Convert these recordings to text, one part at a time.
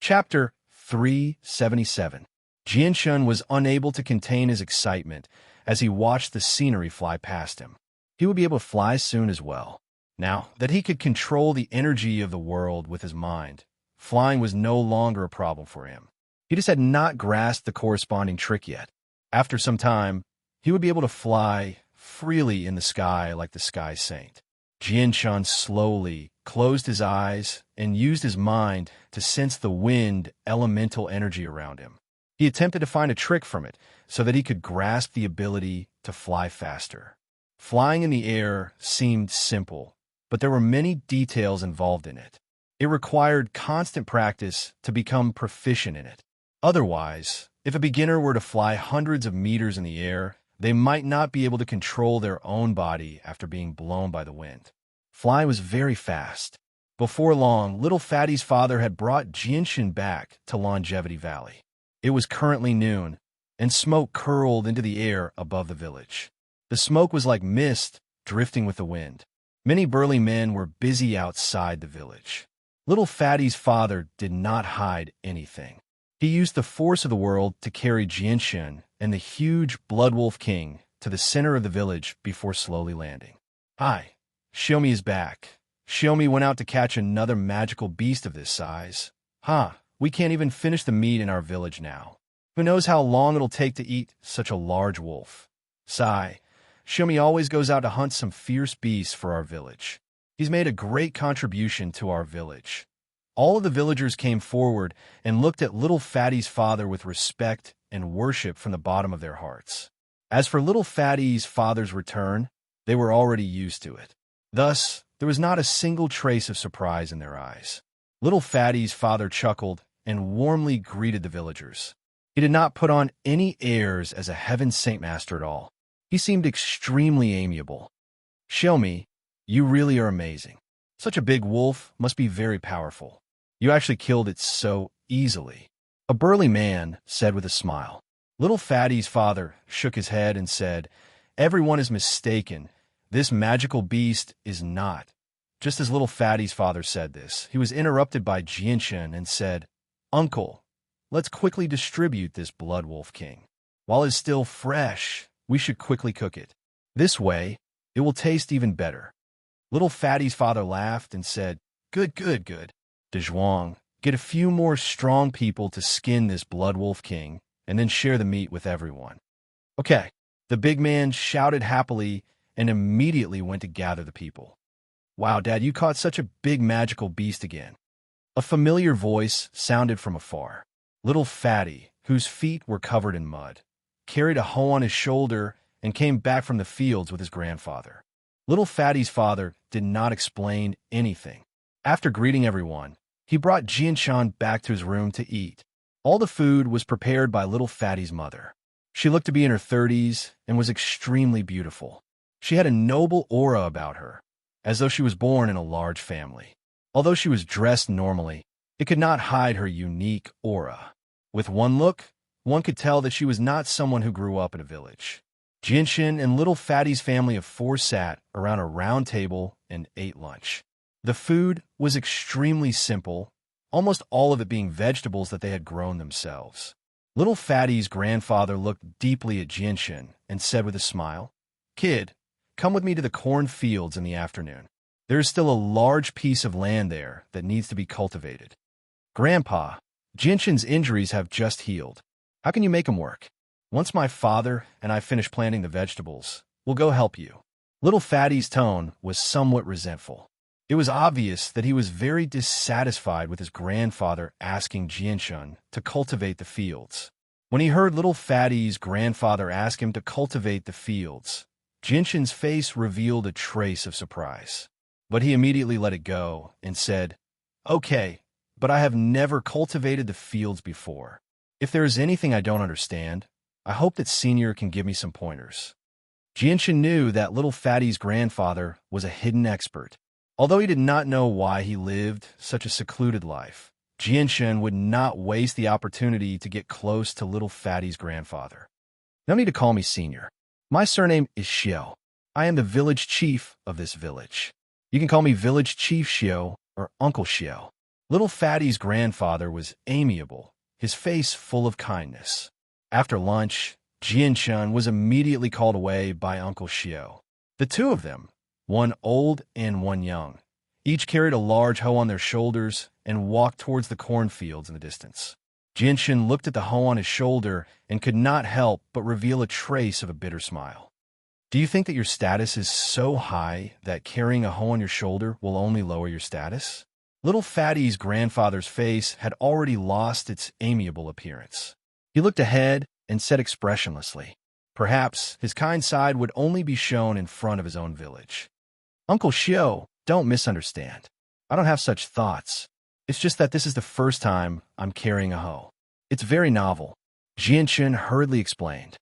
Chapter 377. Jianshun was unable to contain his excitement as he watched the scenery fly past him. He would be able to fly soon as well. Now that he could control the energy of the world with his mind, flying was no longer a problem for him. He just had not grasped the corresponding trick yet. After some time, he would be able to fly freely in the sky like the Sky Saint. Jianshun slowly closed his eyes and used his mind to sense the wind elemental energy around him. He attempted to find a trick from it so that he could grasp the ability to fly faster. Flying in the air seemed simple, but there were many details involved in it. It required constant practice to become proficient in it. Otherwise, if a beginner were to fly hundreds of meters in the air, they might not be able to control their own body after being blown by the wind. Flying was very fast. Before long, little Fatty's father had brought Jianshun back to Longevity Valley. It was currently noon, and smoke curled into the air above the village. The smoke was like mist drifting with the wind. Many burly men were busy outside the village. Little Fatty's father did not hide anything. He used the force of the world to carry Jianshun and the huge Bloodwolf King to the center of the village before slowly landing. Hi, Shiomi is back. Shiomi went out to catch another magical beast of this size. We can't even finish the meat in our village now. Who knows how long it'll take to eat such a large wolf? Sigh. Shiomi always goes out to hunt some fierce beasts for our village. He's made a great contribution to our village. All of the villagers came forward and looked at little Fatty's father with respect and worship from the bottom of their hearts. As for little Fatty's father's return, they were already used to it. Thus, there was not a single trace of surprise in their eyes. Little Fatty's father chuckled and warmly greeted the villagers. He did not put on any airs as a heaven saint master at all. He seemed extremely amiable. Shiomi, you really are amazing. Such a big wolf must be very powerful. You actually killed it so easily. A burly man said with a smile. Little Fatty's father shook his head and said, Everyone is mistaken. This magical beast is not. Just as little Fatty's father said this, he was interrupted by Jianshun and said, Uncle, let's quickly distribute this Bloodwolf King. While it's still fresh, we should quickly cook it. This way, it will taste even better. Little Fatty's father laughed and said, Good. Dezhuang, get a few more strong people to skin this Bloodwolf King and then share the meat with everyone. Okay. The big man shouted happily and immediately went to gather the people. Wow, Dad, you caught such a big magical beast again. A familiar voice sounded from afar. Little Fatty, whose feet were covered in mud, carried a hoe on his shoulder and came back from the fields with his grandfather. Little Fatty's father did not explain anything. After greeting everyone, he brought Jianshun back to his room to eat. All the food was prepared by little Fatty's mother. She looked to be in her 30s and was extremely beautiful. She had a noble aura about her, as though she was born in a large family. Although she was dressed normally, it could not hide her unique aura. With one look, one could tell that she was not someone who grew up in a village. Jianshun and little Fatty's family of 4 sat around a round table and ate lunch. The food was extremely simple, almost all of it being vegetables that they had grown themselves. Little Fatty's grandfather looked deeply at Jianshun and said with a smile, Kid, come with me to the cornfields in the afternoon. There is still a large piece of land there that needs to be cultivated. Grandpa, Jianshun's injuries have just healed. How can you make them work? Once my father and I finish planting the vegetables, we'll go help you. Little Fatty's tone was somewhat resentful. It was obvious that he was very dissatisfied with his grandfather asking Jianshun to cultivate the fields. When he heard little Fatty's grandfather ask him to cultivate the fields, Jianshun's face revealed a trace of surprise. But he immediately let it go and said, Okay, but I have never cultivated the fields before. If there is anything I don't understand, I hope that Senior can give me some pointers. Jianshun knew that little Fatty's grandfather was a hidden expert. Although he did not know why he lived such a secluded life, Jianshun would not waste the opportunity to get close to little Fatty's grandfather. No need to call me Senior. My surname is Xiao. I am the village chief of this village. You can call me Village Chief Xiao or Uncle Xiao. Little Fatty's grandfather was amiable, his face full of kindness. After lunch, Jianshun was immediately called away by Uncle Xiao. The two of them, one old and one young, each carried a large hoe on their shoulders and walked towards the cornfields in the distance. Jianshun looked at the hoe on his shoulder and could not help but reveal a trace of a bitter smile. Do you think that your status is so high that carrying a hoe on your shoulder will only lower your status? Little Fatty's grandfather's face had already lost its amiable appearance. He looked ahead and said expressionlessly, perhaps his kind side would only be shown in front of his own village. Uncle Xiao, don't misunderstand. I don't have such thoughts. It's just that this is the first time I'm carrying a hoe. It's very novel. Jianshun hurriedly explained.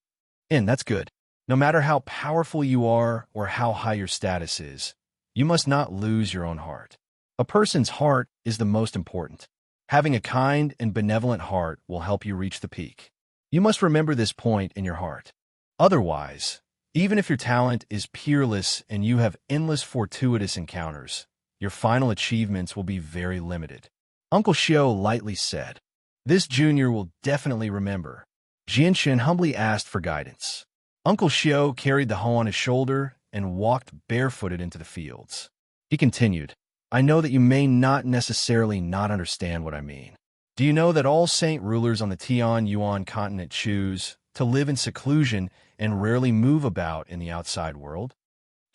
And that's good. No matter how powerful you are or how high your status is, you must not lose your own heart. A person's heart is the most important. Having a kind and benevolent heart will help you reach the peak. You must remember this point in your heart. Otherwise, even if your talent is peerless and you have endless fortuitous encounters, your final achievements will be very limited. Uncle Xiao lightly said. This junior will definitely remember. Jianshun humbly asked for guidance. Uncle Xiao carried the hoe on his shoulder and walked barefooted into the fields. He continued, I know that you may not necessarily not understand what I mean. Do you know that all saint rulers on the Tian-Yuan continent choose to live in seclusion and rarely move about in the outside world?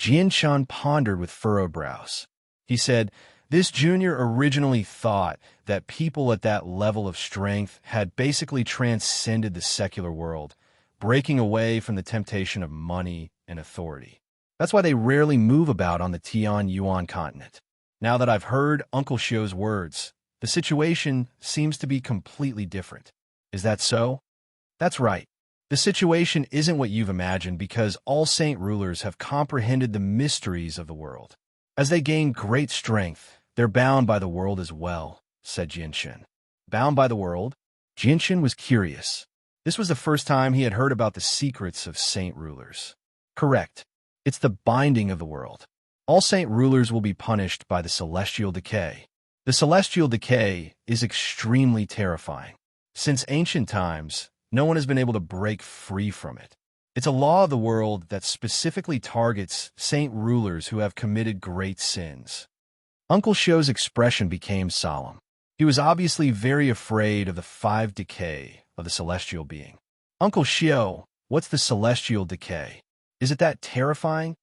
Jianshun pondered with furrowed brows. He said, this junior originally thought that people at that level of strength had basically transcended the secular world, breaking away from the temptation of money and authority. That's why they rarely move about on the Tian-Yuan continent. Now that I've heard Uncle Xiao's words, the situation seems to be completely different. Is that so? That's right. The situation isn't what you've imagined because all saint rulers have comprehended the mysteries of the world. As they gain great strength, they're bound by the world as well, said Jianshun. Bound by the world? Jianshun was curious. This was the first time he had heard about the secrets of saint rulers. Correct. It's the binding of the world. All saint rulers will be punished by the celestial decay. The celestial decay is extremely terrifying. Since ancient times, no one has been able to break free from it. It's a law of the world that specifically targets saint rulers who have committed great sins. Uncle Xiao's expression became solemn. He was obviously very afraid of the 5 decay of the celestial being. Uncle Xiao, what's the celestial decay? Is it that terrifying?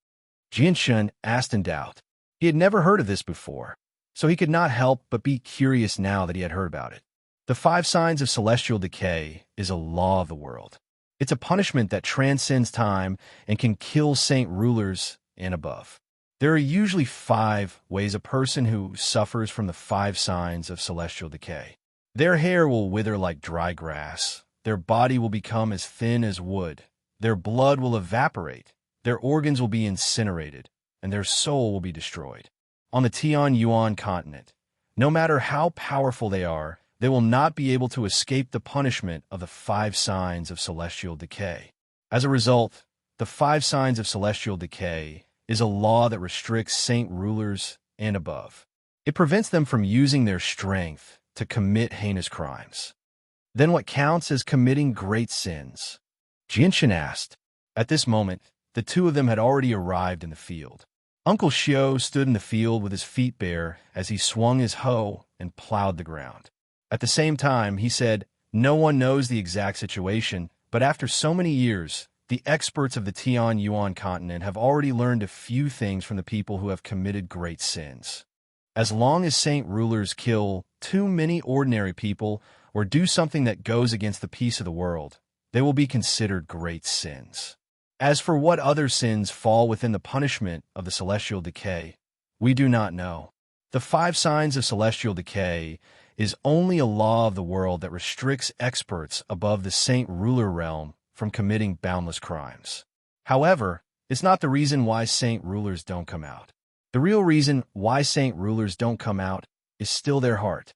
Jianshun asked in doubt. He had never heard of this before, so he could not help but be curious now that he had heard about it. The 5 signs of celestial decay is a law of the world. It's a punishment that transcends time and can kill saint rulers and above. There are usually 5 ways a person who suffers from the 5 signs of celestial decay. Their hair will wither like dry grass, their body will become as thin as wood, their blood will evaporate, their organs will be incinerated, and their soul will be destroyed. On the Tian-Yuan continent, no matter how powerful they are, they will not be able to escape the punishment of the 5 signs of celestial decay. As a result, the 5 signs of celestial decay is a law that restricts saint rulers and above. It prevents them from using their strength to commit heinous crimes. Then what counts as committing great sins? Jianshun asked. At this moment, the two of them had already arrived in the field. Uncle Xiao stood in the field with his feet bare as he swung his hoe and plowed the ground. At the same time, he said, no one knows the exact situation, but after so many years, the experts of the Tian-Yuan continent have already learned a few things from the people who have committed great sins. As long as saint rulers kill too many ordinary people or do something that goes against the peace of the world, they will be considered great sins. As for what other sins fall within the punishment of the celestial decay, we do not know. The 5 signs of celestial decay is only a law of the world that restricts experts above the saint ruler realm from committing boundless crimes. However, it's not the reason why saint rulers don't come out. The real reason why saint rulers don't come out is still their heart.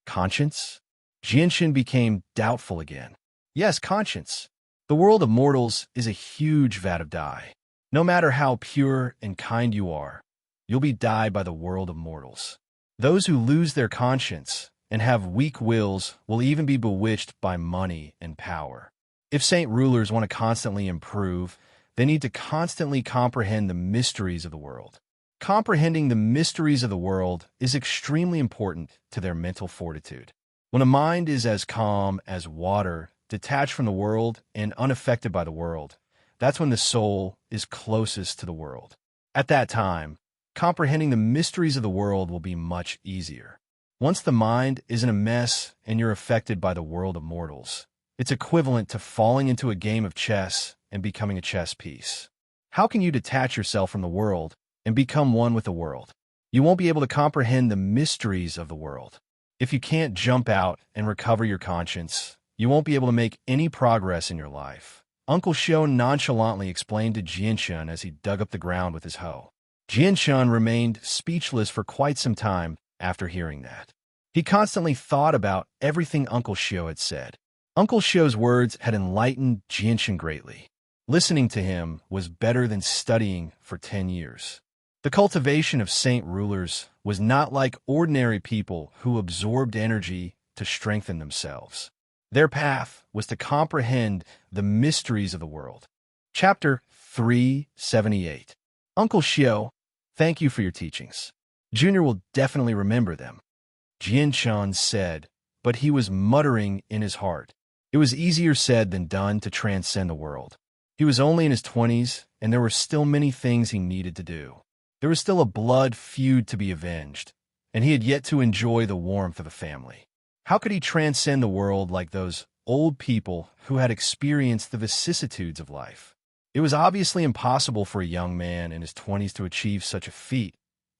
Conscience? Jianshun became doubtful again. Yes, conscience. The world of mortals is a huge vat of dye. No matter how pure and kind you are, you'll be dyed by the world of mortals. Those who lose their conscience and have weak wills will even be bewitched by money and power. If saint rulers want to constantly improve, they need to constantly comprehend the mysteries of the world. Comprehending the mysteries of the world is extremely important to their mental fortitude. When a mind is as calm as water, detached from the world and unaffected by the world, that's when the soul is closest to the world. At that time, comprehending the mysteries of the world will be much easier. Once the mind is in a mess and you're affected by the world of mortals, it's equivalent to falling into a game of chess and becoming a chess piece. How can you detach yourself from the world and become one with the world? You won't be able to comprehend the mysteries of the world. If you can't jump out and recover your conscience, you won't be able to make any progress in your life. Uncle Shio nonchalantly explained to Jianshun as he dug up the ground with his hoe. Jianshun remained speechless for quite some time after hearing that. He constantly thought about everything Uncle Shio had said. Uncle Shio's words had enlightened Jianshun greatly. Listening to him was better than studying for 10 years. The cultivation of saint rulers was not like ordinary people who absorbed energy to strengthen themselves. Their path was to comprehend the mysteries of the world. Chapter 378. Uncle Shio, thank you for your teachings. Junior will definitely remember them, Jianshun said, but he was muttering in his heart. It was easier said than done to transcend the world. He was only in his 20s, and there were still many things he needed to do. There was still a blood feud to be avenged, and he had yet to enjoy the warmth of a family. How could he transcend the world like those old people who had experienced the vicissitudes of life? It was obviously impossible for a young man in his 20s to achieve such a feat,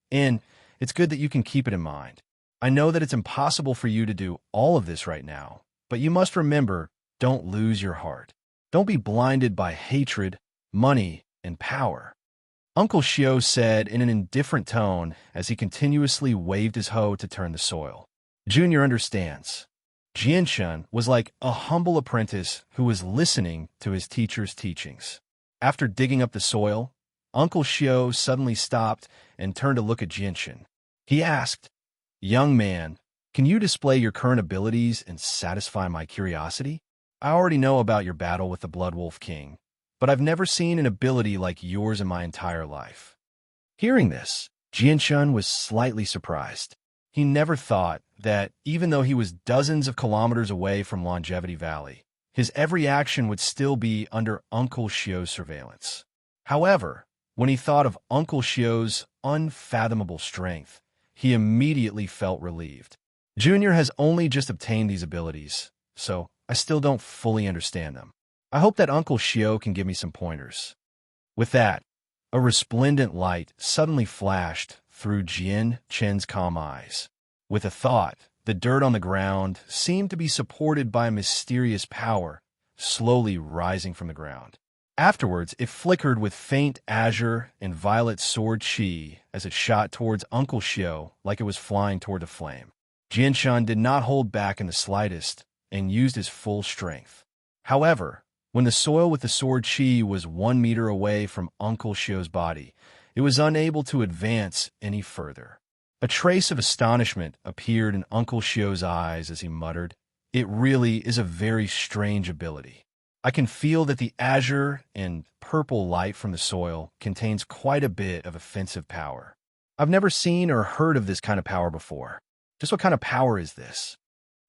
and it's good that you can keep it in mind. I know that it's impossible for you to do all of this right now, but you must remember, don't lose your heart. Don't be blinded by hatred, money, and power. Uncle Shio said in an indifferent tone as he continuously waved his hoe to turn the soil. Junior understands. Jianshun was like a humble apprentice who was listening to his teacher's teachings. After digging up the soil, Uncle Shio suddenly stopped and turned to look at Jianshun. He asked, "Young man, can you display your current abilities and satisfy my curiosity? I already know about your battle with the Blood Wolf King, but I've never seen an ability like yours in my entire life." Hearing this, Jianshun was slightly surprised. He never thought that, even though he was dozens of kilometers away from Longevity Valley, his every action would still be under Uncle Shio's surveillance. However, when he thought of Uncle Shio's unfathomable strength, he immediately felt relieved. Junior has only just obtained these abilities, so I still don't fully understand them. I hope that Uncle Shio can give me some pointers. With that, a resplendent light suddenly flashed through Jianshun's calm eyes. With a thought, the dirt on the ground seemed to be supported by a mysterious power, slowly rising from the ground. Afterwards, it flickered with faint azure and violet sword chi as it shot towards Uncle Shio like it was flying toward the flame. Jianshun did not hold back in the slightest and used his full strength. However, when the soil with the sword chi was 1 meter away from Uncle Shio's body, it was unable to advance any further. A trace of astonishment appeared in Uncle Shio's eyes as he muttered, "It really is a very strange ability. I can feel that the azure and purple light from the soil contains quite a bit of offensive power. I've never seen or heard of this kind of power before. Just what kind of power is this?"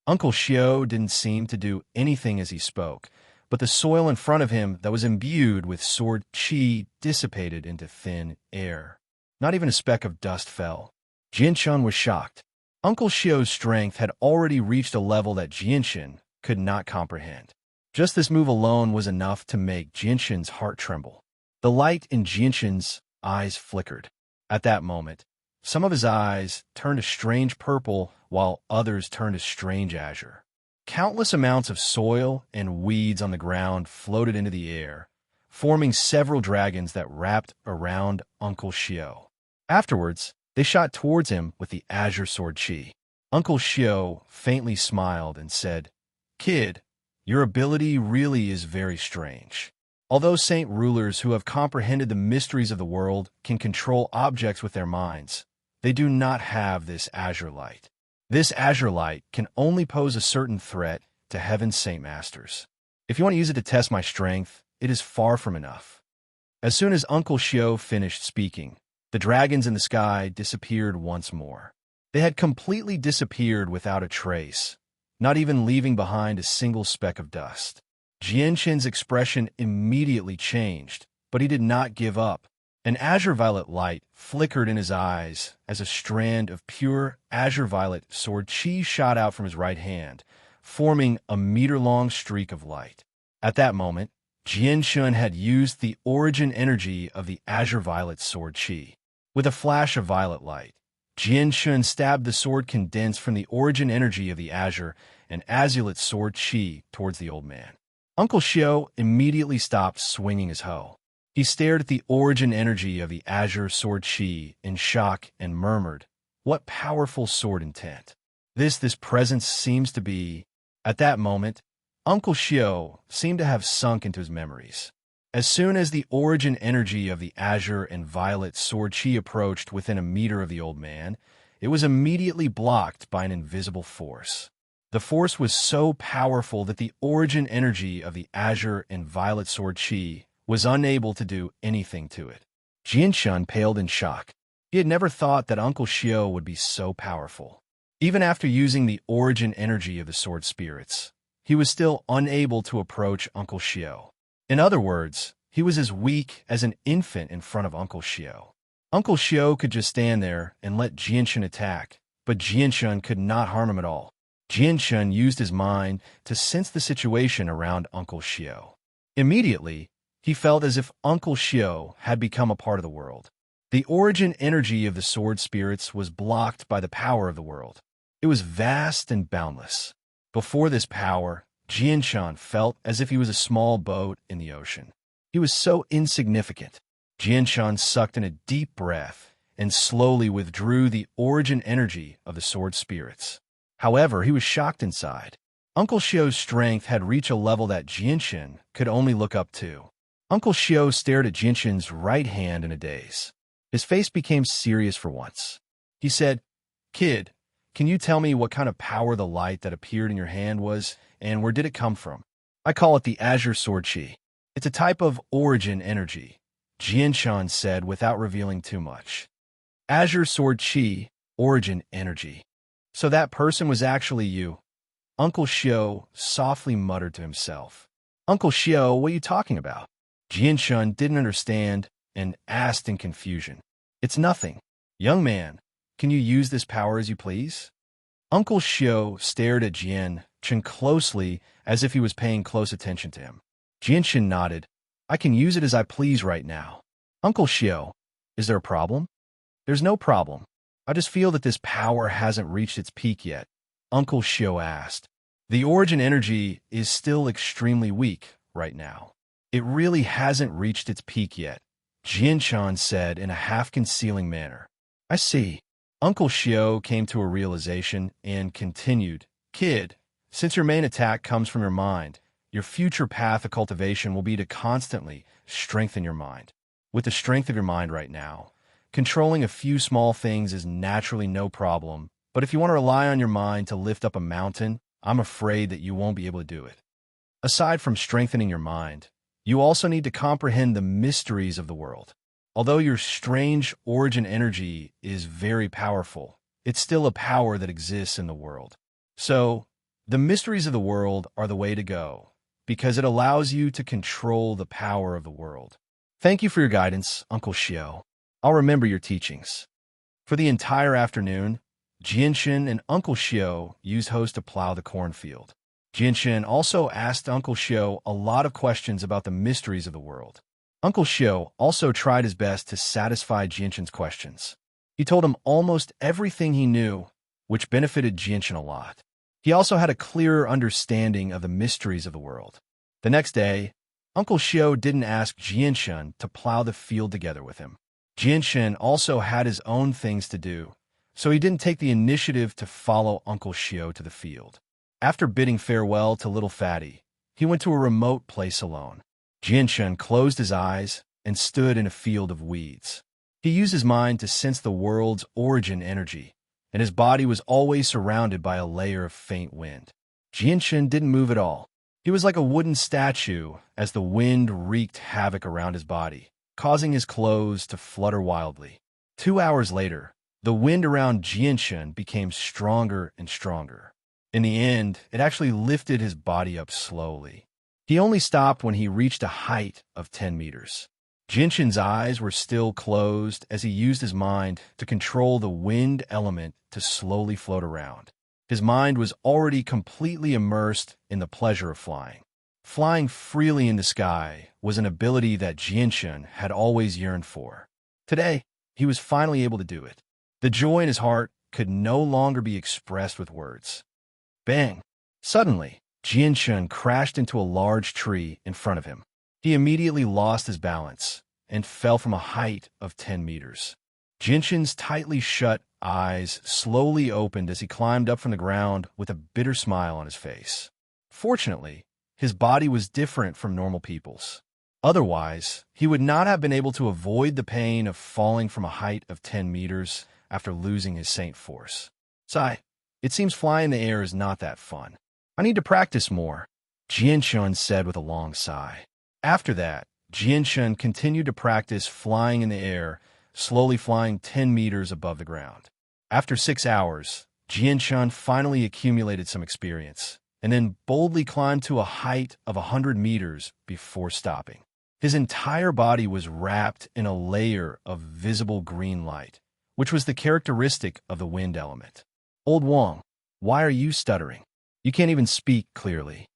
Uncle Shio didn't seem to do anything as he spoke, but the soil in front of him that was imbued with sword chi dissipated into thin air. Not even a speck of dust fell. Jianshun was shocked. Uncle Shio's strength had already reached a level that Jianshun could not comprehend. Just this move alone was enough to make Jianshun's heart tremble. The light in Jianshun's eyes flickered. At that moment, some of his eyes turned a strange purple while others turned a strange azure. Countless amounts of soil and weeds on the ground floated into the air, forming several dragons that wrapped around Uncle Shio. Afterwards, they shot towards him with the azure sword chi. Uncle Shio faintly smiled and said, "Kid, your ability really is very strange. Although saint rulers who have comprehended the mysteries of the world can control objects with their minds, they do not have this azure light. This azure light can only pose a certain threat to Heaven's Saint Masters. If you want to use it to test my strength, it is far from enough. As soon as Uncle Shio finished speaking, the dragons in the sky disappeared once more. They had completely disappeared without a trace, not even leaving behind a single speck of dust. Jianshan's expression immediately changed, but he did not give up. An azure violet light flickered in his eyes as a strand of pure azure violet sword chi shot out from his right hand, forming a meter-long streak of light. At that moment, Jianshan had used the origin energy of the azure violet sword chi. With a flash of violet light, Jianshan stabbed the sword condensed from the origin energy of the azure and azulate sword chi towards the old man. Uncle Shio immediately stopped swinging his hoe. He stared at the origin energy of the azure sword chi in shock and murmured, "What powerful sword intent. This presence seems to be..." At that moment, Uncle Shio seemed to have sunk into his memories. As soon as the origin energy of the azure and violet sword chi approached within a meter of the old man, it was immediately blocked by an invisible force. The force was so powerful that the origin energy of the azure and violet sword chi was unable to do anything to it. Jianshan paled in shock. He had never thought that Uncle Shio would be so powerful. Even after using the origin energy of the sword spirits, he was still unable to approach Uncle Shio. In other words, he was as weak as an infant in front of Uncle Shio. Uncle Shio could just stand there and let Jianshan attack, but Jianshan could not harm him at all. Jianshan used his mind to sense the situation around Uncle Shio. Immediately, he felt as if Uncle Shio had become a part of the world. The origin energy of the sword spirits was blocked by the power of the world. It was vast and boundless. Before this power, Jianshan felt as if he was a small boat in the ocean. He was so insignificant. Jianshan sucked in a deep breath and slowly withdrew the origin energy of the sword spirits. However, he was shocked inside. Uncle Shio's strength had reached a level that Jianshan could only look up to. Uncle Shio stared at Jianshan's right hand in a daze. His face became serious for once. He said, "Kid, can you tell me what kind of power the light that appeared in your hand was, and where did it come from?" "I call it the azure sword chi. It's a type of origin energy," Jianshan said without revealing too much. "Azure sword chi, origin energy. So that person was actually you." Uncle Shio softly muttered to himself. "Uncle Shio, what are you talking about?" Jianshan didn't understand and asked in confusion. "It's nothing. Young man, can you use this power as you please?" Uncle Shio stared at Jianshan closely as if he was paying close attention to him. Jianshan nodded. "I can use it as I please right now." "Uncle Shio, is there a problem?" "There's no problem. I just feel that this power hasn't reached its peak yet," Uncle Shio asked. "The origin energy is still extremely weak right now. It really hasn't reached its peak yet," Jianshan said in a half-concealing manner. "I see." Uncle Shio came to a realization and continued, "Kid, since your main attack comes from your mind, your future path of cultivation will be to constantly strengthen your mind. With the strength of your mind right now, controlling a few small things is naturally no problem, but if you want to rely on your mind to lift up a mountain, I'm afraid that you won't be able to do it. Aside from strengthening your mind, you also need to comprehend the mysteries of the world. Although your strange origin energy is very powerful, it's still a power that exists in the world. So, the mysteries of the world are the way to go, because it allows you to control the power of the world." "Thank you for your guidance, Uncle Shio. I'll remember your teachings." For the entire afternoon, Jianshan and Uncle Shio used hoes to plow the cornfield. Jianshan also asked Uncle Shio a lot of questions about the mysteries of the world. Uncle Shio also tried his best to satisfy Jianshan's questions. He told him almost everything he knew, which benefited Jianshan a lot. He also had a clearer understanding of the mysteries of the world. The next day, Uncle Shio didn't ask Jianshan to plow the field together with him. Jianshan also had his own things to do, so he didn't take the initiative to follow Uncle Shio to the field. After bidding farewell to Little Fatty, he went to a remote place alone. Jianshan closed his eyes and stood in a field of weeds. He used his mind to sense the world's origin energy, and his body was always surrounded by a layer of faint wind. Jianshun didn't move at all. He was like a wooden statue as the wind wreaked havoc around his body, causing his clothes to flutter wildly. 2 hours later, the wind around Jianshun became stronger and stronger. In the end, it actually lifted his body up slowly. He only stopped when he reached a height of 10 meters. Jianshun's eyes were still closed as he used his mind to control the wind element to slowly float around. His mind was already completely immersed in the pleasure of flying. Flying freely in the sky was an ability that Jianshun had always yearned for. Today, he was finally able to do it. The joy in his heart could no longer be expressed with words. Bang! Suddenly, Jianshun crashed into a large tree in front of him. He immediately lost his balance and fell from a height of 10 meters. Jianshun's tightly shut eyes slowly opened as he climbed up from the ground with a bitter smile on his face. Fortunately, his body was different from normal people's. Otherwise, he would not have been able to avoid the pain of falling from a height of 10 meters after losing his Saint Force. Sigh, it seems flying in the air is not that fun. I need to practice more, Jianshun said with a long sigh. After that, Jianshun continued to practice flying in the air, slowly flying 10 meters above the ground. After 6 hours, Jianshun finally accumulated some experience, and then boldly climbed to a height of 100 meters before stopping. His entire body was wrapped in a layer of visible green light, which was the characteristic of the wind element. Old Wang, why are you stuttering? You can't even speak clearly.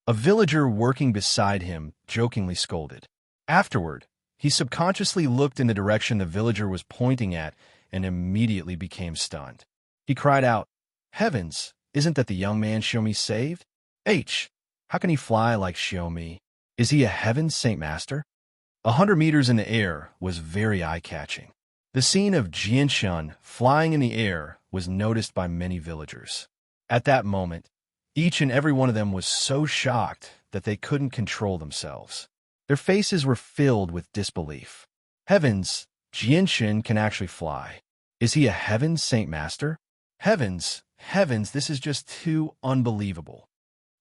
A villager working beside him jokingly scolded. Afterward, he subconsciously looked in the direction the villager was pointing at and immediately became stunned. He cried out, "Heavens, isn't that the young man Xiaomi saved? How can he fly like Xiaomi? Is he a heaven Saint Master?" 100 meters in the air was very eye-catching. The scene of Jianshun flying in the air was noticed by many villagers. At that moment, each and every one of them was so shocked that they couldn't control themselves. Their faces were filled with disbelief. Heavens, Jianshun can actually fly. Is he a heaven Saint Master? Heavens, this is just too unbelievable.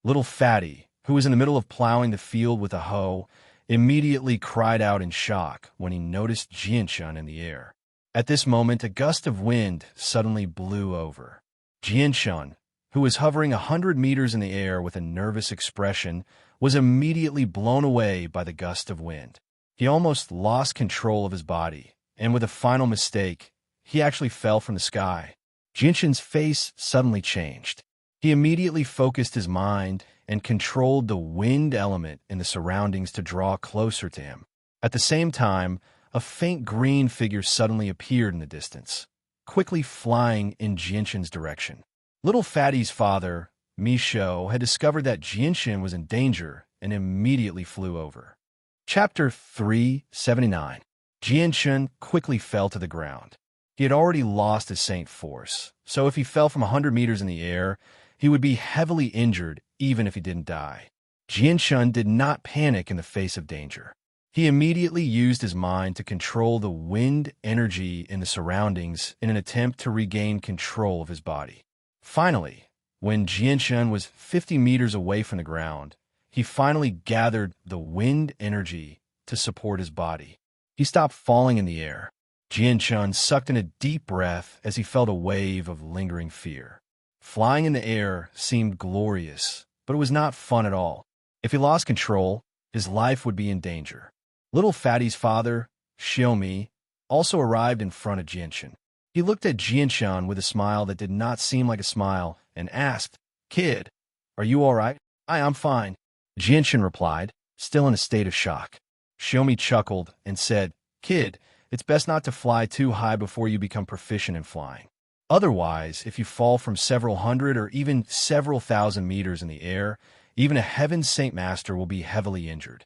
Little Fatty, who was in the middle of plowing the field with a hoe, immediately cried out in shock when he noticed Jianshun in the air. At this moment, a gust of wind suddenly blew over. Jianshun, who was hovering 100 meters in the air with a nervous expression, was immediately blown away by the gust of wind. He almost lost control of his body, and with a final mistake, he actually fell from the sky. Jianshun's face suddenly changed. He immediately focused his mind and controlled the wind element in the surroundings to draw closer to him. At the same time, a faint green figure suddenly appeared in the distance, quickly flying in Jianshun's direction. Little Fatty's father, Misho, had discovered that Jianshun was in danger and immediately flew over. Chapter 379. Jianshun quickly fell to the ground. He had already lost his Saint Force, so if he fell from 100 meters in the air, he would be heavily injured even if he didn't die. Jianshun did not panic in the face of danger. He immediately used his mind to control the wind energy in the surroundings in an attempt to regain control of his body. Finally, when Jianshun was 50 meters away from the ground, he finally gathered the wind energy to support his body. He stopped falling in the air. Jianshun sucked in a deep breath as he felt a wave of lingering fear. Flying in the air seemed glorious, but it was not fun at all. If he lost control, his life would be in danger. Little Fatty's father, Xiaomi, also arrived in front of Jianshun. He looked at Jianshun with a smile that did not seem like a smile and asked, "Kid, are you all right?" "I'm fine," Jianshun replied, still in a state of shock. Xiaomi chuckled and said, "Kid, it's best not to fly too high before you become proficient in flying. Otherwise, if you fall from several hundred or even several thousand meters in the air, even a heaven Saint Master will be heavily injured."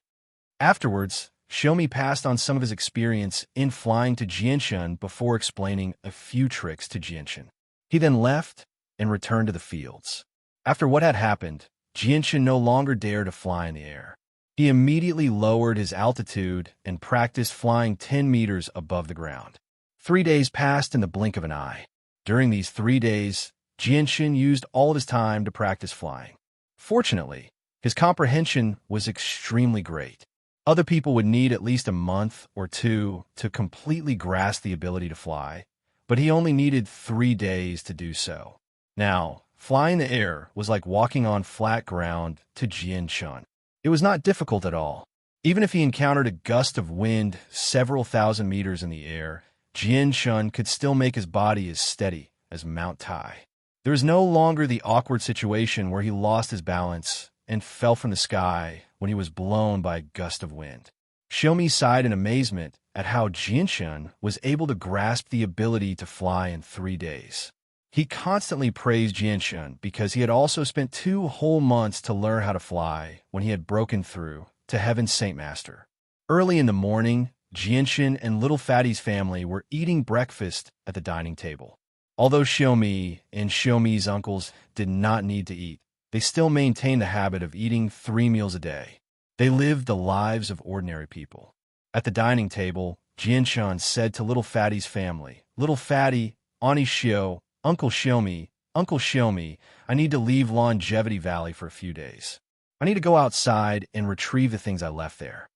Afterwards, Xiaomi passed on some of his experience in flying to Jianshun before explaining a few tricks to Jianshun. He then left and returned to the fields. After what had happened, Jianshun no longer dared to fly in the air. He immediately lowered his altitude and practiced flying 10 meters above the ground. 3 days passed in the blink of an eye. During these 3 days, Jianshin used all of his time to practice flying. Fortunately, his comprehension was extremely great. Other people would need at least a month or two to completely grasp the ability to fly, but he only needed 3 days to do so. Now, flying in the air was like walking on flat ground to Jianshin. It was not difficult at all. Even if he encountered a gust of wind several thousand meters in the air, Jianshin could still make his body as steady as Mount Tai. There was no longer the awkward situation where he lost his balance and fell from the sky when he was blown by a gust of wind. Xiaomi sighed in amazement at how Jianshin was able to grasp the ability to fly in 3 days. He constantly praised Jianshin because he had also spent 2 whole months to learn how to fly when he had broken through to Heaven's Saint Master. Early in the morning, Jianshin and Little Fatty's family were eating breakfast at the dining table. Although Xiaomi and Xiaomi's uncles did not need to eat, they still maintained the habit of eating 3 meals a day. They lived the lives of ordinary people. At the dining table, Jianshin said to Little Fatty's family, "Little Fatty, Auntie Xiao, Uncle Xiaomi, I need to leave Longevity Valley for a few days. I need to go outside and retrieve the things I left there."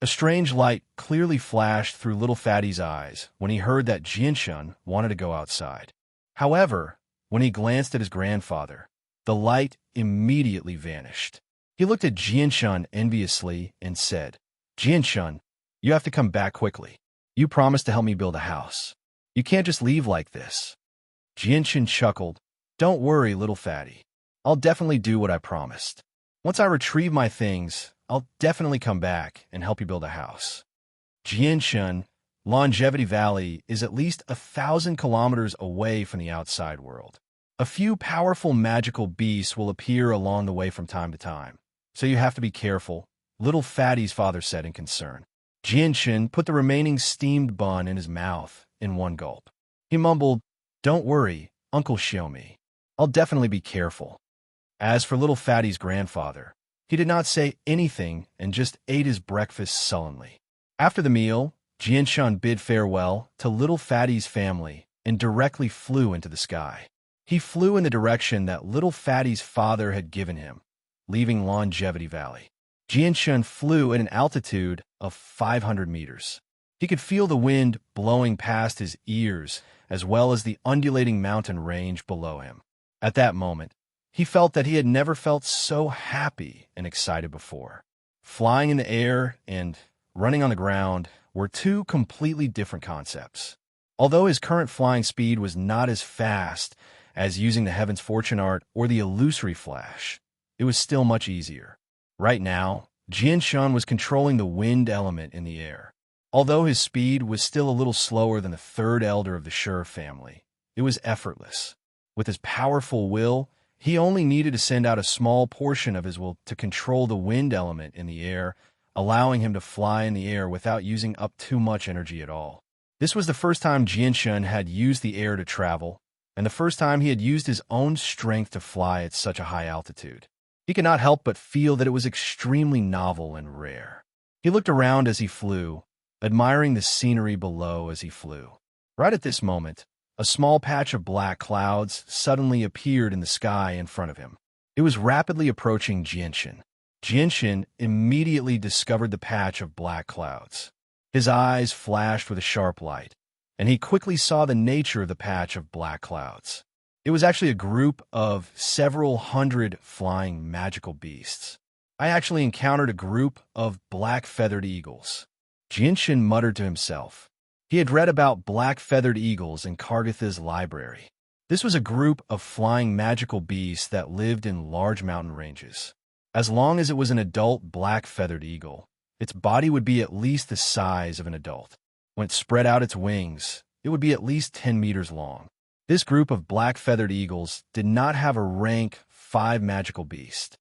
A strange light clearly flashed through Little Fatty's eyes when he heard that Jianshin wanted to go outside. However, when he glanced at his grandfather, the light immediately vanished. He looked at Jianshin enviously and said, "Jianshin, you have to come back quickly. You promised to help me build a house. You can't just leave like this." Jianshin chuckled. "Don't worry, Little Fatty. I'll definitely do what I promised. Once I retrieve my things, I'll definitely come back and help you build a house." Jianshin, Longevity Valley is at least 1,000 kilometers away from the outside world. A few powerful magical beasts will appear along the way from time to time, so you have to be careful, Little Fatty's father said in concern. Jianshin put the remaining steamed bun in his mouth in one gulp. He mumbled, "Don't worry, Uncle Xiaomi. I'll definitely be careful." As for Little Fatty's grandfather, he did not say anything and just ate his breakfast sullenly. After the meal, Jianshin bid farewell to Little Fatty's family and directly flew into the sky. He flew in the direction that Little Fatty's father had given him, leaving Longevity Valley. Jianshin flew at an altitude of 500 meters. He could feel the wind blowing past his ears as well as the undulating mountain range below him. At that moment, he felt that he had never felt so happy and excited before. Flying in the air and running on the ground were 2 completely different concepts. Although his current flying speed was not as fast as using the Heaven's Fortune Art or the Illusory Flash, it was still much easier. Right now, Jianshin was controlling the wind element in the air. Although his speed was still a little slower than the 3rd elder of the Shur family, it was effortless. With his powerful will, he only needed to send out a small portion of his will to control the wind element in the air, allowing him to fly in the air without using up too much energy at all. This was the first time Jianshin had used the air to travel, and the first time he had used his own strength to fly at such a high altitude. He could not help but feel that it was extremely novel and rare. He looked around as he flew, admiring the scenery below as he flew. Right at this moment, a small patch of black clouds suddenly appeared in the sky in front of him. It was rapidly approaching Jianshin. Jianshin immediately discovered the patch of black clouds. His eyes flashed with a sharp light, and he quickly saw the nature of the patch of black clouds. It was actually a group of several hundred flying magical beasts. I actually encountered a group of black-feathered eagles. Jianshin muttered to himself. He had read about black-feathered eagles in Kargatha's library. This was a group of flying magical beasts that lived in large mountain ranges. As long as it was an adult black-feathered eagle, its body would be at least the size of an adult. When it spread out its wings, it would be at least 10 meters long. This group of black-feathered eagles did not have a rank 5 magical beast.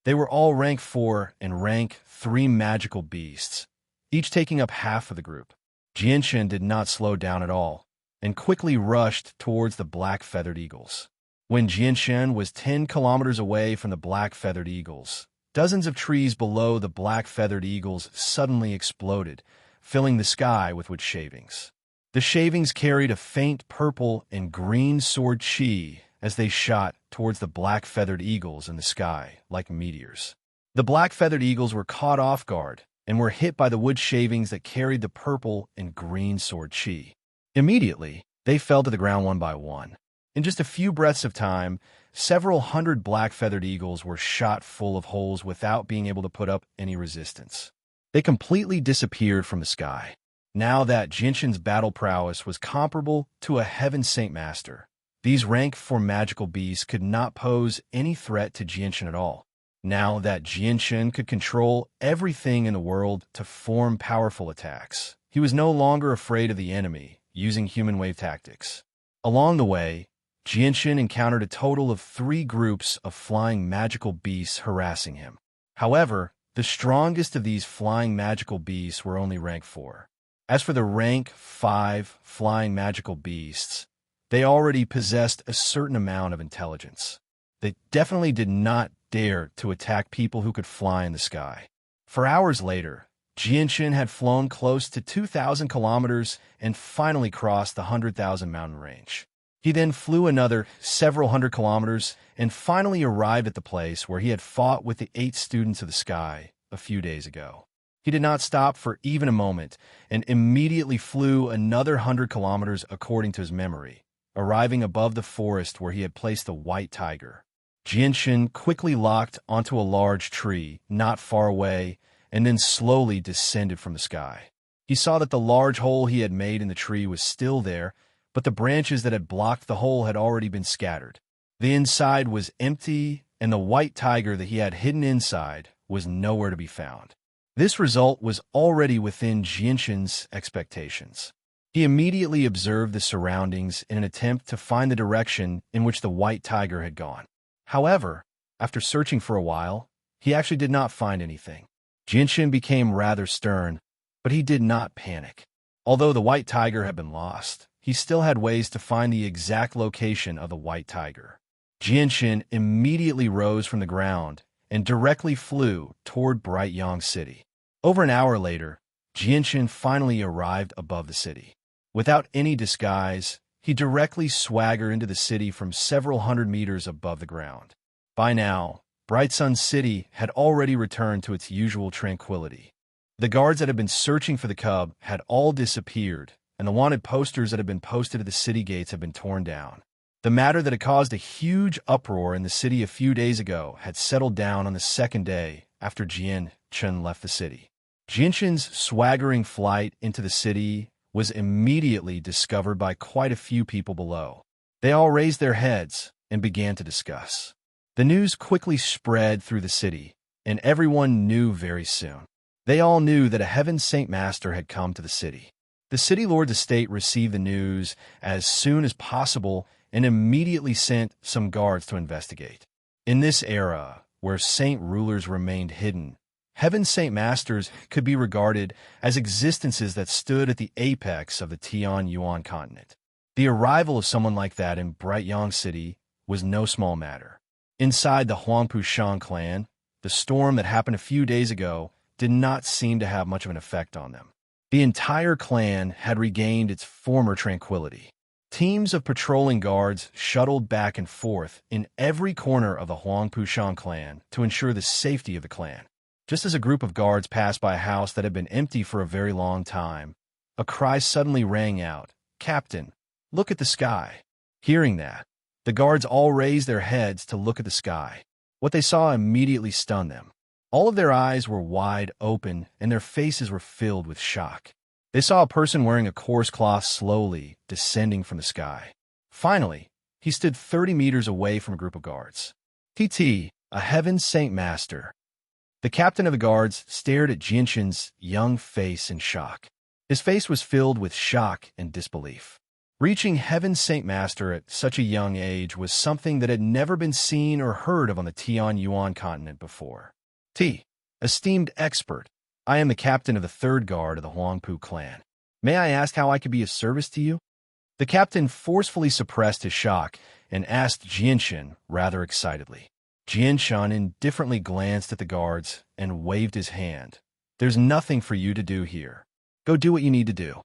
They were all rank 4 and rank 3 magical beasts, each taking up half of the group. Jianshin did not slow down at all, and quickly rushed towards the black-feathered eagles. When Jianshin was 10 kilometers away from the black-feathered eagles, dozens of trees below the black-feathered eagles suddenly exploded, filling the sky with wood shavings. The shavings carried a faint purple and green sword chi as they shot towards the black-feathered eagles in the sky like meteors. The black-feathered eagles were caught off guard and were hit by the wood shavings that carried the purple and green sword chi. Immediately, they fell to the ground one by one. In just a few breaths of time, several hundred black-feathered eagles were shot full of holes without being able to put up any resistance. They completely disappeared from the sky. Now that Jinshin's battle prowess was comparable to a Heaven Saint Master, these rank 4 magical beasts could not pose any threat to Jinshin at all. Now that Jinshin could control everything in the world to form powerful attacks, he was no longer afraid of the enemy using human wave tactics. Along the way, Jinshin encountered a total of 3 groups of flying magical beasts harassing him. However, the strongest of these flying magical beasts were only rank 4. As for the rank 5 flying magical beasts, they already possessed a certain amount of intelligence. They definitely did not dare to attack people who could fly in the sky. For hours later, Jinshin had flown close to 2,000 kilometers and finally crossed the 100,000 mountain range. He then flew another several hundred kilometers and finally arrived at the place where he had fought with the 8 students of the sky a few days ago. He did not stop for even a moment and immediately flew another 100 kilometers according to his memory, arriving above the forest where he had placed the white tiger. Jinshin quickly locked onto a large tree not far away and then slowly descended from the sky. He saw that the large hole he had made in the tree was still there, but the branches that had blocked the hole had already been scattered. The inside was empty, and the white tiger that he had hidden inside was nowhere to be found. This result was already within Jinshin's expectations. He immediately observed the surroundings in an attempt to find the direction in which the white tiger had gone. However, after searching for a while, he actually did not find anything. Jinshin became rather stern, but he did not panic. Although the white tiger had been lost, he still had ways to find the exact location of the white tiger. Jinshin immediately rose from the ground and directly flew toward Brightyang City. Over an hour later, Jinshin finally arrived above the city. Without any disguise, he directly swaggered into the city from several hundred meters above the ground. By now, Bright Sun City had already returned to its usual tranquility. The guards that had been searching for the cub had all disappeared, and the wanted posters that had been posted at the city gates had been torn down. The matter that had caused a huge uproar in the city a few days ago had settled down on the second day after Jinshin left the city. Jinshin's swaggering flight into the city was immediately discovered by quite a few people below. They all raised their heads and began to discuss. The news quickly spread through the city, and everyone knew very soon. They all knew that a Heaven Saint Master had come to the city. The city lord's estate received the news as soon as possible and immediately sent some guards to investigate. In this era, where saint rulers remained hidden, Heaven Saint Masters could be regarded as existences that stood at the apex of the Tianyuan continent. The arrival of someone like that in Brightyang City was no small matter. Inside the Huangpu clan, the storm that happened a few days ago did not seem to have much of an effect on them. The entire clan had regained its former tranquility. Teams of patrolling guards shuttled back and forth in every corner of the Huangpu clan to ensure the safety of the clan. Just as a group of guards passed by a house that had been empty for a very long time, a cry suddenly rang out, "Captain, look at the sky." Hearing that, the guards all raised their heads to look at the sky. What they saw immediately stunned them. All of their eyes were wide open, and their faces were filled with shock. They saw a person wearing a coarse cloth slowly descending from the sky. Finally, he stood 30 meters away from a group of guards. TT, a Heaven Saint Master. The captain of the guards stared at Jinshin's young face in shock. His face was filled with shock and disbelief. Reaching Heaven Saint Master at such a young age was something that had never been seen or heard of on the Tianyuan continent before. Esteemed expert, I am the captain of the 3rd guard of the Huangpu clan. May I ask how I could be of service to you? The captain forcefully suppressed his shock and asked Jinshin rather excitedly. Jinshin indifferently glanced at the guards and waved his hand. There's nothing for you to do here. Go do what you need to do.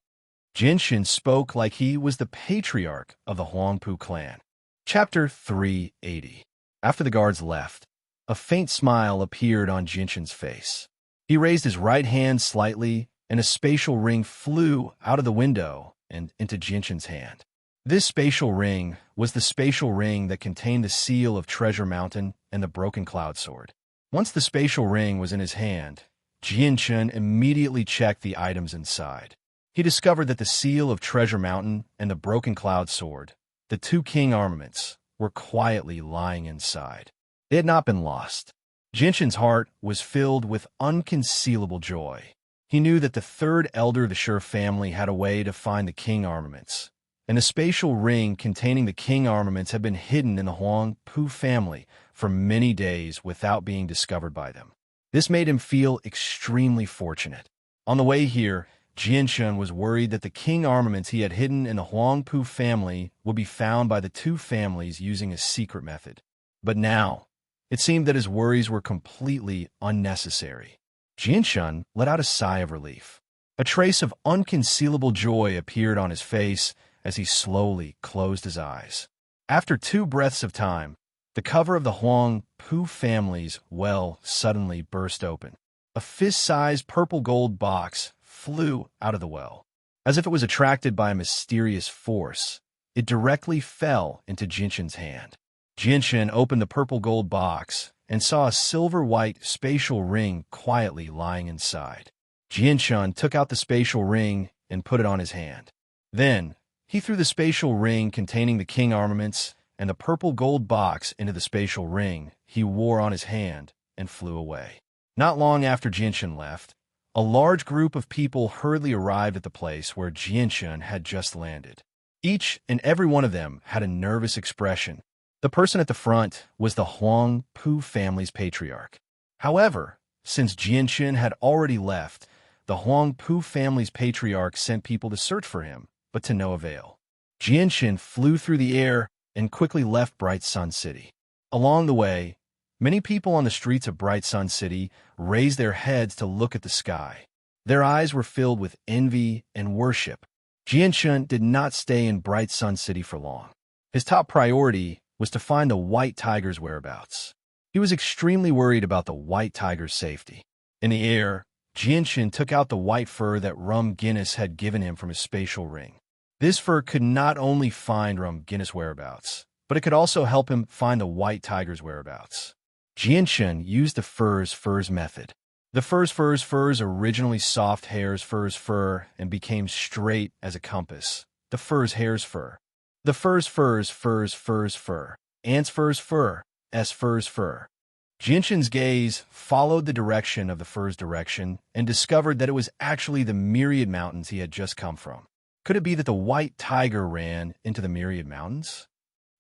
Jinshin spoke like he was the patriarch of the Huangpu clan. Chapter 380. After the guards left, a faint smile appeared on Jinshin's face. He raised his right hand slightly, and a spatial ring flew out of the window and into Jinshin's hand. This spatial ring was the spatial ring that contained the seal of Treasure Mountain and the broken cloud sword. Once the spatial ring was in his hand, Jinshin immediately checked the items inside. He discovered that the seal of Treasure Mountain and the broken cloud sword, the two king armaments, were quietly lying inside. They had not been lost. Jinshin's heart was filled with unconcealable joy. He knew that the third elder of the Sure family had a way to find the king armaments, and the spatial ring containing the king armaments had been hidden in the Huangpu family for many days without being discovered by them. This made him feel extremely fortunate. On the way here, Jinshin was worried that the king armaments he had hidden in the Huangpu family would be found by the two families using a secret method. But now, it seemed that his worries were completely unnecessary. Jinshin let out a sigh of relief. A trace of unconcealable joy appeared on his face as he slowly closed his eyes. After 2 breaths of time, the cover of the Huangpu family's well suddenly burst open. A fist-sized purple gold box flew out of the well. As if it was attracted by a mysterious force, it directly fell into Jinshin's hand. Jinshin opened the purple gold box and saw a silver-white spatial ring quietly lying inside. Jinshin took out the spatial ring and put it on his hand. Then, he threw the spatial ring containing the king armaments and the purple gold box into the spatial ring he wore on his hand and flew away. Not long after Jinshin left, a large group of people hurriedly arrived at the place where Jinshin had just landed. Each and every one of them had a nervous expression. The person at the front was the Huangpu family's patriarch. However, since Jinshin had already left, the Huangpu family's patriarch sent people to search for him, but to no avail. Jinshin flew through the air and quickly left Bright Sun City. Along the way, many people on the streets of Bright Sun City raised their heads to look at the sky. Their eyes were filled with envy and worship. Jinshin did not stay in Bright Sun City for long. His top priority was to find the white tiger's whereabouts. He was extremely worried about the white tiger's safety. In the air, Jinshin took out the white fur that Rum Guinness had given him from his spatial ring. This fur could not only find Rum Guinness' whereabouts, but it could also help him find the white tiger's whereabouts. Jinshin used the furs method. The furs originally soft hare's fur and became straight as a compass. The hare's fur. The fur. Ant's fur. S fur. Jinshin's gaze followed the direction of the fur's direction and discovered that it was actually the Myriad Mountains he had just come from. Could it be that the white tiger ran into the Myriad Mountains?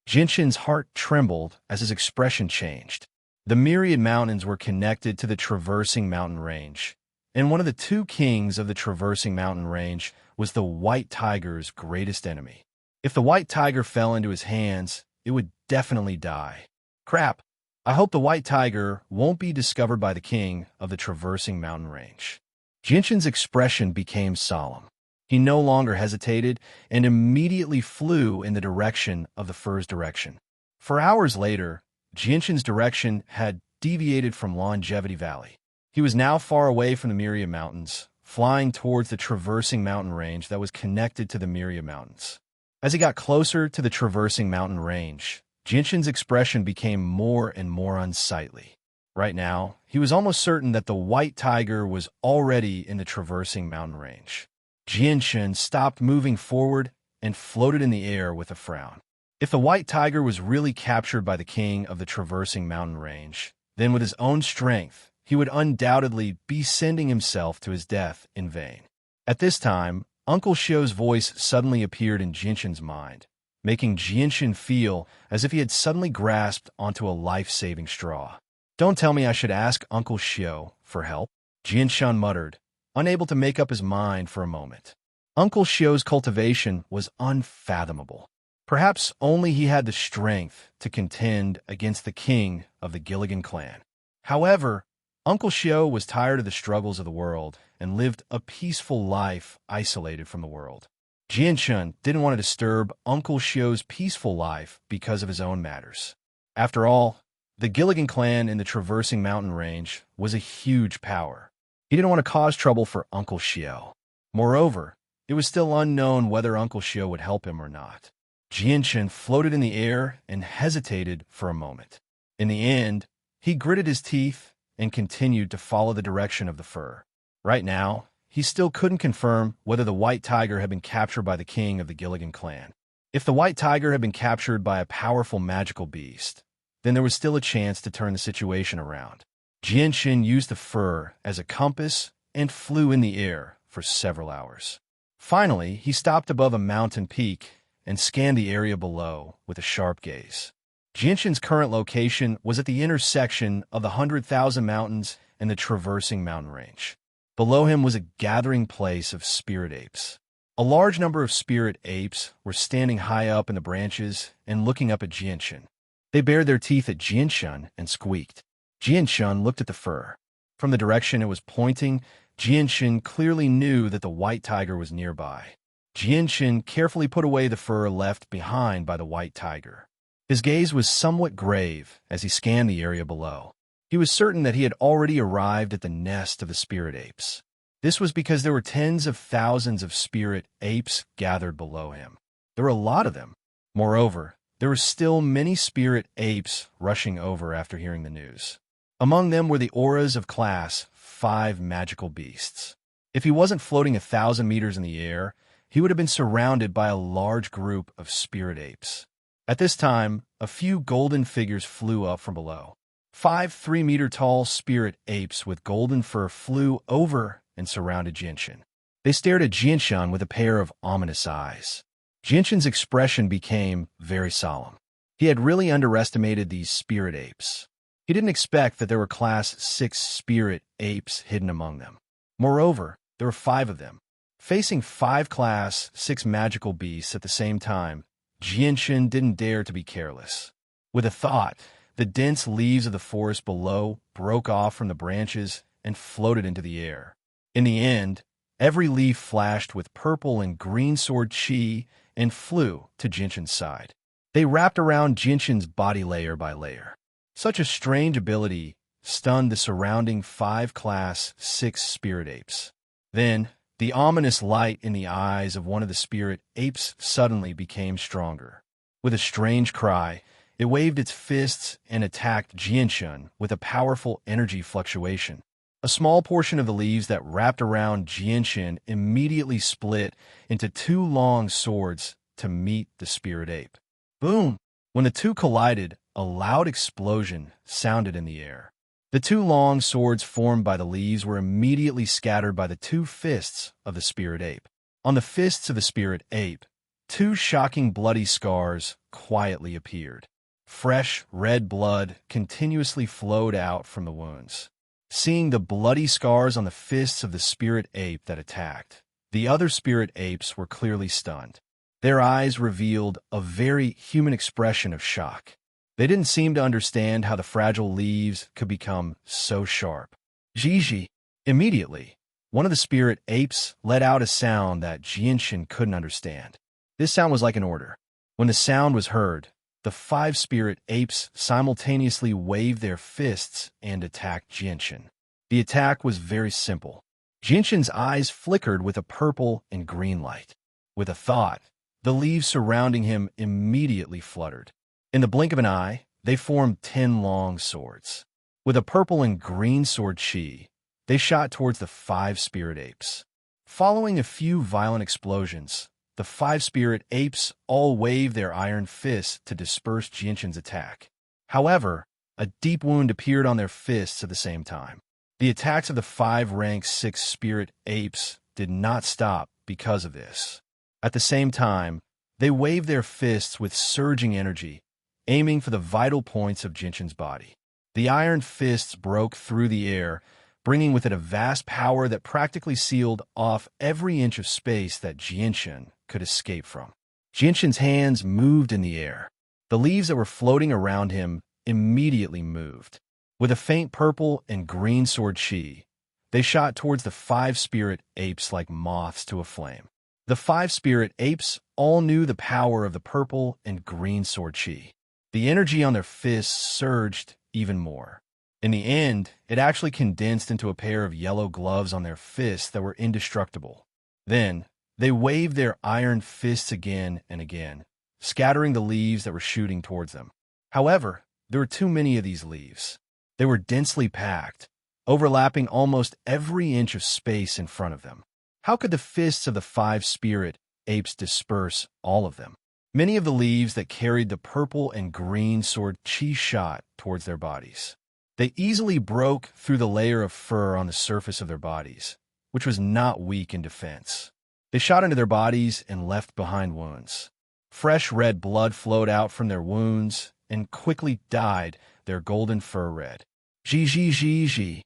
Jinshin's heart trembled as his expression changed. The Myriad Mountains were connected to the Traversing Mountain Range, and one of the two kings of the Traversing Mountain Range was the white tiger's greatest enemy. If the white tiger fell into his hands, it would definitely die. Crap, I hope the white tiger won't be discovered by the king of the Traversing Mountain Range. Jinshin's expression became solemn. He no longer hesitated and immediately flew in the direction of the fur's direction. For hours later, Jinshin's direction had deviated from Longevity Valley. He was now far away from the Myriad Mountains, flying towards the Traversing Mountain Range that was connected to the Myriad Mountains. As he got closer to the Traversing Mountain Range, Jinshin's expression became more and more unsightly. Right now, he was almost certain that the white tiger was already in the Traversing Mountain Range. Jinshin stopped moving forward and floated in the air with a frown. If the white tiger was really captured by the king of the Traversing Mountain Range, then with his own strength, he would undoubtedly be sending himself to his death in vain. At this time, Uncle Shio's voice suddenly appeared in Jinshin's mind, making Jinshin feel as if he had suddenly grasped onto a life-saving straw. Don't tell me I should ask Uncle Shio for help, Jinshin muttered, unable to make up his mind for a moment. Uncle Shio's cultivation was unfathomable. Perhaps only he had the strength to contend against the king of the Gilligan clan. However, Uncle Shio was tired of the struggles of the world and lived a peaceful life isolated from the world. Jianshun didn't want to disturb Uncle Shio's peaceful life because of his own matters. After all, the Gilligan clan in the traversing mountain range was a huge power. He didn't want to cause trouble for Uncle Shio. Moreover, it was still unknown whether Uncle Shio would help him or not. Jianshun floated in the air and hesitated for a moment. In the end, he gritted his teeth and continued to follow the direction of the fur. Right now, he still couldn't confirm whether the white tiger had been captured by the king of the Gilligan clan. If the white tiger had been captured by a powerful magical beast, then there was still a chance to turn the situation around. Jianshun used the fur as a compass and flew in the air for several hours. Finally, he stopped above a mountain peak and scanned the area below with a sharp gaze. Jianshun's current location was at the intersection of the 100,000 Mountains and the traversing mountain range. Below him was a gathering place of spirit apes. A large number of spirit apes were standing high up in the branches and looking up at Jianshun. They bared their teeth at Jianshun and squeaked. Jianshun looked at the fur. From the direction it was pointing, Jianshun clearly knew that the white tiger was nearby. Jianshun carefully put away the fur left behind by the white tiger. His gaze was somewhat grave as he scanned the area below. He was certain that he had already arrived at the nest of the spirit apes. This was because there were tens of thousands of spirit apes gathered below him. There were a lot of them. Moreover, there were still many spirit apes rushing over after hearing the news. Among them were the auras of Class 5 magical beasts. If he wasn't floating 1,000 meters in the air, he would have been surrounded by a large group of spirit apes. At this time, a few golden figures flew up from below. 5 3-meter-tall spirit apes with golden fur flew over and surrounded Jianshun. They stared at Jianshun with a pair of ominous eyes. Jianshun's expression became very solemn. He had really underestimated these spirit apes. He didn't expect that there were Class 6 spirit apes hidden among them. Moreover, there were 5 of them. Facing 5 Class 6 magical beasts at the same time, Jianshun didn't dare to be careless. With a thought, the dense leaves of the forest below broke off from the branches and floated into the air. In the end, every leaf flashed with purple and green sword chi and flew to Jianshun's side. They wrapped around Jianshun's body layer by layer. Such a strange ability stunned the surrounding 5 Class 6 spirit apes. Then, the ominous light in the eyes of one of the spirit apes suddenly became stronger. With a strange cry, it waved its fists and attacked Jianshun with a powerful energy fluctuation. A small portion of the leaves that wrapped around Jianshun immediately split into 2 long swords to meet the spirit ape. Boom! When the two collided, a loud explosion sounded in the air. The 2 long swords formed by the leaves were immediately scattered by the 2 fists of the spirit ape. On the fists of the spirit ape, 2 shocking bloody scars quietly appeared. Fresh, red blood continuously flowed out from the wounds. Seeing the bloody scars on the fists of the spirit ape that attacked, the other spirit apes were clearly stunned. Their eyes revealed a very human expression of shock. They didn't seem to understand how the fragile leaves could become so sharp. Gigi! Immediately, one of the spirit apes let out a sound that Jianshun couldn't understand. This sound was like an order. When the sound was heard, the 5 spirit apes simultaneously waved their fists and attacked Jianshun. The attack was very simple. Jianshun's eyes flickered with a purple and green light. With a thought, the leaves surrounding him immediately fluttered. In the blink of an eye, they formed 10 long swords. With a purple and green sword chi, they shot towards the 5 spirit apes. Following a few violent explosions, the 5 spirit apes all waved their iron fists to disperse Jianshun's attack. However, a deep wound appeared on their fists at the same time. The attacks of the 5 rank 6 spirit apes did not stop because of this. At the same time, they waved their fists with surging energy, aiming for the vital points of Jianshun's body. The iron fists broke through the air, bringing with it a vast power that practically sealed off every inch of space that Jianshun could escape from. Jianshun's hands moved in the air. The leaves that were floating around him immediately moved. With a faint purple and green sword chi, they shot towards the 5 spirit apes like moths to a flame. The five spirit apes all knew the power of the purple and green sword chi. The energy on their fists surged even more. In the end, it actually condensed into a pair of yellow gloves on their fists that were indestructible. Then, they waved their iron fists again and again, scattering the leaves that were shooting towards them. However, there were too many of these leaves. They were densely packed, overlapping almost every inch of space in front of them. How could the fists of the five spirit apes disperse all of them? Many of the leaves that carried the purple and green sword chi shot towards their bodies. They easily broke through the layer of fur on the surface of their bodies, which was not weak in defense. They shot into their bodies and left behind wounds. Fresh red blood flowed out from their wounds and quickly dyed their golden fur red. Gee.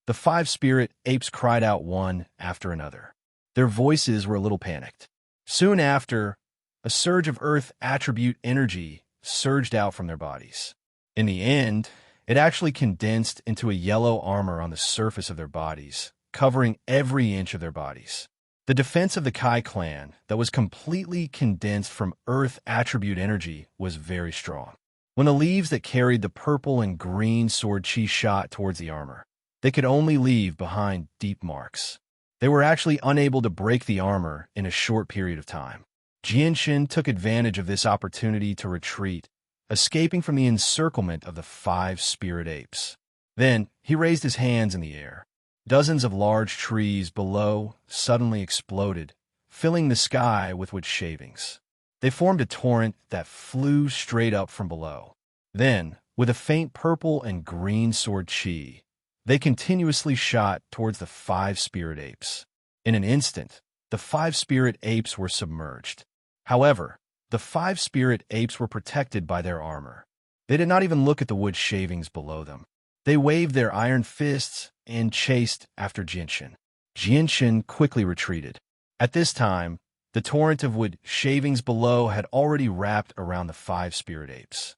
The five spirit apes cried out one after another. Their voices were a little panicked. Soon after, a surge of earth attribute energy surged out from their bodies. In the end, it actually condensed into a yellow armor on the surface of their bodies, covering every inch of their bodies. The defense of the Kai clan that was completely condensed from earth attribute energy was very strong. When the leaves that carried the purple and green sword chi shot towards the armor, they could only leave behind deep marks. They were actually unable to break the armor in a short period of time. Jianshan took advantage of this opportunity to retreat, escaping from the encirclement of the five spirit apes. Then he raised his hands in the air. Dozens of large trees below suddenly exploded, filling the sky with wood shavings. They formed a torrent that flew straight up from below. Then, with a faint purple and green sword chi, they continuously shot towards the five spirit apes. In an instant, the five spirit apes were submerged. However, the five spirit apes were protected by their armor. They did not even look at the wood shavings below them. They waved their iron fists and chased after Jianshan. Jianshan quickly retreated. At this time, the torrent of wood shavings below had already wrapped around the five spirit apes.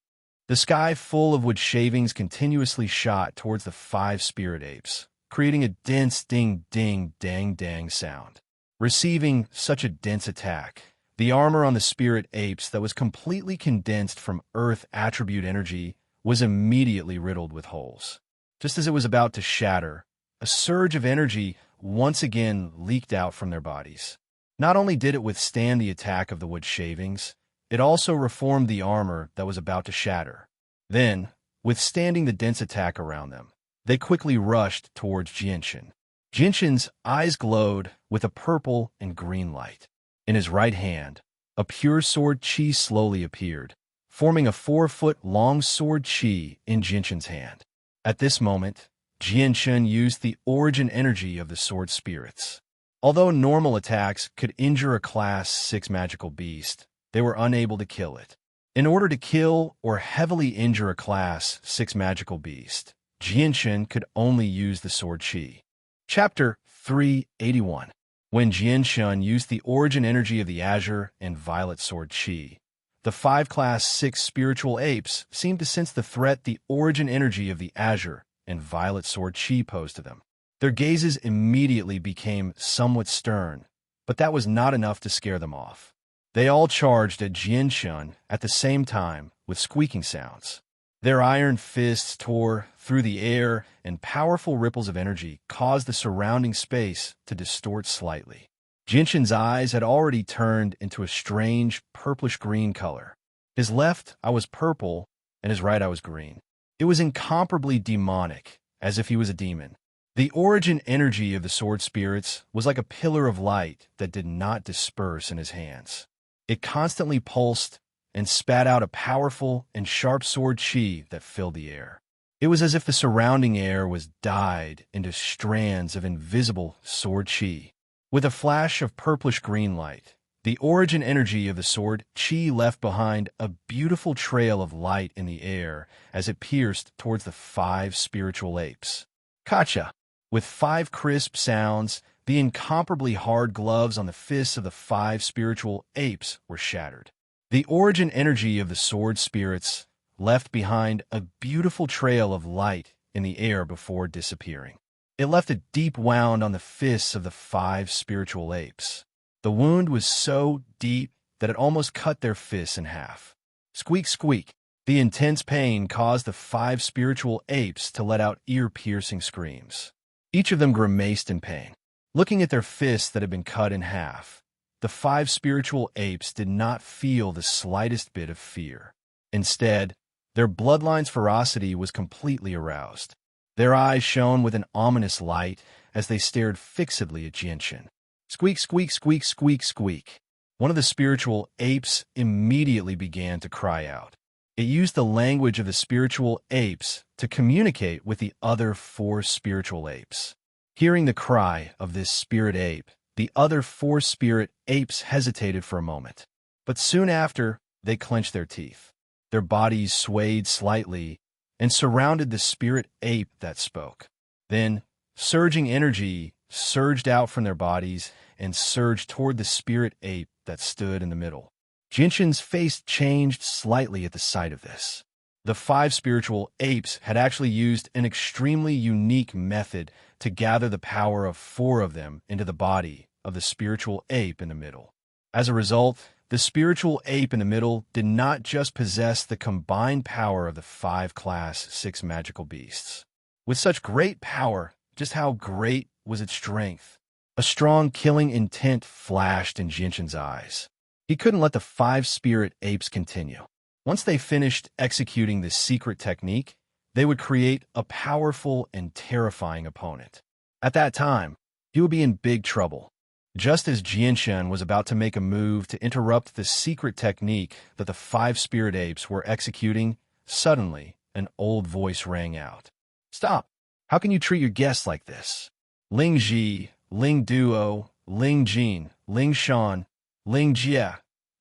The sky full of wood shavings continuously shot towards the five spirit apes, creating a dense ding-ding-dang-dang sound. Receiving such a dense attack, the armor on the spirit apes that was completely condensed from earth attribute energy was immediately riddled with holes. Just as it was about to shatter, a surge of energy once again leaked out from their bodies. Not only did it withstand the attack of the wood shavings, it also reformed the armor that was about to shatter. Then, withstanding the dense attack around them, they quickly rushed towards Jianshan. Jianshan's eyes glowed with a purple and green light. In his right hand, a pure sword chi slowly appeared, forming a 4-foot-long sword chi in Jianshan's hand. At this moment, Jianshan used the origin energy of the sword spirits. Although normal attacks could injure a Class 6 magical beast, they were unable to kill it. In order to kill or heavily injure a Class 6 magical beast, Jianshan could only use the sword chi. Chapter 381. When Jianshan used the origin energy of the azure and violet sword chi, the 5 Class 6 spiritual apes seemed to sense the threat the origin energy of the azure and violet sword chi posed to them. Their gazes immediately became somewhat stern, but that was not enough to scare them off. They all charged at Jianshan at the same time with squeaking sounds. Their iron fists tore through the air, and powerful ripples of energy caused the surrounding space to distort slightly. Jianshan's eyes had already turned into a strange purplish-green color. His left eye was purple, and his right eye was green. It was incomparably demonic, as if he was a demon. The origin energy of the sword spirits was like a pillar of light that did not disperse in his hands. It constantly pulsed and spat out a powerful and sharp sword chi that filled the air. It was as if the surrounding air was dyed into strands of invisible sword chi. With a flash of purplish-green light, the origin energy of the sword chi left behind a beautiful trail of light in the air as it pierced towards the 5 spiritual apes. Kacha! With 5 crisp sounds, the incomparably hard gloves on the fists of the 5 spiritual apes were shattered. The origin energy of the sword spirits left behind a beautiful trail of light in the air before disappearing. It left a deep wound on the fists of the 5 spiritual apes. The wound was so deep that it almost cut their fists in half. Squeak, squeak. The intense pain caused the 5 spiritual apes to let out ear-piercing screams. Each of them grimaced in pain. Looking at their fists that had been cut in half, the 5 spiritual apes did not feel the slightest bit of fear. Instead, their bloodline's ferocity was completely aroused. Their eyes shone with an ominous light as they stared fixedly at Jianshan. Squeak, squeak, squeak, squeak, squeak. One of the spiritual apes immediately began to cry out. It used the language of the spiritual apes to communicate with the other 4 spiritual apes. Hearing the cry of this spirit ape, the other 4 spirit apes hesitated for a moment. But soon after, they clenched their teeth. Their bodies swayed slightly and surrounded the spirit ape that spoke. Then, surging energy surged out from their bodies and surged toward the spirit ape that stood in the middle. Jinshan's face changed slightly at the sight of this. The 5 spiritual apes had actually used an extremely unique method to gather the power of 4 of them into the body of the spiritual ape in the middle. As a result, the spiritual ape in the middle did not just possess the combined power of the 5 Class 6 magical beasts. With such great power, just how great was its strength? A strong killing intent flashed in Jinshan's eyes. He couldn't let the 5 spirit apes continue. Once they finished executing this secret technique, they would create a powerful and terrifying opponent. At that time, he would be in big trouble. Just as Jianshan was about to make a move to interrupt the secret technique that the 5 spirit apes were executing, suddenly an old voice rang out. "Stop! How can you treat your guests like this? Ling Ji, Ling Duo, Ling Jin, Ling Shan, Ling Jie,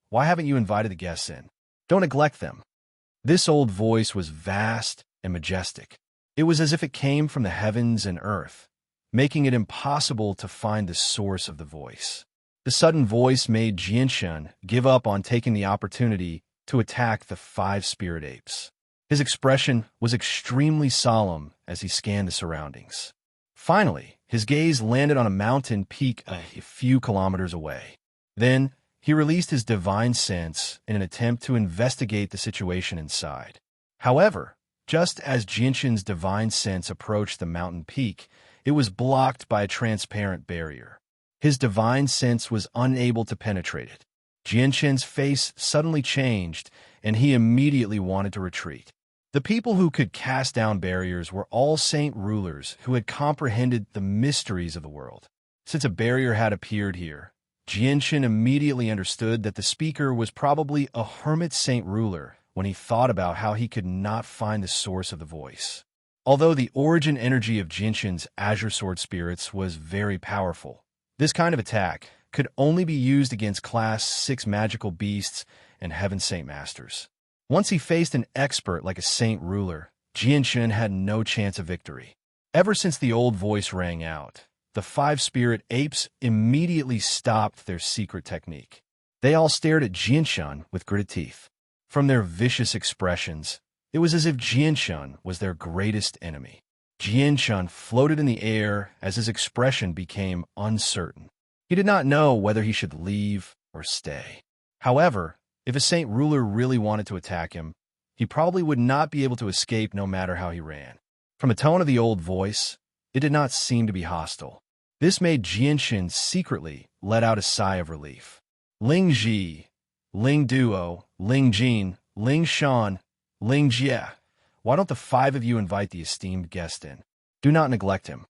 why haven't you invited the guests in? Don't neglect them." This old voice was vast and majestic. It was as if it came from the heavens and earth, making it impossible to find the source of the voice. The sudden voice made Jianshan give up on taking the opportunity to attack the 5 spirit apes. His expression was extremely solemn as he scanned the surroundings. Finally, his gaze landed on a mountain peak a few kilometers away. Then, he released his divine sense in an attempt to investigate the situation inside. However, just as Jianshan's divine sense approached the mountain peak, it was blocked by a transparent barrier. His divine sense was unable to penetrate it. Jianshan's face suddenly changed, and he immediately wanted to retreat. The people who could cast down barriers were all saint rulers who had comprehended the mysteries of the world. Since a barrier had appeared here, Jianshan immediately understood that the speaker was probably a hermit saint ruler when he thought about how he could not find the source of the voice. Although the origin energy of Jianshan's Azure Sword spirits was very powerful, this kind of attack could only be used against Class 6 magical beasts and Heaven Saint Masters. Once he faced an expert like a saint ruler, Jianshan had no chance of victory. Ever since the old voice rang out, the 5 spirit apes immediately stopped their secret technique. They all stared at Jianshan with gritted teeth. From their vicious expressions, it was as if Jianshan was their greatest enemy. Jianshan floated in the air as his expression became uncertain. He did not know whether he should leave or stay. However, if a saint ruler really wanted to attack him, he probably would not be able to escape no matter how he ran. From the tone of the old voice, it did not seem to be hostile. This made Jianshan secretly let out a sigh of relief. Ling Ji, Ling Duo, Ling Jin, Ling Shan, Ling Jie, why don't the 5 of you invite the esteemed guest in? Do not neglect him.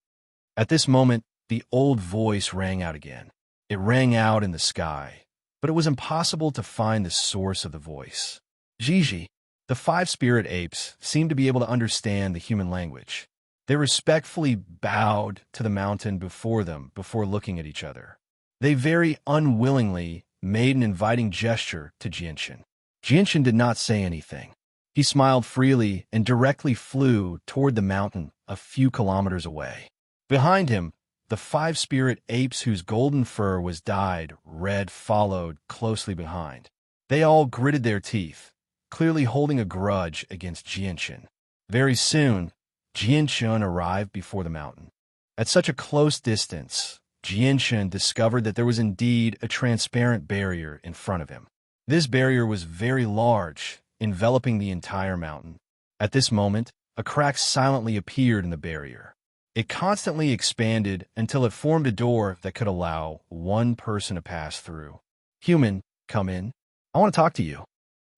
At this moment, the old voice rang out again. It rang out in the sky, but it was impossible to find the source of the voice. Gigi, the 5 spirit apes, seemed to be able to understand the human language. They respectfully bowed to the mountain before them before looking at each other. They very unwillingly made an inviting gesture to Jianshan. Jianshan did not say anything. He smiled freely and directly flew toward the mountain a few kilometers away. Behind him, the 5 spirit apes whose golden fur was dyed red followed closely behind. They all gritted their teeth, clearly holding a grudge against Jianshan. Very soon, Jianshan arrived before the mountain. At such a close distance, Jianshun discovered that there was indeed a transparent barrier in front of him. This barrier was very large, enveloping the entire mountain. At this moment, a crack silently appeared in the barrier. It constantly expanded until it formed a door that could allow one person to pass through. "Human, come in. I want to talk to you."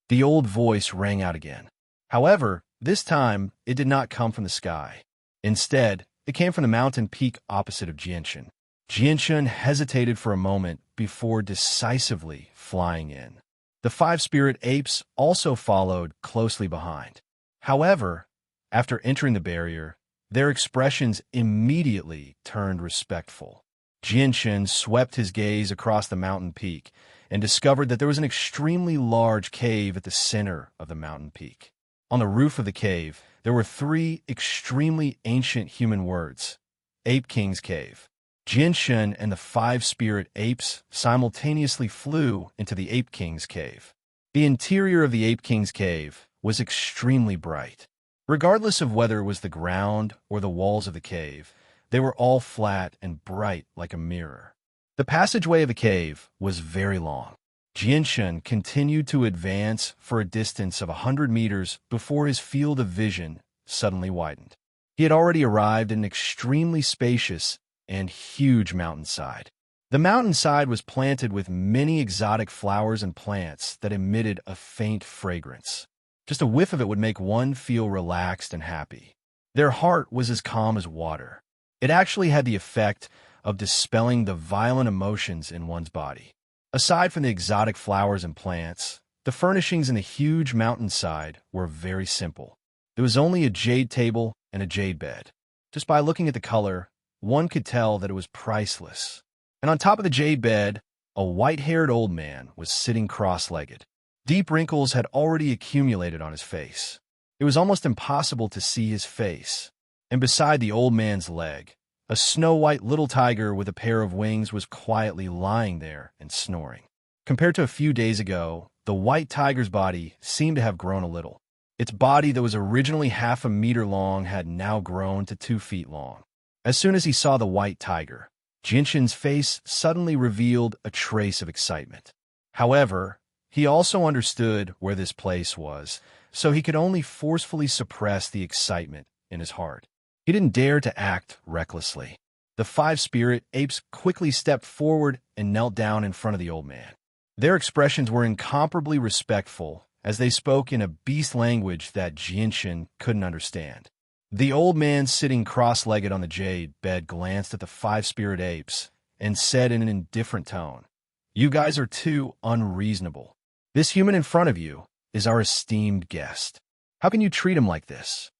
The old voice rang out again. However, this time, it did not come from the sky. Instead, it came from the mountain peak opposite of Jianshun. Jianshun hesitated for a moment before decisively flying in. The 5 spirit apes also followed closely behind. However, after entering the barrier, their expressions immediately turned respectful. Jianshun swept his gaze across the mountain peak and discovered that there was an extremely large cave at the center of the mountain peak. On the roof of the cave, there were 3 extremely ancient human words: Ape King's Cave. Jianshun and the 5 spirit apes simultaneously flew into the Ape King's Cave. The interior of the Ape King's Cave was extremely bright. Regardless of whether it was the ground or the walls of the cave, they were all flat and bright like a mirror. The passageway of the cave was very long. Jianshun continued to advance for a distance of 100 meters before his field of vision suddenly widened. He had already arrived at an extremely spacious and huge mountainside. The mountainside was planted with many exotic flowers and plants that emitted a faint fragrance. Just a whiff of it would make one feel relaxed and happy. Their heart was as calm as water. It actually had the effect of dispelling the violent emotions in one's body. Aside from the exotic flowers and plants, the furnishings in the huge mountainside were very simple. There was only a jade table and a jade bed. Just by looking at the color, one could tell that it was priceless. And on top of the jade bed, a white-haired old man was sitting cross-legged. Deep wrinkles had already accumulated on his face. It was almost impossible to see his face. And beside the old man's leg, a snow-white little tiger with a pair of wings was quietly lying there and snoring. Compared to a few days ago, the white tiger's body seemed to have grown a little. Its body that was originally half a meter long had now grown to 2 feet long. As soon as he saw the white tiger, Jianshun's face suddenly revealed a trace of excitement. However, he also understood where this place was, so he could only forcefully suppress the excitement in his heart. He didn't dare to act recklessly. The 5 spirit apes quickly stepped forward and knelt down in front of the old man. Their expressions were incomparably respectful as they spoke in a beast language that Jianshun couldn't understand. The old man sitting cross-legged on the jade bed glanced at the 5 spirit apes and said in an indifferent tone, "You guys are too unreasonable. This human in front of you is our esteemed guest. How can you treat him like this?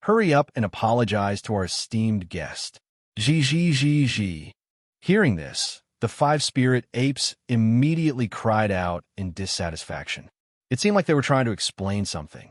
Hurry up and apologize to our esteemed guest." Zhi. Hearing this, the 5 spirit apes immediately cried out in dissatisfaction. It seemed like they were trying to explain something.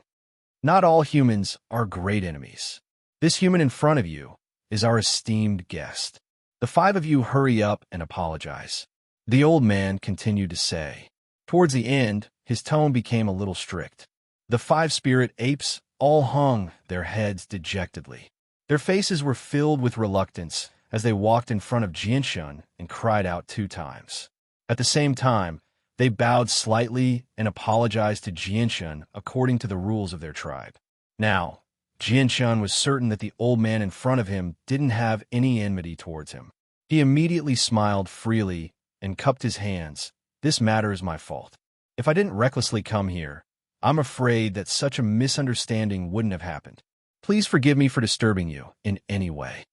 Not all humans are great enemies. This human in front of you is our esteemed guest. The 5 of you hurry up and apologize. The old man continued to say. Towards the end, his tone became a little strict. The 5 spirit apes all hung their heads dejectedly. Their faces were filled with reluctance as they walked in front of Jianshun and cried out 2 times. At the same time, they bowed slightly and apologized to Jianshun according to the rules of their tribe. Now, Jianshun was certain that the old man in front of him didn't have any enmity towards him. He immediately smiled freely and cupped his hands. "This matter is my fault. If I didn't recklessly come here, I'm afraid that such a misunderstanding wouldn't have happened. Please forgive me for disturbing you in any way.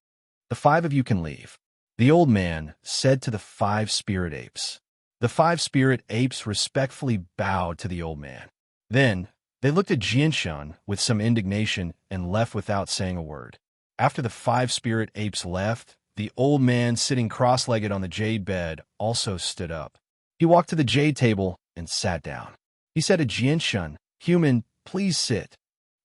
The 5 of you can leave," the old man said to the 5 spirit apes. The 5 spirit apes respectfully bowed to the old man. Then, they looked at Jianshun with some indignation and left without saying a word. After the 5 spirit apes left, the old man sitting cross-legged on the jade bed also stood up. He walked to the jade table and sat down. He said to Jianshun, "Human, please sit."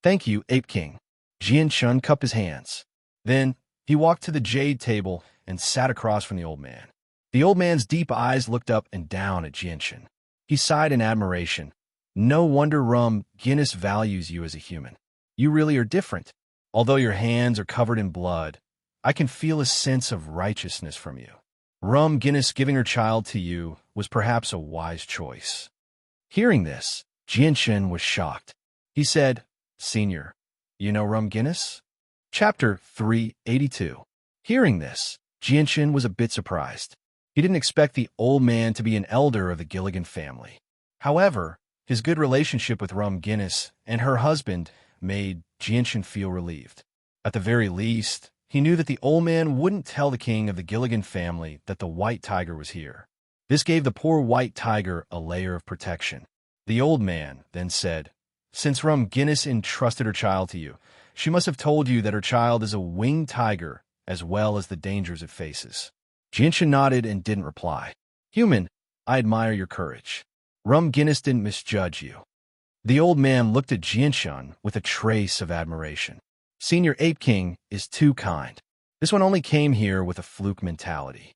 "Thank you, Ape King." Jianshun cupped his hands. Then, he walked to the jade table and sat across from the old man. The old man's deep eyes looked up and down at Jianshun. He sighed in admiration. "No wonder Guinness values you as a human. You really are different. Although your hands are covered in blood, I can feel a sense of righteousness from you. Rum Guinness giving her child to you was perhaps a wise choice. Hearing this, Jianchen was shocked. He said, Senior, you know Rum Guinness? Chapter 382. Hearing this, Jianchen was a bit surprised. He didn't expect the old man to be an elder of the Gilligan family. However, his good relationship with Rum Guinness and her husband made Jianchen feel relieved. At the very least, he knew that the old man wouldn't tell the king of the Gilligan family that the white tiger was here. This gave the poor white tiger a layer of protection. The old man then said, Since Rum Guinness entrusted her child to you, she must have told you that her child is a winged tiger as well as the dangers it faces. Jianchen nodded and didn't reply. Human, I admire your courage. Rum Guinness didn't misjudge you. The old man looked at Jianchen with a trace of admiration. Senior Ape King is too kind. This one only came here with a fluke mentality.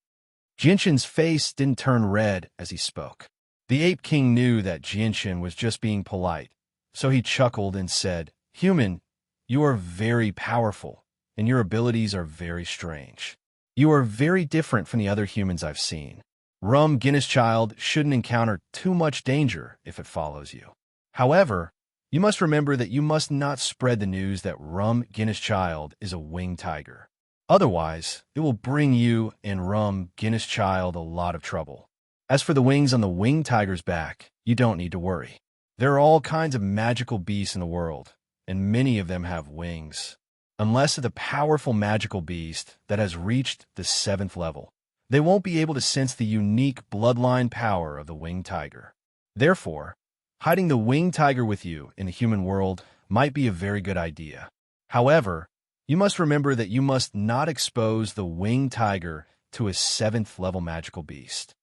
Jianchen's face didn't turn red as he spoke. The Ape King knew that Jianchen was just being polite, so he chuckled and said, Human, you are very powerful, and your abilities are very strange. You are very different from the other humans I've seen. Rum Guinness child shouldn't encounter too much danger if it follows you. However, you must remember that you must not spread the news that Rum Guinness child is a winged tiger. Otherwise, it will bring you and Rum Guinness child a lot of trouble. As for the wings on the winged tiger's back, you don't need to worry. There are all kinds of magical beasts in the world, and many of them have wings. Unless it's a powerful magical beast that has reached the 7th level, they won't be able to sense the unique bloodline power of the winged tiger. Therefore, hiding the winged tiger with you in the human world might be a very good idea. However, you must remember that you must not expose the winged tiger to a 7th level magical beast.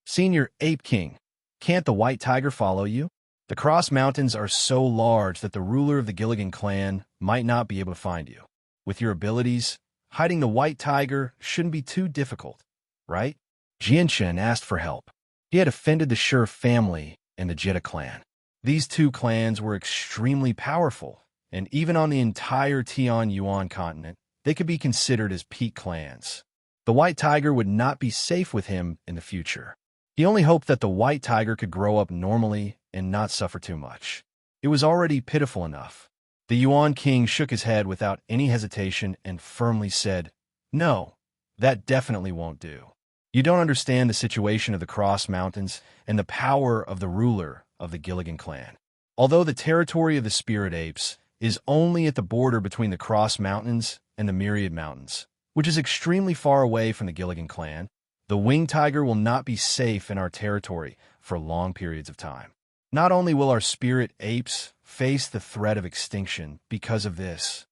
Senior Ape King, can't the white tiger follow you? The Cross Mountains are so large that the ruler of the Gilligan clan might not be able to find you. With your abilities, hiding the white tiger shouldn't be too difficult, right? Jianchen asked for help. He had offended the Sher family and the Jitta clan. These two clans were extremely powerful, and even on the entire Tian Yuan continent, they could be considered as peak clans. The white tiger would not be safe with him in the future. He only hoped that the white tiger could grow up normally and not suffer too much. It was already pitiful enough. The Yuan king shook his head without any hesitation and firmly said, No, that definitely won't do. You don't understand the situation of the Cross Mountains and the power of the ruler of the Gilligan clan. Although the territory of the Spirit Apes is only at the border between the Cross Mountains and the Myriad Mountains, which is extremely far away from the Gilligan clan, the winged tiger will not be safe in our territory for long periods of time. Not only will our spirit apes face the threat of extinction because of this.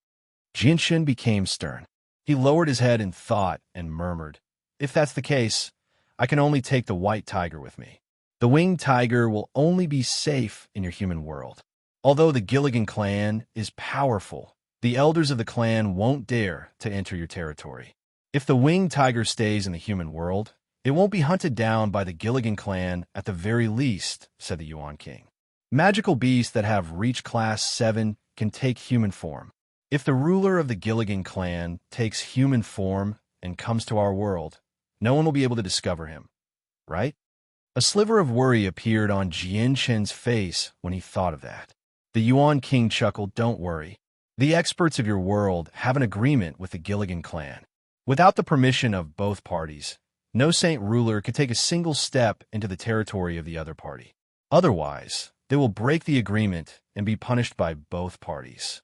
Jianchen became stern. He lowered his head in thought and murmured, If that's the case, I can only take the white tiger with me. The winged tiger will only be safe in your human world. Although the Gilligan clan is powerful, the elders of the clan won't dare to enter your territory. If the winged tiger stays in the human world, it won't be hunted down by the Gilligan clan at the very least, said the Yuan king. Magical beasts that have reached class 7 can take human form. If the ruler of the Gilligan clan takes human form and comes to our world, no one will be able to discover him, right? A sliver of worry appeared on Jianchen's face when he thought of that. The Yuan king chuckled, Don't worry. The experts of your world have an agreement with the Gilligan clan. Without the permission of both parties, no saint ruler could take a single step into the territory of the other party. Otherwise, they will break the agreement and be punished by both parties.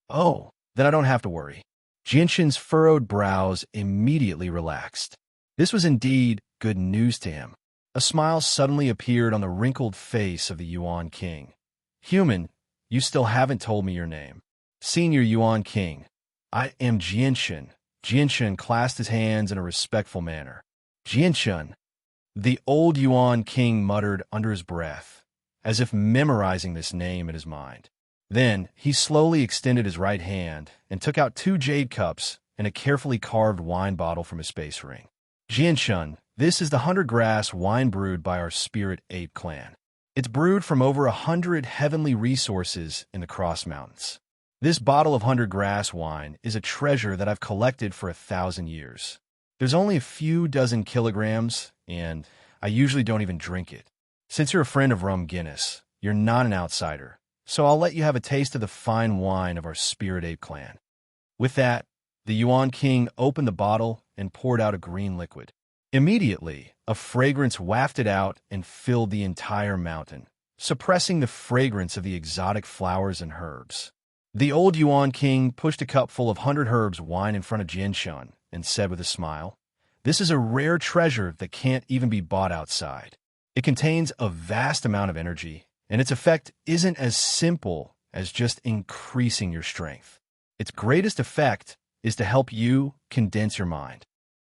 Oh, then I don't have to worry. Jianchen's furrowed brows immediately relaxed. This was indeed good news to him. A smile suddenly appeared on the wrinkled face of the Yuan king. Human, you still haven't told me your name. Senior Yuan king, I am Jianchen. Jianchen clasped his hands in a respectful manner. Jianchen, the old Yuan king muttered under his breath, as if memorizing this name in his mind. Then he slowly extended his right hand and took out 2 jade cups and a carefully carved wine bottle from his space ring. Jianchen, this is the 100 grass wine brewed by our spirit ape clan. It's brewed from over 100 heavenly resources in the Cross Mountains. This bottle of 100 grass wine is a treasure that I've collected for 1,000 years. There's only a few dozen kilograms, and I usually don't even drink it. Since you're a friend of rum Guinness, you're not an outsider, so I'll let you have a taste of the fine wine of our Spirit Ape clan." With that, the Yuan King opened the bottle and poured out a green liquid. Immediately, a fragrance wafted out and filled the entire mountain, suppressing the fragrance of the exotic flowers and herbs. The old Yuan King pushed a cup full of 100 herbs wine in front of Jianshun and said with a smile, "This is a rare treasure that can't even be bought outside. It contains a vast amount of energy, and its effect isn't as simple as just increasing your strength. Its greatest effect is to help you condense your mind."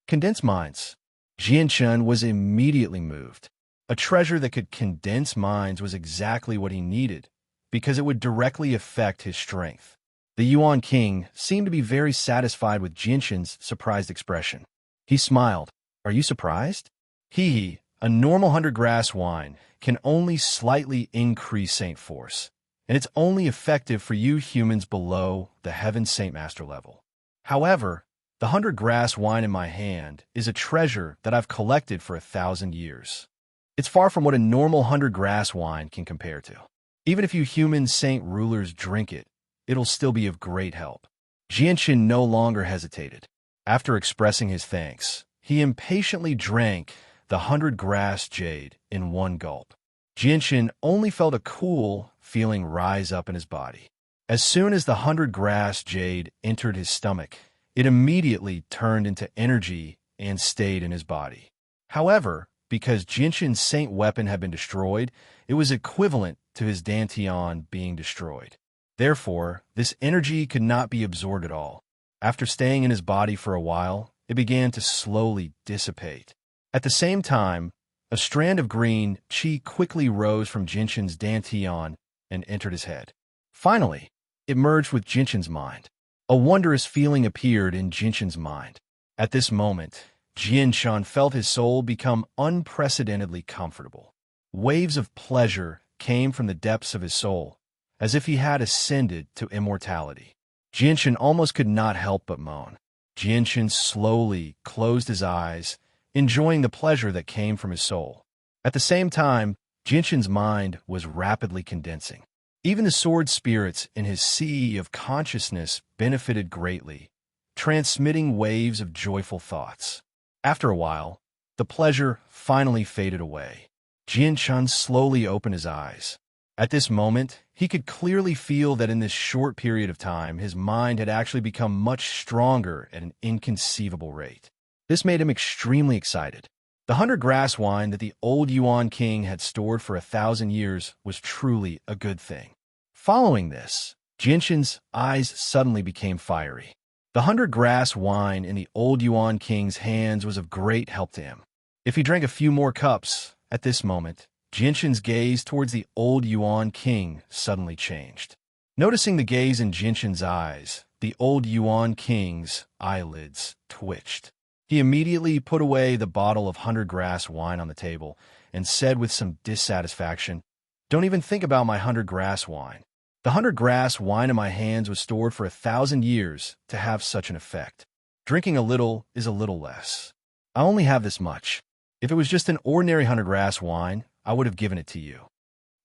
Condense minds. Jianshun was immediately moved. A treasure that could condense minds was exactly what he needed, because it would directly affect his strength. The Yuan King seemed to be very satisfied with Jianshun's surprised expression. He smiled. "Are you surprised? Hee, a normal 100 grass wine can only slightly increase Saint Force, and it's only effective for you humans below the Heaven Saint Master level. However, the 100 grass wine in my hand is a treasure that I've collected for 1,000 years. It's far from what a normal 100 grass wine can compare to. Even if you human saint rulers drink it, it'll still be of great help." Jianshun no longer hesitated. After expressing his thanks, he impatiently drank the 100 grass jade in one gulp. Jianshun only felt a cool feeling rise up in his body. As soon as the 100 grass jade entered his stomach, it immediately turned into energy and stayed in his body. However, because Jianshun's saint weapon had been destroyed, it was equivalent to his dantian being destroyed. Therefore, this energy could not be absorbed at all. After staying in his body for a while, it began to slowly dissipate. At the same time, a strand of green qi quickly rose from Jianshun's dantian and entered his head. Finally, it merged with Jianshun's mind. A wondrous feeling appeared in Jianshun's mind. At this moment, Jianshun felt his soul become unprecedentedly comfortable. Waves of pleasure came from the depths of his soul, as if he had ascended to immortality. Jianshun almost could not help but moan. Jianshun slowly closed his eyes, enjoying the pleasure that came from his soul. At the same time, Jianshun's mind was rapidly condensing. Even the sword spirits in his sea of consciousness benefited greatly, transmitting waves of joyful thoughts. After a while, the pleasure finally faded away. Jianshun slowly opened his eyes. At this moment, he could clearly feel that in this short period of time, his mind had actually become much stronger at an inconceivable rate. This made him extremely excited. The 100 grass wine that the old Yuan King had stored for 1,000 years was truly a good thing. Following this, Jianshun's eyes suddenly became fiery. The 100 grass wine in the old Yuan King's hands was of great help to him. If he drank a few more cups, at this moment, Jianshun's gaze towards the old Yuan King suddenly changed. Noticing the gaze in Jianshun's eyes, the old Yuan King's eyelids twitched. He immediately put away the bottle of 100 grass wine on the table and said with some dissatisfaction, "Don't even think about my 100 grass wine. The 100 grass wine in my hands was stored for 1,000 years to have such an effect. Drinking a little is a little less. I only have this much. If it was just an ordinary 100 grass wine, I would have given it to you."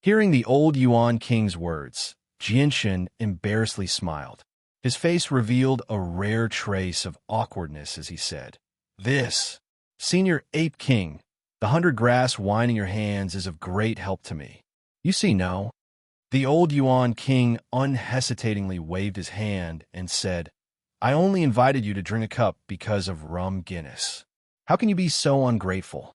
Hearing the old Yuan King's words, Jianshun embarrassedly smiled. His face revealed a rare trace of awkwardness as he said, "This, Senior Ape King, the 100 grass wine in your hands is of great help to me. You see, no?" The old Yuan King unhesitatingly waved his hand and said, "I only invited you to drink a cup because of rum Guinness. How can you be so ungrateful?"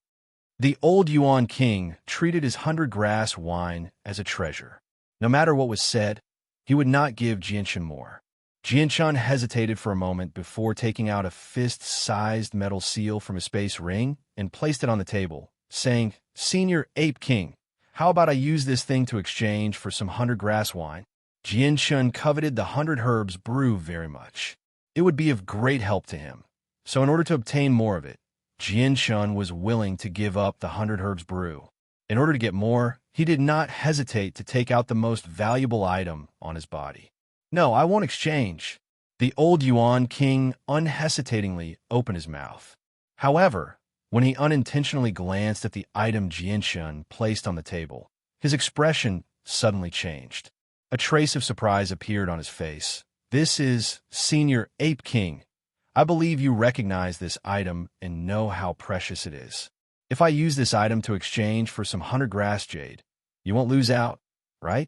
The old Yuan King treated his 100 grass wine as a treasure. No matter what was said, he would not give Jianshun more. Jianshun hesitated for a moment before taking out a fist-sized metal seal from his space ring and placed it on the table, saying, "Senior Ape King, how about I use this thing to exchange for some 100 grass wine?" Jianshun coveted the 100 herbs brew very much. It would be of great help to him. So in order to obtain more of it, Jianshun was willing to give up the 100 herbs brew. In order to get more, he did not hesitate to take out the most valuable item on his body. "No, I won't exchange." The old Yuan King unhesitatingly opened his mouth. However, when he unintentionally glanced at the item Jianshun placed on the table, his expression suddenly changed. A trace of surprise appeared on his face. "This is Senior Ape King. I believe you recognize this item and know how precious it is. If I use this item to exchange for some 100 grass jade, you won't lose out, right?"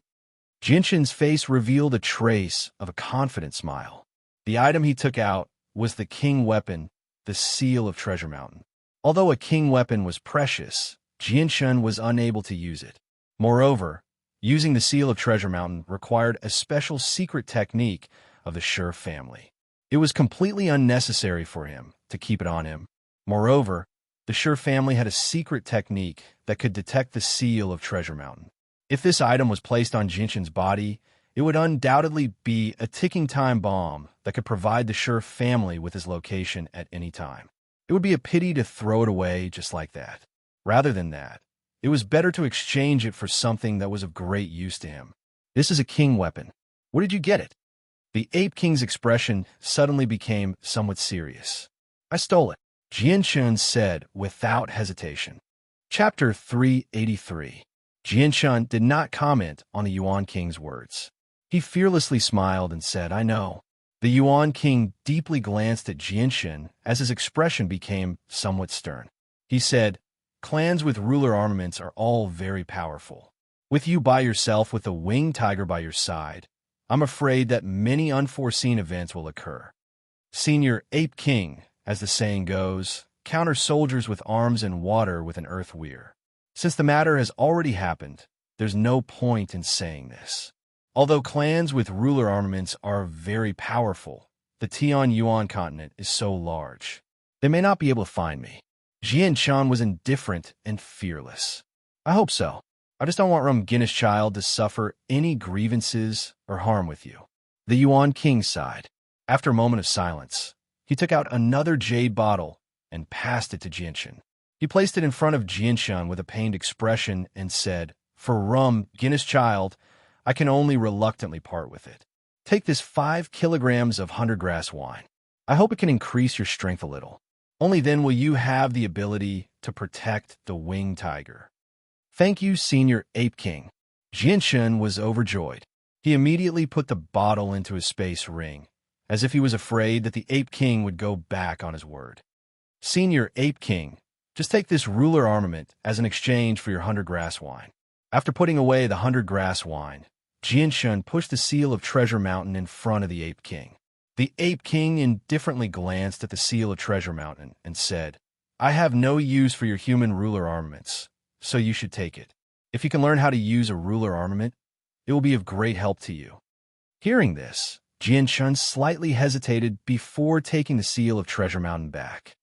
Jianshun's face revealed a trace of a confident smile. The item he took out was the king weapon, the Seal of Treasure Mountain. Although a king weapon was precious, Jianshun was unable to use it. Moreover, using the Seal of Treasure Mountain required a special secret technique of the Sher family. It was completely unnecessary for him to keep it on him. Moreover, the Sher family had a secret technique that could detect the Seal of Treasure Mountain. If this item was placed on Jianshun's body, it would undoubtedly be a ticking time bomb that could provide the Sher family with his location at any time. It would be a pity to throw it away just like that. Rather than that, it was better to exchange it for something that was of great use to him. "This is a king weapon. Where did you get it?" The Ape King's expression suddenly became somewhat serious. "I stole it," Jianshun said without hesitation. Chapter 383. Jianshun did not comment on the Yuan King's words. He fearlessly smiled and said, "I know." The Yuan King deeply glanced at Jianshun as his expression became somewhat stern. He said, "Clans with ruler armaments are all very powerful. With you by yourself with a winged tiger by your side, I'm afraid that many unforeseen events will occur. Senior Ape King, as the saying goes, counter soldiers with arms and water with an earth weir. Since the matter has already happened, there's no point in saying this. Although clans with ruler armaments are very powerful, the Tian Yuan continent is so large. They may not be able to find me." Jianshun was indifferent and fearless. "I hope so. I just don't want Rum Guinness Child to suffer any grievances or harm with you." The Yuan King sighed. After a moment of silence, he took out another jade bottle and passed it to Jianshun. He placed it in front of Jianshun with a pained expression and said, "For Rum Guinness Child, I can only reluctantly part with it. Take this 5 kilograms of 100 grass wine. I hope it can increase your strength a little. Only then will you have the ability to protect the winged tiger." "Thank you, Senior Ape King." Jianshun was overjoyed. He immediately put the bottle into his space ring, as if he was afraid that the Ape King would go back on his word. "Senior Ape King, just take this ruler armament as an exchange for your 100 grass wine." After putting away the 100 grass wine, Jianshun pushed the Seal of Treasure Mountain in front of the Ape King. The Ape King indifferently glanced at the Seal of Treasure Mountain and said, "I have no use for your human ruler armaments, so you should take it. If you can learn how to use a ruler armament, it will be of great help to you." Hearing this, Jianshun slightly hesitated before taking the Seal of Treasure Mountain back.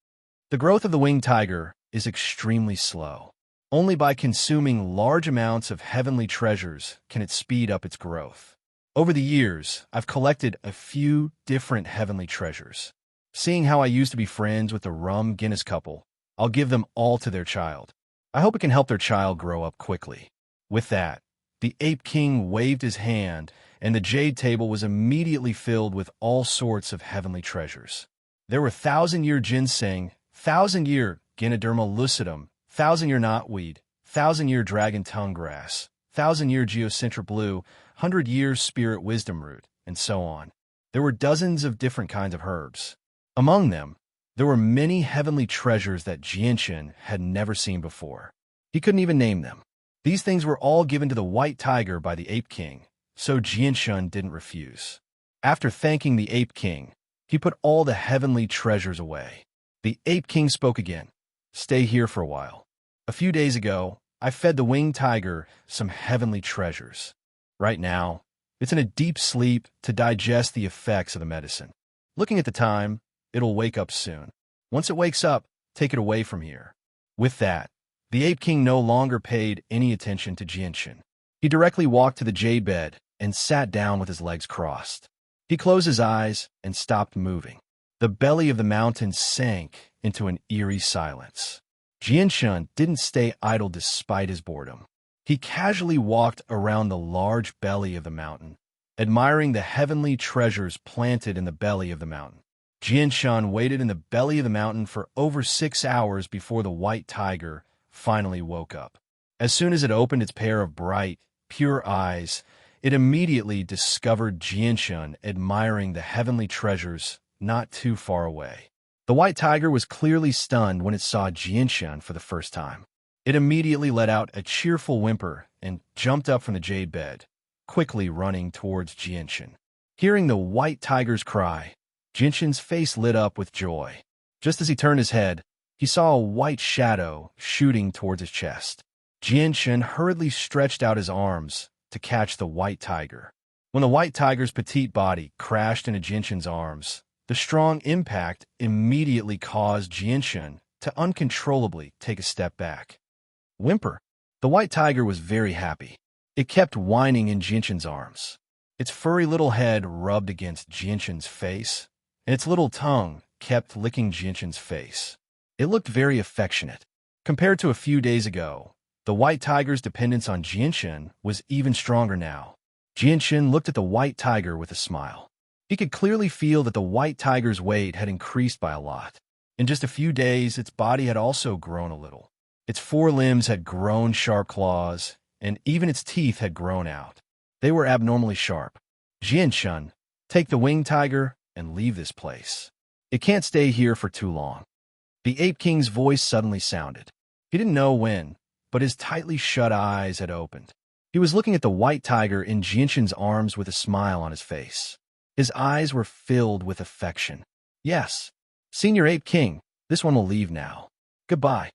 The growth of the winged tiger is extremely slow. Only by consuming large amounts of heavenly treasures can it speed up its growth. Over the years, I've collected a few different heavenly treasures. Seeing how I used to be friends with the Rum Guinness couple, I'll give them all to their child. I hope it can help their child grow up quickly. With that, the Ape King waved his hand, and the jade table was immediately filled with all sorts of heavenly treasures. There were 1,000-year ginseng, 1,000-year Ganoderma lucidum, 1,000-year knotweed, 1,000-year dragon tongue grass, 1,000-year geocentric blue, 100-year spirit wisdom root, and so on. There were dozens of different kinds of herbs. Among them, there were many heavenly treasures that Jianshun had never seen before. He couldn't even name them. These things were all given to the white tiger by the Ape King, so Jianshun didn't refuse. After thanking the Ape King, he put all the heavenly treasures away. The Ape King spoke again. "Stay here for a while. A few days ago, I fed the winged tiger some heavenly treasures. Right now, it's in a deep sleep to digest the effects of the medicine. Looking at the time, it'll wake up soon. Once it wakes up, take it away from here." With that, the Ape King no longer paid any attention to Jianshun. He directly walked to the jade bed and sat down with his legs crossed. He closed his eyes and stopped moving. The belly of the mountain sank into an eerie silence. Jianshun didn't stay idle despite his boredom. He casually walked around the large belly of the mountain, admiring the heavenly treasures planted in the belly of the mountain. Jianshan waited in the belly of the mountain for over 6 hours before the white tiger finally woke up. As soon as it opened its pair of bright, pure eyes, it immediately discovered Jianshan admiring the heavenly treasures not too far away. The white tiger was clearly stunned when it saw Jianshan for the first time. It immediately let out a cheerful whimper and jumped up from the jade bed, quickly running towards Jianshan. Hearing the white tiger's cry, Jianshan's face lit up with joy. Just as he turned his head, he saw a white shadow shooting towards his chest. Jianshan hurriedly stretched out his arms to catch the white tiger. When the white tiger's petite body crashed into Jianshan's arms, the strong impact immediately caused Jianshan to uncontrollably take a step back. Whimper. The white tiger was very happy. It kept whining in Jianshan's arms. Its furry little head rubbed against Jianshan's face, and its little tongue kept licking Jianshan's face. It looked very affectionate. Compared to a few days ago, the white tiger's dependence on Jianshan was even stronger now. Jianshan looked at the white tiger with a smile. He could clearly feel that the white tiger's weight had increased by a lot. In just a few days, its body had also grown a little. Its forelimbs had grown sharp claws, and even its teeth had grown out. They were abnormally sharp. Jianshan, take the winged tiger and leave this place. It can't stay here for too long. The Ape King's voice suddenly sounded. He didn't know when, but his tightly shut eyes had opened. He was looking at the white tiger in Jianshan's arms with a smile on his face. His eyes were filled with affection. Yes, Senior Ape King, this one will leave now. Goodbye.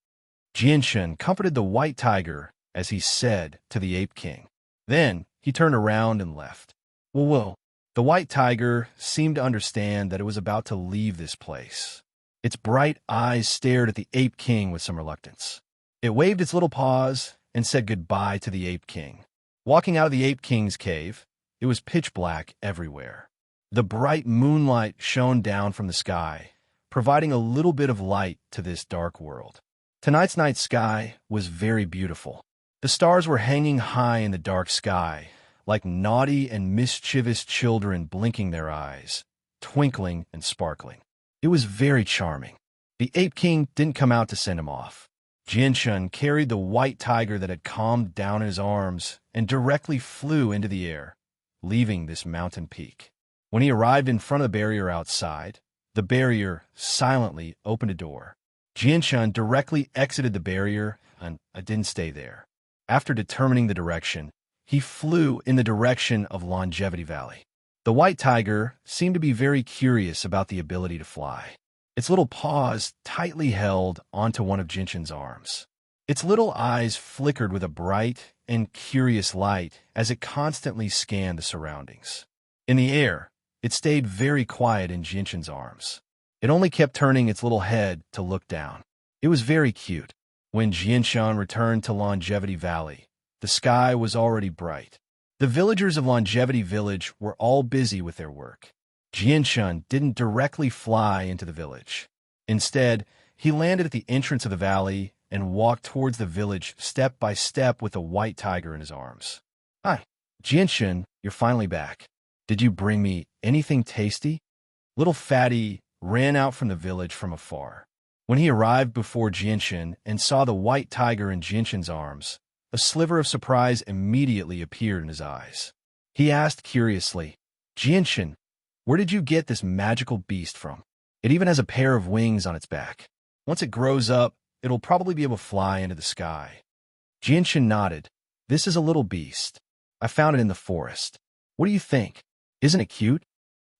Jianshan comforted the white tiger as he said to the Ape King. Then he turned around and left. Whoa. The white tiger seemed to understand that it was about to leave this place. Its bright eyes stared at the Ape King with some reluctance. It waved its little paws and said goodbye to the Ape King. Walking out of the Ape King's cave, it was pitch black everywhere. The bright moonlight shone down from the sky, providing a little bit of light to this dark world. Tonight's night sky was very beautiful. The stars were hanging high in the dark sky, like naughty and mischievous children blinking their eyes, twinkling and sparkling. It was very charming. The Ape King didn't come out to send him off. Jianshan carried the white tiger that had calmed down in his arms and directly flew into the air, leaving this mountain peak. When he arrived in front of the barrier outside, the barrier silently opened a door. Jianshan directly exited the barrier and didn't stay there. After determining the direction, he flew in the direction of Longevity Valley. The white tiger seemed to be very curious about the ability to fly. Its little paws tightly held onto one of Jianshan's arms. Its little eyes flickered with a bright and curious light as it constantly scanned the surroundings. In the air, it stayed very quiet in Jianshan's arms. It only kept turning its little head to look down. It was very cute. When Jianshan returned to Longevity Valley, the sky was already bright. The villagers of Longevity Village were all busy with their work. Jianshan didn't directly fly into the village. Instead, he landed at the entrance of the valley and walked towards the village step by step with the white tiger in his arms. Hi, Jianshan, you're finally back. Did you bring me anything tasty? Little Fatty ran out from the village from afar. When he arrived before Jianshan and saw the white tiger in Jianshan's arms, a sliver of surprise immediately appeared in his eyes. He asked curiously, Jianshan, where did you get this magical beast from? It even has a pair of wings on its back. Once it grows up, it'll probably be able to fly into the sky. Jianshan nodded. This is a little beast. I found it in the forest. What do you think? Isn't it cute?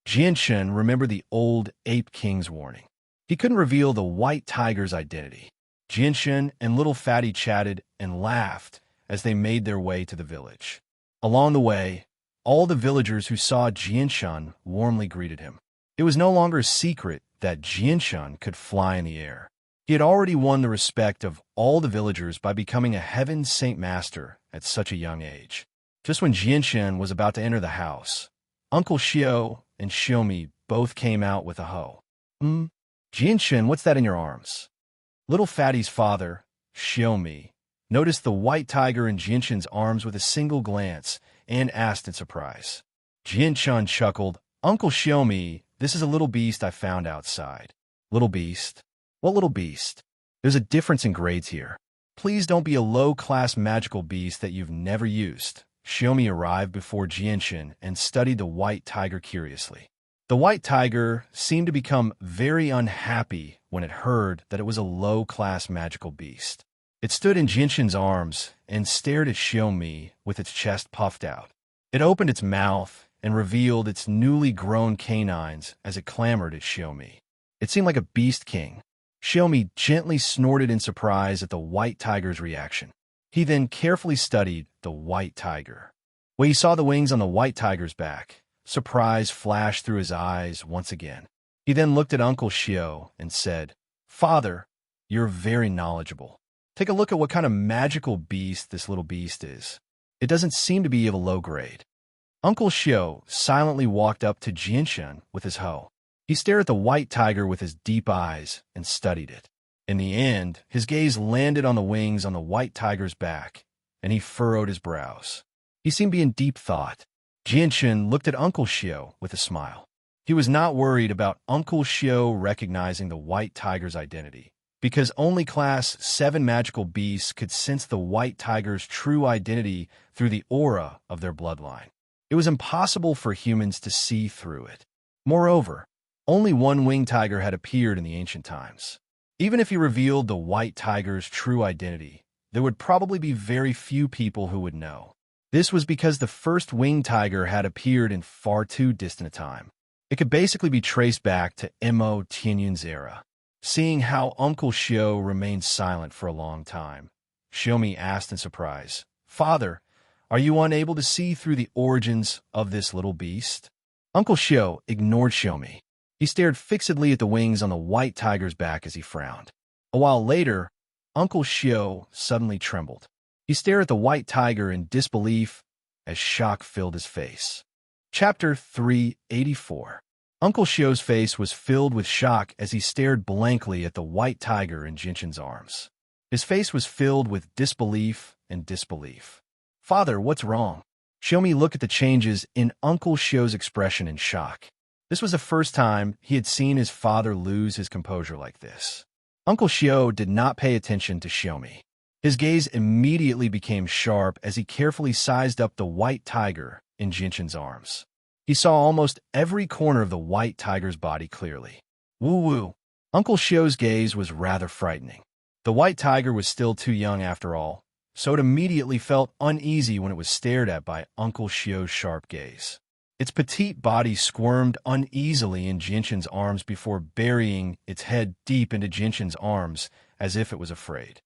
Jianshan remembered the old Ape King's warning. He couldn't reveal the white tiger's identity. Jianshan and Little Fatty chatted and laughed as they made their way to the village. Along the way, all the villagers who saw Jianshan warmly greeted him. It was no longer a secret that Jianshan could fly in the air. He had already won the respect of all the villagers by becoming a Heaven Saint Master at such a young age. Just when Jianshan was about to enter the house, Uncle Xiao and Xiaomi both came out with a hoe. Jianshan, what's that in your arms? Little Fatty's father, Xiaomi, noticed the white tiger in Jianshan's arms with a single glance and asked in surprise. Jianshan chuckled. Uncle Xiaomi, this is a little beast I found outside. Little beast? What little beast? There's a difference in grades here. Please don't be a low-class magical beast that you've never used. Xiaomi arrived before Jianshan and studied the white tiger curiously. The white tiger seemed to become very unhappy when it heard that it was a low-class magical beast. It stood in Jianshan's arms and stared at Xiaomi with its chest puffed out. It opened its mouth and revealed its newly grown canines as it clamored at Xiaomi. It seemed like a beast king. Xiaomi gently snorted in surprise at the white tiger's reaction. He then carefully studied the white tiger. When he saw the wings on the white tiger's back, surprise flashed through his eyes once again. He then looked at Uncle Xiao and said, "Father, you're very knowledgeable. Take a look at what kind of magical beast this little beast is. It doesn't seem to be of a low grade." Uncle Xiao silently walked up to Jianshan with his hoe. He stared at the white tiger with his deep eyes and studied it. In the end, his gaze landed on the wings on the white tiger's back, and he furrowed his brows. He seemed to be in deep thought. Jianshan looked at Uncle Xiao with a smile. He was not worried about Uncle Xiao recognizing the white tiger's identity, because only Class 7 magical beasts could sense the white tiger's true identity through the aura of their bloodline. It was impossible for humans to see through it. Moreover, only one winged tiger had appeared in the ancient times. Even if he revealed the white tiger's true identity, there would probably be very few people who would know. This was because the first winged tiger had appeared in far too distant a time. It could basically be traced back to Mo Tianyun's era. Seeing how Uncle Xiao remained silent for a long time, Xiaomi asked in surprise, "Father, are you unable to see through the origins of this little beast?" Uncle Xiao ignored Xiaomi. He stared fixedly at the wings on the white tiger's back as he frowned. A while later, Uncle Xiao suddenly trembled. He stared at the white tiger in disbelief as shock filled his face. Chapter 384. Uncle Xiao's face was filled with shock as he stared blankly at the white tiger in Jinshan's arms. His face was filled with disbelief and disbelief. "Father, what's wrong?" Xiaomi looked at the changes in Uncle Xiao's expression in shock. This was the first time he had seen his father lose his composure like this. Uncle Xiao did not pay attention to Xiaomi. His gaze immediately became sharp as he carefully sized up the white tiger in Jinshan's arms. He saw almost every corner of the white tiger's body clearly. Woo-woo. Uncle Xiao's gaze was rather frightening. The white tiger was still too young after all, so it immediately felt uneasy when it was stared at by Uncle Xiao's sharp gaze. Its petite body squirmed uneasily in Jinshan's arms before burying its head deep into Jinshan's arms as if it was afraid.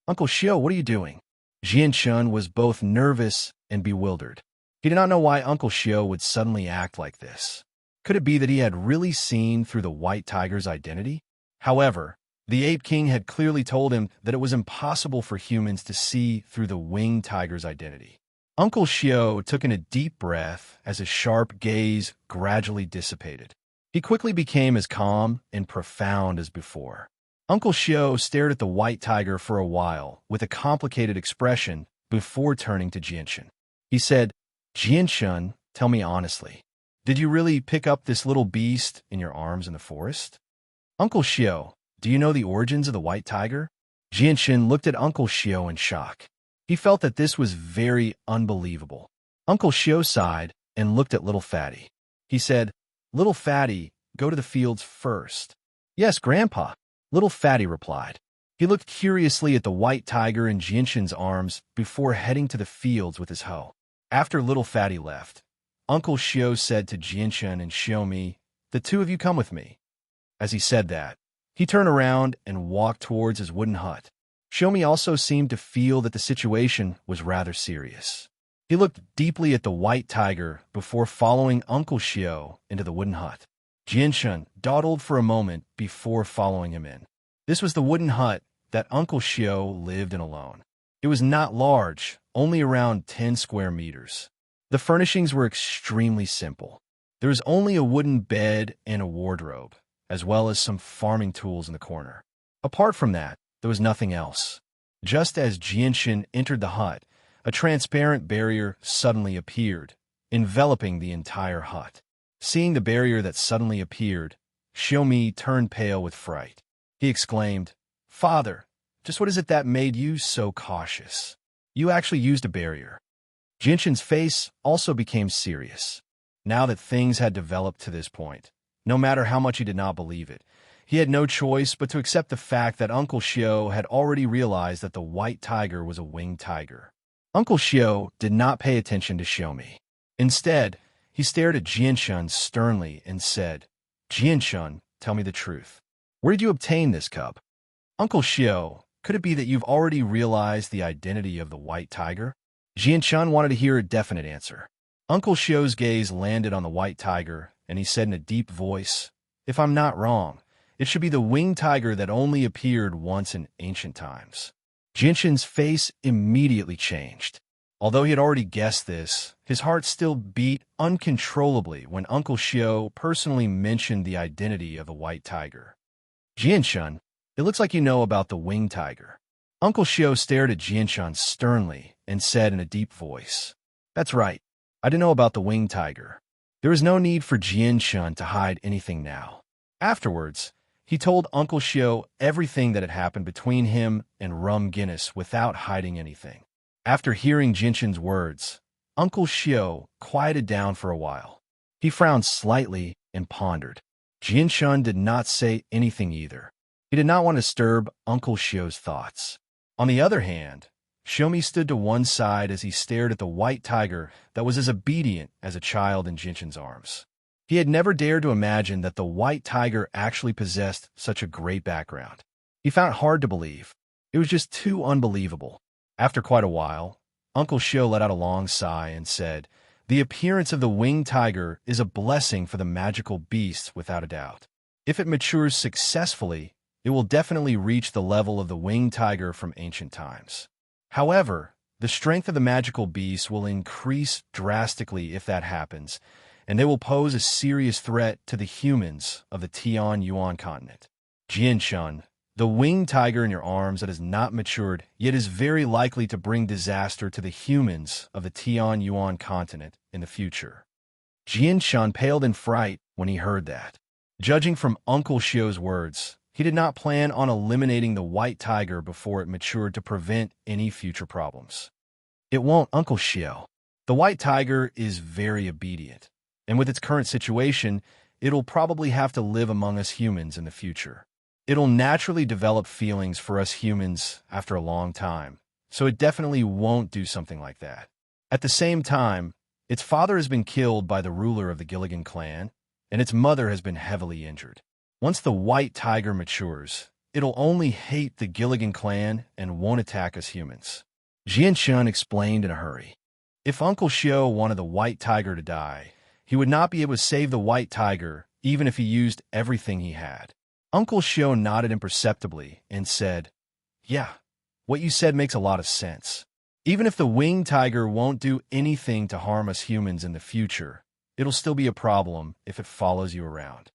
"Uncle Xiao, what are you doing?" Jianshan was both nervous and bewildered. He did not know why Uncle Xiao would suddenly act like this. Could it be that he had really seen through the white tiger's identity? However, the Ape King had clearly told him that it was impossible for humans to see through the winged tiger's identity. Uncle Xiao took in a deep breath as his sharp gaze gradually dissipated. He quickly became as calm and profound as before. Uncle Xiao stared at the white tiger for a while with a complicated expression before turning to Jianshan. He said, "Jianshan, tell me honestly, did you really pick up this little beast in your arms in the forest?" "Uncle Xiao, do you know the origins of the white tiger?" Jianshan looked at Uncle Xiao in shock. He felt that this was very unbelievable. Uncle Xiao sighed and looked at Little Fatty. He said, "Little Fatty, go to the fields first." "Yes, Grandpa," Little Fatty replied. He looked curiously at the white tiger in Jianshan's arms before heading to the fields with his hoe. After Little Fatty left, Uncle Xiao said to Jianshan and Xiaomi, "The two of you come with me." As he said that, he turned around and walked towards his wooden hut. Xiaomi also seemed to feel that the situation was rather serious. He looked deeply at the white tiger before following Uncle Xiao into the wooden hut. Jianshan dawdled for a moment before following him in. This was the wooden hut that Uncle Xiao lived in alone. It was not large, only around 10 square meters. The furnishings were extremely simple. There was only a wooden bed and a wardrobe, as well as some farming tools in the corner. Apart from that, there was nothing else. Just as Jianshan entered the hut, a transparent barrier suddenly appeared, enveloping the entire hut. Seeing the barrier that suddenly appeared, Xiaomi turned pale with fright. He exclaimed, "Father, just what is it that made you so cautious? You actually used a barrier." Jinshin's face also became serious. Now that things had developed to this point, no matter how much he did not believe it, he had no choice but to accept the fact that Uncle Xiao had already realized that the white tiger was a winged tiger. Uncle Xiao did not pay attention to Xiaomi. Instead, he stared at Jinshin sternly and said, "Jinshin, tell me the truth. Where did you obtain this cub?" "Uncle Xiao, could it be that you've already realized the identity of the white tiger?" Jinshin wanted to hear a definite answer. Uncle Xiao's gaze landed on the white tiger, and he said in a deep voice, "If I'm not wrong, it should be the winged tiger that only appeared once in ancient times." Jinshin's face immediately changed. Although he had already guessed this, his heart still beat uncontrollably when Uncle Xiao personally mentioned the identity of the white tiger. "Jinshin, it looks like you know about the winged tiger." Uncle Xiao stared at Jinshin sternly and said in a deep voice, "That's right. I didn't know about the winged tiger." There was no need for Jinshin to hide anything now. Afterwards, he told Uncle Xiao everything that had happened between him and Rum Guinness without hiding anything. After hearing Jinshin's words, Uncle Xiao quieted down for a while. He frowned slightly and pondered. Jinshin did not say anything either. He did not want to disturb Uncle Xiao's thoughts. On the other hand, Xiaomi stood to one side as he stared at the white tiger that was as obedient as a child in Jinshin's arms. He had never dared to imagine that the white tiger actually possessed such a great background. He found it hard to believe. It was just too unbelievable. After quite a while, Uncle Xiao let out a long sigh and said, "The appearance of the winged tiger is a blessing for the magical beast without a doubt. If it matures successfully, it will definitely reach the level of the winged tiger from ancient times. However, the strength of the magical beast will increase drastically if that happens, and they will pose a serious threat to the humans of the Tian Yuan continent. Jinshin, the winged tiger in your arms that has not matured yet is very likely to bring disaster to the humans of the Tian Yuan continent in the future." Jinshin paled in fright when he heard that. Judging from Uncle Xiao's words, he did not plan on eliminating the white tiger before it matured to prevent any future problems. "It won't, Uncle Xiao. The white tiger is very obedient, and with its current situation, it'll probably have to live among us humans in the future. It'll naturally develop feelings for us humans after a long time, so it definitely won't do something like that. At the same time, its father has been killed by the ruler of the Gilligan clan, and its mother has been heavily injured. Once the white tiger matures, it'll only hate the Gilligan clan and won't attack us humans." Jinshin explained in a hurry. If Uncle Xiao wanted the white tiger to die, he would not be able to save the white tiger even if he used everything he had. Uncle Xiao nodded imperceptibly and said, "Yeah, what you said makes a lot of sense. Even if the winged tiger won't do anything to harm us humans in the future, it'll still be a problem if it follows you around."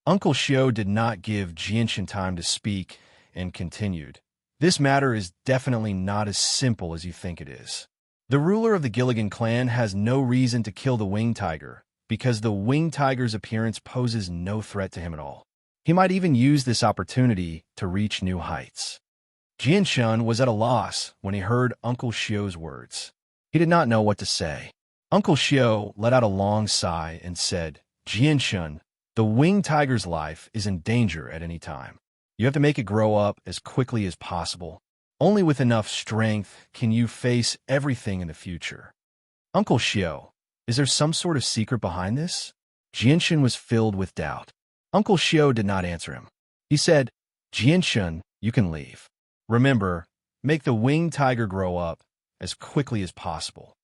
Uncle Xiao did not give Jinshin time to speak and continued, "This matter is definitely not as simple as you think it is. The ruler of the Gilligan clan has no reason to kill the winged tiger because the winged tiger's appearance poses no threat to him at all. He might even use this opportunity to reach new heights." Jinshin was at a loss when he heard Uncle Xiao's words. He did not know what to say. Uncle Xiao let out a long sigh and said, "Jinshin, the winged tiger's life is in danger at any time. You have to make it grow up as quickly as possible. Only with enough strength can you face everything in the future." "Uncle Xiao, is there some sort of secret behind this?" Jinshin was filled with doubt. Uncle Xiao did not answer him. He said, "Jinshin, you can leave. Remember, make the winged tiger grow up as quickly as possible."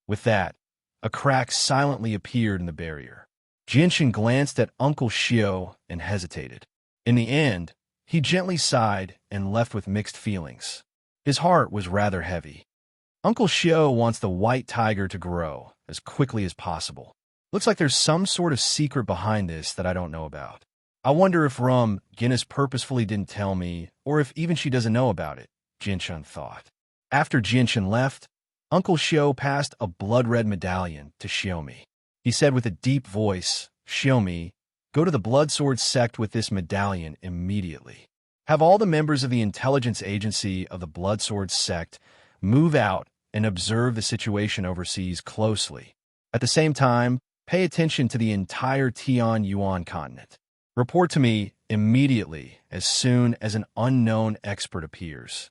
With that, a crack silently appeared in the barrier. Jinshin glanced at Uncle Xiao and hesitated. In the end, he gently sighed and left with mixed feelings. His heart was rather heavy. Uncle Xiao wants the white tiger to grow as quickly as possible. Looks like there's some sort of secret behind this that I don't know about. I wonder if Rum Guinness purposefully didn't tell me, or if even she doesn't know about it, Jinshin thought. After Jinshin left, Uncle Xiao passed a blood-red medallion to Xiaomi. He said with a deep voice, Xiaomi, go to the Blood Sword sect with this medallion immediately. Have all the members of the intelligence agency of the Blood Sword sect move out and observe the situation overseas closely. At the same time, pay attention to the entire Tian Yuan continent. Report to me immediately as soon as an unknown expert appears.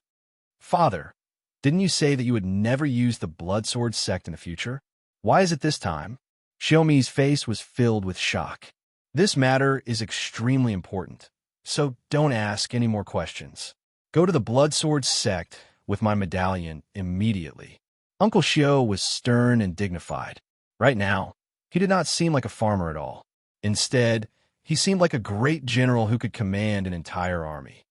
Father, didn't you say that you would never use the Blood Sword sect in the future? Why is it this time? Xiaomi's face was filled with shock. This matter is extremely important, so don't ask any more questions. Go to the Blood Sword sect with my medallion immediately. Uncle Xiao was stern and dignified. Right now, he did not seem like a farmer at all. Instead, he seemed like a great general who could command an entire army.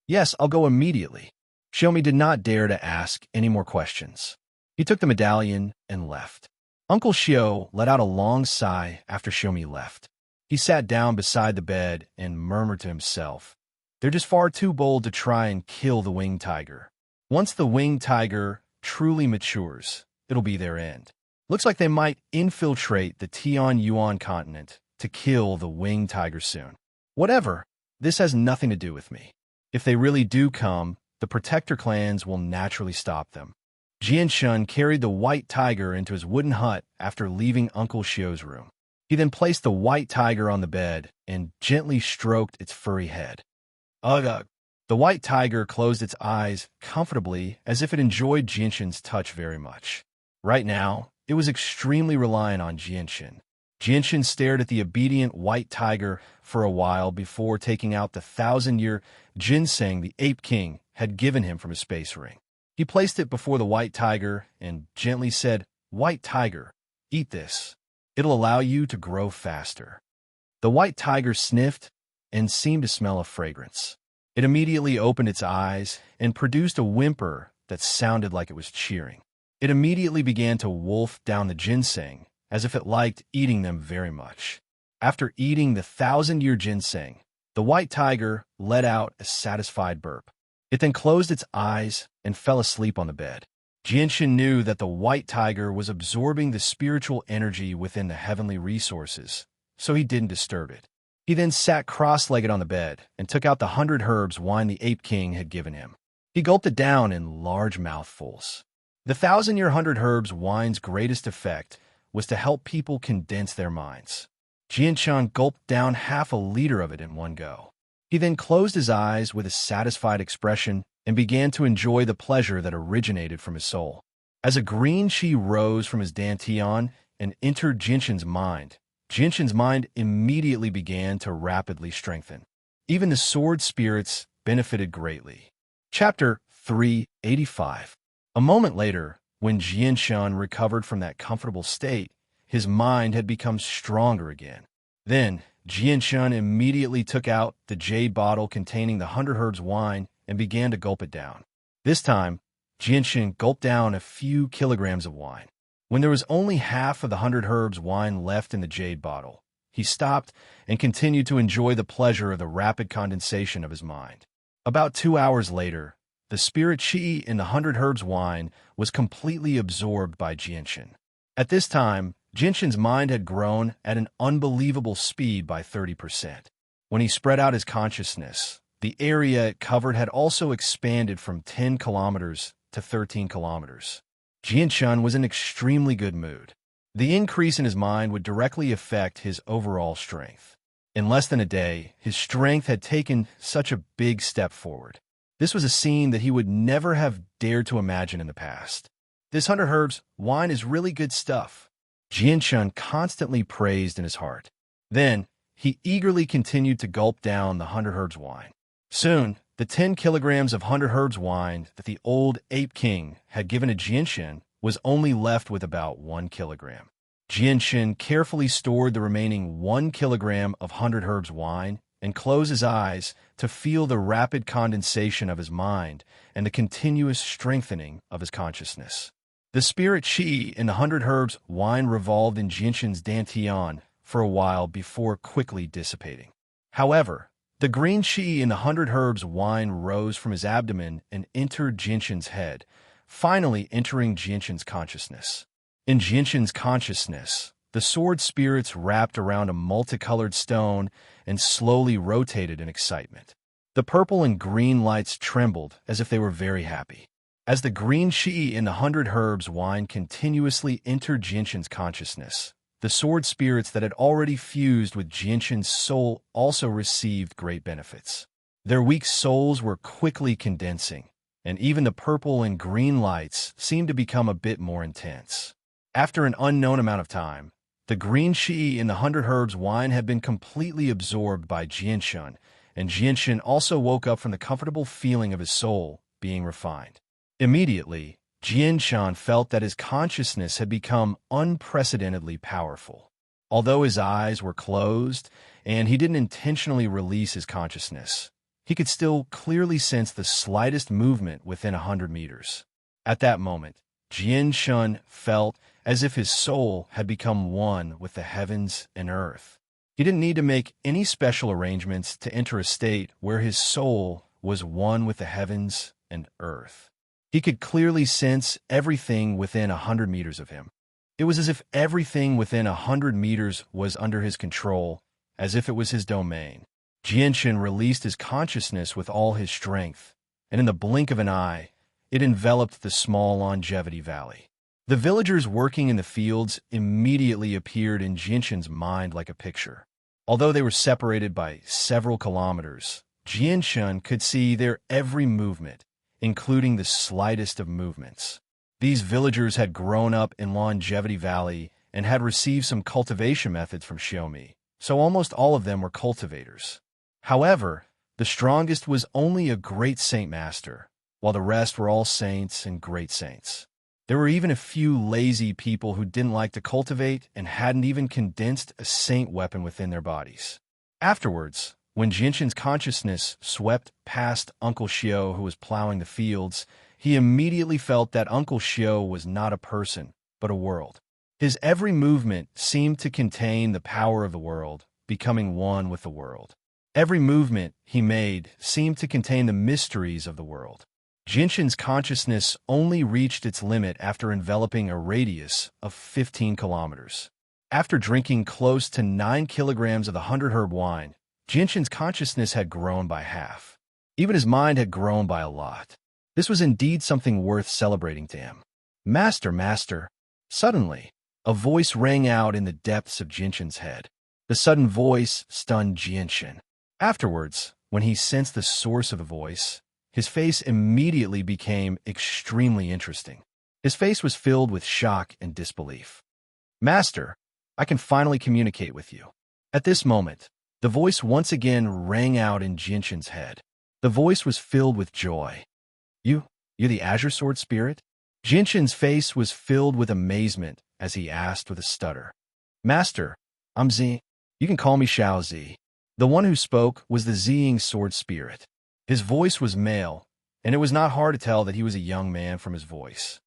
Yes, I'll go immediately. Xiaomi did not dare to ask any more questions. He took the medallion and left. Uncle Xiao let out a long sigh after Xiaomi left. He sat down beside the bed and murmured to himself, "They're just far too bold to try and kill the winged tiger. Once the winged tiger truly matures, it'll be their end. Looks like they might infiltrate the Tian Yuan continent to kill the winged tiger soon. Whatever, this has nothing to do with me. If they really do come, the protector clans will naturally stop them." Jianshun carried the white tiger into his wooden hut after leaving Uncle Xiao's room. He then placed the white tiger on the bed and gently stroked its furry head. Ugh! The white tiger closed its eyes comfortably as if it enjoyed Jianshun's touch very much. Right now, it was extremely reliant on Jianshun. Jianshun stared at the obedient white tiger for a while before taking out the 1,000-year ginseng the Ape King had given him from his space ring. He placed it before the white tiger and gently said, "White tiger, eat this. It'll allow you to grow faster." The white tiger sniffed and seemed to smell a fragrance. It immediately opened its eyes and produced a whimper that sounded like it was cheering. It immediately began to wolf down the ginseng as if it liked eating them very much. After eating the 1,000-year ginseng, the white tiger let out a satisfied burp. It then closed its eyes and fell asleep on the bed. Jianshun knew that the white tiger was absorbing the spiritual energy within the heavenly resources, so he didn't disturb it. He then sat cross-legged on the bed and took out the 100 herbs wine the Ape King had given him. He gulped it down in large mouthfuls. The 1,000-year 100 herbs wine's greatest effect was to help people condense their minds. Jianshun gulped down half a liter of it in one go. He then closed his eyes with a satisfied expression and began to enjoy the pleasure that originated from his soul. As a green chi rose from his dantian and entered Jianshun's mind immediately began to rapidly strengthen. Even the sword spirits benefited greatly. Chapter 385. A moment later, when Jianshun recovered from that comfortable state, his mind had become stronger again. Then, Jianshun immediately took out the jade bottle containing the 100 herbs wine and began to gulp it down. This time, Jianshun gulped down a few kilograms of wine. When there was only half of the 100 herbs wine left in the jade bottle, he stopped and continued to enjoy the pleasure of the rapid condensation of his mind. About 2 hours later, the spirit chi in the 100 herbs wine was completely absorbed by Jianshun. At this time, Jianshun's mind had grown at an unbelievable speed by 30%. When he spread out his consciousness, the area it covered had also expanded from 10 kilometers to 13 kilometers. Jianshun was in extremely good mood. The increase in his mind would directly affect his overall strength. In less than a day, his strength had taken such a big step forward. This was a scene that he would never have dared to imagine in the past. "This 100 herbs wine is really good stuff," Jianshun constantly praised in his heart. Then, he eagerly continued to gulp down the 100 herbs wine. Soon, the 10 kilograms of 100 herbs wine that the old Ape King had given to Jianshun was only left with about 1 kilogram. Jianshun carefully stored the remaining 1 kilogram of 100 herbs wine and closed his eyes to feel the rapid condensation of his mind and the continuous strengthening of his consciousness. The spirit chi in the 100 herbs wine revolved in Jianshun's dantian for a while before quickly dissipating. However, the green chi in the 100 herbs wine rose from his abdomen and entered Jianshun's head, finally entering Jianshun's consciousness. In Jianshun's consciousness, the sword spirits wrapped around a multicolored stone and slowly rotated in excitement. The purple and green lights trembled as if they were very happy. As the green chi in the 100 herbs wine continuously entered Jinshin's consciousness, the sword spirits that had already fused with Jinshin's soul also received great benefits. Their weak souls were quickly condensing, and even the purple and green lights seemed to become a bit more intense. After an unknown amount of time, the green chi in the 100 herbs wine had been completely absorbed by Jinshin, and Jinshin also woke up from the comfortable feeling of his soul being refined. Immediately, Jinshin felt that his consciousness had become unprecedentedly powerful. Although his eyes were closed and he didn't intentionally release his consciousness, he could still clearly sense the slightest movement within 100 meters. At that moment, Jinshin felt as if his soul had become one with the heavens and earth. He didn't need to make any special arrangements to enter a state where his soul was one with the heavens and earth. He could clearly sense everything within 100 meters of him. It was as if everything within 100 meters was under his control, as if it was his domain. Jinshin released his consciousness with all his strength, and in the blink of an eye, it enveloped the small Longevity Valley. The villagers working in the fields immediately appeared in Jinshin's mind like a picture. Although they were separated by several kilometers, Jinshin could see their every movement, including the slightest of movements. These villagers had grown up in Longevity Valley and had received some cultivation methods from Xiaomi, so almost all of them were cultivators. However, the strongest was only a great saint master, while the rest were all saints and great saints. There were even a few lazy people who didn't like to cultivate and hadn't even condensed a saint weapon within their bodies. Afterwards, when Jinshin's consciousness swept past Uncle Xiao who was plowing the fields, he immediately felt that Uncle Xiao was not a person, but a world. His every movement seemed to contain the power of the world, becoming one with the world. Every movement he made seemed to contain the mysteries of the world. Jinshin's consciousness only reached its limit after enveloping a radius of 15 kilometers. After drinking close to 9 kilograms of the 100 herb wine, Jinshin's consciousness had grown by half. Even his mind had grown by a lot. This was indeed something worth celebrating to him. Master, master. Suddenly, a voice rang out in the depths of Jinshin's head. The sudden voice stunned Jinshin. Afterwards, when he sensed the source of the voice, his face immediately became extremely interesting. His face was filled with shock and disbelief. Master, I can finally communicate with you. At this moment, the voice once again rang out in Jinshin's head. The voice was filled with joy. You're the Azure Sword Spirit? Jinshin's face was filled with amazement as he asked with a stutter. Master, I'm Zi. You can call me Xiao Zi. The one who spoke was the Ziying Sword Spirit. His voice was male, and it was not hard to tell that he was a young man from his voice.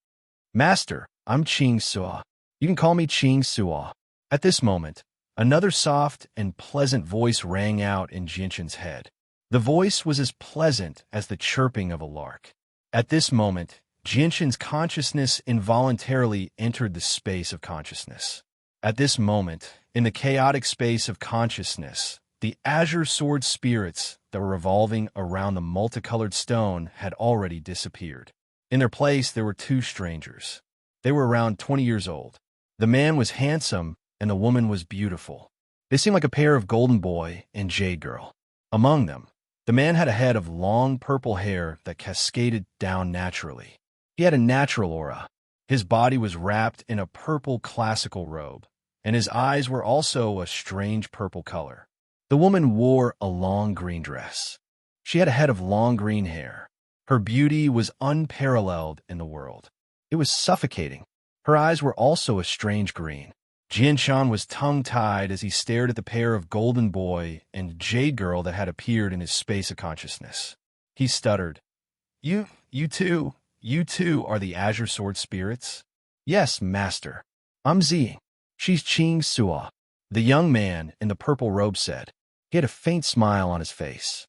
Master, I'm Qing Suo. You can call me Qing Suo. At this moment, another soft and pleasant voice rang out in Jinshin's head. The voice was as pleasant as the chirping of a lark. At this moment, Jinshin's consciousness involuntarily entered the space of consciousness. At this moment, in the chaotic space of consciousness, the azure sword spirits that were revolving around the multicolored stone had already disappeared. In their place, there were two strangers. They were around 20 years old. The man was handsome, and the woman was beautiful. They seemed like a pair of golden boy and jade girl. Among them, the man had a head of long purple hair that cascaded down naturally. He had a natural aura. His body was wrapped in a purple classical robe, and his eyes were also a strange purple color. The woman wore a long green dress. She had a head of long green hair. Her beauty was unparalleled in the world. It was suffocating. Her eyes were also a strange green. Jinshin was tongue-tied as he stared at the pair of golden boy and jade girl that had appeared in his space of consciousness. He stuttered, You two are the Azure Sword Spirits? Yes, master. I'm Zi. She's Qing Suo. The young man in the purple robe said. He had a faint smile on his face.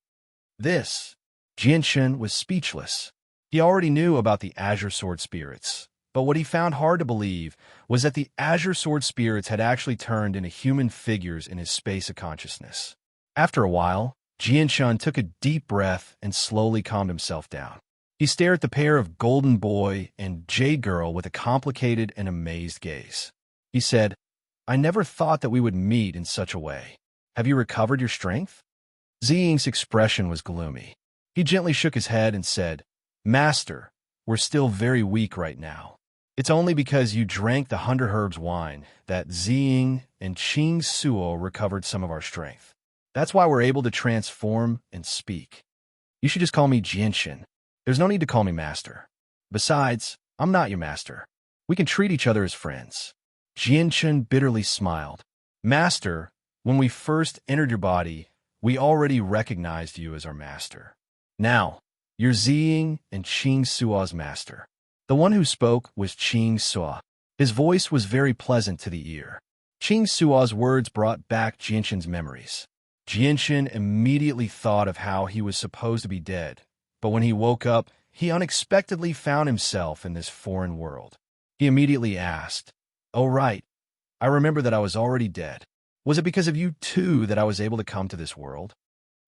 Jinshin was speechless. He already knew about the Azure Sword Spirits, But what he found hard to believe was that the azure sword spirits had actually turned into human figures in his space of consciousness. After a while, Jianshun took a deep breath and slowly calmed himself down. He stared at the pair of golden boy and jade girl with a complicated and amazed gaze. He said, "I never thought that we would meet in such a way. Have you recovered your strength?" Ziying's expression was gloomy. He gently shook his head and said, "Master, we're still very weak right now. It's only because you drank the 100 herbs wine that Ziying and Qing Suo recovered some of our strength. That's why we're able to transform and speak. You should just call me Jianshin. There's no need to call me master. Besides, I'm not your master. We can treat each other as friends." Jianshin bitterly smiled. "Master, when we first entered your body, we already recognized you as our master. Now, you're Ziying and Qing Suo's master." The one who spoke was Qing Suo. His voice was very pleasant to the ear. Qing Suo's words brought back Jianshin's memories. Jianshin immediately thought of how he was supposed to be dead, but when he woke up, he unexpectedly found himself in this foreign world. He immediately asked, "Oh right, I remember that I was already dead. Was it because of you too that I was able to come to this world?"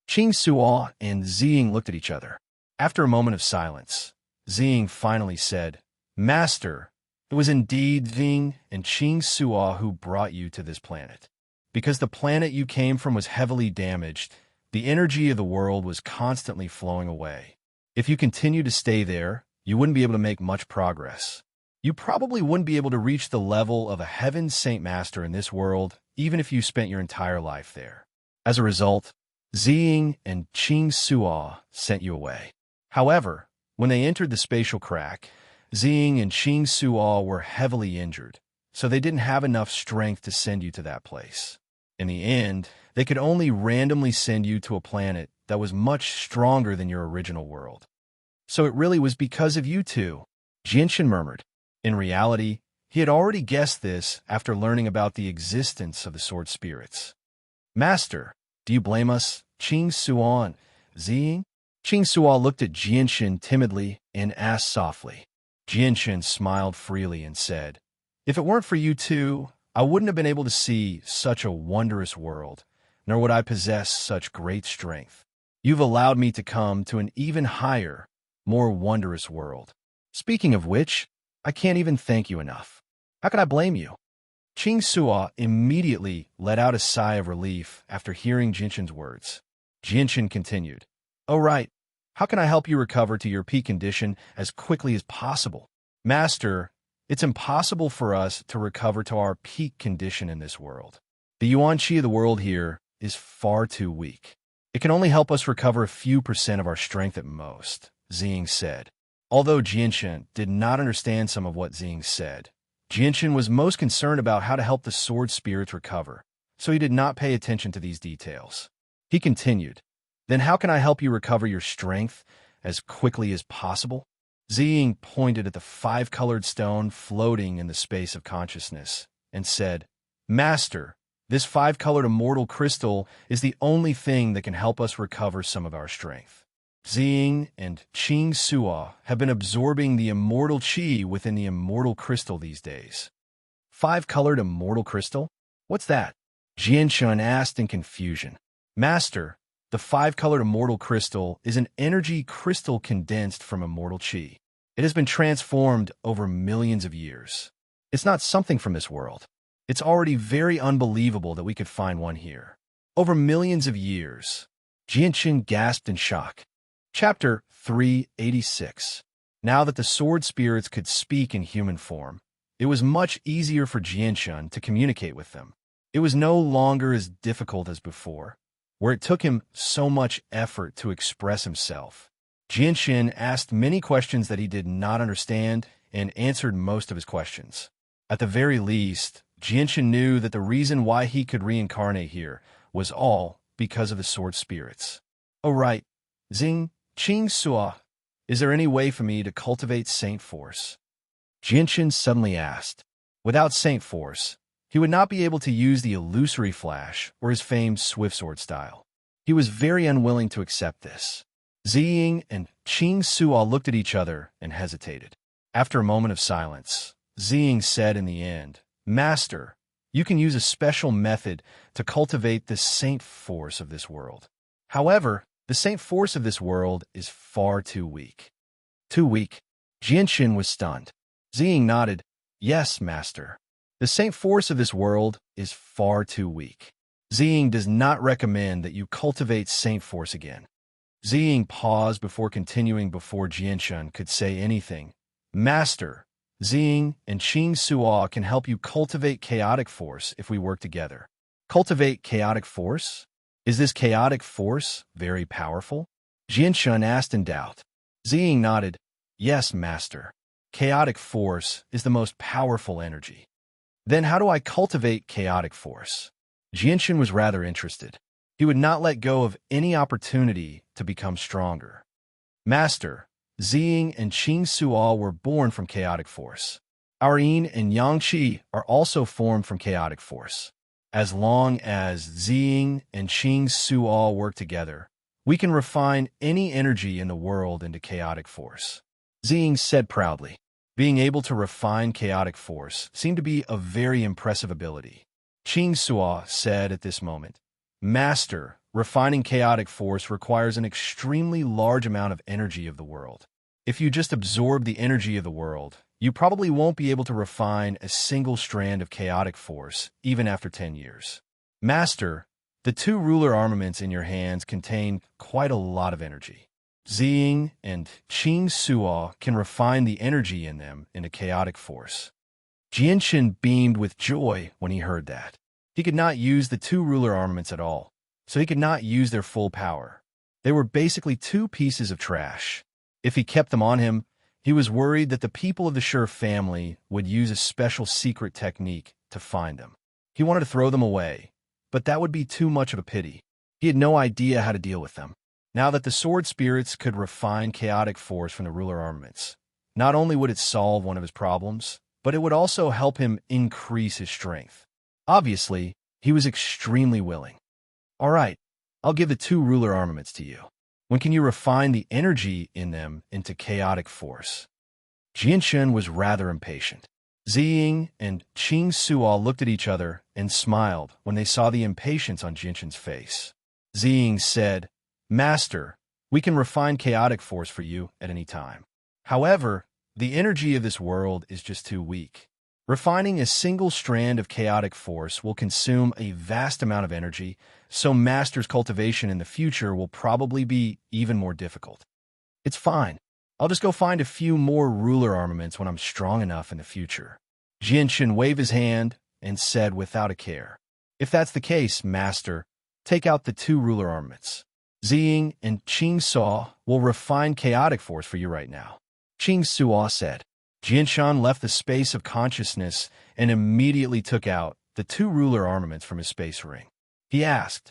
Qing Suo and Ziying looked at each other. After a moment of silence, Ziying finally said, "Master, it was indeed Ziying and Qing Suo who brought you to this planet. Because the planet you came from was heavily damaged, the energy of the world was constantly flowing away. If you continued to stay there, you wouldn't be able to make much progress. You probably wouldn't be able to reach the level of a heaven saint master in this world, even if you spent your entire life there. As a result, Ziying and Qing Suo sent you away. However, when they entered the spatial crack, Ziying and Qing Suo were heavily injured, so they didn't have enough strength to send you to that place. In the end, they could only randomly send you to a planet that was much stronger than your original world. So it really was because of you two," Jianshin murmured. In reality, he had already guessed this after learning about the existence of the sword spirits. "Master, do you blame us, Qing Suo and Ziying?" Qing Suo looked at Jianshin timidly and asked softly. Jianshin smiled freely and said, "If it weren't for you two, I wouldn't have been able to see such a wondrous world, nor would I possess such great strength. You've allowed me to come to an even higher, more wondrous world. Speaking of which, I can't even thank you enough. How can I blame you?" Qing Suo immediately let out a sigh of relief after hearing Jianshin's words. Jianshin continued, "Oh right, how can I help you recover to your peak condition as quickly as possible? Master, it's impossible for us to recover to our peak condition in this world. The yuan qi of the world here is far too weak. It can only help us recover a few % of our strength at most," Ziying said. Although Jianshin did not understand some of what Ziying said, Jianshin was most concerned about how to help the sword spirits recover, so he did not pay attention to these details. He continued, "Then how can I help you recover your strength as quickly as possible?" Ziying pointed at the 5-colored stone floating in the space of consciousness and said, "Master, this 5-colored immortal crystal is the only thing that can help us recover some of our strength. Ziying and Qing Suo have been absorbing the immortal qi within the immortal crystal these days." "5-colored immortal crystal? What's that?" Jianshin asked in confusion. "Master, the 5-colored immortal crystal is an energy crystal condensed from immortal qi. It has been transformed over millions of years. It's not something from this world. It's already very unbelievable that we could find one here. Over millions of years." Jianshin gasped in shock. Chapter 386. Now that the sword spirits could speak in human form, it was much easier for Jianshin to communicate with them. It was no longer as difficult as before, where it took him so much effort to express himself. Jianshin asked many questions that he did not understand and answered most of his questions. At the very least, Jianshin knew that the reason why he could reincarnate here was all because of the sword spirits. "Oh right, Zing, Qing Suo, is there any way for me to cultivate Saint Force?" Jianshin suddenly asked. Without Saint Force, he would not be able to use the illusory flash or his famed swift sword style. He was very unwilling to accept this. Ziying and Qing Suo looked at each other and hesitated. After a moment of silence, Ziying said in the end, Master, you can use a special method to cultivate the saint force of this world. However, the saint force of this world is far too weak. Too weak? Jianshin was stunned. Ziying nodded, Yes, Master. The saint force of this world is far too weak. Ziying does not recommend that you cultivate saint force again. Ziying paused before continuing before Jianshin could say anything. Master, Ziying and Qing Suo can help you cultivate chaotic force if we work together. Cultivate chaotic force? Is this chaotic force very powerful? Jianshin asked in doubt. Ziying nodded. Yes, Master. Chaotic force is the most powerful energy. Then how do I cultivate chaotic force? Jianshin was rather interested. He would not let go of any opportunity to become stronger. Master, Ziying and Qing Suo were born from chaotic force. Our yin and yang qi are also formed from chaotic force. As long as Ziying and Qing Suo work together, we can refine any energy in the world into chaotic force. Ziying said proudly. Being able to refine chaotic force seemed to be a very impressive ability. Qing Suo said at this moment, Master, refining chaotic force requires an extremely large amount of energy of the world. If you just absorb the energy of the world, you probably won't be able to refine a single strand of chaotic force, even after 10 years. Master, the two ruler armaments in your hands contain quite a lot of energy. Ziying and Qing Suo can refine the energy in them into chaotic force. Jianshin beamed with joy when he heard that. He could not use the two ruler armaments at all, so he could not use their full power. They were basically two pieces of trash. If he kept them on him, he was worried that the people of the Sure family would use a special secret technique to find them. He wanted to throw them away, but that would be too much of a pity. He had no idea how to deal with them. Now that the sword spirits could refine chaotic force from the ruler armaments, not only would it solve one of his problems, but it would also help him increase his strength. Obviously, he was extremely willing. All right, I'll give the two ruler armaments to you. When can you refine the energy in them into chaotic force? Jianshin was rather impatient. Ziying and Qing Suo looked at each other and smiled when they saw the impatience on Jianshin's face. Ziying said, Master, we can refine chaotic force for you at any time. However, the energy of this world is just too weak. Refining a single strand of chaotic force will consume a vast amount of energy, so Master's cultivation in the future will probably be even more difficult. It's fine. I'll just go find a few more ruler armaments when I'm strong enough in the future. Jianshin waved his hand and said without a care, If that's the case, Master, take out the two ruler armaments. Ziying and Qing Suo will refine chaotic force for you right now. Qing Suo said. Jianshin left the space of consciousness and immediately took out the two ruler armaments from his space ring. He asked,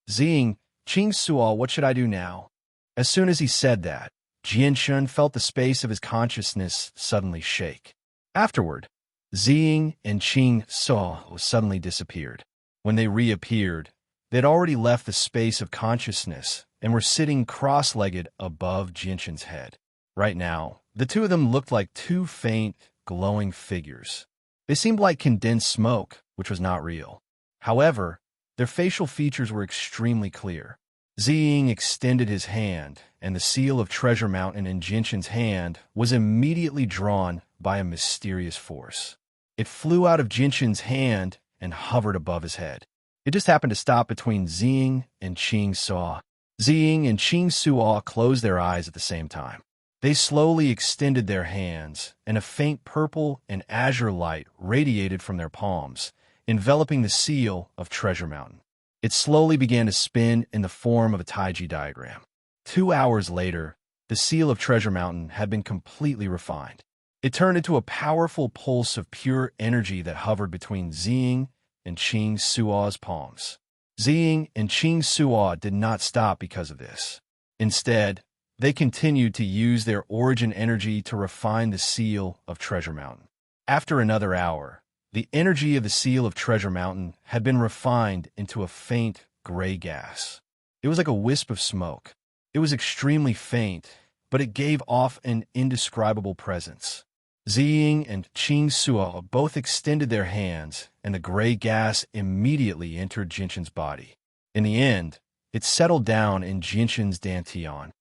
Ziying, Qing Suo, what should I do now? As soon as he said that, Jianshin felt the space of his consciousness suddenly shake. Afterward, Ziying and Qing Suo suddenly disappeared. When they reappeared, they'd already left the space of consciousness and were sitting cross-legged above Jianshin's head. Right now, the two of them looked like two faint, glowing figures. They seemed like condensed smoke, which was not real. However, their facial features were extremely clear. Ziying extended his hand, and the seal of Treasure Mountain in Jianshin's hand was immediately drawn by a mysterious force. It flew out of Jianshin's hand and hovered above his head. It just happened to stop between Ziying and Qing Suo. Ziying and Qing Suo closed their eyes at the same time. They slowly extended their hands, and a faint purple and azure light radiated from their palms, enveloping the seal of Treasure Mountain. It slowly began to spin in the form of a Taiji diagram. 2 hours later, the seal of Treasure Mountain had been completely refined. It turned into a powerful pulse of pure energy that hovered between Ziying and Qing Suo's palms. Ziying and Qing Suo did not stop because of this. Instead, they continued to use their origin energy to refine the seal of Treasure Mountain. After another hour, the energy of the seal of Treasure Mountain had been refined into a faint gray gas. It was like a wisp of smoke. It was extremely faint, but it gave off an indescribable presence. Ziying and Qing Suo both extended their hands, and the gray gas immediately entered Jinshan's body. In the end, it settled down in Jinshan's dantian.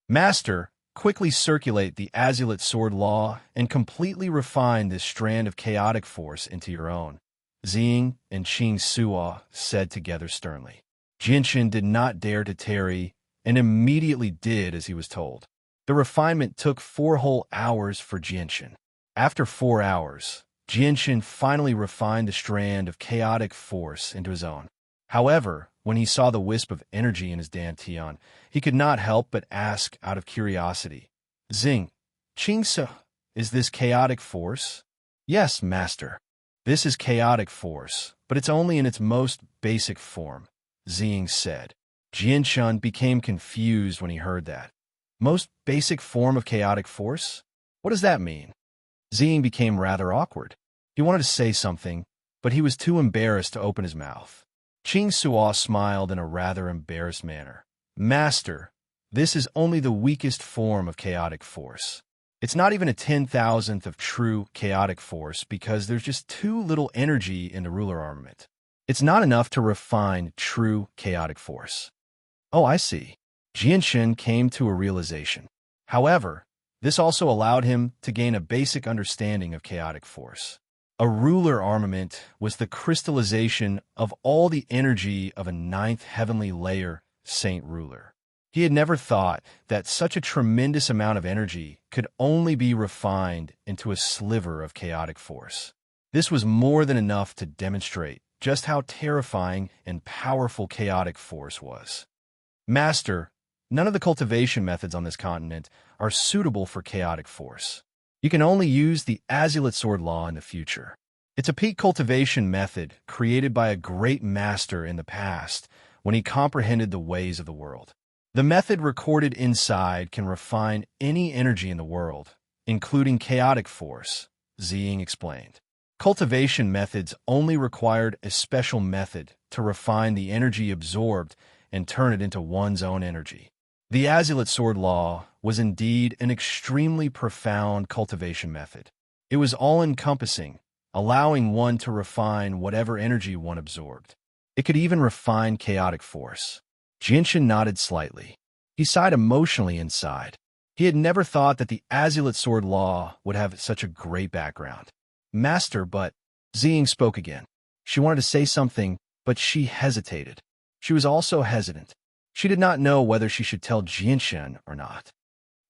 Master, quickly circulate the Azulate Sword Law and completely refine this strand of chaotic force into your own, Ziying and Qing Suo said together sternly. Jinshan did not dare to tarry and immediately did as he was told. The refinement took 4 whole hours for Jinshan. After 4 hours, Jinshan finally refined the strand of chaotic force into his own. However, when he saw the wisp of energy in his dantian, he could not help but ask out of curiosity, Zing, Qingse, is this chaotic force? Yes, master. This is chaotic force, but it's only in its most basic form, Ziying said. Jinshan became confused when he heard that. Most basic form of chaotic force? What does that mean? Ziying became rather awkward. He wanted to say something, but he was too embarrassed to open his mouth. Qing Suo smiled in a rather embarrassed manner. Master, this is only the weakest form of chaotic force. It's not even a 10,000th of true chaotic force because there's just too little energy in the ruler armament. It's not enough to refine true chaotic force. Oh, I see. Jinshan came to a realization. However, this also allowed him to gain a basic understanding of chaotic force. A ruler armament was the crystallization of all the energy of a 9th heavenly layer saint ruler. He had never thought that such a tremendous amount of energy could only be refined into a sliver of chaotic force. This was more than enough to demonstrate just how terrifying and powerful chaotic force was. Master, none of the cultivation methods on this continent are suitable for chaotic force. You can only use the Azulate Sword Law in the future. It's a peak cultivation method created by a great master in the past when he comprehended the ways of the world. The method recorded inside can refine any energy in the world, including chaotic force, Ziying explained. Cultivation methods only required a special method to refine the energy absorbed and turn it into one's own energy. The Azulate Sword Law was indeed an extremely profound cultivation method. It was all-encompassing, allowing one to refine whatever energy one absorbed. It could even refine chaotic force. Jinshan nodded slightly. He sighed emotionally inside. He had never thought that the Azulate Sword Law would have such a great background. Master, but... Ziying spoke again. She wanted to say something, but she hesitated. She was also hesitant. She did not know whether she should tell Jinshan or not.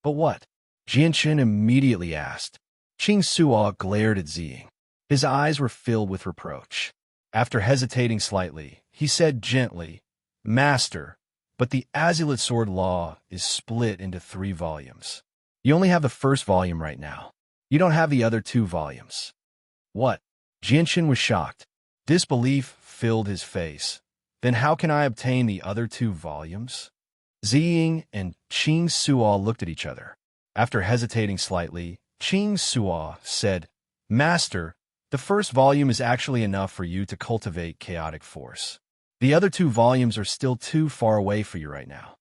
But what? Jinshan immediately asked. Qing Suo glared at Ziying. His eyes were filled with reproach. After hesitating slightly, he said gently, Master, but the Azulate Sword Law is split into 3 volumes. You only have the first volume right now. You don't have the other 2 volumes. What? Jinshan was shocked. Disbelief filled his face. Then how can I obtain the other 2 volumes? Ziying and Qing Suo looked at each other. After hesitating slightly, Qing Suo said, Master, the first volume is actually enough for you to cultivate chaotic force. The other 2 volumes are still too far away for you right now.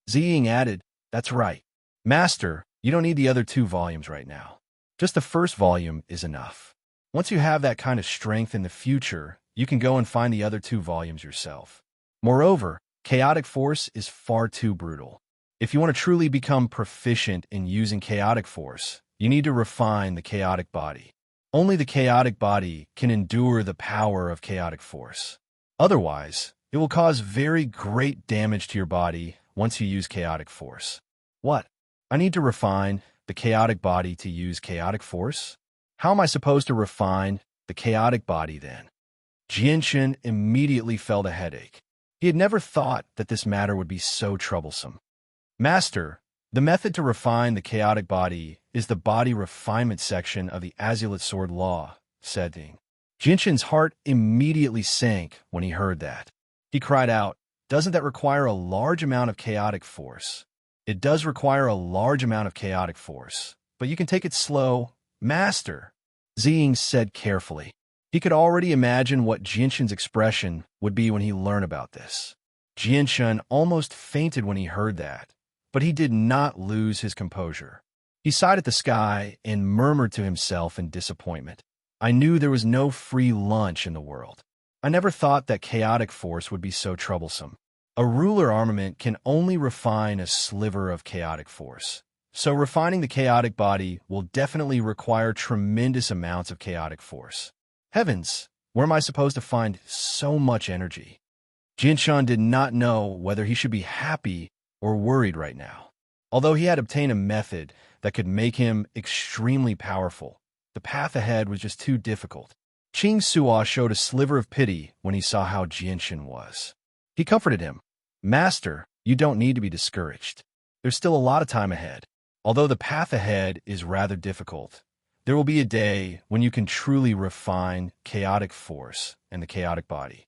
Ziying added, That's right. Master, you don't need the other 2 volumes right now. Just the first volume is enough. Once you have that kind of strength in the future, you can go and find the other 2 volumes yourself. Moreover, chaotic force is far too brutal. If you want to truly become proficient in using chaotic force, you need to refine the chaotic body. Only the chaotic body can endure the power of chaotic force. Otherwise, it will cause very great damage to your body once you use chaotic force. What? I need to refine the chaotic body to use chaotic force? How am I supposed to refine the chaotic body then? Jinshan immediately felt a headache. He had never thought that this matter would be so troublesome. Master, the method to refine the chaotic body is the body refinement section of the Azulate Sword Law, said Ding. Jinshan's heart immediately sank when he heard that. He cried out, Doesn't that require a large amount of chaotic force? It does require a large amount of chaotic force, but you can take it slow, Master, Ziying said carefully. He could already imagine what Jinshan's expression would be when he learned about this. Jinshan almost fainted when he heard that, but he did not lose his composure. He sighed at the sky and murmured to himself in disappointment. I knew there was no free lunch in the world. I never thought that chaotic force would be so troublesome. A ruler armament can only refine a sliver of chaotic force. So refining the chaotic body will definitely require tremendous amounts of chaotic force. Heavens, where am I supposed to find so much energy? Jinshan did not know whether he should be happy or worried right now. Although he had obtained a method that could make him extremely powerful, the path ahead was just too difficult. Qing Suo showed a sliver of pity when he saw how Jinshan was. He comforted him. Master, you don't need to be discouraged. There's still a lot of time ahead. Although the path ahead is rather difficult, there will be a day when you can truly refine chaotic force and the chaotic body.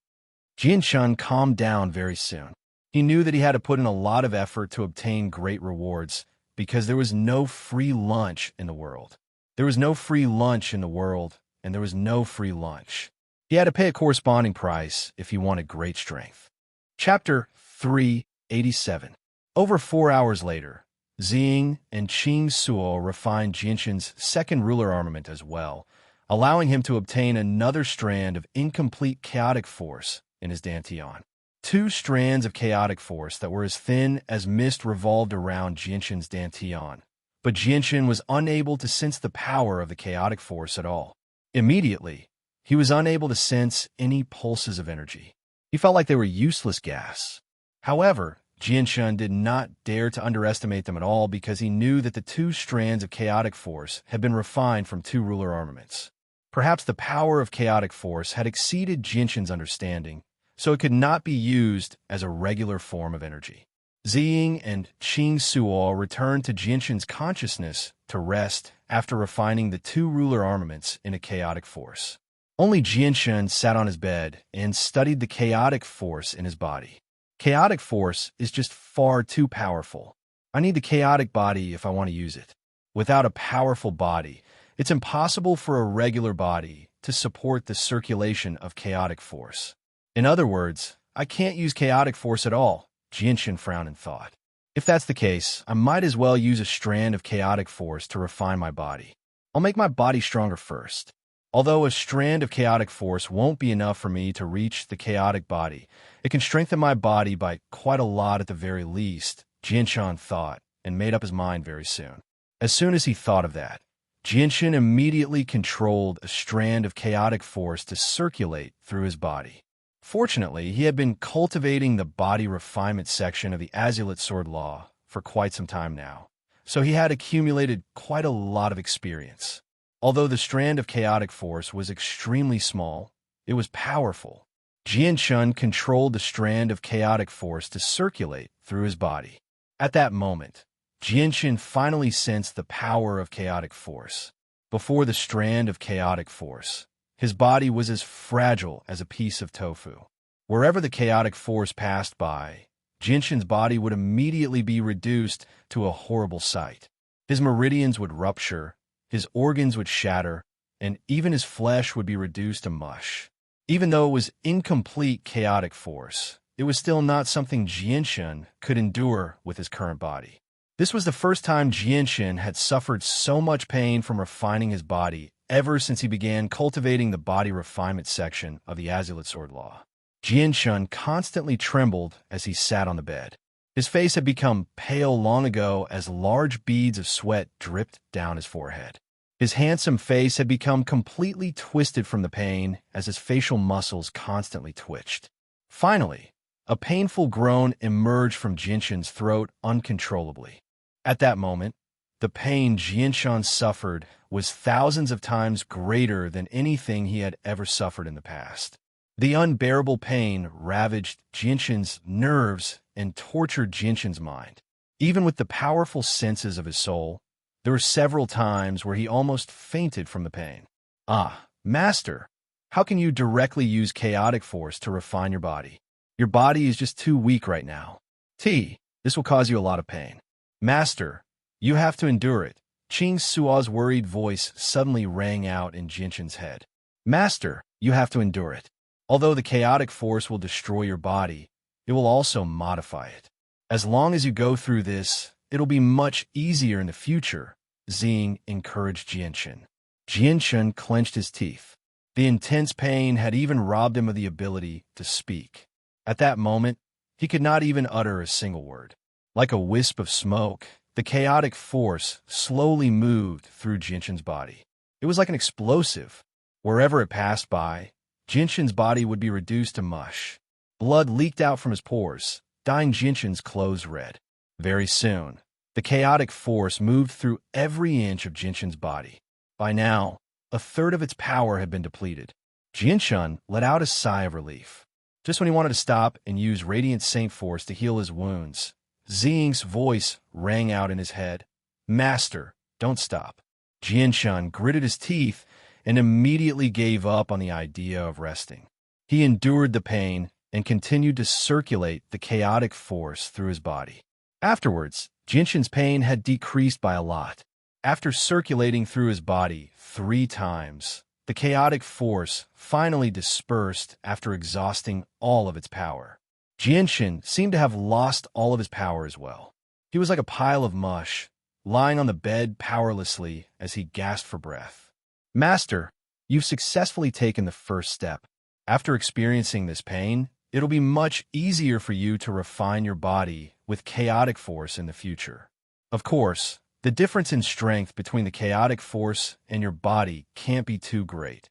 Jinshan calmed down very soon. He knew that he had to put in a lot of effort to obtain great rewards because there was no free lunch in the world. There was no free lunch in the world, and there was no free lunch. He had to pay a corresponding price if he wanted great strength. Chapter 387. Over 4 hours later, Xing and Qing Suo refined Jinshan's second ruler armament as well, allowing him to obtain another strand of incomplete chaotic force in his dantian. 2 strands of chaotic force that were as thin as mist revolved around Jinshan's dantian, but Jinshan was unable to sense the power of the chaotic force at all. Immediately, he was unable to sense any pulses of energy. He felt like they were useless gas. However, Jinshan did not dare to underestimate them at all because he knew that the 2 strands of chaotic force had been refined from 2 ruler armaments. Perhaps the power of chaotic force had exceeded Jinshan's understanding, so it could not be used as a regular form of energy. Xing and Qing Suo returned to Jinshan's consciousness to rest after refining the 2 ruler armaments in a chaotic force. Only Jinshan sat on his bed and studied the chaotic force in his body. Chaotic force is just far too powerful. I need the chaotic body if I want to use it. Without a powerful body, it's impossible for a regular body to support the circulation of chaotic force. In other words, I can't use chaotic force at all, Jinshan frowned and thought. If that's the case, I might as well use a strand of chaotic force to refine my body. I'll make my body stronger first. Although a strand of chaotic force won't be enough for me to reach the chaotic body, it can strengthen my body by quite a lot at the very least, Jinshan thought, and made up his mind very soon. As soon as he thought of that, Jinshan immediately controlled a strand of chaotic force to circulate through his body. Fortunately, he had been cultivating the body refinement section of the Azulite Sword Law for quite some time now, so he had accumulated quite a lot of experience. Although the strand of chaotic force was extremely small, it was powerful. Jinshan controlled the strand of chaotic force to circulate through his body. At that moment, Jinshan finally sensed the power of chaotic force. Before the strand of chaotic force, his body was as fragile as a piece of tofu. Wherever the chaotic force passed by, Jinshan's body would immediately be reduced to a horrible sight. His meridians would rupture, his organs would shatter, and even his flesh would be reduced to mush. Even though it was incomplete chaotic force, it was still not something Jinshan could endure with his current body. This was the first time Jinshan had suffered so much pain from refining his body ever since he began cultivating the body refinement section of the Azulite Sword Law. Jinshan constantly trembled as he sat on the bed. His face had become pale long ago as large beads of sweat dripped down his forehead. His handsome face had become completely twisted from the pain as his facial muscles constantly twitched. Finally, a painful groan emerged from Jinshan's throat uncontrollably. At that moment, the pain Jinshan suffered was thousands of times greater than anything he had ever suffered in the past. The unbearable pain ravaged Jinshan's nerves and tortured Jinshan's mind. Even with the powerful senses of his soul, there were several times where he almost fainted from the pain. Ah, Master, how can you directly use chaotic force to refine your body? Your body is just too weak right now. This will cause you a lot of pain. Master, you have to endure it. Qing Suo's worried voice suddenly rang out in Jinshan's head. Master, you have to endure it. Although the chaotic force will destroy your body, it will also modify it. As long as you go through this, it'll be much easier in the future, Zing encouraged Jianshun. Jianshun clenched his teeth. The intense pain had even robbed him of the ability to speak. At that moment, he could not even utter a single word. Like a wisp of smoke, the chaotic force slowly moved through Jianshun's body. It was like an explosive. Wherever it passed by, Jianshun's body would be reduced to mush. Blood leaked out from his pores, dyeing Jianshun's clothes red. Very soon, the chaotic force moved through every inch of Jianshun's body. By now, a third of its power had been depleted. Jianshun let out a sigh of relief. Just when he wanted to stop and use Radiant Saint Force to heal his wounds, Zing's voice rang out in his head. "Master, don't stop." Jianshun gritted his teeth and immediately gave up on the idea of resting. He endured the pain and continued to circulate the chaotic force through his body. Afterwards, Jianshun's pain had decreased by a lot. After circulating through his body 3 times, the chaotic force finally dispersed after exhausting all of its power. Jianshun seemed to have lost all of his power as well. He was like a pile of mush, lying on the bed powerlessly as he gasped for breath. "Master, you've successfully taken the first step. After experiencing this pain, it'll be much easier for you to refine your body with chaotic force in the future. Of course, the difference in strength between the chaotic force and your body can't be too great."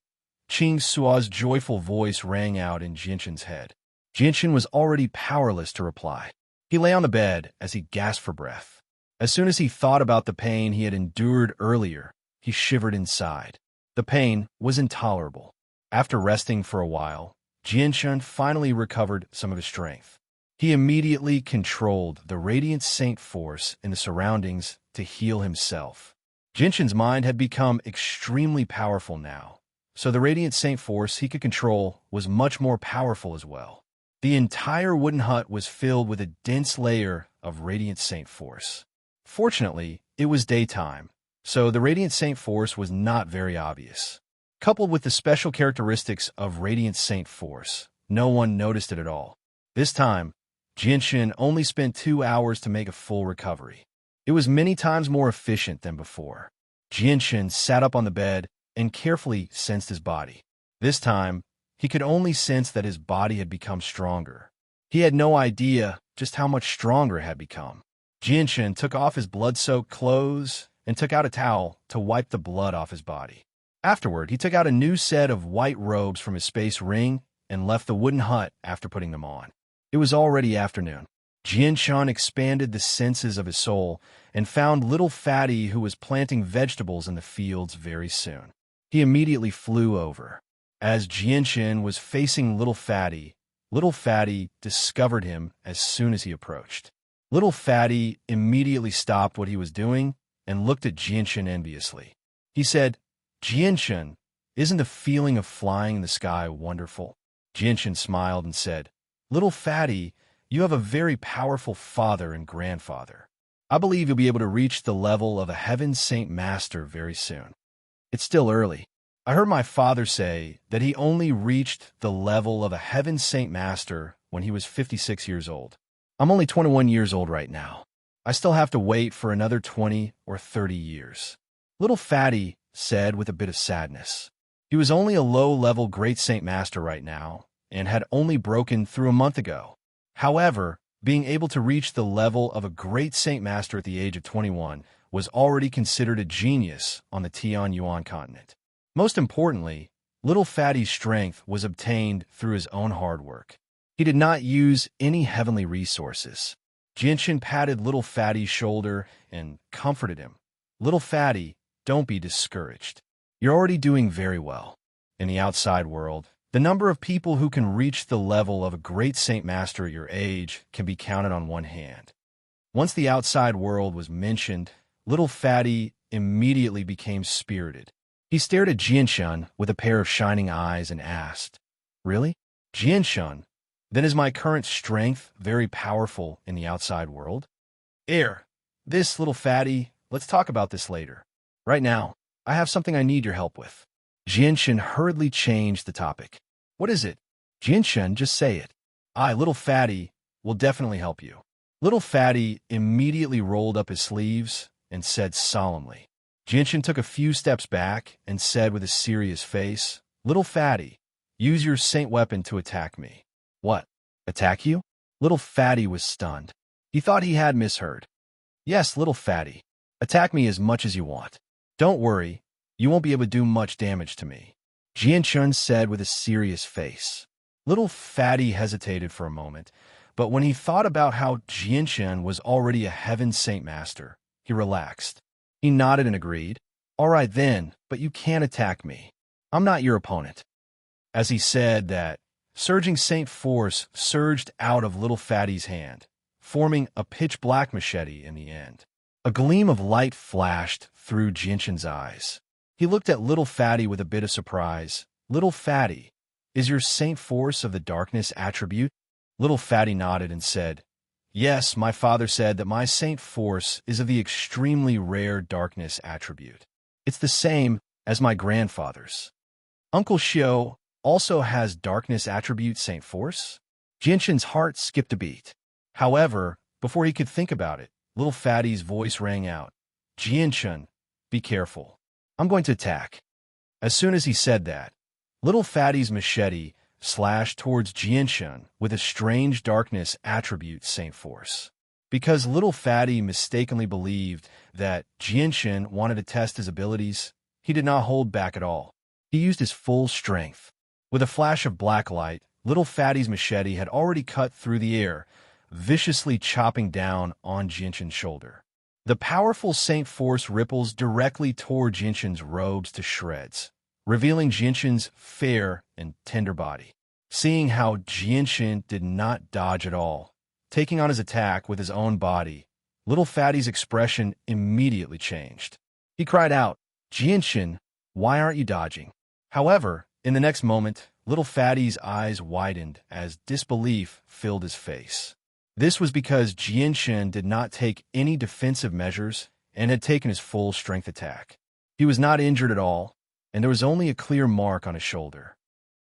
Qing Sua's joyful voice rang out in Jianshun's head. Jianshun was already powerless to reply. He lay on the bed as he gasped for breath. As soon as he thought about the pain he had endured earlier, he shivered inside. The pain was intolerable. After resting for a while, Jianshun finally recovered some of his strength. He immediately controlled the Radiant Saint Force in the surroundings to heal himself. Jianshun's mind had become extremely powerful now, so the Radiant Saint Force he could control was much more powerful as well. The entire wooden hut was filled with a dense layer of Radiant Saint Force. Fortunately, it was daytime, so the Radiant Saint Force was not very obvious. Coupled with the special characteristics of Radiant Saint Force, no one noticed it at all. This time, Jianshun only spent 2 hours to make a full recovery. It was many times more efficient than before. Jianshun sat up on the bed and carefully sensed his body. This time, he could only sense that his body had become stronger. He had no idea just how much stronger it had become. Jianshun took off his blood-soaked clothes and took out a towel to wipe the blood off his body. Afterward, he took out a new set of white robes from his space ring and left the wooden hut after putting them on. It was already afternoon. Jianshun expanded the senses of his soul and found little Fatty who was planting vegetables in the fields very soon. He immediately flew over. As Jianshun was facing Little Fatty discovered him as soon as he approached. Little Fatty immediately stopped what he was doing and looked at Jianshun enviously. He said, "Jianshun, isn't the feeling of flying in the sky wonderful?" Jianshun smiled and said, "Little Fatty, you have a very powerful father and grandfather. I believe you'll be able to reach the level of a Heaven Saint Master very soon. It's still early. I heard my father say that he only reached the level of a Heaven Saint Master when he was 56 years old. I'm only 21 years old right now. I still have to wait for another 20 or 30 years." Little Fatty said with a bit of sadness. He was only a low-level Great Saint Master right now and had only broken through a month ago. However, being able to reach the level of a Great Saint Master at the age of 21 was already considered a genius on the Tianyuan continent. Most importantly, Little Fatty's strength was obtained through his own hard work. He did not use any heavenly resources. Jianshun patted Little Fatty's shoulder and comforted him. "Little Fatty, don't be discouraged. You're already doing very well. In the outside world, the number of people who can reach the level of a Great Saint Master at your age can be counted on one hand." Once the outside world was mentioned, Little Fatty immediately became spirited. He stared at Jianshun with a pair of shining eyes and asked, "Really? Jianshun, then is my current strength very powerful in the outside world?" This, Little Fatty, let's talk about this later. Right now, I have something I need your help with." Jianshun hurriedly changed the topic. "What is it?" "Jianshun, just say it." "I, Little Fatty, will definitely help you." Little Fatty immediately rolled up his sleeves and said solemnly, Jinshin took a few steps back and said with a serious face, "Little fatty, use your saint weapon to attack me." "What? Attack you?" Little fatty was stunned. He thought he had misheard. "Yes, little fatty. Attack me as much as you want. Don't worry, you won't be able to do much damage to me," Jinshin said with a serious face. Little fatty hesitated for a moment, but when he thought about how Jinshin was already a heaven saint master, he relaxed. He nodded and agreed. "All right then, but you can't attack me. I'm not your opponent." As he said that, surging saint force surged out of little fatty's hand, forming a pitch-black machete in the end. A gleam of light flashed through Jinshin's eyes. He looked at little fatty with a bit of surprise. "Little fatty, is your saint force of the darkness attribute?" Little fatty nodded and said, "Yes, my father said that my saint force is of the extremely rare darkness attribute. It's the same as my grandfather's." "Uncle Shio also has darkness attribute saint force?" Jinshin's heart skipped a beat. However, before he could think about it, little fatty's voice rang out. "Jinshin, be careful. I'm going to attack." As soon as he said that, little fatty's machete slashed towards Jinshin with a strange darkness attribute saint force. Because little fatty mistakenly believed that Jinshin wanted to test his abilities, he did not hold back at all. He used his full strength. With a flash of black light, little fatty's machete had already cut through the air, viciously chopping down on Jinshin's shoulder. The powerful saint force ripples directly toward Jinshin's robes to shreds, revealing Jinshin's fair and tender body. Seeing how Jinshin did not dodge at all, taking on his attack with his own body, little fatty's expression immediately changed. He cried out, "Jinshin, why aren't you dodging?" However, in the next moment, little fatty's eyes widened as disbelief filled his face. This was because Jinshin did not take any defensive measures and had taken his full strength attack. He was not injured at all, and there was only a clear mark on his shoulder.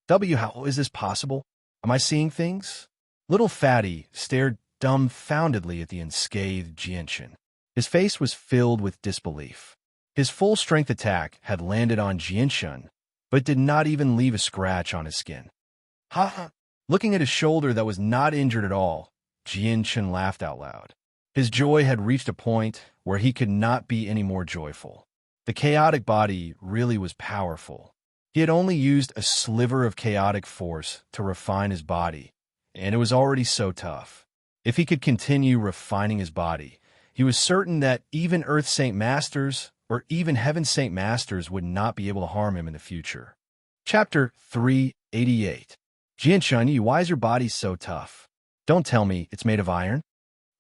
How is this possible? Am I seeing things? Little fatty stared dumbfoundedly at the unscathed Jinshin. His face was filled with disbelief. His full strength attack had landed on Jinshin, but did not even leave a scratch on his skin. "Ha ha!" Looking at his shoulder that was not injured at all, Jinshin laughed out loud. His joy had reached a point where he could not be any more joyful. The chaotic body really was powerful. He had only used a sliver of chaotic force to refine his body, and it was already so tough. If he could continue refining his body, he was certain that even Earth Saint Masters or even Heaven Saint Masters would not be able to harm him in the future. Chapter 388. Jinshin, why is your body so tough? Don't tell me it's made of iron?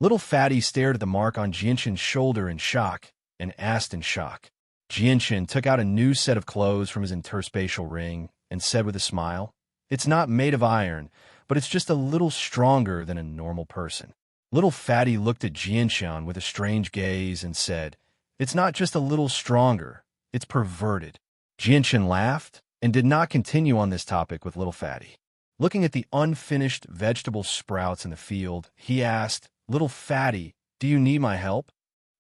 Little fatty stared at the mark on Jinshin's shoulder in shock and asked in shock. Jinshin took out a new set of clothes from his interspatial ring and said with a smile, "It's not made of iron, but it's just a little stronger than a normal person." Little fatty looked at Jinshin with a strange gaze and said, "It's not just a little stronger, it's perverted." Jinshin laughed and did not continue on this topic with little fatty. Looking at the unfinished vegetable sprouts in the field, he asked, "Little fatty, do you need my help?"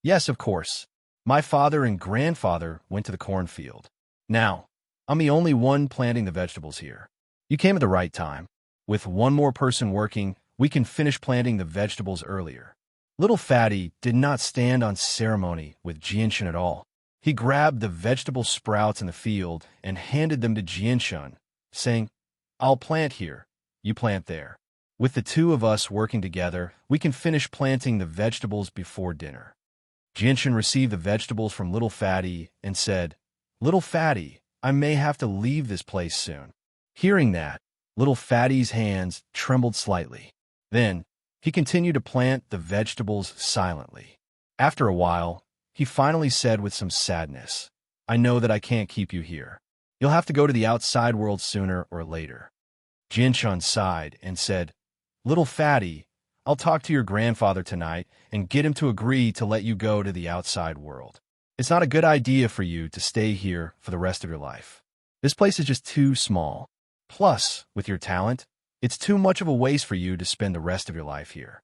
"Yes, of course. My father and grandfather went to the cornfield. Now, I'm the only one planting the vegetables here. You came at the right time. With one more person working, we can finish planting the vegetables earlier." Little fatty did not stand on ceremony with Jinshin at all. He grabbed the vegetable sprouts in the field and handed them to Jinshin, saying, "I'll plant here, you plant there. With the two of us working together, we can finish planting the vegetables before dinner." Jinshin received the vegetables from Little Fatty and said, "Little Fatty, I may have to leave this place soon." Hearing that, Little Fatty's hands trembled slightly. Then, he continued to plant the vegetables silently. After a while, he finally said with some sadness, "I know that I can't keep you here. You'll have to go to the outside world sooner or later." Jinshin sighed and said, "Little Fatty, I'll talk to your grandfather tonight and get him to agree to let you go to the outside world. It's not a good idea for you to stay here for the rest of your life. This place is just too small. Plus, with your talent, it's too much of a waste for you to spend the rest of your life here."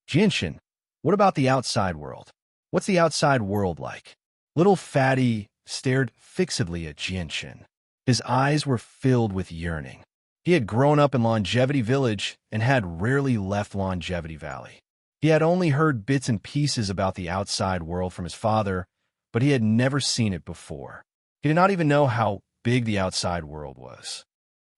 "Jinshin, what about the outside world? What's the outside world like?" Little Fatty stared fixedly at Jianshan. His eyes were filled with yearning. He had grown up in Longevity Village and had rarely left Longevity Valley. He had only heard bits and pieces about the outside world from his father, but he had never seen it before. He did not even know how big the outside world was.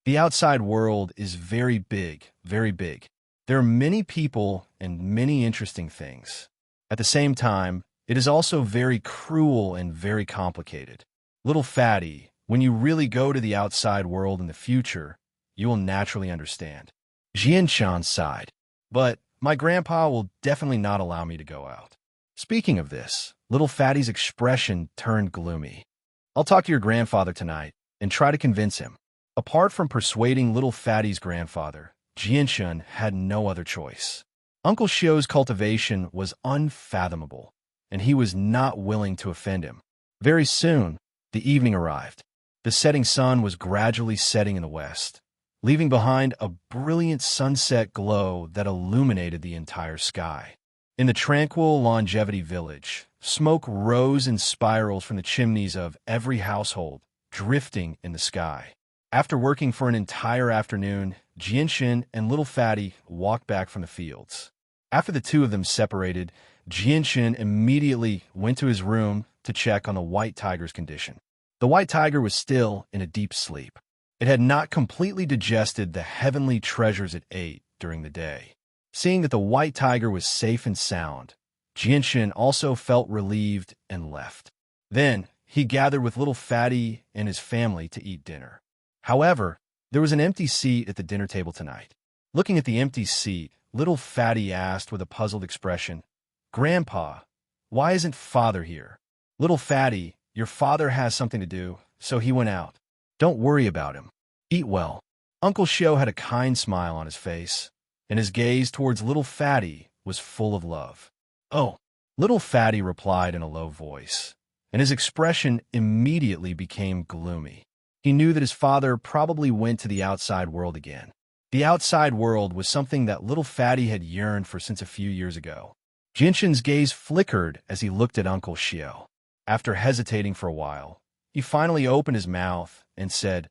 The outside world is very big, very big. There are many people and many interesting things. At the same time, it is also very cruel and very complicated. Little Fatty, when you really go to the outside world in the future, you will naturally understand. Jianshan sighed. But my grandpa will definitely not allow me to go out. Speaking of this, Little Fatty's expression turned gloomy. I'll talk to your grandfather tonight and try to convince him. Apart from persuading Little Fatty's grandfather, Jianshan had no other choice. Uncle Xiao's cultivation was unfathomable, and he was not willing to offend him. Very soon, the evening arrived. The setting sun was gradually setting in the west, leaving behind a brilliant sunset glow that illuminated the entire sky. In the tranquil Longevity Village, smoke rose in spirals from the chimneys of every household, drifting in the sky. After working for an entire afternoon, Jianshan and Little Fatty walked back from the fields. After the two of them separated, Jianshan immediately went to his room to check on the white tiger's condition. The white tiger was still in a deep sleep. It had not completely digested the heavenly treasures it ate during the day. Seeing that the white tiger was safe and sound, Jianshan also felt relieved and left. Then, he gathered with Little Fatty and his family to eat dinner. However, there was an empty seat at the dinner table tonight. Looking at the empty seat, Little Fatty asked with a puzzled expression, "Grandpa, why isn't Father here?" "Little Fatty, your father has something to do, so he went out. Don't worry about him. Eat well." Uncle Xiao had a kind smile on his face, and his gaze towards Little Fatty was full of love. "Oh," Little Fatty replied in a low voice, and his expression immediately became gloomy. He knew that his father probably went to the outside world again. The outside world was something that Little Fatty had yearned for since a few years ago. Jinshan's gaze flickered as he looked at Uncle Xiao. After hesitating for a while, he finally opened his mouth and said,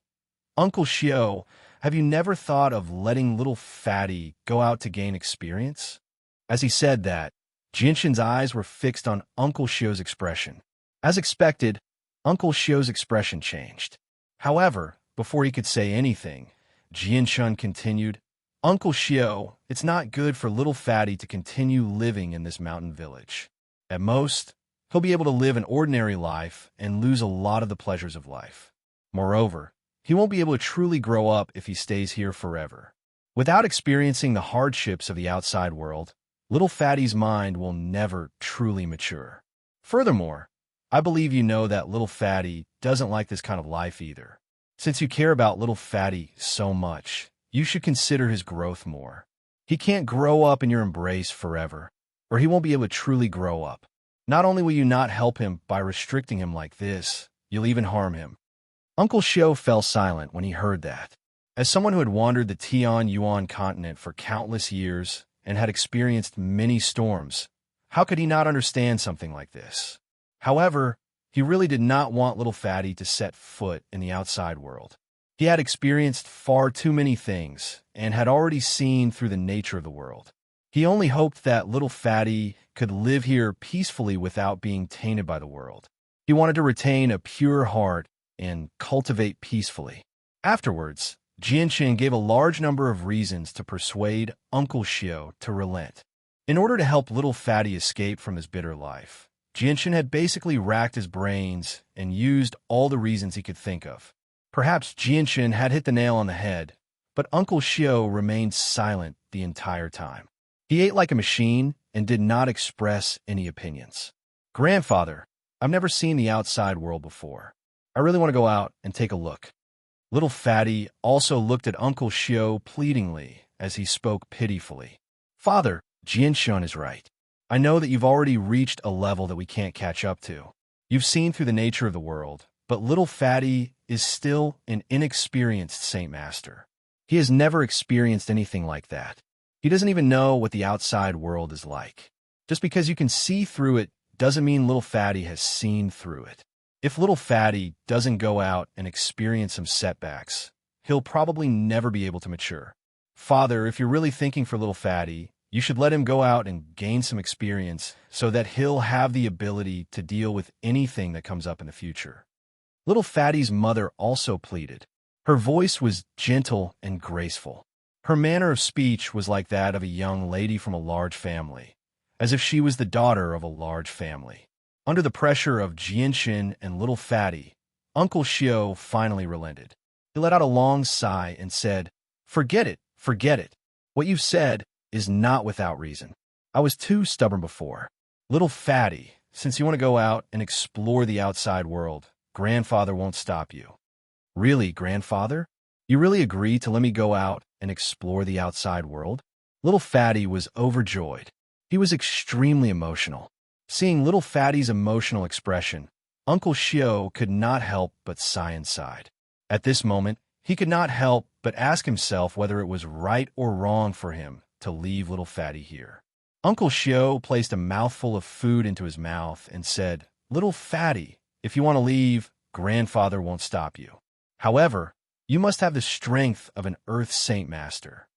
"Uncle Xiao, have you never thought of letting Little Fatty go out to gain experience?" As he said that, Jinshan's eyes were fixed on Uncle Xiao's expression. As expected, Uncle Xiao's expression changed. However, before he could say anything, Jianshan continued, "Uncle Xiao, it's not good for Little Fatty to continue living in this mountain village. At most, he'll be able to live an ordinary life and lose a lot of the pleasures of life. Moreover, he won't be able to truly grow up if he stays here forever. Without experiencing the hardships of the outside world, Little Fatty's mind will never truly mature. Furthermore, I believe you know that Little Fatty doesn't like this kind of life either. Since you care about Little Fatty so much, you should consider his growth more. He can't grow up in your embrace forever, or he won't be able to truly grow up. Not only will you not help him by restricting him like this, you'll even harm him." Uncle Xiao fell silent when he heard that. As someone who had wandered the Tian-Yuan continent for countless years and had experienced many storms, how could he not understand something like this? However, he really did not want Little Fatty to set foot in the outside world. He had experienced far too many things and had already seen through the nature of the world. He only hoped that Little Fatty could live here peacefully without being tainted by the world. He wanted to retain a pure heart and cultivate peacefully. Afterwards, Jianshan gave a large number of reasons to persuade Uncle Xiao to relent. In order to help Little Fatty escape from his bitter life, Jianshan had basically racked his brains and used all the reasons he could think of. Perhaps Jianshan had hit the nail on the head, but Uncle Xiao remained silent the entire time. He ate like a machine and did not express any opinions. "Grandfather, I've never seen the outside world before. I really want to go out and take a look." Little Fatty also looked at Uncle Xiao pleadingly as he spoke pitifully. "Father, Jianshan is right. I know that you've already reached a level that we can't catch up to. You've seen through the nature of the world, but Little Fatty is still an inexperienced Saint Master. He has never experienced anything like that. He doesn't even know what the outside world is like. Just because you can see through it doesn't mean little Fatty has seen through it. If little Fatty doesn't go out and experience some setbacks, he'll probably never be able to mature. Father, if you're really thinking for little Fatty, you should let him go out and gain some experience so that he'll have the ability to deal with anything that comes up in the future. Little Fatty's mother also pleaded. Her voice was gentle and graceful. Her manner of speech was like that of a young lady from a large family, as if she was the daughter of a large family. Under the pressure of Jianshan and little Fatty, Uncle Xiao finally relented. He let out a long sigh and said, "Forget it, forget it. What you've said is not without reason. I was too stubborn before. Little Fatty, since you want to go out and explore the outside world, Grandfather won't stop you." "Really, Grandfather? You really agree to let me go out and explore the outside world?" Little Fatty was overjoyed. He was extremely emotional. Seeing little Fatty's emotional expression, Uncle Xiao could not help but sigh inside. At this moment, he could not help but ask himself whether it was right or wrong for him to leave little Fatty here. Uncle Xiao placed a mouthful of food into his mouth and said, "Little Fatty, if you want to leave, Grandfather won't stop you. However, you must have the strength of an Earth Saint Master."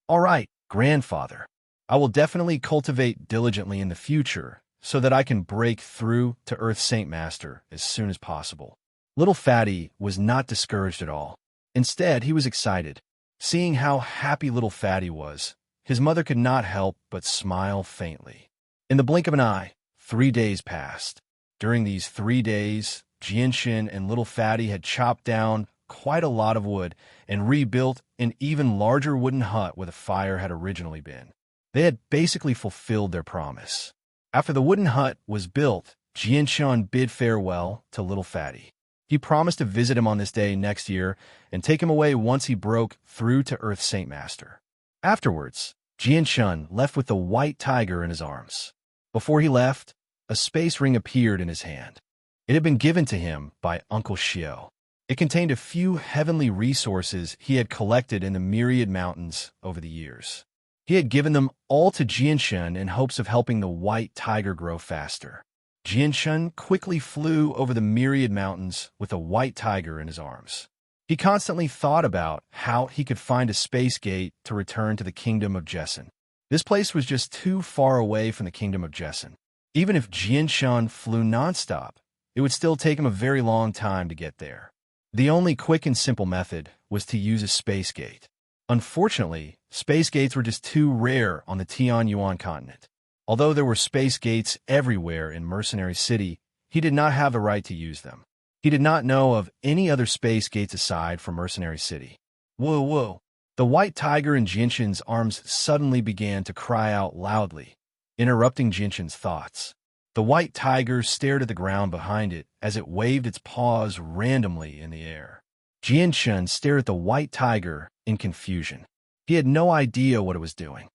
"All right, Grandfather. I will definitely cultivate diligently in the future so that I can break through to Earth Saint Master as soon as possible." Little Fatty was not discouraged at all. Instead, he was excited. Seeing how happy little Fatty was, his mother could not help but smile faintly. In the blink of an eye, 3 days passed. During these 3 days, Jianshan and little Fatty had chopped down quite a lot of wood and rebuilt an even larger wooden hut where the fire had originally been. They had basically fulfilled their promise. After the wooden hut was built, Jianshan bid farewell to little Fatty. He promised to visit him on this day next year and take him away once he broke through to Earth Saint Master. Afterwards, Jianshan left with the white tiger in his arms. Before he left, a space ring appeared in his hand. It had been given to him by Uncle Xiao. It contained a few heavenly resources he had collected in the myriad mountains over the years. He had given them all to Jianshan in hopes of helping the white tiger grow faster. Jianshan quickly flew over the myriad mountains with a white tiger in his arms. He constantly thought about how he could find a space gate to return to the kingdom of Jessen. This place was just too far away from the kingdom of Jessen. Even if Jianshan flew nonstop, it would still take him a very long time to get there. The only quick and simple method was to use a space gate. Unfortunately, space gates were just too rare on the Tianyuan continent. Although there were space gates everywhere in Mercenary City, he did not have the right to use them. He did not know of any other space gates aside from Mercenary City. Whoa, whoa. The white tiger in Jinshin's arms suddenly began to cry out loudly, interrupting Jinshin's thoughts. The white tiger stared at the ground behind it as it waved its paws randomly in the air. Jinshin stared at the white tiger in confusion. He had no idea what it was doing.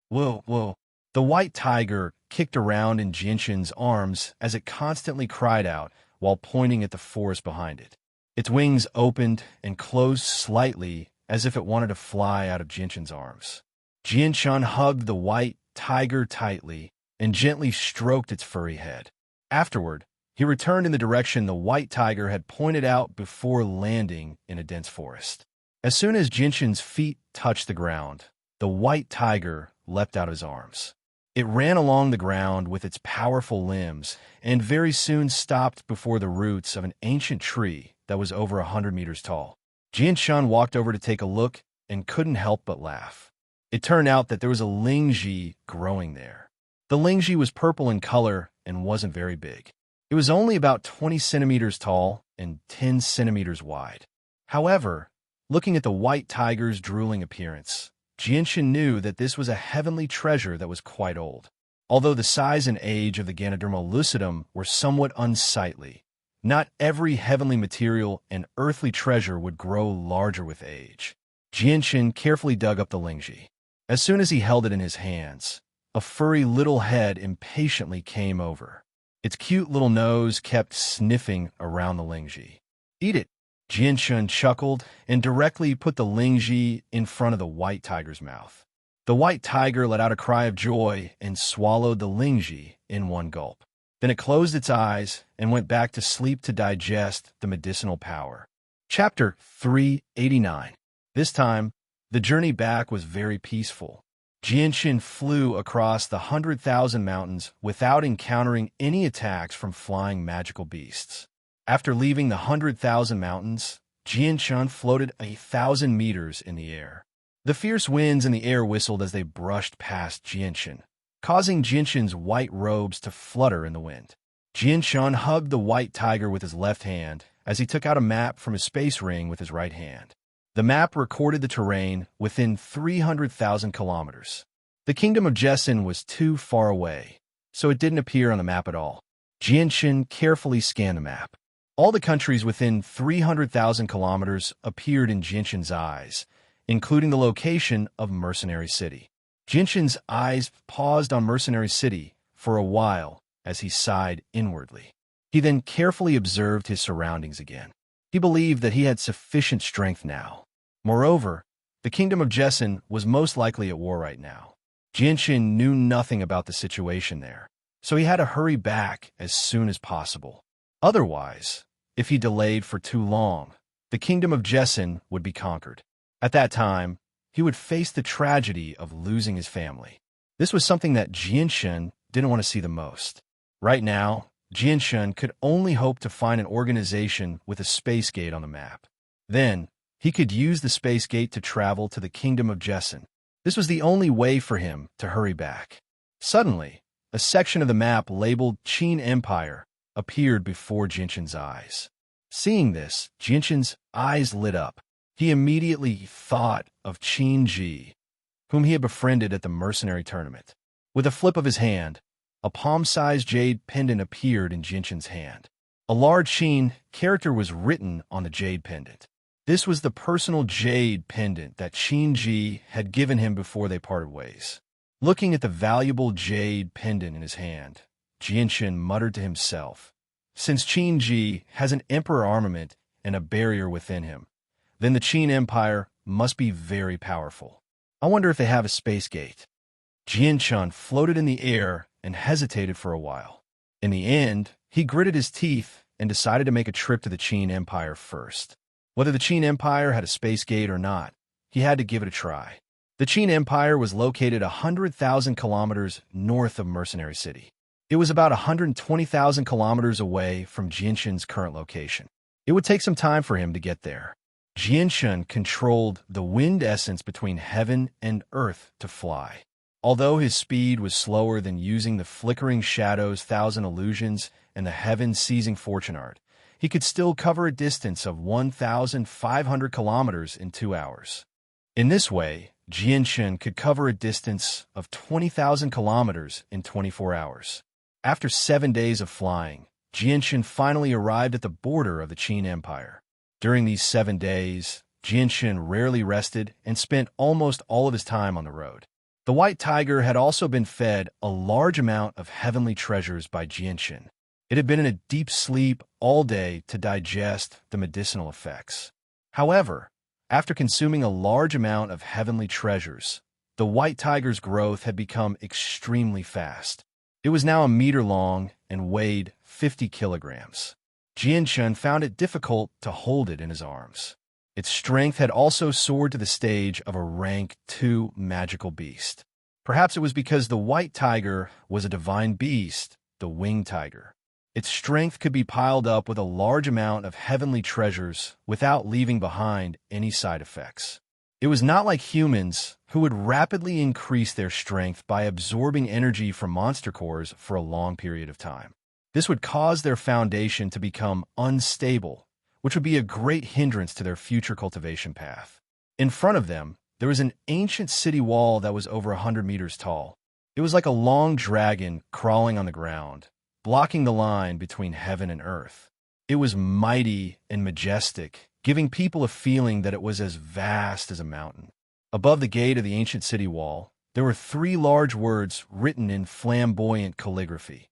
Whoa, whoa. The white tiger kicked around in Jinshin's arms as it constantly cried out while pointing at the forest behind it. Its wings opened and closed slightly as if it wanted to fly out of Jinshin's arms. Jinshin hugged the white tiger tightly and gently stroked its furry head. Afterward, he returned in the direction the white tiger had pointed out before landing in a dense forest. As soon as Jinshin's feet touched the ground, the white tiger leapt out of his arms. It ran along the ground with its powerful limbs and very soon stopped before the roots of an ancient tree that was over 100 meters tall. Jianshan walked over to take a look and couldn't help but laugh. It turned out that there was a lingzhi growing there. The lingzhi was purple in color and wasn't very big. It was only about 20 centimeters tall and 10 centimeters wide. However, looking at the white tiger's drooling appearance, Jianshan knew that this was a heavenly treasure that was quite old. Although the size and age of the Ganoderma lucidum were somewhat unsightly, not every heavenly material and earthly treasure would grow larger with age. Jianshan carefully dug up the lingzhi. As soon as he held it in his hands, a furry little head impatiently came over. Its cute little nose kept sniffing around the lingzhi. "Eat it," Jianshan chuckled and directly put the lingzhi in front of the white tiger's mouth. The white tiger let out a cry of joy and swallowed the lingzhi in one gulp. Then it closed its eyes and went back to sleep to digest the medicinal power. Chapter 389. This time, the journey back was very peaceful. Jianshan flew across the 100,000 mountains without encountering any attacks from flying magical beasts. After leaving the 100,000 mountains, Jianshan floated 1,000 meters in the air. The fierce winds in the air whistled as they brushed past Jianshan, causing Jianshan's white robes to flutter in the wind. Jianshan hugged the white tiger with his left hand as he took out a map from his space ring with his right hand. The map recorded the terrain within 300,000 kilometers. The kingdom of Jessin was too far away, so it didn't appear on the map at all. Jianshan carefully scanned the map. All the countries within 300,000 kilometers appeared in Jianshan's eyes, including the location of Mercenary City. Jianshan's eyes paused on Mercenary City for a while as he sighed inwardly. He then carefully observed his surroundings again. He believed that he had sufficient strength now. Moreover, the kingdom of Jessin was most likely at war right now. Jianshan knew nothing about the situation there, so he had to hurry back as soon as possible. Otherwise, if he delayed for too long, the kingdom of Jessin would be conquered. At that time, he would face the tragedy of losing his family. This was something that Jianshan didn't want to see the most. Right now, Jianshan could only hope to find an organization with a space gate on the map. Then, he could use the space gate to travel to the kingdom of Jessin. This was the only way for him to hurry back. Suddenly, a section of the map labeled Qin Empire appeared before Jianshan's eyes. Seeing this, Jianshan's eyes lit up. He immediately thought of Qin Ji, whom he had befriended at the mercenary tournament. With a flip of his hand, a palm-sized jade pendant appeared in Jianshan's hand. A large Qin character was written on the jade pendant. This was the personal jade pendant that Qin Ji had given him before they parted ways. Looking at the valuable jade pendant in his hand, Jianshan muttered to himself, "Since Qin Ji has an emperor armament and a barrier within him, then the Qin Empire must be very powerful. I wonder if they have a space gate." Jianshan floated in the air and hesitated for a while. In the end, he gritted his teeth and decided to make a trip to the Qin Empire first. Whether the Qin Empire had a space gate or not, he had to give it a try. The Qin Empire was located 100,000 kilometers north of Mercenary City. It was about 120,000 kilometers away from Jianshan's current location. It would take some time for him to get there. Jianshan controlled the wind essence between heaven and earth to fly. Although his speed was slower than using the flickering shadows, thousand illusions, and the heaven-seizing fortune art, he could still cover a distance of 1,500 kilometers in 2 hours. In this way, Jianshan could cover a distance of 20,000 kilometers in 24 hours. After 7 days of flying, Jianshan finally arrived at the border of the Qin Empire. During these 7 days, Jianshan rarely rested and spent almost all of his time on the road. The white tiger had also been fed a large amount of heavenly treasures by Jianshan. It had been in a deep sleep all day to digest the medicinal effects. However, after consuming a large amount of heavenly treasures, the white tiger's growth had become extremely fast. It was now 1 meter long and weighed 50 kilograms. Jianshan found it difficult to hold it in his arms. Its strength had also soared to the stage of a rank 2 magical beast. Perhaps it was because the white tiger was a divine beast, the winged tiger. Its strength could be piled up with a large amount of heavenly treasures without leaving behind any side effects. It was not like humans, who would rapidly increase their strength by absorbing energy from monster cores for a long period of time. This would cause their foundation to become unstable, which would be a great hindrance to their future cultivation path. In front of them, there was an ancient city wall that was over 100 meters tall. It was like a long dragon crawling on the ground, blocking the line between heaven and earth. It was mighty and majestic, giving people a feeling that it was as vast as a mountain. Above the gate of the ancient city wall, there were 3 large words written in flamboyant calligraphy: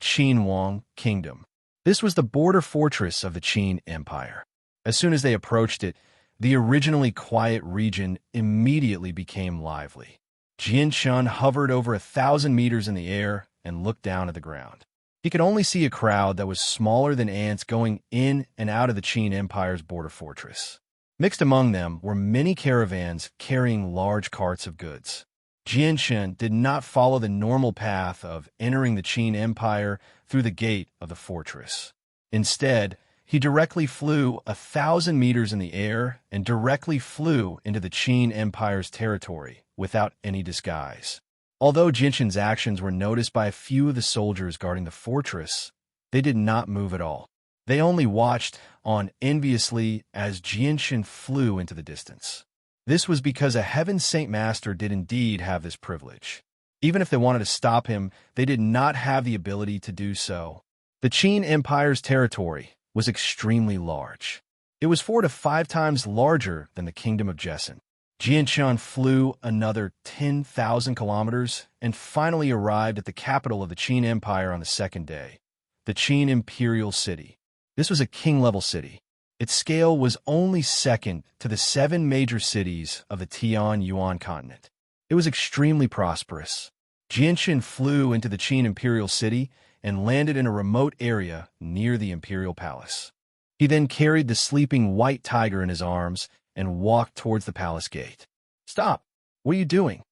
Qinwang Kingdom. This was the border fortress of the Qin Empire. As soon as they approached it, the originally quiet region immediately became lively. Jianshan hovered over 1,000 meters in the air and looked down at the ground. He could only see a crowd that was smaller than ants going in and out of the Qin Empire's border fortress. Mixed among them were many caravans carrying large carts of goods. Jianshan did not follow the normal path of entering the Qin Empire through the gate of the fortress. Instead, he directly flew 1,000 meters in the air and directly flew into the Qin Empire's territory without any disguise. Although Jianshan's actions were noticed by a few of the soldiers guarding the fortress, they did not move at all. They only watched on enviously as Jianshan flew into the distance. This was because a Heaven Saint Master did indeed have this privilege. Even if they wanted to stop him, they did not have the ability to do so. The Qin Empire's territory was extremely large. It was 4 to 5 times larger than the Kingdom of Jesson. Jianshan flew another 10,000 kilometers and finally arrived at the capital of the Qin Empire on the second day, the Qin Imperial City. This was a king-level city. Its scale was only second to the 7 major cities of the Tian-Yuan continent. It was extremely prosperous. Jianshan flew into the Qin Imperial City and landed in a remote area near the Imperial Palace. He then carried the sleeping white tiger in his arms and walked towards the palace gate. "Stop! What are you doing?"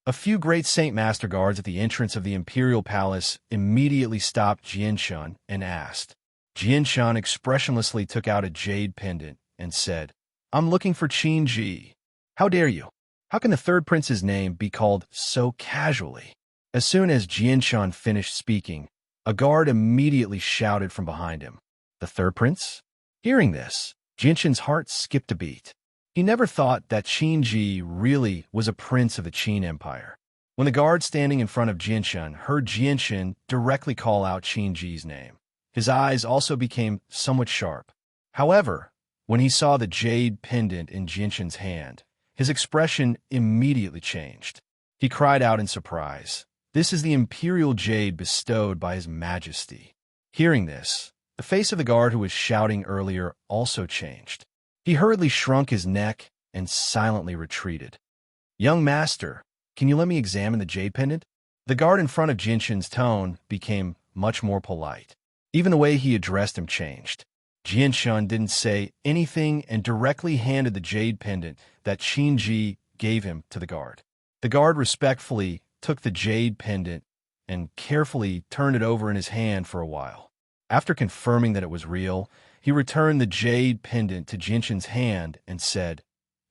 A few great Saint Master guards at the entrance of the Imperial Palace immediately stopped Jianshan and asked. Jianshan expressionlessly took out a jade pendant and said, "I'm looking for Qin Ji. How dare you? How can the third prince's name be called so casually?" As soon as Jianshan finished speaking, a guard immediately shouted from behind him, "The third prince?" Hearing this, Jianshan's heart skipped a beat. He never thought that Qin Ji really was a prince of the Qin Empire. When the guard standing in front of Jianshan heard Jianshan directly call out Qin Ji's name, his eyes also became somewhat sharp. However, when he saw the jade pendant in Jianshan's hand, his expression immediately changed. He cried out in surprise, "This is the imperial jade bestowed by His Majesty." Hearing this, the face of the guard who was shouting earlier also changed. He hurriedly shrunk his neck and silently retreated. "Young master, can you let me examine the jade pendant?" The guard in front of Jianshan's tone became much more polite. Even the way he addressed him changed. Jianshan didn't say anything and directly handed the jade pendant that Qin Ji gave him to the guard. The guard respectfully took the jade pendant and carefully turned it over in his hand for a while. After confirming that it was real, he returned the jade pendant to Jianshan's hand and said,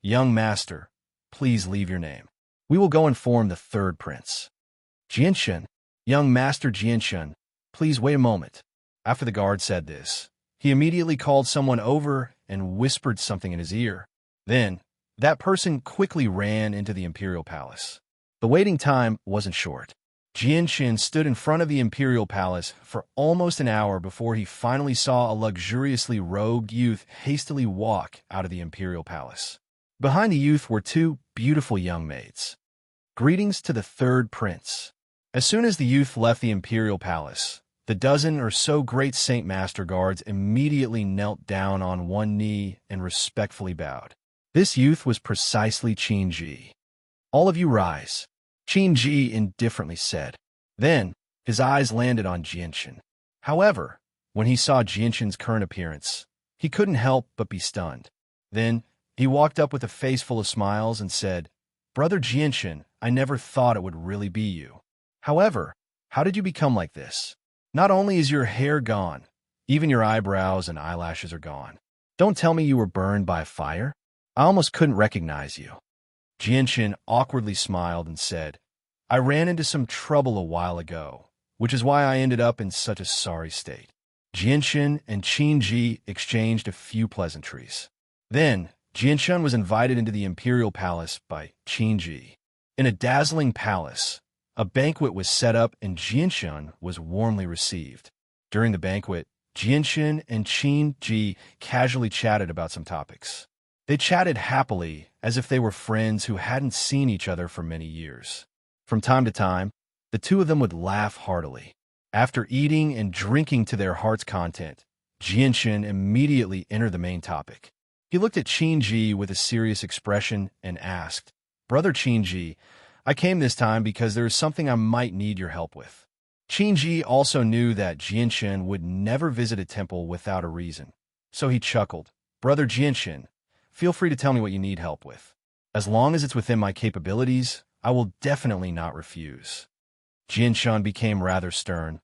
"Young master, please leave your name. We will go inform the third prince." "Jianshan, young master Jianshan, please wait a moment." After the guard said this, he immediately called someone over and whispered something in his ear. Then, that person quickly ran into the Imperial Palace. The waiting time wasn't short. Jianshan stood in front of the Imperial Palace for almost an hour before he finally saw a luxuriously robed youth hastily walk out of the Imperial Palace. Behind the youth were 2 beautiful young maids. "Greetings to the third prince." As soon as the youth left the Imperial Palace, the dozen or so great Saint Master guards immediately knelt down on one knee and respectfully bowed. This youth was precisely Qin Ji. "All of you rise," Qin Ji indifferently said. Then, his eyes landed on Jianshan. However, when he saw Jianshan's current appearance, he couldn't help but be stunned. Then, he walked up with a face full of smiles and said, "Brother Jianshan, I never thought it would really be you. However, how did you become like this? Not only is your hair gone, even your eyebrows and eyelashes are gone. Don't tell me you were burned by fire? I almost couldn't recognize you." Jianshan awkwardly smiled and said, "I ran into some trouble a while ago, which is why I ended up in such a sorry state." Jianshan and Qin Ji exchanged a few pleasantries. Then, Jianshan was invited into the Imperial Palace by Qin Ji. In a dazzling palace, a banquet was set up and Jianshan was warmly received. During the banquet, Jianshan and Qin Ji casually chatted about some topics. They chatted happily as if they were friends who hadn't seen each other for many years. From time to time, the two of them would laugh heartily. After eating and drinking to their heart's content, Jianshan immediately entered the main topic. He looked at Qin Ji with a serious expression and asked, "Brother Qin Ji, I came this time because there is something I might need your help with." Qingji also knew that Jianshen would never visit a temple without a reason. So he chuckled. Brother Jianshen, feel free to tell me what you need help with. As long as it's within my capabilities, I will definitely not refuse. Jianshen became rather stern.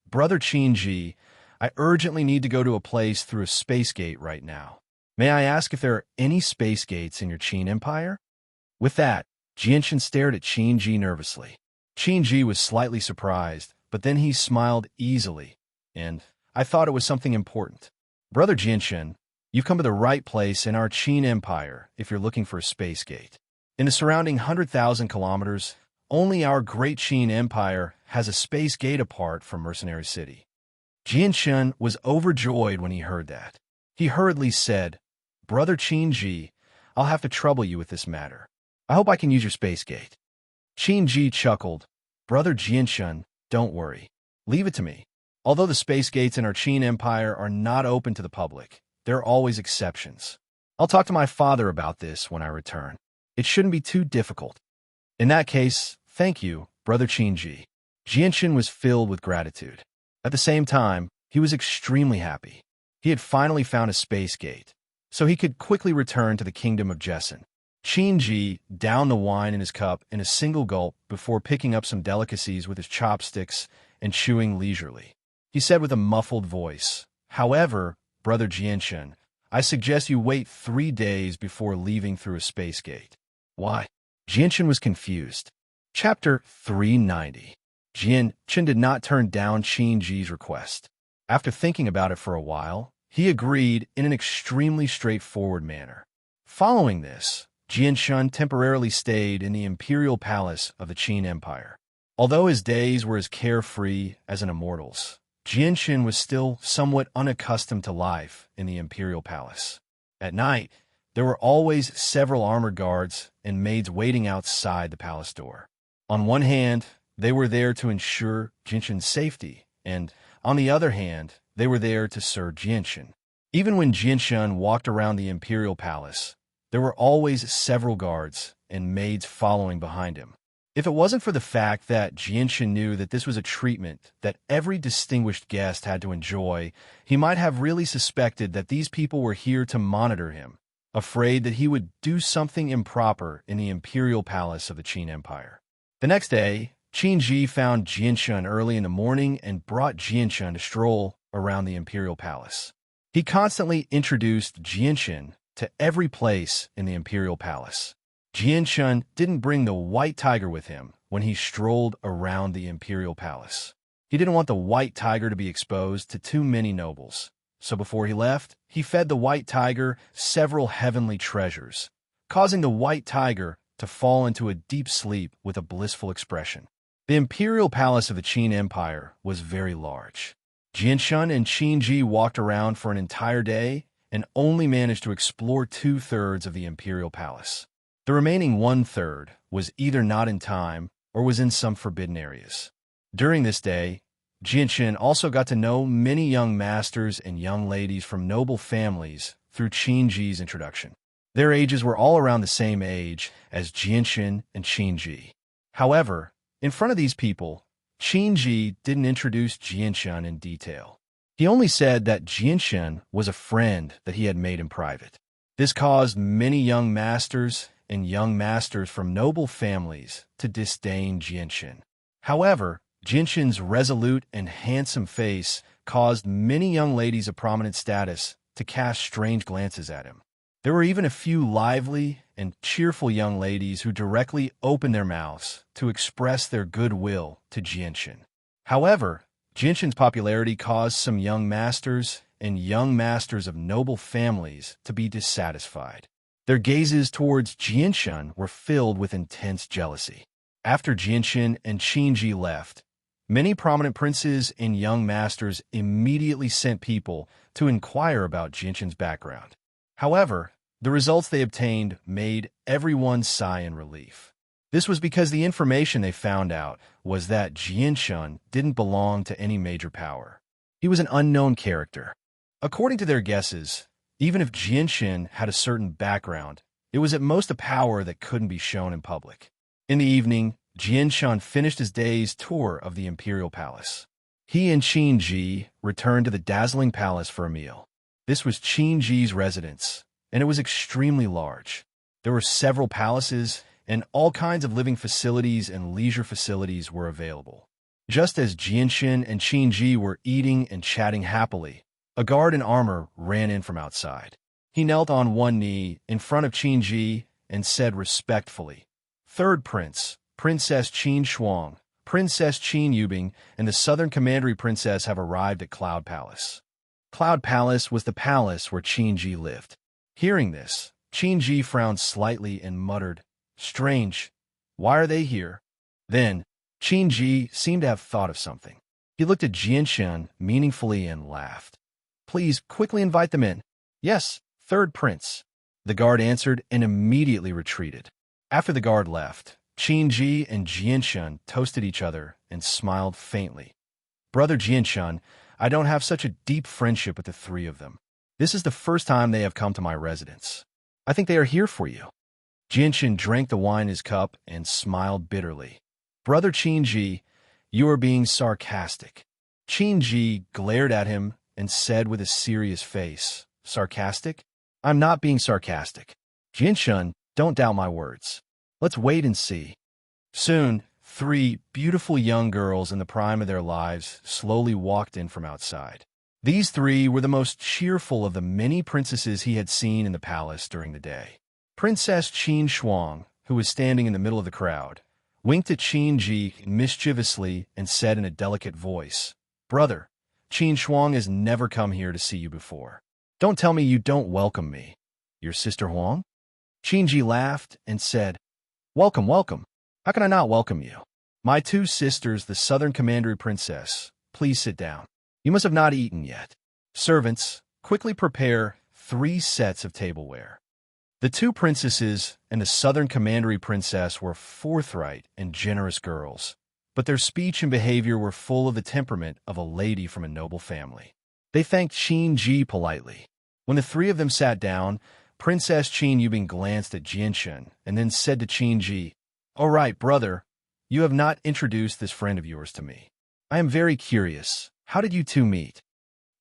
Brother Qingji, I urgently need to go to a place through a space gate right now. May I ask if there are any space gates in your Qin Empire? With that, Jianshen stared at Qingji nervously. Qingji was slightly surprised, but then he smiled easily, and I thought it was something important. Brother Jianshen, you've come to the right place in our Qin Empire if you're looking for a space gate. In the surrounding 100,000 kilometers, only our great Qin Empire has a space gate apart from Mercenary City. Jianshen was overjoyed when he heard that. He hurriedly said, Brother Qingji, I'll have to trouble you with this matter. I hope I can use your space gate. Qingji chuckled. Brother Jianshen, don't worry. Leave it to me. Although the space gates in our Qin Empire are not open to the public, there are always exceptions. I'll talk to my father about this when I return. It shouldn't be too difficult. In that case, thank you, Brother Qingji. Jianshen was filled with gratitude. At the same time, he was extremely happy. He had finally found a space gate, so he could quickly return to the kingdom of Jessen. Qingji downed the wine in his cup in a single gulp before picking up some delicacies with his chopsticks and chewing leisurely. He said with a muffled voice, However, Brother Jianshen, I suggest you wait 3 days before leaving through a space gate. Why? Jianshen was confused. Chapter 390. Jianshen did not turn down Qingji's request. After thinking about it for a while, he agreed in an extremely straightforward manner. Following this, Jianshen temporarily stayed in the imperial palace of the Qin Empire. Although his days were as carefree as an immortal's, Jianshen was still somewhat unaccustomed to life in the imperial palace. At night, there were always several armored guards and maids waiting outside the palace door. On one hand, they were there to ensure Jianshen's safety, and on the other hand, they were there to serve Jianshen. Even when Jianshen walked around the imperial palace, there were always several guards and maids following behind him. If it wasn't for the fact that Jianshen knew that this was a treatment that every distinguished guest had to enjoy, he might have really suspected that these people were here to monitor him, afraid that he would do something improper in the imperial palace of the Qin Empire. The next day, Qingji found Jianshen early in the morning and brought Jianshen to stroll around the imperial palace. He constantly introduced Jianshen to every place in the imperial palace. Jianshen didn't bring the white tiger with him when he strolled around the imperial palace. He didn't want the white tiger to be exposed to too many nobles. So before he left, he fed the white tiger several heavenly treasures, causing the white tiger to fall into a deep sleep with a blissful expression. The imperial palace of the Qin Empire was very large. Jianshen and Qingji walked around for an entire day and only managed to explore 2/3 of the imperial palace. The remaining 1/3 was either not in time or was in some forbidden areas. During this day, Jianshen also got to know many young masters and young ladies from noble families through Qingji's introduction. Their ages were all around the same age as Jianshen and Qingji. However, in front of these people, Qingji didn't introduce Jianshen in detail. He only said that Jianshen was a friend that he had made in private. This caused many young masters and young masters from noble families to disdain Jianshen. However, Jianshen's resolute and handsome face caused many young ladies of prominent status to cast strange glances at him. There were even a few lively and cheerful young ladies who directly opened their mouths to express their goodwill to Jianshen. However, Jianshen's popularity caused some young masters and young masters of noble families to be dissatisfied. Their gazes towards Jianshen were filled with intense jealousy. After Jianshen and Qingji left, many prominent princes and young masters immediately sent people to inquire about Jianshen's background. However, the results they obtained made everyone sigh in relief. This was because the information they found out was that Jianshen didn't belong to any major power. He was an unknown character. According to their guesses, even if Jianshen had a certain background, it was at most a power that couldn't be shown in public. In the evening, Jianshan finished his day's tour of the imperial palace. He and Qin Ji returned to the dazzling palace for a meal. This was Qin Ji's residence, and it was extremely large. There were several palaces, and all kinds of living facilities and leisure facilities were available. Just as Jianshan and Qin Ji were eating and chatting happily, a guard in armor ran in from outside. He knelt on one knee in front of Qin Ji and said respectfully, "Third Prince, Princess Qin Shuang, Princess Qin Yubing, and the Southern Commandery Princess have arrived at Cloud Palace." Cloud Palace was the palace where Qin Ji lived. Hearing this, Qin Ji frowned slightly and muttered, "Strange. Why are they here?" Then, Qin Ji seemed to have thought of something. He looked at Jianshan meaningfully and laughed. "Please quickly invite them in." "Yes, Third Prince," the guard answered and immediately retreated. After the guard left, Qin Ji and Jianshan toasted each other and smiled faintly. "Brother Jianshan, I don't have such a deep friendship with the three of them. This is the first time they have come to my residence. I think they are here for you." Jianshan drank the wine in his cup and smiled bitterly. "Brother Qin Ji, you are being sarcastic." Qin Ji glared at him and said with a serious face, "Sarcastic? I'm not being sarcastic. Jianshan, don't doubt my words. Let's wait and see." Soon, three beautiful young girls in the prime of their lives slowly walked in from outside. These three were the most cheerful of the many princesses he had seen in the palace during the day. Princess Qin Shuang, who was standing in the middle of the crowd, winked at Qin Ji mischievously and said in a delicate voice, "Brother, Qin Shuang has never come here to see you before. Don't tell me you don't welcome me. Your sister Huang?" Qin Ji laughed and said, "Welcome, welcome. How can I not welcome you? My two sisters, the Southern Commandery Princess, please sit down. You must have not eaten yet. Servants, quickly prepare 3 sets of tableware." The two princesses and the Southern Commandery Princess were forthright and generous girls, but their speech and behavior were full of the temperament of a lady from a noble family. They thanked Qin Ji politely. When the three of them sat down, Princess Qin Yubing glanced at Jianshan and then said to Qin Ji, "All right, brother, you have not introduced this friend of yours to me. I am very curious. How did you two meet?"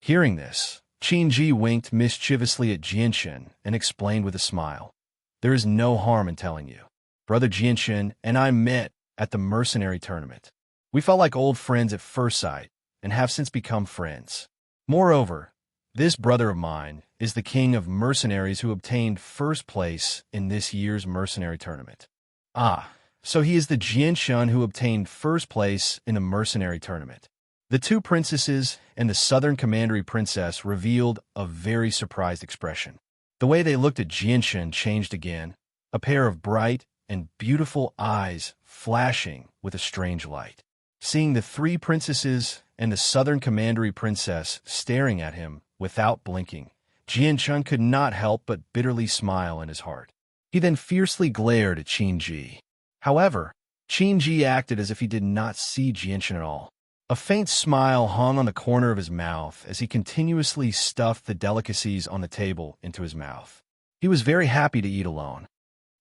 Hearing this, Qin Ji winked mischievously at Jianshan and explained with a smile, "There is no harm in telling you. Brother Jianshan and I met at the mercenary tournament. We felt like old friends at first sight and have since become friends. Moreover, this brother of mine is the king of mercenaries who obtained first place in this year's mercenary tournament." "Ah, so he is the Jianshan who obtained first place in the mercenary tournament." The two princesses and the Southern Commandery Princess revealed a very surprised expression. The way they looked at Jianshan changed again, a pair of bright and beautiful eyes flashing with a strange light. Seeing the three princesses and the Southern Commandery Princess staring at him without blinking, Jianshan could not help but bitterly smile in his heart. He then fiercely glared at Qin Ji. However, Qin Ji acted as if he did not see Jianshan at all. A faint smile hung on the corner of his mouth as he continuously stuffed the delicacies on the table into his mouth. He was very happy to eat alone.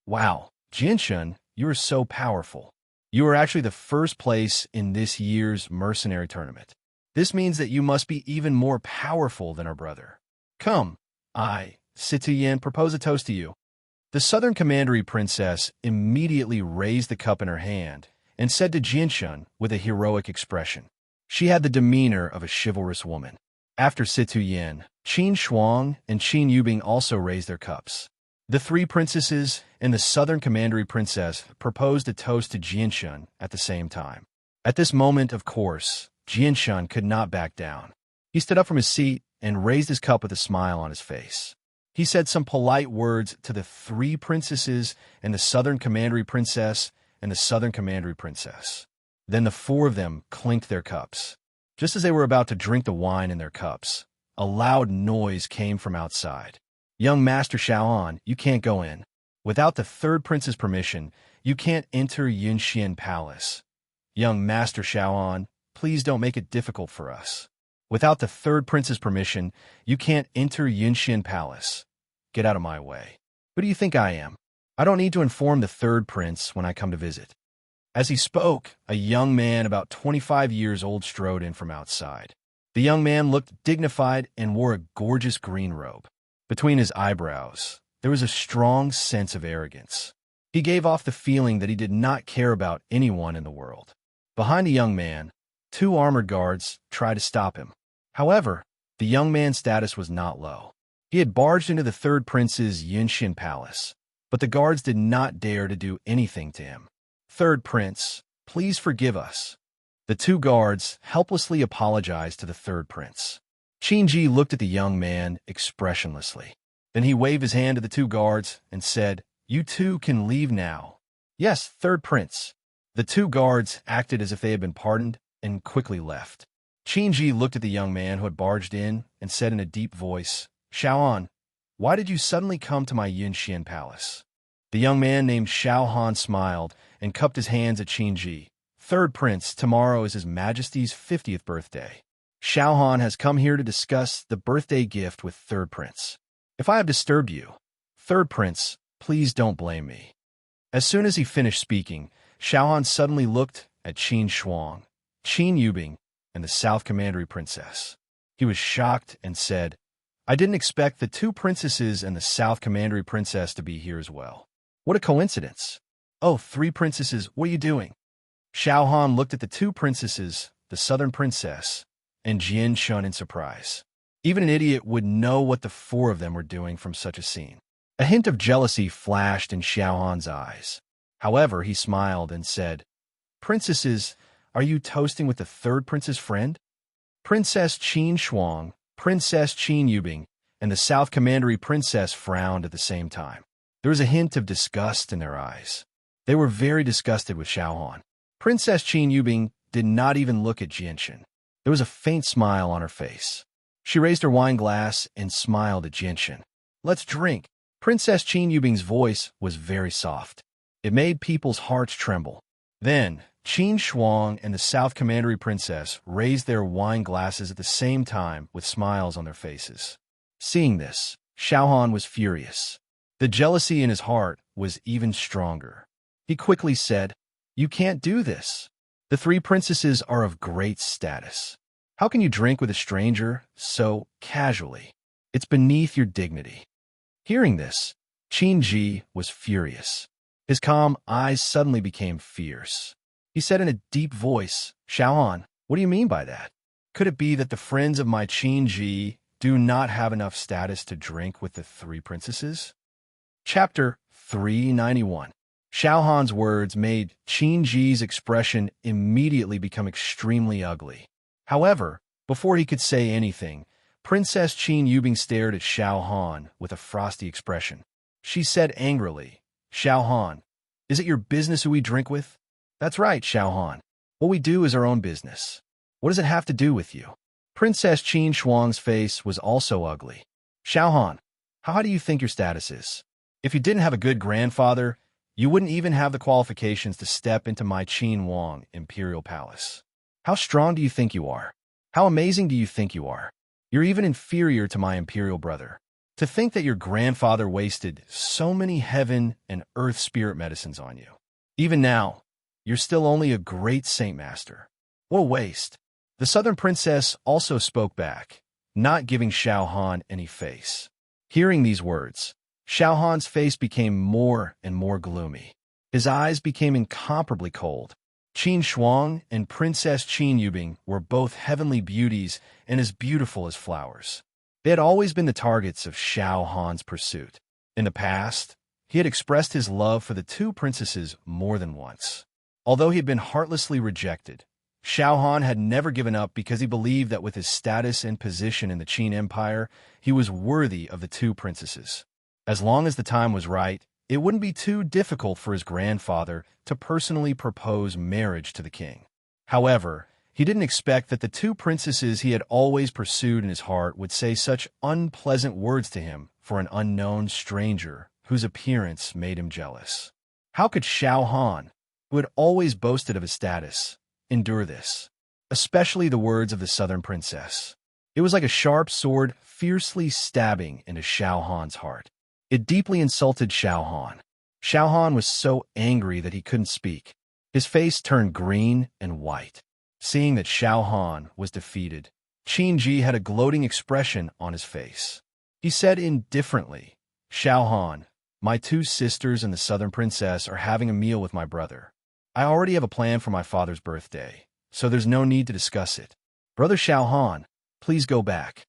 "Wow, Jianshan, you are so powerful. You are actually the first place in this year's mercenary tournament. This means that you must be even more powerful than our brother. Come, I, Citoyen, propose a toast to you." The Southern Commandery Princess immediately raised the cup in her hand and said to Jianshan with a heroic expression. She had the demeanor of a chivalrous woman. After Citoyen, Qin Shuang and Qin Yubing also raised their cups. The three princesses and the Southern Commandery Princess proposed a toast to Jianshan at the same time. At this moment, of course, Jianshan could not back down. He stood up from his seat and raised his cup with a smile on his face. He said some polite words to the three princesses and the Southern Commandery Princess and the Southern Commandery Princess. Then the four of them clinked their cups. Just as they were about to drink the wine in their cups, a loud noise came from outside. "Young Master Shaoan, you can't go in. Without the third prince's permission, you can't enter Yunxian Palace. Young Master Shaoan, please don't make it difficult for us. Without the third prince's permission, you can't enter Yunxian Palace. Get out of my way. Who do you think I am? I don't need to inform the third prince when I come to visit." As he spoke, a young man about 25 years old strode in from outside. The young man looked dignified and wore a gorgeous green robe. Between his eyebrows, there was a strong sense of arrogance. He gave off the feeling that he did not care about anyone in the world. Behind the young man, 2 armored guards tried to stop him. However, the young man's status was not low. He had barged into the third prince's Yinshin palace, but the guards did not dare to do anything to him. "Third prince, please forgive us." The 2 guards helplessly apologized to the third prince. Qingji looked at the young man expressionlessly. Then he waved his hand to the 2 guards and said, "You 2 can leave now." "Yes, third prince." The 2 guards acted as if they had been pardoned and quickly left. Qingji looked at the young man who had barged in and said in a deep voice, "Xiaohan, why did you suddenly come to my Yinshin palace?" The young man named Xiaohan smiled and cupped his hands at Qingji. "Third prince, tomorrow is His Majesty's 50th birthday. Xiaohan has come here to discuss the birthday gift with third prince. If I have disturbed you, third prince, please don't blame me." As soon as he finished speaking, Xiaohan suddenly looked at Qin Shuang, Qin Yubing, and the South Commandery princess. He was shocked and said, "I didn't expect the 2 princesses and the South Commandery princess to be here as well. What a coincidence. Oh, 3 princesses, what are you doing?" Xiaohan looked at the 2 princesses, the Southern princess, and Jian Shun in surprise. Even an idiot would know what the 4 of them were doing from such a scene. A hint of jealousy flashed in Xiaohan's eyes. However, he smiled and said, "Princesses, are you toasting with the third prince's friend?" Princess Qin Shuang, Princess Qin Yubing, and the South Commandery princess frowned at the same time. There was a hint of disgust in their eyes. They were very disgusted with Xiaohan. Princess Qin Yubing did not even look at Jianshin. There was a faint smile on her face. She raised her wine glass and smiled at Jianshin. "Let's drink." Princess Qin Yubing's voice was very soft. It made people's hearts tremble. Then, Qin Shuang and the South Commandery princess raised their wine glasses at the same time with smiles on their faces. Seeing this, Xiaohan was furious. The jealousy in his heart was even stronger. He quickly said, "You can't do this. The 3 princesses are of great status. How can you drink with a stranger so casually? It's beneath your dignity." Hearing this, Qingji was furious. His calm eyes suddenly became fierce. He said in a deep voice, "Xiaohan, what do you mean by that? Could it be that the friends of my Qingji do not have enough status to drink with the 3 princesses?" Chapter 391. Xiaohan's words made Qingji's expression immediately become extremely ugly. However, before he could say anything, Princess Qin Yubing stared at Xiaohan with a frosty expression. She said angrily, "Xiaohan, is it your business who we drink with?" "That's right, Xiaohan. What we do is our own business. What does it have to do with you?" Princess Qin Shuang's face was also ugly. "Xiaohan, how high do you think your status is? If you didn't have a good grandfather, you wouldn't even have the qualifications to step into my Qin Wang imperial palace. How strong do you think you are? How amazing do you think you are? You're even inferior to my imperial brother. To think that your grandfather wasted so many heaven and earth spirit medicines on you. Even now, you're still only a great saint master. What a waste." The southern princess also spoke back, not giving Xiaohan any face. Hearing these words, Xiaohan's face became more and more gloomy. His eyes became incomparably cold. Qin Shuang and Princess Qin Yubing were both heavenly beauties and as beautiful as flowers. They had always been the targets of Xiaohan's pursuit. In the past, he had expressed his love for the 2 princesses more than once. Although he had been heartlessly rejected, Xiaohan had never given up because he believed that with his status and position in the Qin Empire, he was worthy of the 2 princesses. As long as the time was right, it wouldn't be too difficult for his grandfather to personally propose marriage to the king. However, he didn't expect that the 2 princesses he had always pursued in his heart would say such unpleasant words to him for an unknown stranger whose appearance made him jealous. How could Xiaohan, who had always boasted of his status, endure this? Especially the words of the southern princess. It was like a sharp sword fiercely stabbing into Xiaohan's heart. It deeply insulted Xiaohan. Xiaohan was so angry that he couldn't speak. His face turned green and white. Seeing that Xiao Han was defeated, Qin Ji had a gloating expression on his face. He said indifferently, "Xiao Han, my two sisters and the Southern Princess are having a meal with my brother. I already have a plan for my father's birthday, so there's no need to discuss it. Brother Xiao Han, please go back."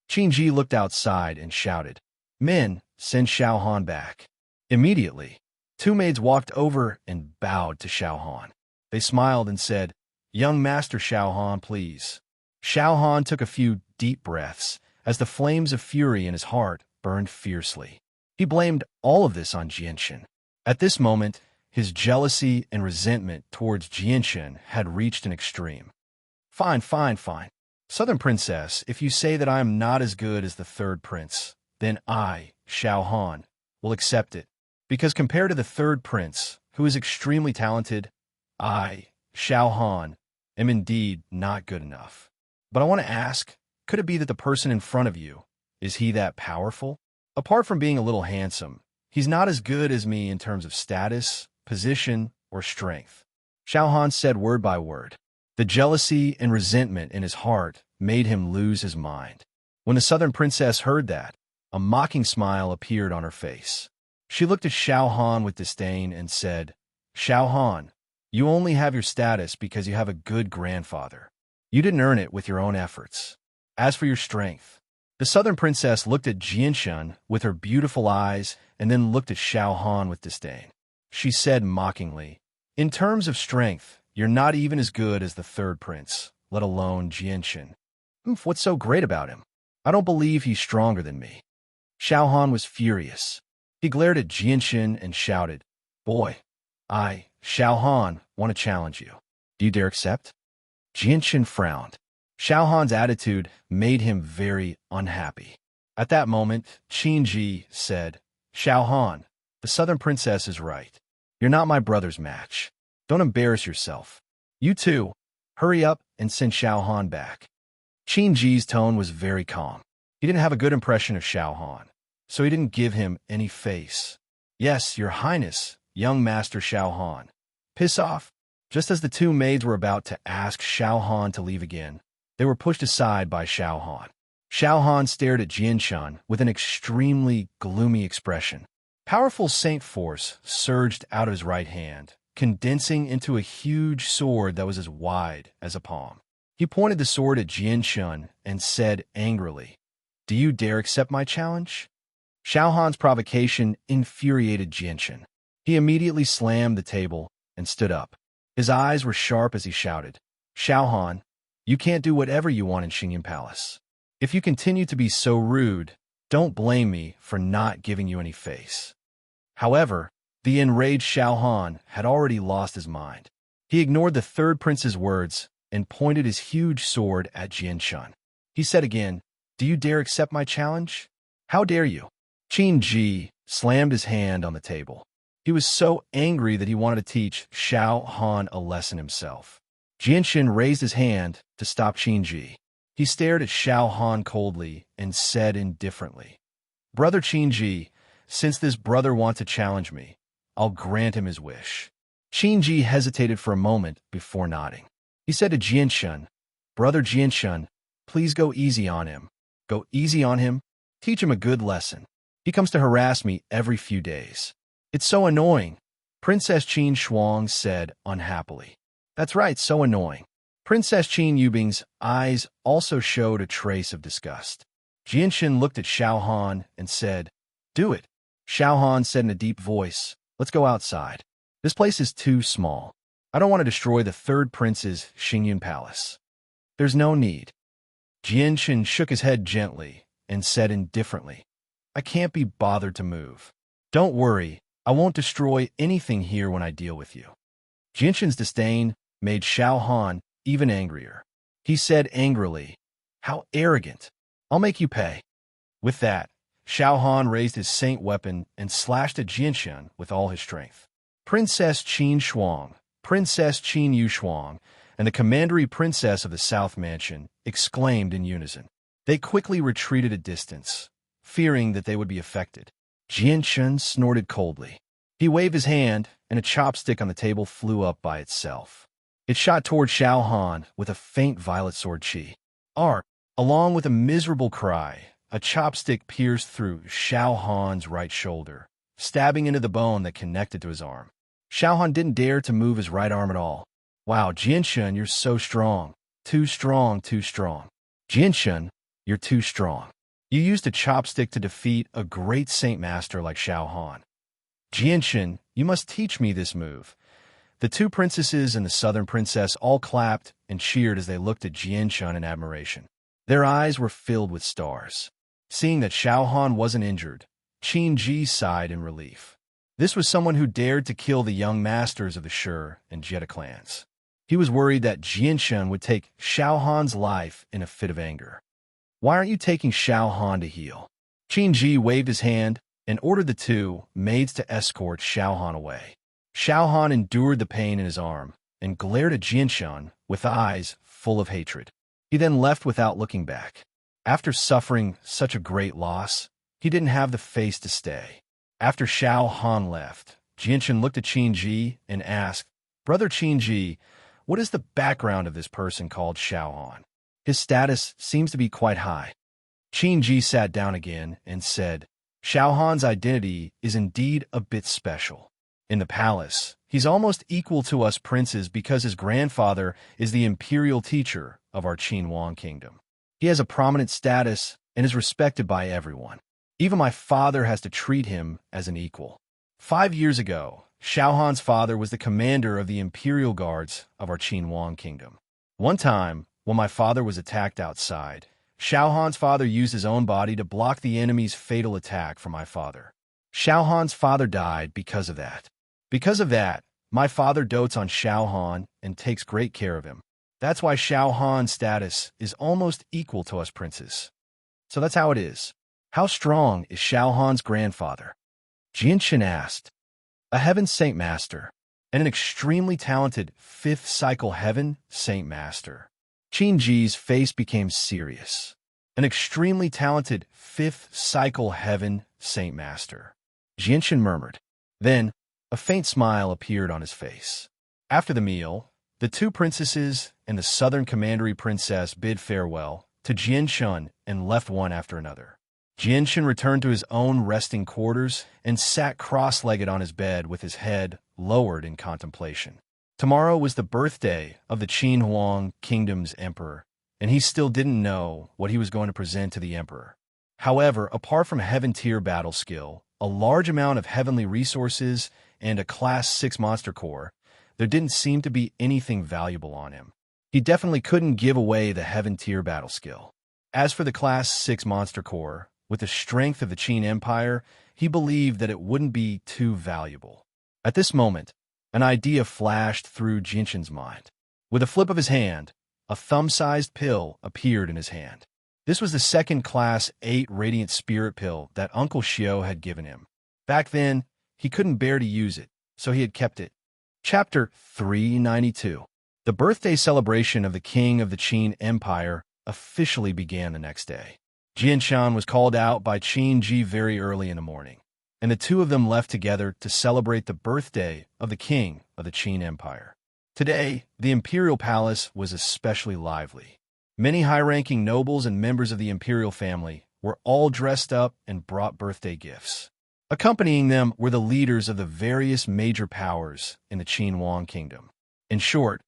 Qin Ji looked outside and shouted, "Men, send Xiao Han back." Immediately, two maids walked over and bowed to Xiao Han. They smiled and said, "Young Master Xiao Han, please." Xiao Han took a few deep breaths as the flames of fury in his heart burned fiercely. He blamed all of this on Jianshan. At this moment, his jealousy and resentment towards Jianshan had reached an extreme. "Fine, fine, fine. Southern Princess, if you say that I am not as good as the third prince, then I, Xiao Han, will accept it. Because compared to the third prince, who is extremely talented, I, Xiao Han, am indeed not good enough. But I want to ask, could it be that the person in front of you, is he that powerful? Apart from being a little handsome, he's not as good as me in terms of status, position, or strength." Xiao Han said word by word. The jealousy and resentment in his heart made him lose his mind. When the Southern Princess heard that, a mocking smile appeared on her face. She looked at Xiao Han with disdain and said, "Xiao Han, you only have your status because you have a good grandfather. You didn't earn it with your own efforts. As for your strength..." The Southern Princess looked at Jianshan with her beautiful eyes and then looked at Xiao Han with disdain. She said mockingly, "In terms of strength, you're not even as good as the third prince, let alone Jianshan. What's so great about him? I don't believe he's stronger than me." Xiao Han was furious. He glared at Jianshan and shouted, "Boy, I, Xiao Han, want to challenge you. Do you dare accept?" Jianshan frowned. Xiao Han's attitude made him very unhappy. At that moment, Qin Ji said, "Xiao Han, the Southern Princess is right. You're not my brother's match. Don't embarrass yourself. You too, hurry up and send Xiao Han back." Qin Ji's tone was very calm. He didn't have a good impression of Xiao Han, so he didn't give him any face. "Yes, Your Highness, young Master Xiao Han. Piss off." Just as the two maids were about to ask Xiao Han to leave again, they were pushed aside by Xiao Han. Xiao Han stared at Jianshan with an extremely gloomy expression. Powerful saint force surged out of his right hand, condensing into a huge sword that was as wide as a palm. He pointed the sword at Jianshan and said angrily, "Do you dare accept my challenge?" Xiao Han's provocation infuriated Jianshan. He immediately slammed the table and stood up. His eyes were sharp as he shouted, "Xiao Han, you can't do whatever you want in Xingyan Palace. If you continue to be so rude, don't blame me for not giving you any face." However, the enraged Xiao Han had already lost his mind. He ignored the third prince's words and pointed his huge sword at Jianshan. He said again, "Do you dare accept my challenge? How dare you?" Qin Ji slammed his hand on the table. He was so angry that he wanted to teach Xiao Han a lesson himself. Jianshan raised his hand to stop Qin Ji. He stared at Xiao Han coldly and said indifferently, "Brother Qin Ji, since this brother wants to challenge me, I'll grant him his wish." Qin Ji hesitated for a moment before nodding. He said to Jianshan, "Brother Jianshan, please go easy on him. Go easy on him. Teach him a good lesson. He comes to harass me every few days. It's so annoying." Princess Qin Shuang said unhappily. "That's right, so annoying." Princess Qin Yubing's eyes also showed a trace of disgust. Jianshan looked at Xiao Han and said, "Do it." Xiao Han said in a deep voice, "Let's go outside. This place is too small. I don't want to destroy the third prince's Xingyan Palace." "There's no need." Jianshan shook his head gently and said indifferently, "I can't be bothered to move. Don't worry, I won't destroy anything here when I deal with you." Jianshan's disdain made Xiao Han even angrier. He said angrily, "How arrogant! I'll make you pay." With that, Xiao Han raised his saint weapon and slashed at Jianshan with all his strength. Princess Qin Shuang, Princess Qin Yushuang, and the commandery princess of the South Mansion exclaimed in unison. They quickly retreated a distance, fearing that they would be affected. Jianshan snorted coldly. He waved his hand, and a chopstick on the table flew up by itself. It shot toward Xiao Han with a faint violet sword chi. Arc! Along with a miserable cry, a chopstick pierced through Xiao Han's right shoulder, stabbing into the bone that connected to his arm. Xiao Han didn't dare to move his right arm at all. Wow, Jianshun, you're so strong. Too strong, too strong. Jianshun, you're too strong. You used a chopstick to defeat a great Saint Master like Xiao Han. Jianshun, you must teach me this move. The two princesses and the southern princess all clapped and cheered as they looked at Jianshun in admiration. Their eyes were filled with stars. Seeing that Xiao Han wasn't injured, Qin Ji sighed in relief. This was someone who dared to kill the young masters of the Shi and Jetta clans. He was worried that Jianshun would take Xiao Han's life in a fit of anger. Why aren't you taking Xiao Han to heal? Qin Ji waved his hand and ordered the two maids to escort Xiao Han away. Xiao Han endured the pain in his arm and glared at Jianshun with eyes full of hatred. He then left without looking back. After suffering such a great loss, he didn't have the face to stay. After Xiao Han left, Jianshun looked at Qin Ji and asked, "Brother Qin Ji, what is the background of this person called Xiao Han? His status seems to be quite high." Qin Ji sat down again and said, "Xiao Han's identity is indeed a bit special. In the palace, he's almost equal to us princes because his grandfather is the imperial teacher of our Qin kingdom. He has a prominent status and is respected by everyone. Even my father has to treat him as an equal. 5 years ago, Xiao Han's father was the commander of the imperial guards of our Qin kingdom. One time, when my father was attacked outside, Xiao Han's father used his own body to block the enemy's fatal attack from my father. Xiao Han's father died because of that. Because of that, my father dotes on Xiao Han and takes great care of him. That's why Xiao Han's status is almost equal to us princes. So that's how it is. How strong is Xiao Han's grandfather?" Jianshun asked. "A heaven Saint Master, and an extremely talented 5th cycle heaven Saint Master." Qin Ji's face became serious. "An extremely talented 5th cycle heaven Saint Master," Jianshun murmured. Then, a faint smile appeared on his face. After the meal, the two princesses and the southern commandery princess bid farewell to Jianshun and left one after another. Jianshun returned to his own resting quarters and sat cross-legged on his bed with his head lowered in contemplation. Tomorrow was the birthday of the Qin Kingdom's emperor, and he still didn't know what he was going to present to the emperor. However, apart from heaven-tier battle skill, a large amount of heavenly resources, and a Class 6 monster core, there didn't seem to be anything valuable on him. He definitely couldn't give away the heaven-tier battle skill. As for the Class 6 monster core, with the strength of the Qin Empire, he believed that it wouldn't be too valuable. At this moment, an idea flashed through Jianshun's mind. With a flip of his hand, a thumb-sized pill appeared in his hand. This was the second Class 8 Radiant Spirit pill that Uncle Xiao had given him. Back then, he couldn't bear to use it, so he had kept it. Chapter 392. The birthday celebration of the King of the Qin Empire officially began the next day. Jianshun was called out by Qin Ji very early in the morning, and the two of them left together to celebrate the birthday of the King of the Qin Empire. Today, the imperial palace was especially lively. Many high-ranking nobles and members of the imperial family were all dressed up and brought birthday gifts. Accompanying them were the leaders of the various major powers in the Qin kingdom. In short,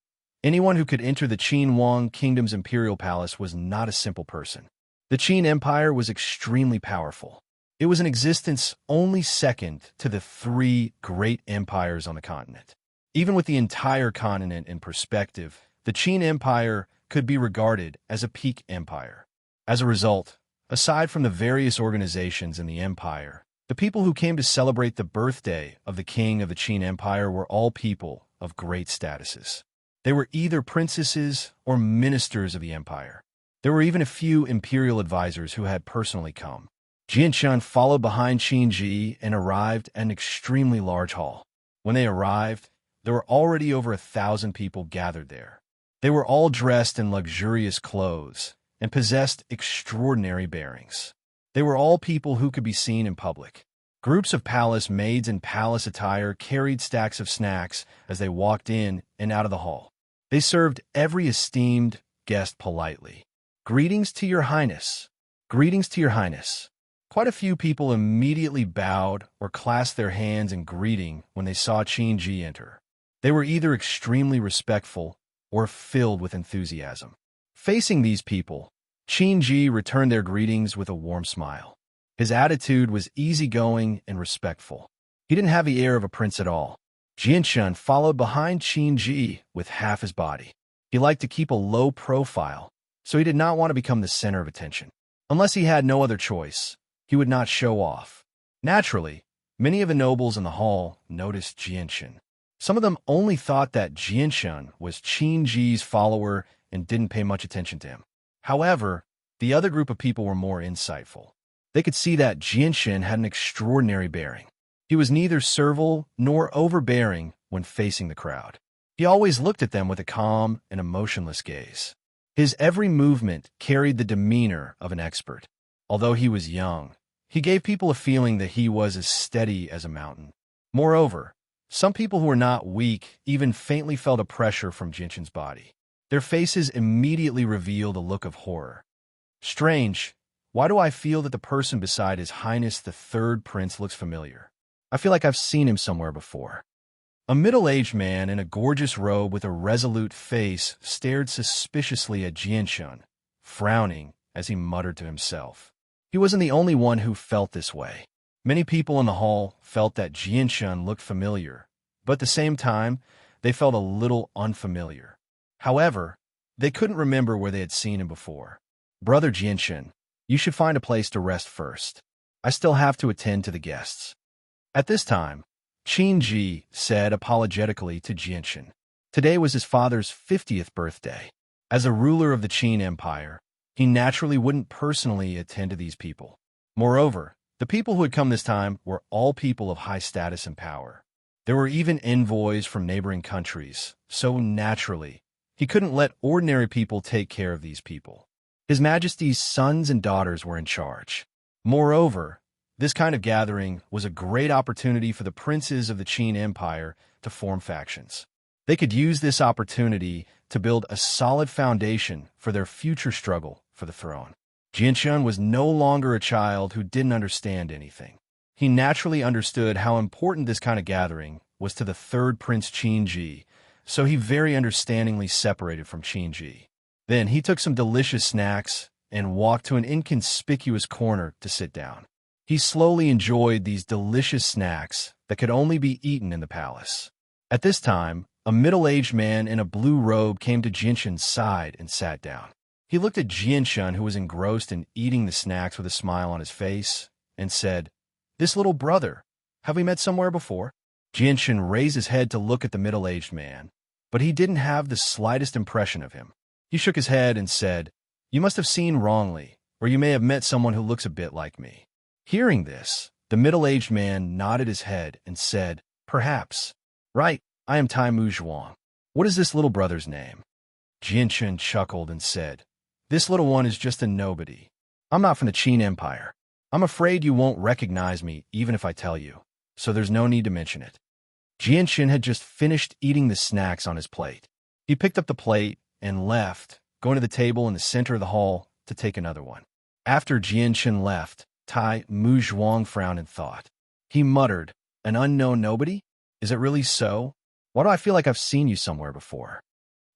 anyone who could enter the Qin kingdom's imperial palace was not a simple person. The Qin Empire was extremely powerful. It was in existence only second to the 3 great empires on the continent. Even with the entire continent in perspective, the Qin Empire could be regarded as a peak empire. As a result, aside from the various organizations in the empire, the people who came to celebrate the birthday of the King of the Qin Empire were all people of great statuses. They were either princesses or ministers of the empire. There were even a few imperial advisors who had personally come. Jianshun followed behind Qin Ji and arrived at an extremely large hall. When they arrived, there were already over 1,000 people gathered there. They were all dressed in luxurious clothes and possessed extraordinary bearings. They were all people who could be seen in public. Groups of palace maids in palace attire carried stacks of snacks as they walked in and out of the hall. They served every esteemed guest politely. "Greetings to your highness. Greetings to your highness." Quite a few people immediately bowed or clasped their hands in greeting when they saw Qin Ji enter. They were either extremely respectful or filled with enthusiasm. Facing these people, Qin Ji returned their greetings with a warm smile. His attitude was easygoing and respectful. He didn't have the air of a prince at all. Jianshun followed behind Qin Ji with half his body. He liked to keep a low profile, so he did not want to become the center of attention. Unless he had no other choice, he would not show off. Naturally, many of the nobles in the hall noticed Jianshun. Some of them only thought that Jianshun was Qin Ji's follower and didn't pay much attention to him. However, the other group of people were more insightful. They could see that Jianshun had an extraordinary bearing. He was neither servile nor overbearing when facing the crowd. He always looked at them with a calm and emotionless gaze. His every movement carried the demeanor of an expert. Although he was young, he gave people a feeling that he was as steady as a mountain. Moreover, some people who were not weak even faintly felt a pressure from Jianshun's body. Their faces immediately revealed a look of horror. Strange. Why do I feel that the person beside His Highness the Third Prince looks familiar? I feel like I've seen him somewhere before. A middle-aged man in a gorgeous robe with a resolute face stared suspiciously at Jianshun, frowning as he muttered to himself. He wasn't the only one who felt this way. Many people in the hall felt that Jianshun looked familiar, but at the same time, they felt a little unfamiliar. However, they couldn't remember where they had seen him before. "Brother Jianshun, you should find a place to rest first. I still have to attend to the guests." At this time, Qin Ji said apologetically to Jianshun. Today was his father's 50th birthday. As a ruler of the Qin Empire, he naturally wouldn't personally attend to these people. Moreover, the people who had come this time were all people of high status and power. There were even envoys from neighboring countries, so naturally, he couldn't let ordinary people take care of these people. His Majesty's sons and daughters were in charge. Moreover, this kind of gathering was a great opportunity for the princes of the Qin Empire to form factions. They could use this opportunity to build a solid foundation for their future struggle for the throne. Jianshun was no longer a child who didn't understand anything. He naturally understood how important this kind of gathering was to the third Prince Qin Ji, so he very understandingly separated from Qin Ji. Then he took some delicious snacks and walked to an inconspicuous corner to sit down. He slowly enjoyed these delicious snacks that could only be eaten in the palace. At this time, a middle-aged man in a blue robe came to Jianshun's side and sat down. He looked at Jianshun, who was engrossed in eating the snacks with a smile on his face, and said, "This little brother, have we met somewhere before?" Jianshun raised his head to look at the middle-aged man, but he didn't have the slightest impression of him. He shook his head and said, "You must have seen wrongly, or you may have met someone who looks a bit like me." Hearing this, the middle-aged man nodded his head and said, "Perhaps. Right, I am Tai Mu Zhuang. What is this little brother's name?" Jianshun chuckled and said, "This little one is just a nobody. I'm not from the Qin Empire. I'm afraid you won't recognize me even if I tell you, so there's no need to mention it." Jianshun had just finished eating the snacks on his plate. He picked up the plate and left, going to the table in the center of the hall to take another one. After Jianshun left, Tai Mu Zhuang frowned and thought. He muttered, "An unknown nobody? Is it really so? Why do I feel like I've seen you somewhere before?"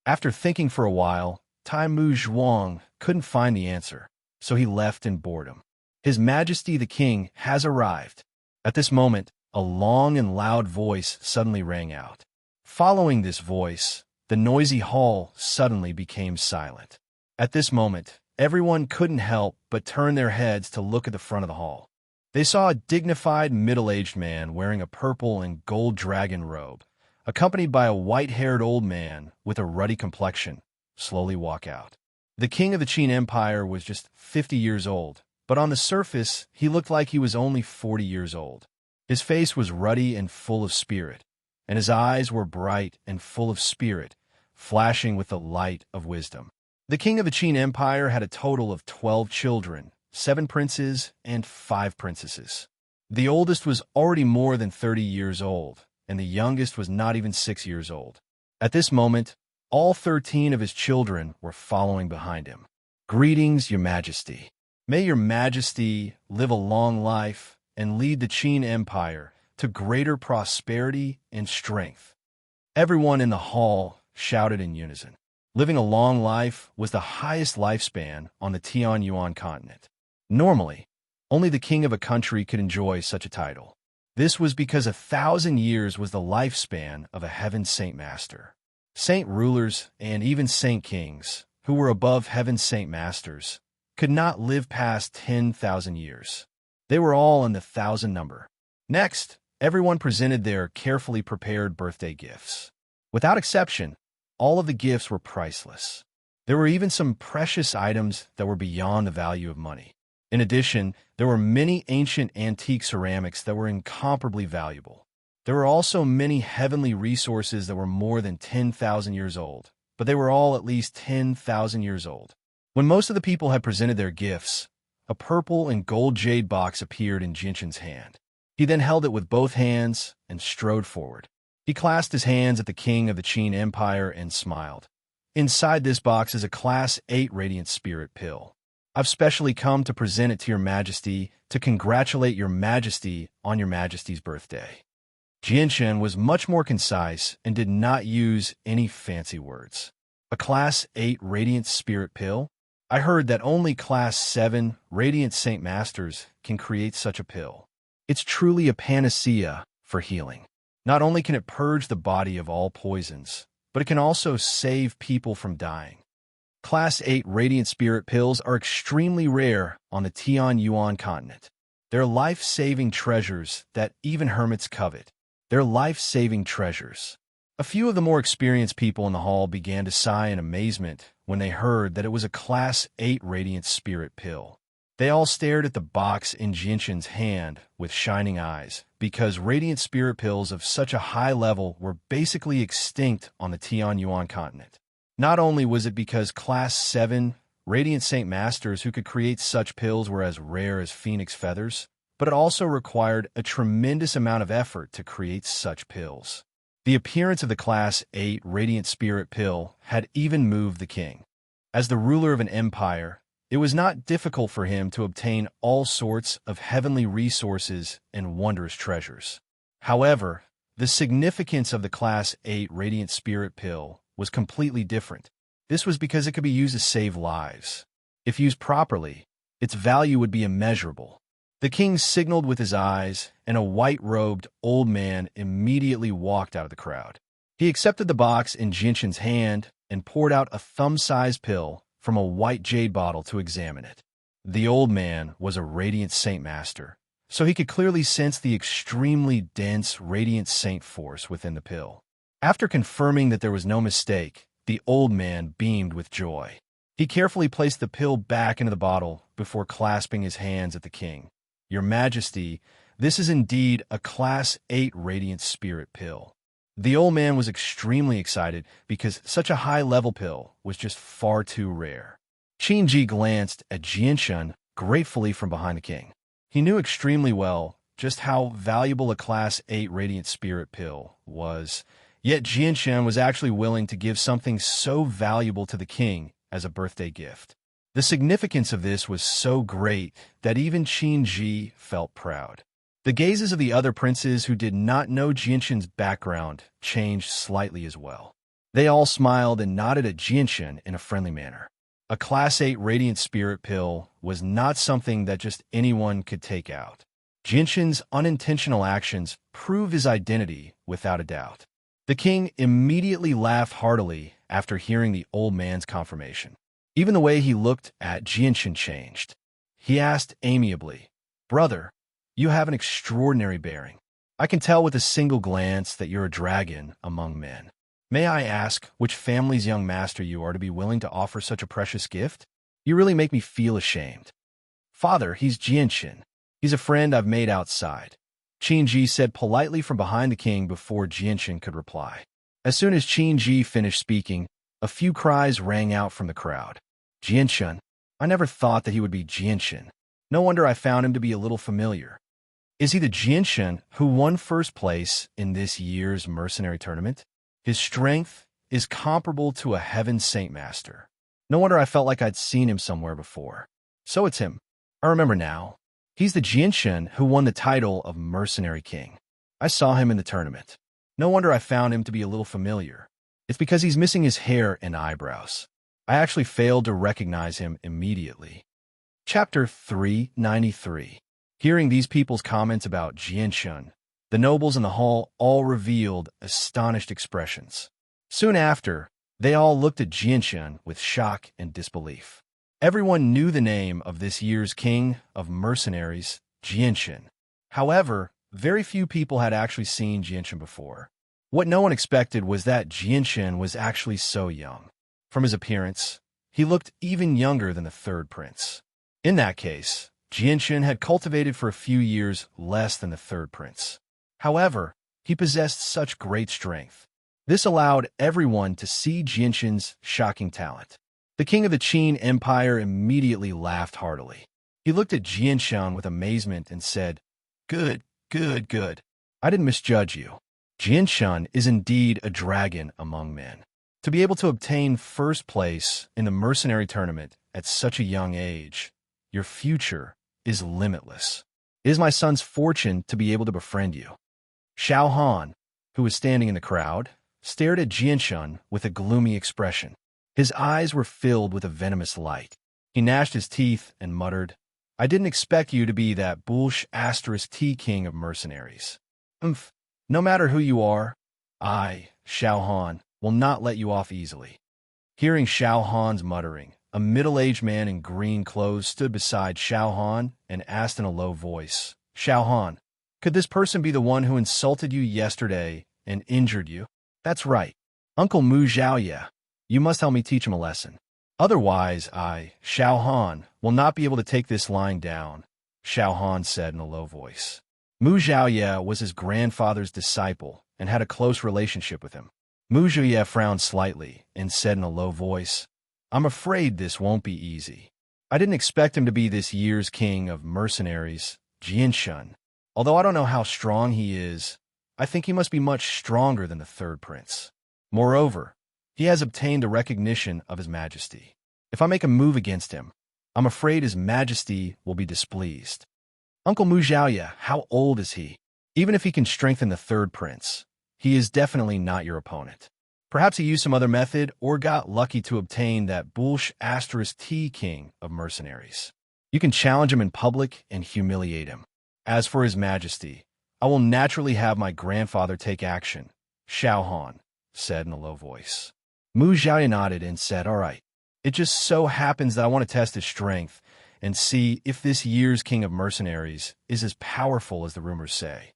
After thinking for a while, Tai Mu Zhuang couldn't find the answer, so he left in boredom. His Majesty the King has arrived. At this moment, a long and loud voice suddenly rang out. Following this voice, the noisy hall suddenly became silent. At this moment, everyone couldn't help but turn their heads to look at the front of the hall. They saw a dignified middle-aged man wearing a purple and gold dragon robe, accompanied by a white-haired old man with a ruddy complexion, slowly walk out. The king of the Qin Empire was just 50 years old, but on the surface, he looked like he was only 40 years old. His face was ruddy and full of spirit, and his eyes were bright and full of spirit, flashing with the light of wisdom. The king of the Qin Empire had a total of 12 children, 7 princes and 5 princesses. The oldest was already more than 30 years old, and the youngest was not even 6 years old. At this moment, all 13 of his children were following behind him. "Greetings, Your Majesty. May Your Majesty live a long life and lead the Qin Empire to greater prosperity and strength." Everyone in the hall shouted in unison. Living a long life was the highest lifespan on the Tianyuan continent. Normally, only the king of a country could enjoy such a title. This was because 1,000 years was the lifespan of a heaven saint master. Saint rulers and even saint kings, who were above heaven saint masters, could not live past 10,000 years. They were all in the 1,000 number. Next, everyone presented their carefully prepared birthday gifts. Without exception, all of the gifts were priceless. There were even some precious items that were beyond the value of money. In addition, there were many ancient antique ceramics that were incomparably valuable. There were also many heavenly resources that were more than 10,000 years old, but they were all at least 10,000 years old. When most of the people had presented their gifts, a purple and gold jade box appeared in Jinshan's hand. He then held it with both hands and strode forward. He clasped his hands at the king of the Qin Empire and smiled. "Inside this box is a Class 8 Radiant Spirit pill. I've specially come to present it to Your Majesty to congratulate Your Majesty on Your Majesty's birthday." Jinshan was much more concise and did not use any fancy words. "A Class 8 Radiant Spirit pill? I heard that only Class 7 Radiant Saint Masters can create such a pill. It's truly a panacea for healing. Not only can it purge the body of all poisons, but it can also save people from dying. Class 8 Radiant Spirit pills are extremely rare on the Tianyuan continent. They're life-saving treasures that even hermits covet. They're life-saving treasures." A few of the more experienced people in the hall began to sigh in amazement when they heard that it was a Class 8 Radiant Spirit pill. They all stared at the box in Jinshan's hand with shining eyes, because Radiant Spirit pills of such a high level were basically extinct on the Tianyuan continent. Not only was it because Class 7 Radiant Saint Masters who could create such pills were as rare as phoenix feathers, but it also required a tremendous amount of effort to create such pills. The appearance of the Class 8 Radiant Spirit pill had even moved the king. As the ruler of an empire, it was not difficult for him to obtain all sorts of heavenly resources and wondrous treasures. However, the significance of the Class 8 Radiant Spirit pill was completely different. This was because it could be used to save lives. If used properly, its value would be immeasurable. The king signaled with his eyes, and a white-robed old man immediately walked out of the crowd. He accepted the box in Jinshan's hand and poured out a thumb-sized pill from a white jade bottle to examine it. The old man was a Radiant Saint Master, so he could clearly sense the extremely dense Radiant Saint force within the pill. After confirming that there was no mistake, the old man beamed with joy. He carefully placed the pill back into the bottle before clasping his hands at the king. "Your Majesty, this is indeed a Class 8 Radiant Spirit pill." The old man was extremely excited because such a high-level pill was just far too rare. Qinji glanced at Jinshan gratefully from behind the king. He knew extremely well just how valuable a Class 8 Radiant Spirit pill was, yet Jinshan was actually willing to give something so valuable to the king as a birthday gift. The significance of this was so great that even Qinji felt proud. The gazes of the other princes who did not know Jinshan's background changed slightly as well. They all smiled and nodded at Jinshan in a friendly manner. A Class 8 Radiant Spirit pill was not something that just anyone could take out. Jinshan's unintentional actions prove his identity without a doubt. The king immediately laughed heartily after hearing the old man's confirmation. Even the way he looked at Jinshan changed. He asked amiably, "Brother, you have an extraordinary bearing. I can tell with a single glance that you're a dragon among men. May I ask which family's young master you are to be willing to offer such a precious gift? You really make me feel ashamed." "Father, he's Jinshan. He's a friend I've made outside," Qinji said politely from behind the king before Jinshan could reply. As soon as Qinji finished speaking, a few cries rang out from the crowd. "Jinshan? I never thought that he would be Jinshan. No wonder I found him to be a little familiar." Is he the Jianshan who won first place in this year's mercenary tournament? His strength is comparable to a heaven saint master. No wonder I felt like I'd seen him somewhere before. So it's him. I remember now. He's the Jianshan who won the title of Mercenary King. I saw him in the tournament. No wonder I found him to be a little familiar. It's because he's missing his hair and eyebrows. I actually failed to recognize him immediately. Chapter 393. Hearing these people's comments about Jianshan, the nobles in the hall all revealed astonished expressions. Soon after, they all looked at Jianshan with shock and disbelief. Everyone knew the name of this year's king of mercenaries, Jianshan. However, very few people had actually seen Jianshan before. What no one expected was that Jianshan was actually so young. From his appearance, he looked even younger than the third prince. In that case, Jianshan had cultivated for a few years less than the third prince. However, he possessed such great strength. This allowed everyone to see Jianshan's shocking talent. The king of the Qin Empire immediately laughed heartily. He looked at Jianshan with amazement and said, "Good, good, good. I didn't misjudge you. Jianshan is indeed a dragon among men. To be able to obtain first place in the mercenary tournament at such a young age, your future is limitless. It is my son's fortune to be able to befriend you." Xiao Han, who was standing in the crowd, stared at Jianshan with a gloomy expression. His eyes were filled with a venomous light. He gnashed his teeth and muttered, "I didn't expect you to be that *T king of mercenaries. No matter who you are, I, Xiao Han, will not let you off easily." Hearing Xiao Han's muttering, a middle-aged man in green clothes stood beside Xiao Han and asked in a low voice, "Xiao Han, could this person be the one who insulted you yesterday and injured you?" "That's right. Uncle Mu Zhaoye. You must help me teach him a lesson. Otherwise I, Xiao Han, will not be able to take this lying down," Xiao Han said in a low voice. Mu Zhaoye was his grandfather's disciple and had a close relationship with him. Mu Zhaoye frowned slightly and said in a low voice, "I'm afraid this won't be easy. I didn't expect him to be this year's king of mercenaries, Jianshan. Although I don't know how strong he is, I think he must be much stronger than the third prince. Moreover, he has obtained the recognition of His Majesty. If I make a move against him, I'm afraid His Majesty will be displeased." "Uncle Mu Zhaoye, how old is he? Even if he can strengthen the third prince, he is definitely not your opponent. Perhaps he used some other method or got lucky to obtain that *T king of mercenaries. You can challenge him in public and humiliate him. As for His Majesty, I will naturally have my grandfather take action," Xiao Han said in a low voice. Mu Zhaoye nodded and said, "All right. It just so happens that I want to test his strength and see if this year's king of mercenaries is as powerful as the rumors say."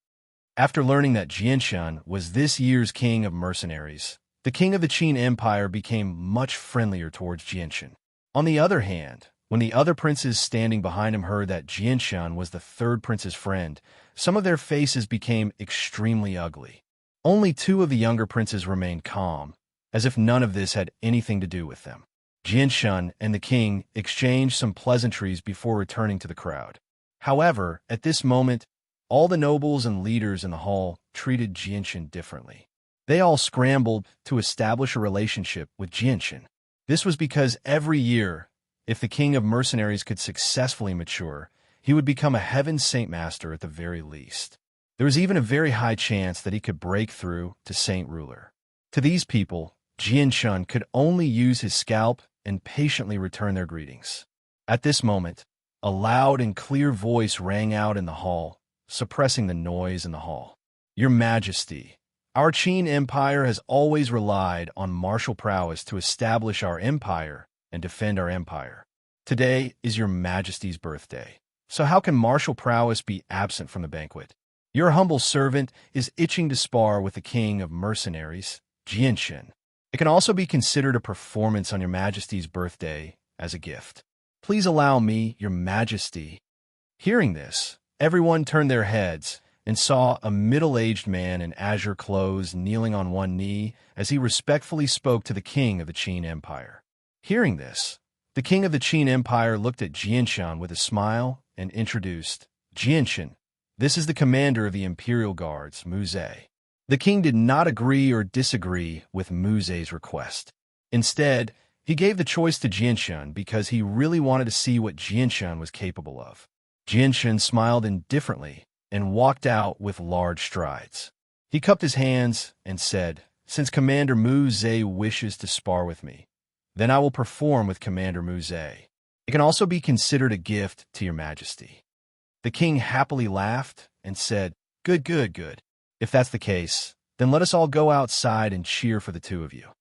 After learning that Jianshan was this year's king of mercenaries, the king of the Qin Empire became much friendlier towards Jianshan. On the other hand, when the other princes standing behind him heard that Jianshan was the third prince's friend, some of their faces became extremely ugly. Only two of the younger princes remained calm, as if none of this had anything to do with them. Jianshan and the king exchanged some pleasantries before returning to the crowd. However, at this moment, all the nobles and leaders in the hall treated Jianshan differently. They all scrambled to establish a relationship with Jianshan. This was because every year, if the king of mercenaries could successfully mature, he would become a heaven saint master at the very least. There was even a very high chance that he could break through to saint ruler. To these people, Jianshan could only use his scalp and patiently return their greetings. At this moment, a loud and clear voice rang out in the hall, suppressing the noise in the hall. "Your Majesty, our Qin Empire has always relied on martial prowess to establish our empire and defend our empire. Today is your Majesty's birthday, so how can martial prowess be absent from the banquet? Your humble servant is itching to spar with the king of mercenaries, Jianshan. It can also be considered a performance on your Majesty's birthday as a gift. Please allow me, your Majesty." Hearing this, everyone turned their heads and saw a middle-aged man in azure clothes kneeling on one knee as he respectfully spoke to the king of the Qin Empire. Hearing this, the king of the Qin Empire looked at Jianshan with a smile and introduced, "Jianshan, This is the commander of the Imperial Guards, Muze. The king did not agree or disagree with Muze's request. Instead, he gave the choice to Jianshun because he really wanted to see what Jianshun was capable of. Jianshun smiled indifferently and walked out with large strides. He cupped his hands and said, "Since Commander Muze wishes to spar with me, then I will perform with Commander Muze. It can also be considered a gift to your majesty." The king happily laughed and said, "Good, good, good. If that's the case, then let us all go outside and cheer for the two of you."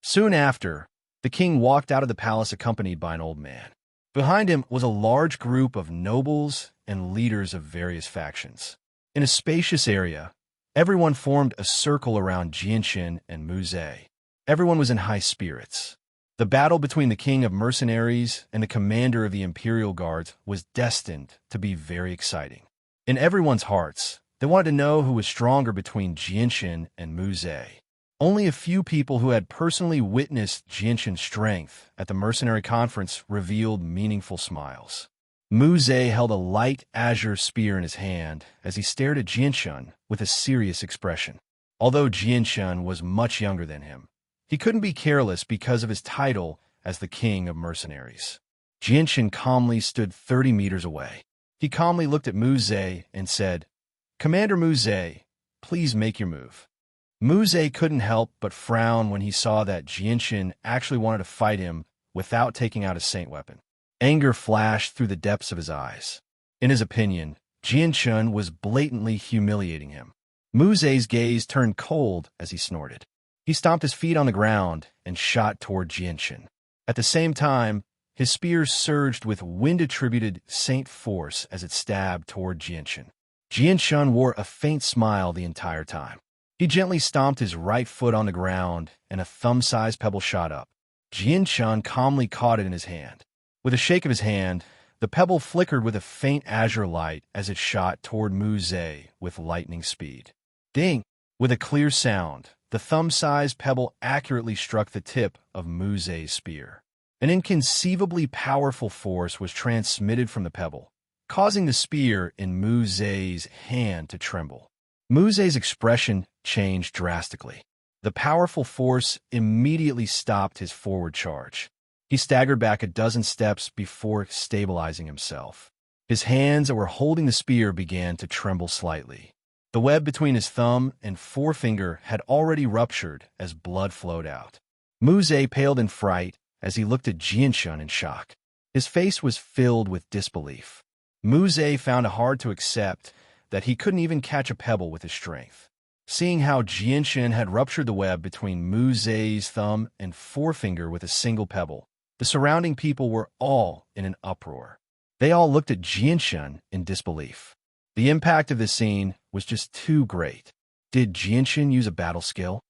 Soon after, the king walked out of the palace accompanied by an old man. Behind him was a large group of nobles and leaders of various factions. In a spacious area, everyone formed a circle around Jianshun and Muze. Everyone was in high spirits. The battle between the king of mercenaries and the commander of the Imperial Guards was destined to be very exciting. In everyone's hearts, they wanted to know who was stronger between Jianshun and Muze. Only a few people who had personally witnessed Jianshun's strength at the mercenary conference revealed meaningful smiles. Muze held a light azure spear in his hand as he stared at Jianshun with a serious expression. Although Jianshun was much younger than him, he couldn't be careless because of his title as the king of mercenaries. Jianshun calmly stood 30 meters away. He calmly looked at Muze and said, "Commander Muze, please make your move." Muze couldn't help but frown when he saw that Jianshun actually wanted to fight him without taking out his saint weapon. Anger flashed through the depths of his eyes. In his opinion, Jianshun was blatantly humiliating him. Muze's gaze turned cold as he snorted. He stomped his feet on the ground and shot toward Jianshun. At the same time, his spear surged with wind-attributed saint force as it stabbed toward Jianshun. Jianshun wore a faint smile the entire time. He gently stomped his right foot on the ground, and a thumb-sized pebble shot up. Jianshun calmly caught it in his hand. With a shake of his hand, the pebble flickered with a faint azure light as it shot toward Muze with lightning speed. Ding! With a clear sound, the thumb-sized pebble accurately struck the tip of Muze's spear. An inconceivably powerful force was transmitted from the pebble, causing the spear in Muze's hand to tremble. Muze's expression changed drastically. The powerful force immediately stopped his forward charge. He staggered back a dozen steps before stabilizing himself. His hands that were holding the spear began to tremble slightly. The web between his thumb and forefinger had already ruptured as blood flowed out. Muze paled in fright as he looked at Jianshun in shock. His face was filled with disbelief. Muze found it hard to accept that he couldn't even catch a pebble with his strength. Seeing how Jianshun had ruptured the web between Muze's thumb and forefinger with a single pebble, the surrounding people were all in an uproar. They all looked at Jianshun in disbelief. The impact of this scene was just too great. Did Jianshun use a battle skill?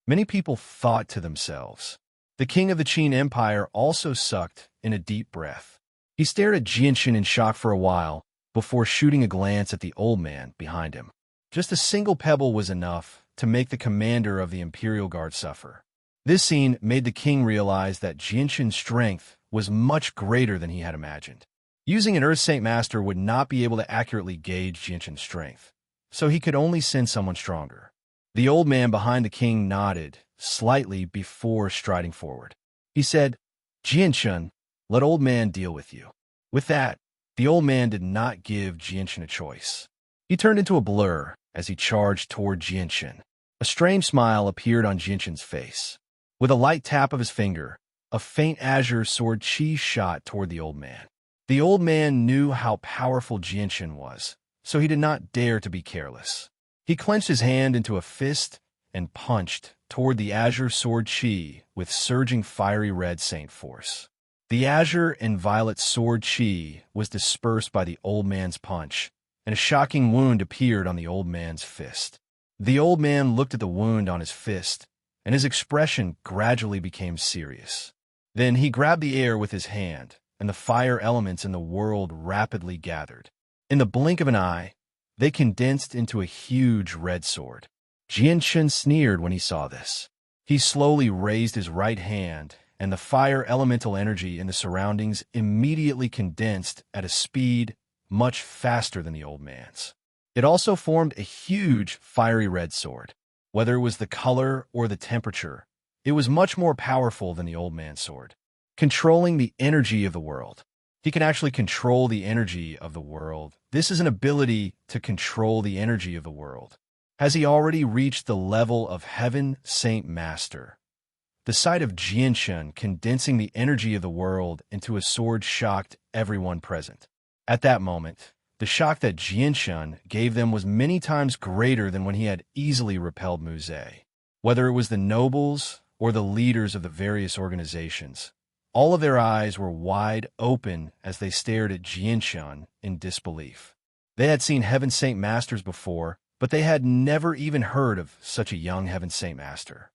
Many people thought to themselves. The king of the Qin Empire also sucked in a deep breath. He stared at Jianshun in shock for a while before shooting a glance at the old man behind him. Just a single pebble was enough to make the commander of the Imperial Guard suffer. This scene made the king realize that Jianshun's strength was much greater than he had imagined. Using an Earth Saint Master would not be able to accurately gauge Jianshun's strength, so he could only send someone stronger. The old man behind the king nodded slightly before striding forward. He said, "Jianshun, let old man deal with you." With that, the old man did not give Jianshun a choice. He turned into a blur as he charged toward Jianshun. A strange smile appeared on Jianshun's face. With a light tap of his finger, a faint azure sword chi shot toward the old man. The old man knew how powerful Jianshun was, so he did not dare to be careless. He clenched his hand into a fist and punched toward the azure sword chi with surging fiery red saint force. The azure and violet sword chi was dispersed by the old man's punch, and a shocking wound appeared on the old man's fist. The old man looked at the wound on his fist, and his expression gradually became serious. Then he grabbed the air with his hand, and the fire elements in the world rapidly gathered. In the blink of an eye, they condensed into a huge red sword. Jianshun sneered when he saw this. He slowly raised his right hand, and the fire elemental energy in the surroundings immediately condensed at a speed much faster than the old man's. It also formed a huge fiery red sword. Whether it was the color or the temperature, it was much more powerful than the old man's sword. Controlling the energy of the world. He can actually control the energy of the world. This is an ability to control the energy of the world. Has he already reached the level of Heaven Saint Master? The sight of Jianshun condensing the energy of the world into a sword shocked everyone present. At that moment, the shock that Jianshun gave them was many times greater than when he had easily repelled Mu Ze. Whether it was the nobles or the leaders of the various organizations, all of their eyes were wide open as they stared at Jianshun in disbelief. They had seen Heaven Saint Masters before, but they had never even heard of such a young Heaven Saint Master.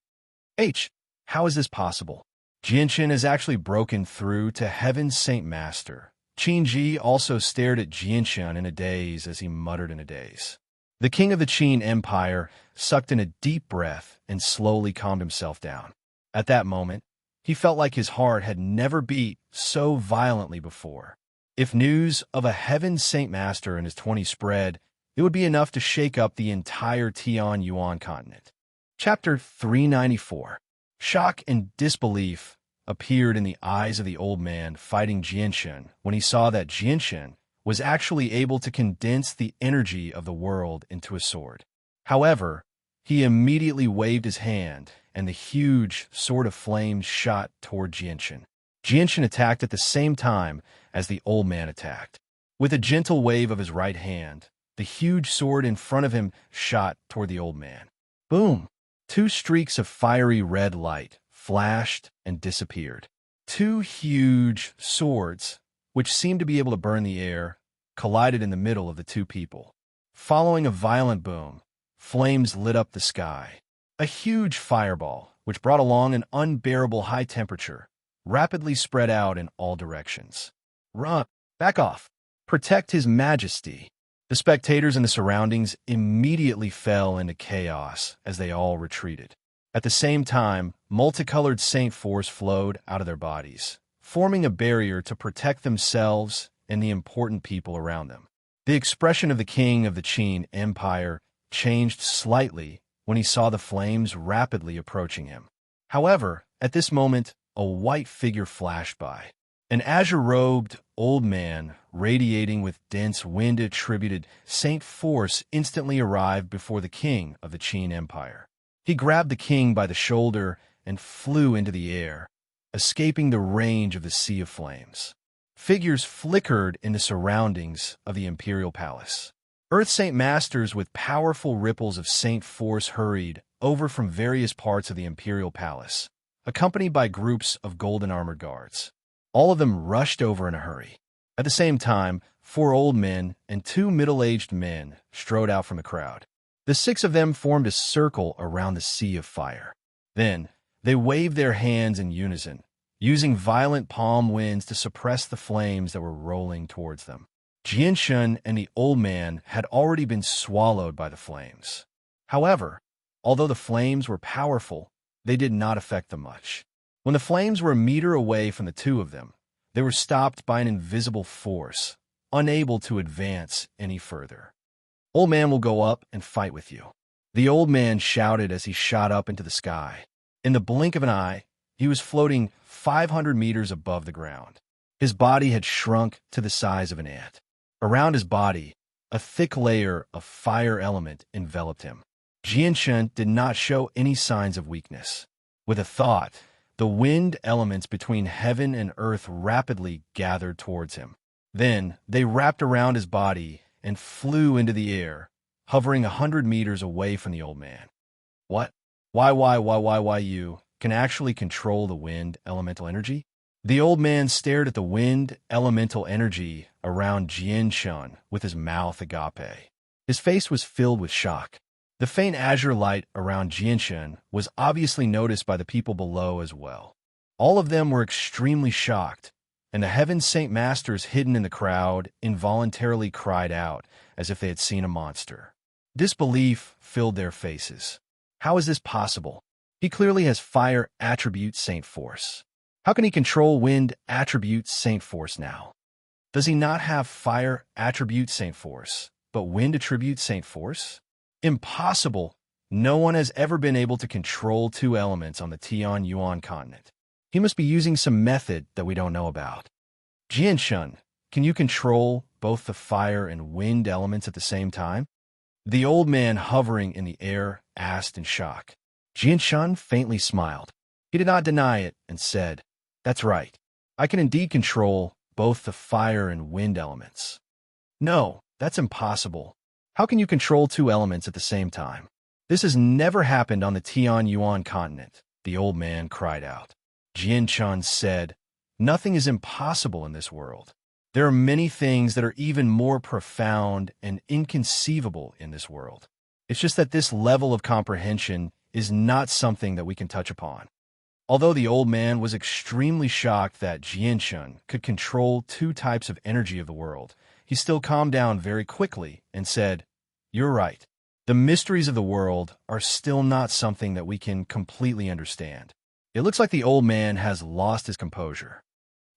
How is this possible? Jianshun has actually broken through to Heaven Saint Master. Qin Ji also stared at Jianshun in a daze as he muttered in a daze. The king of the Qin Empire sucked in a deep breath and slowly calmed himself down. At that moment, he felt like his heart had never beat so violently before. If news of a Heaven Saint Master in his 20s spread, it would be enough to shake up the entire Tian Yuan continent. Chapter 394. Shock and disbelief appeared in the eyes of the old man fighting Jianshun when he saw that Jianshun was actually able to condense the energy of the world into a sword. However, he immediately waved his hand, and the huge sword of flames shot toward Jianshun. Jianshun attacked at the same time as the old man attacked. With a gentle wave of his right hand, the huge sword in front of him shot toward the old man. Boom! Two streaks of fiery red light flashed and disappeared. Two huge swords, which seemed to be able to burn the air, collided in the middle of the two people. Following a violent boom, flames lit up the sky. A huge fireball, which brought along an unbearable high temperature, rapidly spread out in all directions. Run! Back off! Protect His Majesty! The spectators in the surroundings immediately fell into chaos as they all retreated. At the same time, multicolored saint force flowed out of their bodies, forming a barrier to protect themselves and the important people around them. The expression of the king of the Qin Empire changed slightly when he saw the flames rapidly approaching him. However, at this moment, a white figure flashed by. An azure-robed old man, radiating with dense wind-attributed saint force, instantly arrived before the king of the Qin Empire. He grabbed the king by the shoulder and flew into the air, escaping the range of the sea of flames. Figures flickered in the surroundings of the imperial palace. Earth Saint Masters with powerful ripples of saint force hurried over from various parts of the imperial palace, accompanied by groups of golden armored guards. All of them rushed over in a hurry. At the same time, 4 old men and 2 middle-aged men strode out from the crowd. The 6 of them formed a circle around the sea of fire. Then, they waved their hands in unison, using violent palm winds to suppress the flames that were rolling towards them. Jianshun and the old man had already been swallowed by the flames. However, although the flames were powerful, they did not affect them much. When the flames were a meter away from the 2 of them, they were stopped by an invisible force, unable to advance any further. Old man will go up and fight with you. The old man shouted as he shot up into the sky. In the blink of an eye, he was floating 500 meters above the ground. His body had shrunk to the size of an ant. Around his body, a thick layer of fire element enveloped him. Jianshun did not show any signs of weakness. With a thought, the wind elements between heaven and earth rapidly gathered towards him. Then they wrapped around his body and flew into the air, hovering 100 meters away from the old man. What? Why you can actually control the wind elemental energy? The old man stared at the wind elemental energy around Jianshun with his mouth agape. His face was filled with shock. The faint azure light around Jianshun was obviously noticed by the people below as well. All of them were extremely shocked, and the Heaven Saint Masters hidden in the crowd involuntarily cried out as if they had seen a monster. Disbelief filled their faces. How is this possible? He clearly has fire attribute saint force. How can he control wind attribute saint force now? Does he not have fire attribute saint force, but wind attributes Saint Force? Impossible. No one has ever been able to control two elements on the Tian-Yuan continent. He must be using some method that we don't know about. Jianshun, can you control both the fire and wind elements at the same time? The old man hovering in the air asked in shock. Jianshun faintly smiled. He did not deny it and said, "That's right. I can indeed control both the fire and wind elements." "No, that's impossible. How can you control two elements at the same time? This has never happened on the Tian-Yuan continent," the old man cried out. Jianshun said, "Nothing is impossible in this world. There are many things that are even more profound and inconceivable in this world. It's just that this level of comprehension is not something that we can touch upon." Although the old man was extremely shocked that Jianshun could control two types of energy of the world, he still calmed down very quickly and said, "You're right. The mysteries of the world are still not something that we can completely understand." It looks like the old man has lost his composure.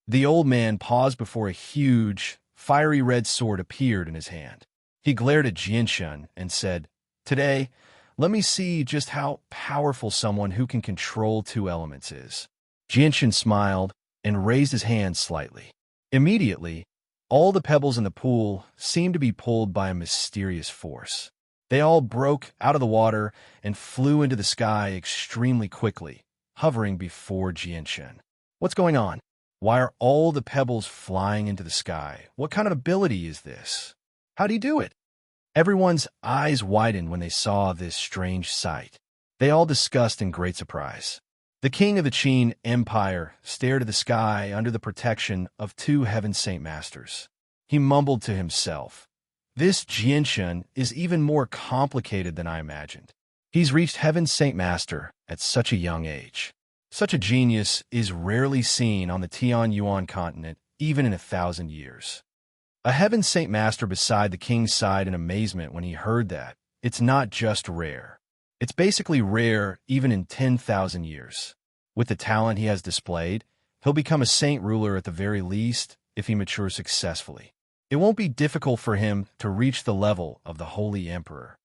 The old man paused before a huge, fiery red sword appeared in his hand. He glared at Jianshun and said, "Today, let me see just how powerful someone who can control two elements is." Jianshun smiled and raised his hand slightly. Immediately, all the pebbles in the pool seemed to be pulled by a mysterious force. They all broke out of the water and flew into the sky extremely quickly, hovering before Jianshun. "What's going on? Why are all the pebbles flying into the sky? What kind of ability is this? How do you do it?" Everyone's eyes widened when they saw this strange sight. They all discussed in great surprise. The king of the Qin Empire stared at the sky under the protection of two Heaven Saint Masters. He mumbled to himself, "This Jianshun is even more complicated than I imagined. He's reached Heaven Saint Master at such a young age. Such a genius is rarely seen on the Tian-Yuan continent, even in 1,000 years." A Heaven Saint Master beside the king's side in amazement when he heard that. It's not just rare. It's basically rare even in 10,000 years. With the talent he has displayed, he'll become a saint ruler at the very least if he matures successfully. It won't be difficult for him to reach the level of the Holy Emperor.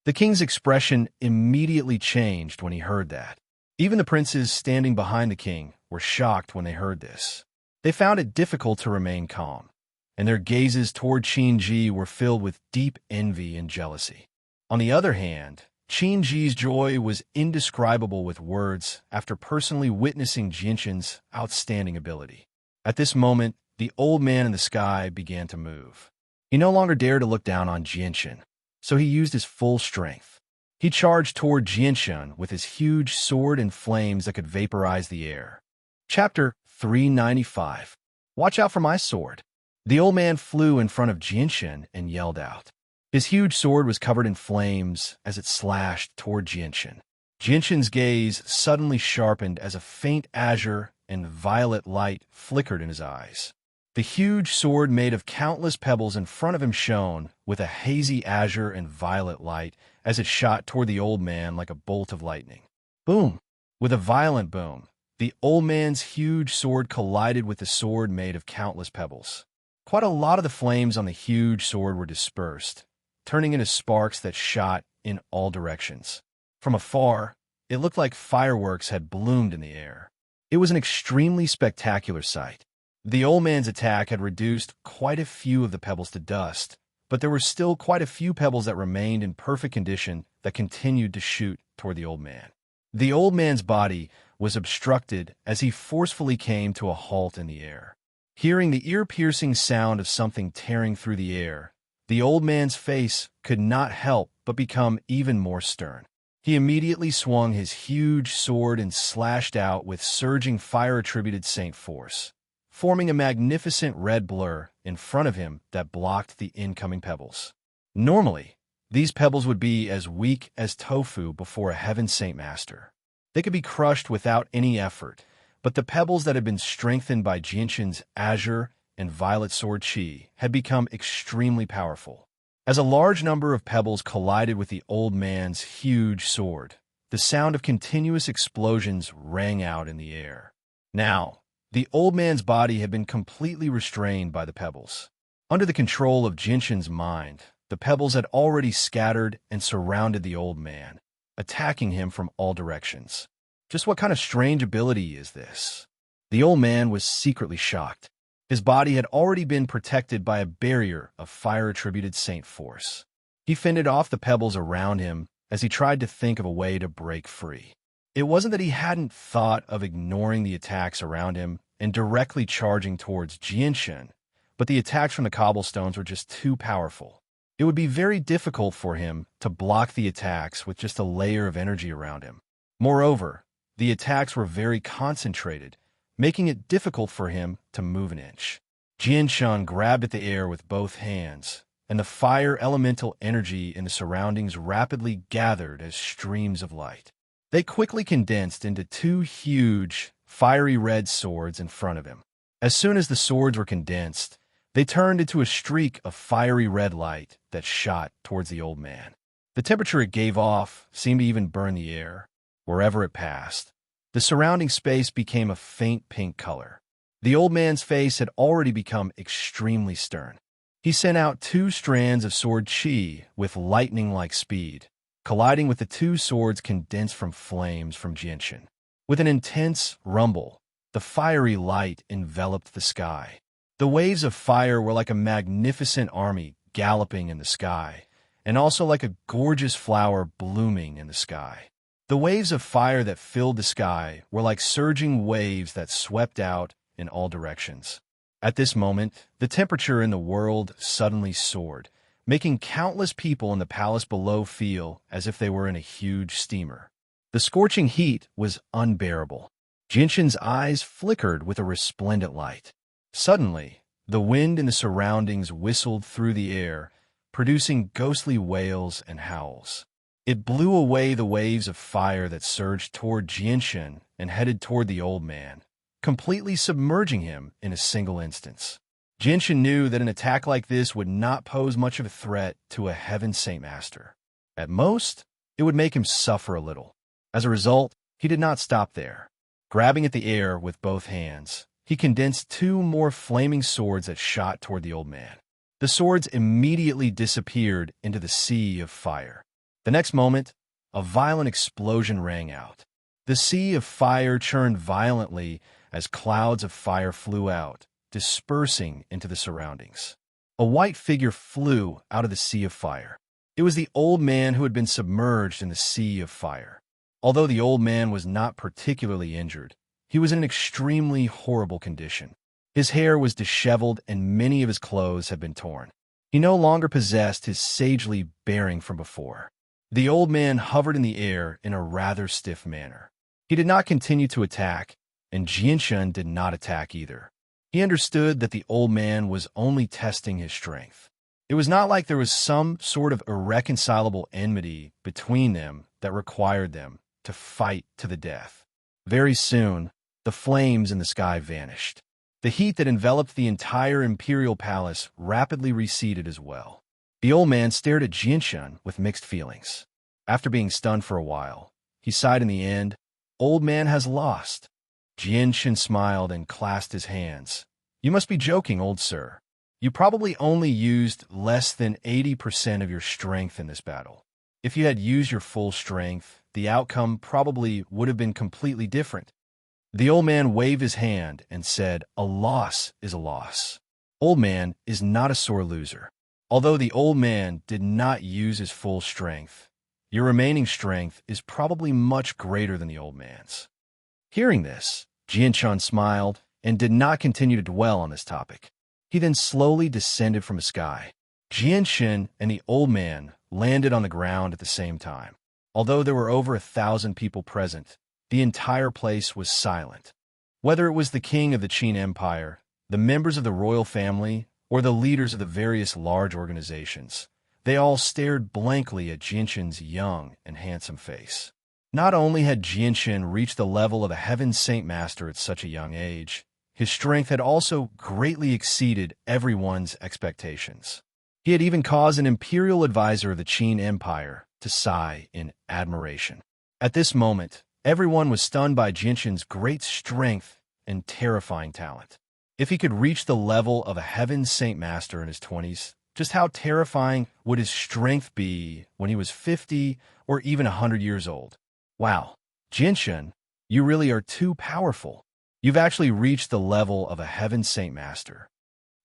The king's expression immediately changed when he heard that. Even the princes standing behind the king were shocked when they heard this. They found it difficult to remain calm, and their gazes toward Qin Ji were filled with deep envy and jealousy. On the other hand, Qin Ji's joy was indescribable with words after personally witnessing Jianshun's outstanding ability. At this moment, the old man in the sky began to move. He no longer dared to look down on Jianshun, so he used his full strength. He charged toward Jianshun with his huge sword and flames that could vaporize the air. Chapter 395. Watch out for my sword. The old man flew in front of Jianshun and yelled out. His huge sword was covered in flames as it slashed toward Jianshun. Jianshun's gaze suddenly sharpened as a faint azure and violet light flickered in his eyes. The huge sword made of countless pebbles in front of him shone with a hazy azure and violet light as it shot toward the old man like a bolt of lightning. Boom! With a violent boom, the old man's huge sword collided with the sword made of countless pebbles. Quite a lot of the flames on the huge sword were dispersed, turning into sparks that shot in all directions. From afar, it looked like fireworks had bloomed in the air. It was an extremely spectacular sight. The old man's attack had reduced quite a few of the pebbles to dust, but there were still quite a few pebbles that remained in perfect condition that continued to shoot toward the old man. The old man's body was obstructed as he forcefully came to a halt in the air. Hearing the ear-piercing sound of something tearing through the air, the old man's face could not help but become even more stern. He immediately swung his huge sword and slashed out with surging fire-attributed saint force, forming a magnificent red blur in front of him that blocked the incoming pebbles. Normally, these pebbles would be as weak as tofu before a Heaven Saint Master. They could be crushed without any effort, but the pebbles that had been strengthened by Jianshun's azure and violet sword qi had become extremely powerful. As a large number of pebbles collided with the old man's huge sword, the sound of continuous explosions rang out in the air. Now, the old man's body had been completely restrained by the pebbles. Under the control of Jianshun's mind, The pebbles had already scattered and surrounded the old man, attacking him from all directions. Just what kind of strange ability is this? The old man was secretly shocked. His body had already been protected by a barrier of fire-attributed saint force. He fended off the pebbles around him as he tried to think of a way to break free. It wasn't that he hadn't thought of ignoring the attacks around him and directly charging towards Jianshan, but the attacks from the cobblestones were just too powerful. It would be very difficult for him to block the attacks with just a layer of energy around him. Moreover, the attacks were very concentrated, making it difficult for him to move an inch. Jianshan grabbed at the air with both hands, and the fire elemental energy in the surroundings rapidly gathered as streams of light. They quickly condensed into two huge, fiery red swords in front of him. As soon as the swords were condensed, they turned into a streak of fiery red light that shot towards the old man. The temperature it gave off seemed to even burn the air. Wherever it passed, the surrounding space became a faint pink color. The old man's face had already become extremely stern. He sent out two strands of sword chi with lightning-like speed, colliding with the two swords condensed from flames from Jianshan. With an intense rumble, the fiery light enveloped the sky. The waves of fire were like a magnificent army galloping in the sky, and also like a gorgeous flower blooming in the sky. The waves of fire that filled the sky were like surging waves that swept out in all directions. At this moment, the temperature in the world suddenly soared, making countless people in the palace below feel as if they were in a huge steamer. The scorching heat was unbearable. Jianshan's eyes flickered with a resplendent light. Suddenly, the wind in the surroundings whistled through the air, producing ghostly wails and howls. It blew away the waves of fire that surged toward Jianshan and headed toward the old man, completely submerging him in a single instance. Jianshan knew that an attack like this would not pose much of a threat to a Heaven Saint Master. At most, it would make him suffer a little. As a result, he did not stop there. Grabbing at the air with both hands, he condensed two more flaming swords that shot toward the old man. The swords immediately disappeared into the sea of fire. The next moment, a violent explosion rang out. The sea of fire churned violently as clouds of fire flew out, dispersing into the surroundings. A white figure flew out of the sea of fire. It was the old man who had been submerged in the sea of fire. Although the old man was not particularly injured, he was in an extremely horrible condition. His hair was disheveled and many of his clothes had been torn. He no longer possessed his sagely bearing from before. The old man hovered in the air in a rather stiff manner. He did not continue to attack, and Jianshan did not attack either. He understood that the old man was only testing his strength. It was not like there was some sort of irreconcilable enmity between them that required them to fight to the death. Very soon, the flames in the sky vanished. The heat that enveloped the entire imperial palace rapidly receded as well. The old man stared at Jianshan with mixed feelings. After being stunned for a while, he sighed in the end, "Old man has lost." Jianshan smiled and clasped his hands. "You must be joking, old sir. You probably only used less than 80% of your strength in this battle. If you had used your full strength, the outcome probably would have been completely different." The old man waved his hand and said, "A loss is a loss. Old man is not a sore loser." Although the old man did not use his full strength, your remaining strength is probably much greater than the old man's. Hearing this, Jianshan smiled and did not continue to dwell on this topic. He then slowly descended from the sky. Jianshan and the old man landed on the ground at the same time. Although there were over 1,000 people present, the entire place was silent. Whether it was the king of the Qin Empire, the members of the royal family, or the leaders of the various large organizations, they all stared blankly at Jianshan's young and handsome face. Not only had Jianshan reached the level of a Heaven Saint Master at such a young age, his strength had also greatly exceeded everyone's expectations. He had even caused an imperial advisor of the Qin Empire to sigh in admiration. At this moment, everyone was stunned by Jianshan's great strength and terrifying talent. If he could reach the level of a Heaven Saint Master in his 20s, Just how terrifying would his strength be when he was 50 or even 100 years old? Wow, Jinshan, you really are too powerful. You've actually reached the level of a heaven saint master.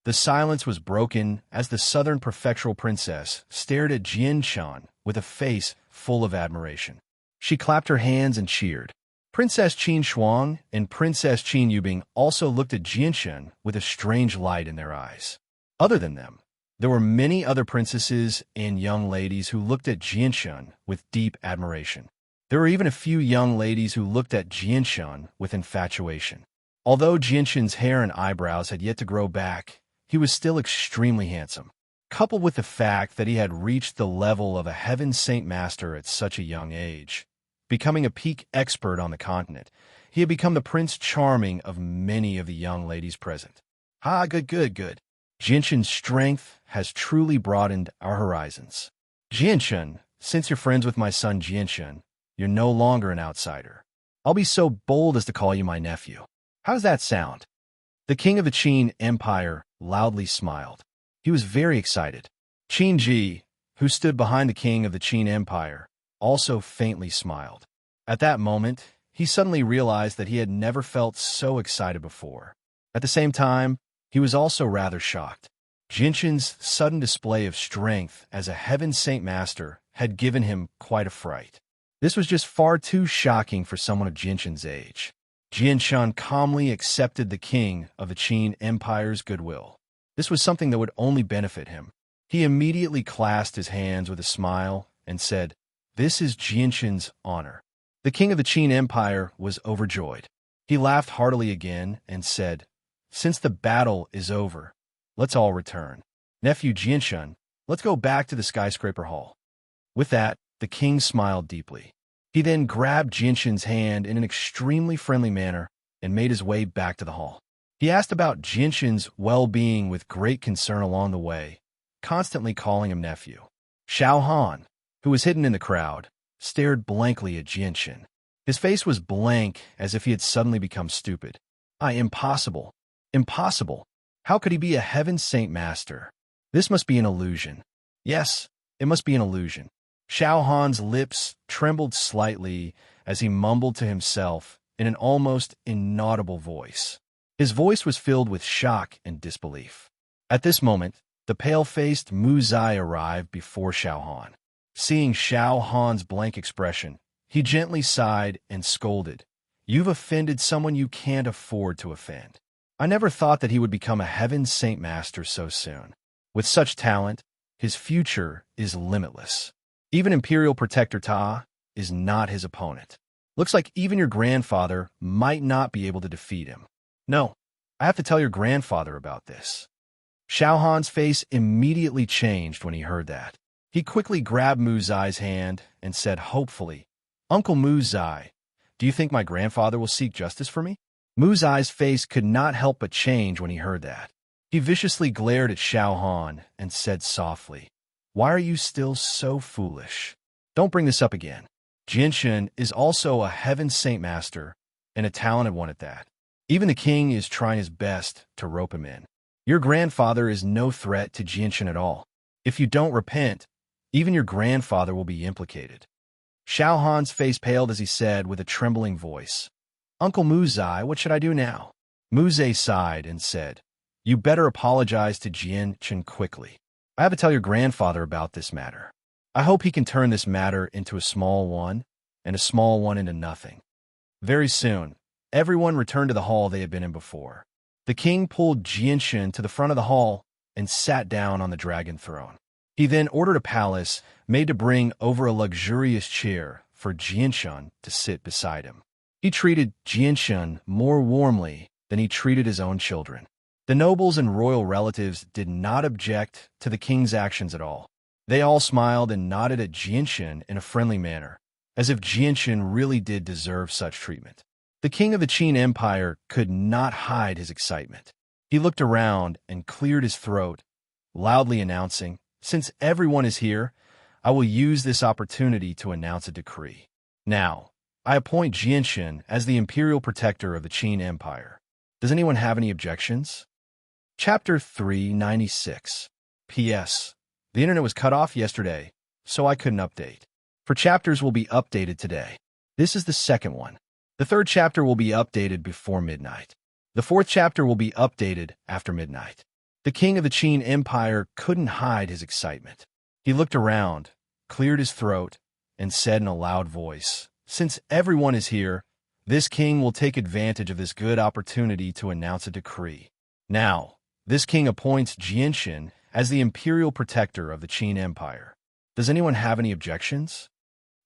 The silence was broken as the southern prefectural princess stared at Jinshan with a face full of admiration. She clapped her hands and cheered. Princess Qin Shuang and Princess Qin Yubing also looked at Jinshan with a strange light in their eyes. Other than them, there were many other princesses and young ladies who looked at Jinshan with deep admiration. There were even a few young ladies who looked at Jinshan with infatuation. Although Jinshan's hair and eyebrows had yet to grow back, he was still extremely handsome. Coupled with the fact that he had reached the level of a heaven saint master at such a young age, becoming a peak expert on the continent, he had become the Prince Charming of many of the young ladies present. Good. Jinshan's strength has truly broadened our horizons. Jinshan, since you're friends with my son Jinshan, you're no longer an outsider. I'll be so bold as to call you my nephew. How does that sound? The king of the Qin Empire loudly smiled. He was very excited. Qin Ji, who stood behind the king of the Qin Empire, also faintly smiled. At that moment, he suddenly realized that he had never felt so excited before. At the same time, he was also rather shocked. Jinshan's sudden display of strength as a heaven saint master had given him quite a fright. This was just far too shocking for someone of Jinshan's age. Jinshan calmly accepted the king of the Qin Empire's goodwill. This was something that would only benefit him. He immediately clasped his hands with a smile and said, "This is Jinshan's honor." The king of the Qin Empire was overjoyed. He laughed heartily again and said, "Since the battle is over, let's all return. Nephew Jinshan, let's go back to the skyscraper hall." With that, the king smiled deeply. He then grabbed Jinshan's hand in an extremely friendly manner and made his way back to the hall. He asked about Jinshan's well-being with great concern along the way, constantly calling him nephew. Xiao Han, who was hidden in the crowd, stared blankly at Jinshan. His face was blank as if he had suddenly become stupid. Impossible. Impossible. How could he be a heaven saint master? This must be an illusion. Yes, it must be an illusion. Xiao Han's lips trembled slightly as he mumbled to himself in an almost inaudible voice. His voice was filled with shock and disbelief. At this moment, the pale-faced Mu Zai arrived before Xiao Han. Seeing Xiao Han's blank expression, he gently sighed and scolded, "You've offended someone you can't afford to offend. I never thought that he would become a heaven saint master so soon. With such talent, his future is limitless. Even Imperial Protector Ta is not his opponent. Looks like even your grandfather might not be able to defeat him. No, I have to tell your grandfather about this." Xiao Han's face immediately changed when he heard that. He quickly grabbed Mu Zai's hand and said hopefully, "Uncle Mu Zai, do you think my grandfather will seek justice for me?" Mu Zai's face could not help but change when he heard that. He viciously glared at Xiao Han and said softly, "Why are you still so foolish? Don't bring this up again. Jinshan is also a heaven saint master, and a talented one at that. Even the king is trying his best to rope him in. Your grandfather is no threat to Jinshan at all. If you don't repent, even your grandfather will be implicated." Xiao Han's face paled as he said with a trembling voice, "Uncle Mu Zai, what should I do now?" Mu Zai sighed and said, "You better apologize to Jinshan quickly. I have to tell your grandfather about this matter. I hope he can turn this matter into a small one, and a small one into nothing." Very soon, everyone returned to the hall they had been in before. The king pulled Jinshan to the front of the hall and sat down on the dragon throne. He then ordered a palace made to bring over a luxurious chair for Jinshan to sit beside him. He treated Jinshan more warmly than he treated his own children. The nobles and royal relatives did not object to the king's actions at all. They all smiled and nodded at Jinshan in a friendly manner, as if Jinshan really did deserve such treatment. The king of the Qin Empire could not hide his excitement. He looked around and cleared his throat, loudly announcing, "Since everyone is here, I will use this opportunity to announce a decree. Now, I appoint Jinshan as the imperial protector of the Qin Empire. Does anyone have any objections?" Chapter 396. P.S. The internet was cut off yesterday, so I couldn't update. For chapters will be updated today. This is the second one. The third chapter will be updated before midnight. The fourth chapter will be updated after midnight. The king of the Qin Empire couldn't hide his excitement. He looked around, cleared his throat, and said in a loud voice, "Since everyone is here, this king will take advantage of this good opportunity to announce a decree. Now, this king appoints Jianshan as the imperial protector of the Qin Empire. Does anyone have any objections?"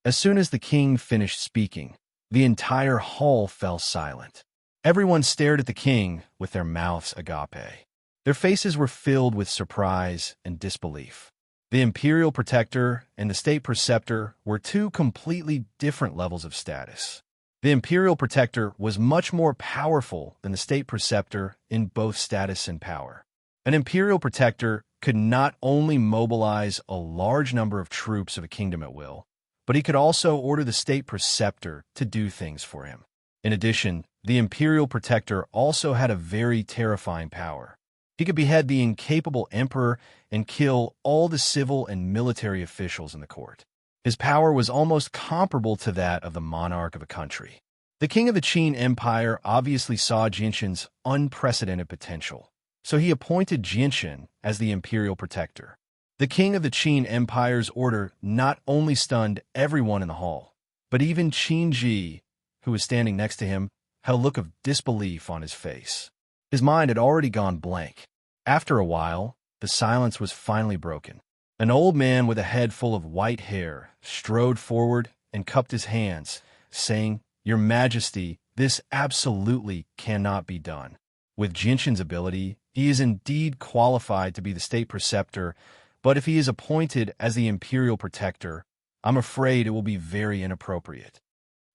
As soon as the king finished speaking, the entire hall fell silent. Everyone stared at the king with their mouths agape. Their faces were filled with surprise and disbelief. The imperial protector and the state preceptor were two completely different levels of status. The imperial protector was much more powerful than the state preceptor in both status and power. An imperial protector could not only mobilize a large number of troops of a kingdom at will, but he could also order the state preceptor to do things for him. In addition, the imperial protector also had a very terrifying power. He could behead the incapable emperor and kill all the civil and military officials in the court. His power was almost comparable to that of the monarch of a country. The king of the Qin Empire obviously saw Jianshan's unprecedented potential, so he appointed Jianshan as the imperial protector. The king of the Qin Empire's order not only stunned everyone in the hall, but even Qin Ji, who was standing next to him, had a look of disbelief on his face. His mind had already gone blank. After a while, the silence was finally broken. An old man with a head full of white hair strode forward and cupped his hands, saying, "Your Majesty, this absolutely cannot be done. With Jianshan's ability, he is indeed qualified to be the state preceptor, but if he is appointed as the imperial protector, I'm afraid it will be very inappropriate."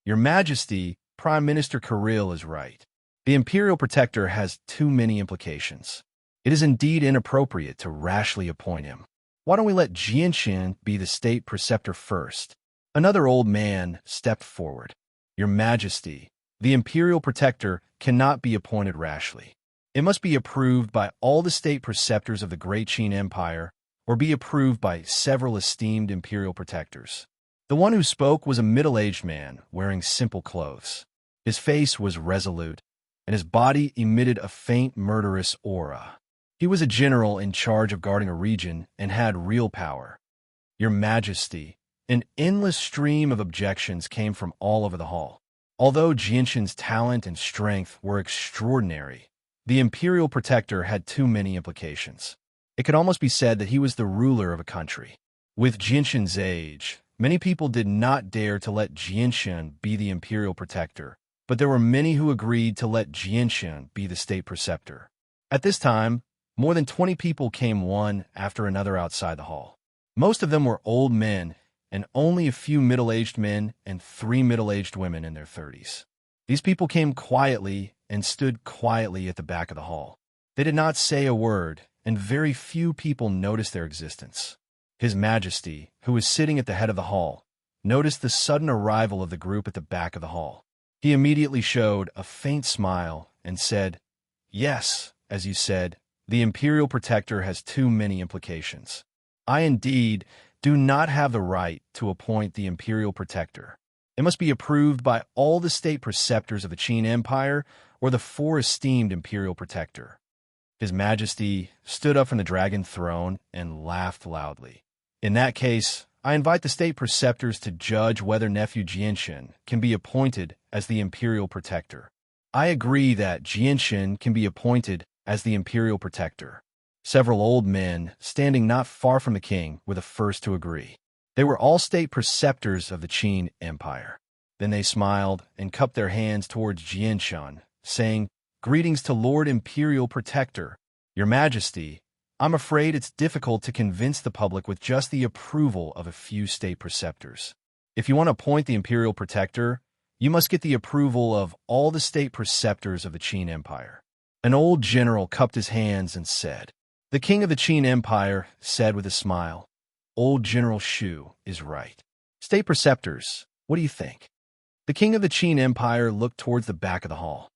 "Your Majesty, Prime Minister Kirill is right. The imperial protector has too many implications. It is indeed inappropriate to rashly appoint him. Why don't we let Jianshan be the state preceptor first?" Another old man stepped forward. "Your Majesty, the imperial protector cannot be appointed rashly. It must be approved by all the state preceptors of the Great Qin Empire, or be approved by several esteemed imperial protectors." The one who spoke was a middle-aged man wearing simple clothes. His face was resolute, and his body emitted a faint murderous aura. He was a general in charge of guarding a region and had real power. "Your Majesty," an endless stream of objections came from all over the hall. Although Jianshan's talent and strength were extraordinary, the imperial protector had too many implications. It could almost be said that he was the ruler of a country. With Jianshan's age, many people did not dare to let Jianshan be the imperial protector, but there were many who agreed to let Jianshan be the state preceptor. At this time, more than 20 people came one after another outside the hall. Most of them were old men, and only a few middle-aged men and 3 middle-aged women in their 30s. These people came quietly and stood quietly at the back of the hall. They did not say a word, and very few people noticed their existence. His Majesty, who was sitting at the head of the hall, noticed the sudden arrival of the group at the back of the hall. He immediately showed a faint smile and said, "Yes, as you said, the imperial protector has too many implications. I indeed do not have the right to appoint the imperial protector. It must be approved by all the state preceptors of the Qin Empire or the 4 esteemed imperial protector." His Majesty stood up from the dragon throne and laughed loudly. "In that case, I invite the state preceptors to judge whether nephew Jianshan can be appointed as the imperial protector. I agree that Jianshan can be appointed as the imperial protector." Several old men, standing not far from the king, were the first to agree. They were all state preceptors of the Qin Empire. Then they smiled and cupped their hands towards Jianshan, saying, "Greetings to Lord Imperial Protector. Your Majesty, I'm afraid it's difficult to convince the public with just the approval of a few state preceptors. If you want to appoint the Imperial Protector, you must get the approval of all the state preceptors of the Qin Empire." An old general cupped his hands and said, "The king of the Qin Empire said with a smile, Old General Shu is right. State preceptors, what do you think?" The king of the Qin Empire looked towards the back of the hall.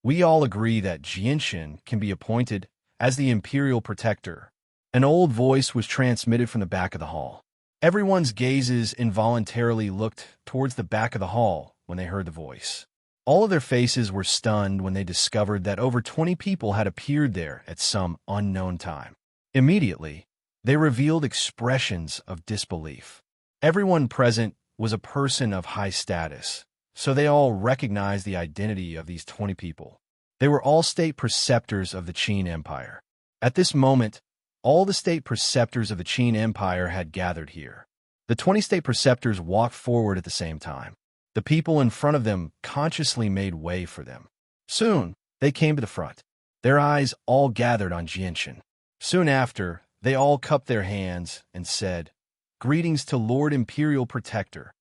"We all agree that Jianshan can be appointed as the imperial protector, An old voice was transmitted from the back of the hall. Everyone's gazes involuntarily looked towards the back of the hall when they heard the voice. All of their faces were stunned when they discovered that over 20 people had appeared there at some unknown time. Immediately, they revealed expressions of disbelief. Everyone present was a person of high status, so they all recognized the identity of these 20 people. They were all state preceptors of the Qin Empire. At this moment, all the state preceptors of the Qin Empire had gathered here. The 20 state preceptors walked forward at the same time. The people in front of them consciously made way for them. Soon, they came to the front. Their eyes all gathered on Jianshan. Soon after, they all cupped their hands and said, "Greetings to Lord Imperial Protector."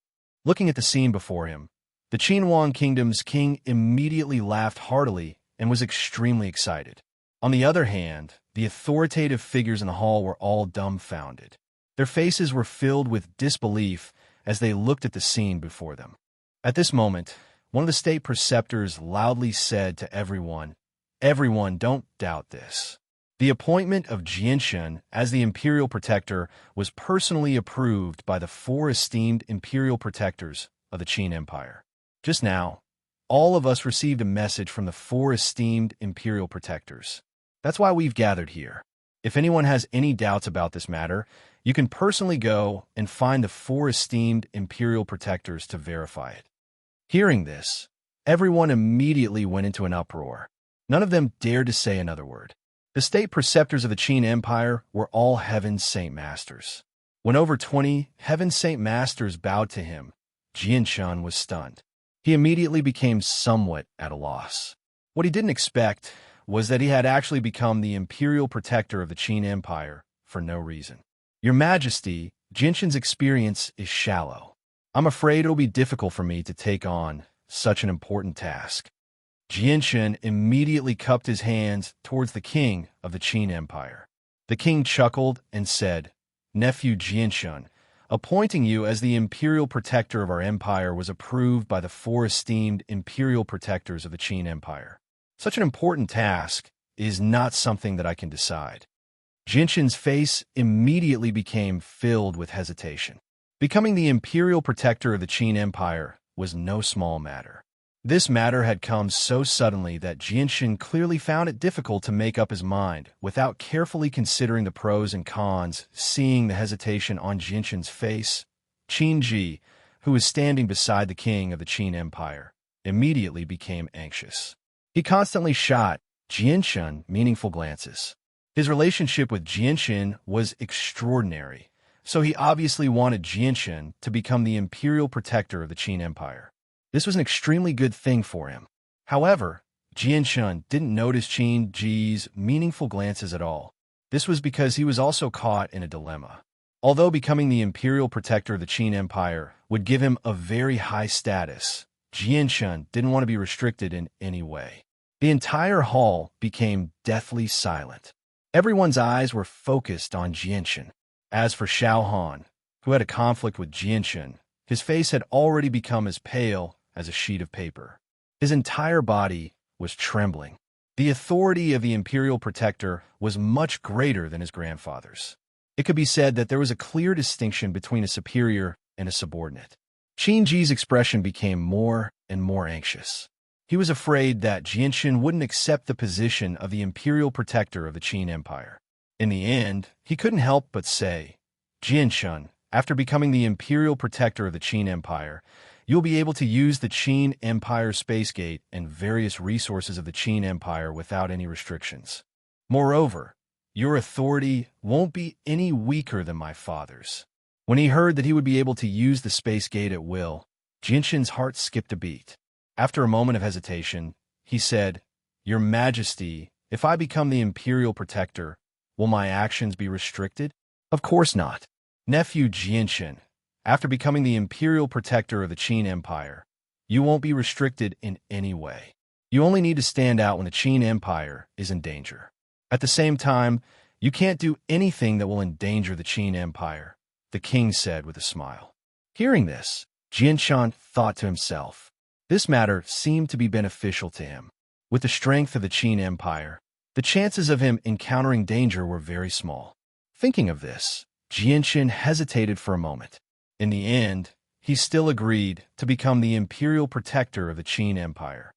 Looking at the scene before him, the Qinhuang Kingdom's king immediately laughed heartily and was extremely excited. On the other hand, the authoritative figures in the hall were all dumbfounded. Their faces were filled with disbelief as they looked at the scene before them. At this moment, one of the state preceptors loudly said to everyone, "Everyone, don't doubt this." The appointment of Jianshan as the imperial protector was personally approved by the 4 esteemed imperial protectors of the Qin Empire. Just now, all of us received a message from the 4 esteemed imperial protectors. That's why we've gathered here. If anyone has any doubts about this matter, you can personally go and find the 4 esteemed imperial protectors to verify it. Hearing this, everyone immediately went into an uproar. None of them dared to say another word. The state preceptors of the Qin Empire were all Heaven's Saint Masters. When over 20 Heaven's Saint Masters bowed to him, Jianshan was stunned. He immediately became somewhat at a loss. What he didn't expect was that he had actually become the imperial protector of the Qin Empire for no reason. "Your Majesty, Jianshan's experience is shallow. I'm afraid it'll be difficult for me to take on such an important task." Jianshan immediately cupped his hands towards the king of the Qin Empire. The king chuckled and said, "Nephew Jianshan, appointing you as the imperial protector of our empire was approved by the 4 esteemed imperial protectors of the Qin Empire. Such an important task is not something that I can decide." Jianshan's face immediately became filled with hesitation. Becoming the imperial protector of the Qin Empire was no small matter. This matter had come so suddenly that Jianshan clearly found it difficult to make up his mind without carefully considering the pros and cons. Seeing the hesitation on Jianshan's face, Qin Ji, who was standing beside the king of the Qin Empire, immediately became anxious. He constantly shot Jianshan meaningful glances. His relationship with Jianshan was extraordinary, so he obviously wanted Jianshan to become the imperial protector of the Qin Empire. This was an extremely good thing for him. However, Jianshan didn't notice Qin Ji's meaningful glances at all. This was because he was also caught in a dilemma. Although becoming the imperial protector of the Qin Empire would give him a very high status, Jianshan didn't want to be restricted in any way. The entire hall became deathly silent. Everyone's eyes were focused on Jianshan. As for Xiao Han, who had a conflict with Jianshan, his face had already become as pale as a sheet of paper. His entire body was trembling. The authority of the imperial protector was much greater than his grandfather's. It could be said that there was a clear distinction between a superior and a subordinate. Qin Ji's expression became more and more anxious. He was afraid that Jianshan wouldn't accept the position of the imperial protector of the Qin Empire. In the end, he couldn't help but say, "Jianshan, after becoming the imperial protector of the Qin Empire, you'll be able to use the Qin Empire Space Gate and various resources of the Qin Empire without any restrictions. Moreover, your authority won't be any weaker than my father's." When he heard that he would be able to use the Space Gate at will, Jianshan's heart skipped a beat. After a moment of hesitation, he said, "Your Majesty, if I become the imperial protector, will my actions be restricted?" "Of course not. Nephew Jianshan, after becoming the imperial protector of the Qin Empire, you won't be restricted in any way. You only need to stand out when the Qin Empire is in danger. At the same time, you can't do anything that will endanger the Qin Empire," the king said with a smile. Hearing this, Jianshan thought to himself, this matter seemed to be beneficial to him. With the strength of the Qin Empire, the chances of him encountering danger were very small. Thinking of this, Jianxin hesitated for a moment. In the end, he still agreed to become the imperial protector of the Qin Empire.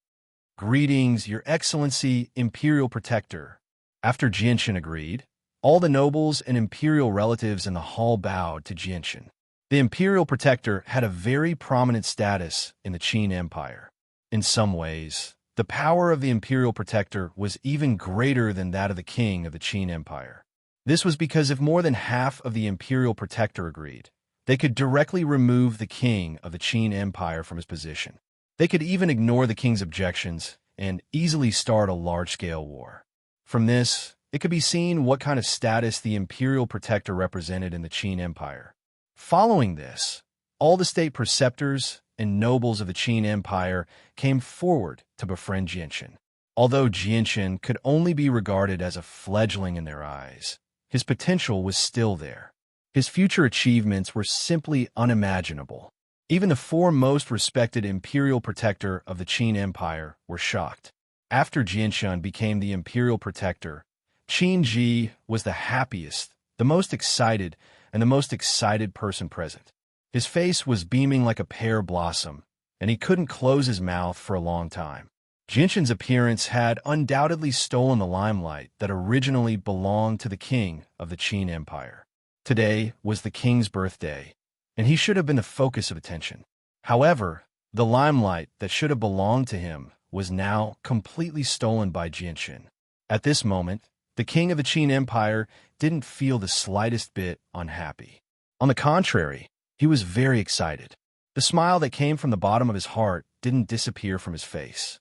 "Greetings, Your Excellency, Imperial Protector." After Jianxin agreed, all the nobles and imperial relatives in the hall bowed to Jianxin. The imperial protector had a very prominent status in the Qin Empire. In some ways, the power of the imperial protector was even greater than that of the king of the Qin Empire. This was because if more than half of the imperial protector agreed, they could directly remove the king of the Qin Empire from his position. They could even ignore the king's objections and easily start a large-scale war. From this, it could be seen what kind of status the imperial protector represented in the Qin Empire. Following this, all the state preceptors and nobles of the Qin Empire came forward to befriend Jianxin. Although Jianxin could only be regarded as a fledgling in their eyes, his potential was still there. His future achievements were simply unimaginable. Even the four most respected imperial protector of the Qin Empire were shocked. After Jianxin became the imperial protector, Qin Ji was the happiest, the most excited, and the most excited person present. His face was beaming like a pear blossom, and he couldn't close his mouth for a long time. Jianxin's appearance had undoubtedly stolen the limelight that originally belonged to the king of the Qin Empire. Today was the king's birthday, and he should have been the focus of attention. However, the limelight that should have belonged to him was now completely stolen by Jianxin. At this moment, the king of the Qin Empire didn't feel the slightest bit unhappy. On the contrary, he was very excited. The smile that came from the bottom of his heart didn't disappear from his face.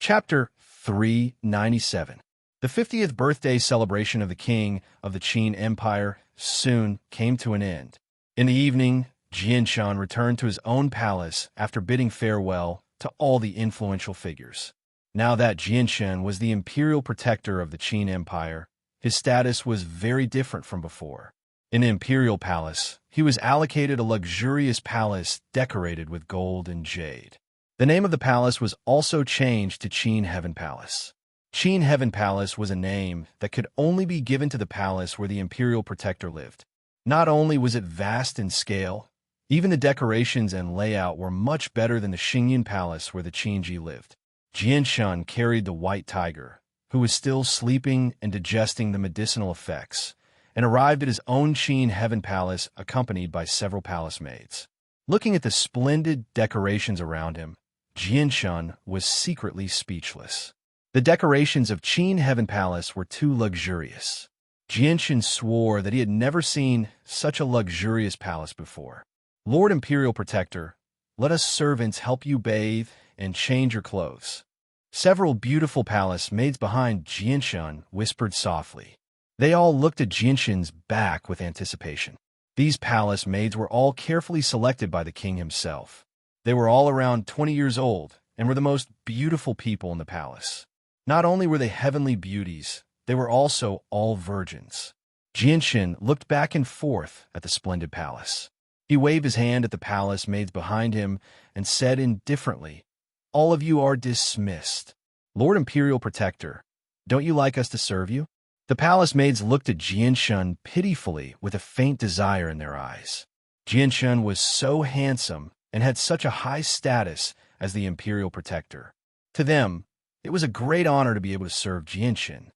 Chapter 397. The 50th birthday celebration of the king of the Qin Empire soon came to an end. In the evening, Jianxin returned to his own palace after bidding farewell to all the influential figures. Now that Jianxin was the imperial protector of the Qin Empire, his status was very different from before. In the imperial palace, he was allocated a luxurious palace decorated with gold and jade. The name of the palace was also changed to Qin Heaven Palace. Qin Heaven Palace was a name that could only be given to the palace where the imperial protector lived. Not only was it vast in scale, even the decorations and layout were much better than the Xingyan Palace where the Qinji lived. Jianxin carried the white tiger, who was still sleeping and digesting the medicinal effects, and arrived at his own Qin Heaven Palace accompanied by several palace maids. Looking at the splendid decorations around him, Jianxin was secretly speechless. The decorations of Qin Heaven Palace were too luxurious. Jianxin swore that he had never seen such a luxurious palace before. "Lord Imperial Protector, let us servants help you bathe and change your clothes." Several beautiful palace maids behind Jianxin whispered softly. They all looked at Jianxin's back with anticipation. These palace maids were all carefully selected by the king himself. They were all around 20 years old and were the most beautiful people in the palace. Not only were they heavenly beauties, they were also all virgins. Jianxin looked back and forth at the splendid palace. He waved his hand at the palace maids behind him and said indifferently, "All of you are dismissed. Lord Imperial Protector, don't you like us to serve you?" The palace maids looked at Jianxin pitifully with a faint desire in their eyes. Jianxin was so handsome and had such a high status as the Imperial Protector. To them, it was a great honor to be able to serve Jianxin.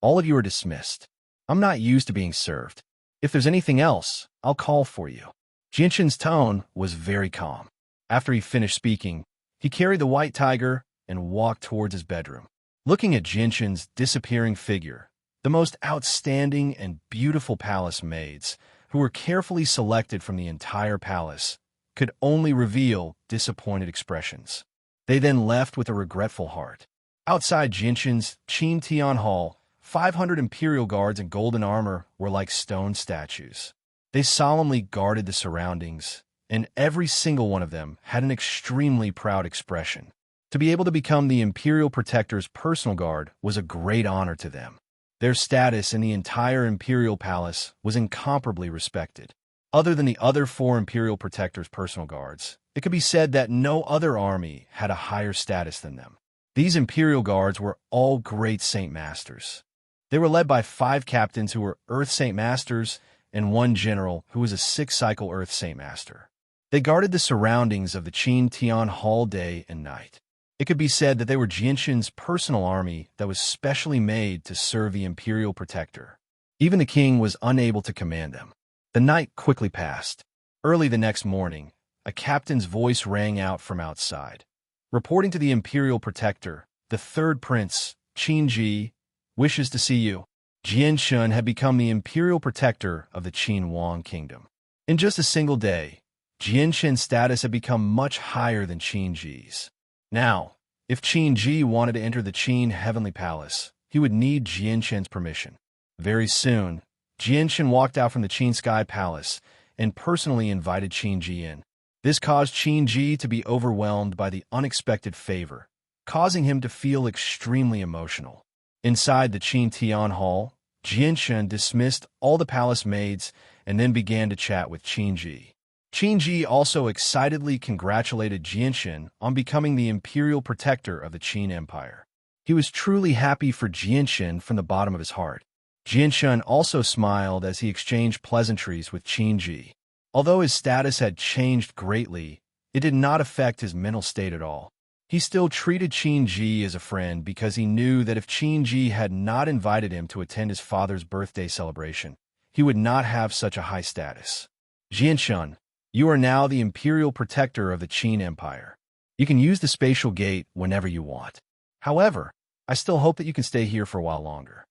"All of you are dismissed. I'm not used to being served. If there's anything else, I'll call for you." Jianxin's tone was very calm. After he finished speaking, he carried the white tiger and walked towards his bedroom. Looking at Jianxin's disappearing figure, the most outstanding and beautiful palace maids, who were carefully selected from the entire palace, could only reveal disappointed expressions. They then left with a regretful heart. Outside Jianxin's Qin Tian Hall, 500 imperial guards in golden armor were like stone statues. They solemnly guarded the surroundings, and every single one of them had an extremely proud expression. To be able to become the imperial protector's personal guard was a great honor to them. Their status in the entire imperial palace was incomparably respected. Other than the other four imperial protectors' personal guards, it could be said that no other army had a higher status than them. These imperial guards were all great Saint Masters. They were led by 5 captains who were Earth Saint Masters and 1 general who was a 6-cycle Earth Saint Master. They guarded the surroundings of the Qin Tian Hall day and night. It could be said that they were Jianshan's personal army that was specially made to serve the imperial protector. Even the king was unable to command them. The night quickly passed. Early the next morning, a captain's voice rang out from outside. Reporting to the imperial protector, the 3rd prince, Qin Ji, wishes to see you. Jianshan had become the imperial protector of the Qin Wang kingdom. In just a single day, Jianshan's status had become much higher than Qin Ji's. Now, if Qin Ji wanted to enter the Qin Heavenly Palace, he would need Jianshan's permission. Very soon, Jianshan walked out from the Qin Sky Palace and personally invited Qin Ji in. This caused Qin Ji to be overwhelmed by the unexpected favor, causing him to feel extremely emotional. Inside the Qin Tian Hall, Jianshan dismissed all the palace maids and then began to chat with Qin Ji. Qin Ji also excitedly congratulated Jianshan on becoming the imperial protector of the Qin Empire. He was truly happy for Jianshan from the bottom of his heart. Jianshan also smiled as he exchanged pleasantries with Qin Ji. Although his status had changed greatly, it did not affect his mental state at all. He still treated Qin Ji as a friend because he knew that if Qin Ji had not invited him to attend his father's birthday celebration, he would not have such a high status. Jianshan, you are now the imperial protector of the Qin Empire. You can use the spatial gate whenever you want. However, I still hope that you can stay here for a while longer.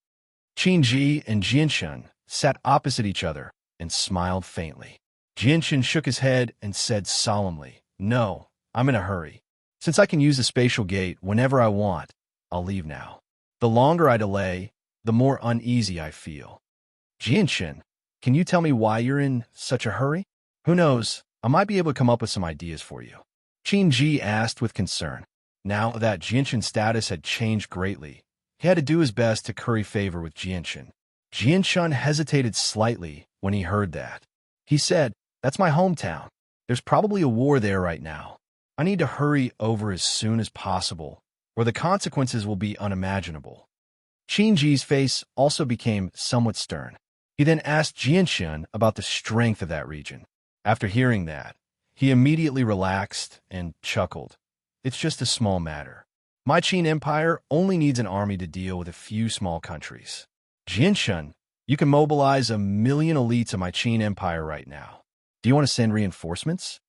Qin Ji and Jianshan sat opposite each other and smiled faintly. Jianshan shook his head and said solemnly, "No, I'm in a hurry. Since I can use the spatial gate whenever I want, I'll leave now. The longer I delay, the more uneasy I feel." Jianshan, can you tell me why you're in such a hurry? Who knows, I might be able to come up with some ideas for you. Qin Ji asked with concern. Now that Jianshan's status had changed greatly, he had to do his best to curry favor with Jianshan. Jianshan hesitated slightly when he heard that. He said, "That's my hometown. There's probably a war there right now. I need to hurry over as soon as possible, or the consequences will be unimaginable." Qin Ji's face also became somewhat stern. He then asked Jianshan about the strength of that region. After hearing that, he immediately relaxed and chuckled. "It's just a small matter. My Qin Empire only needs an army to deal with a few small countries. Jianshan, you can mobilize 1,000,000 elites of my Qin Empire right now. Do you want to send reinforcements?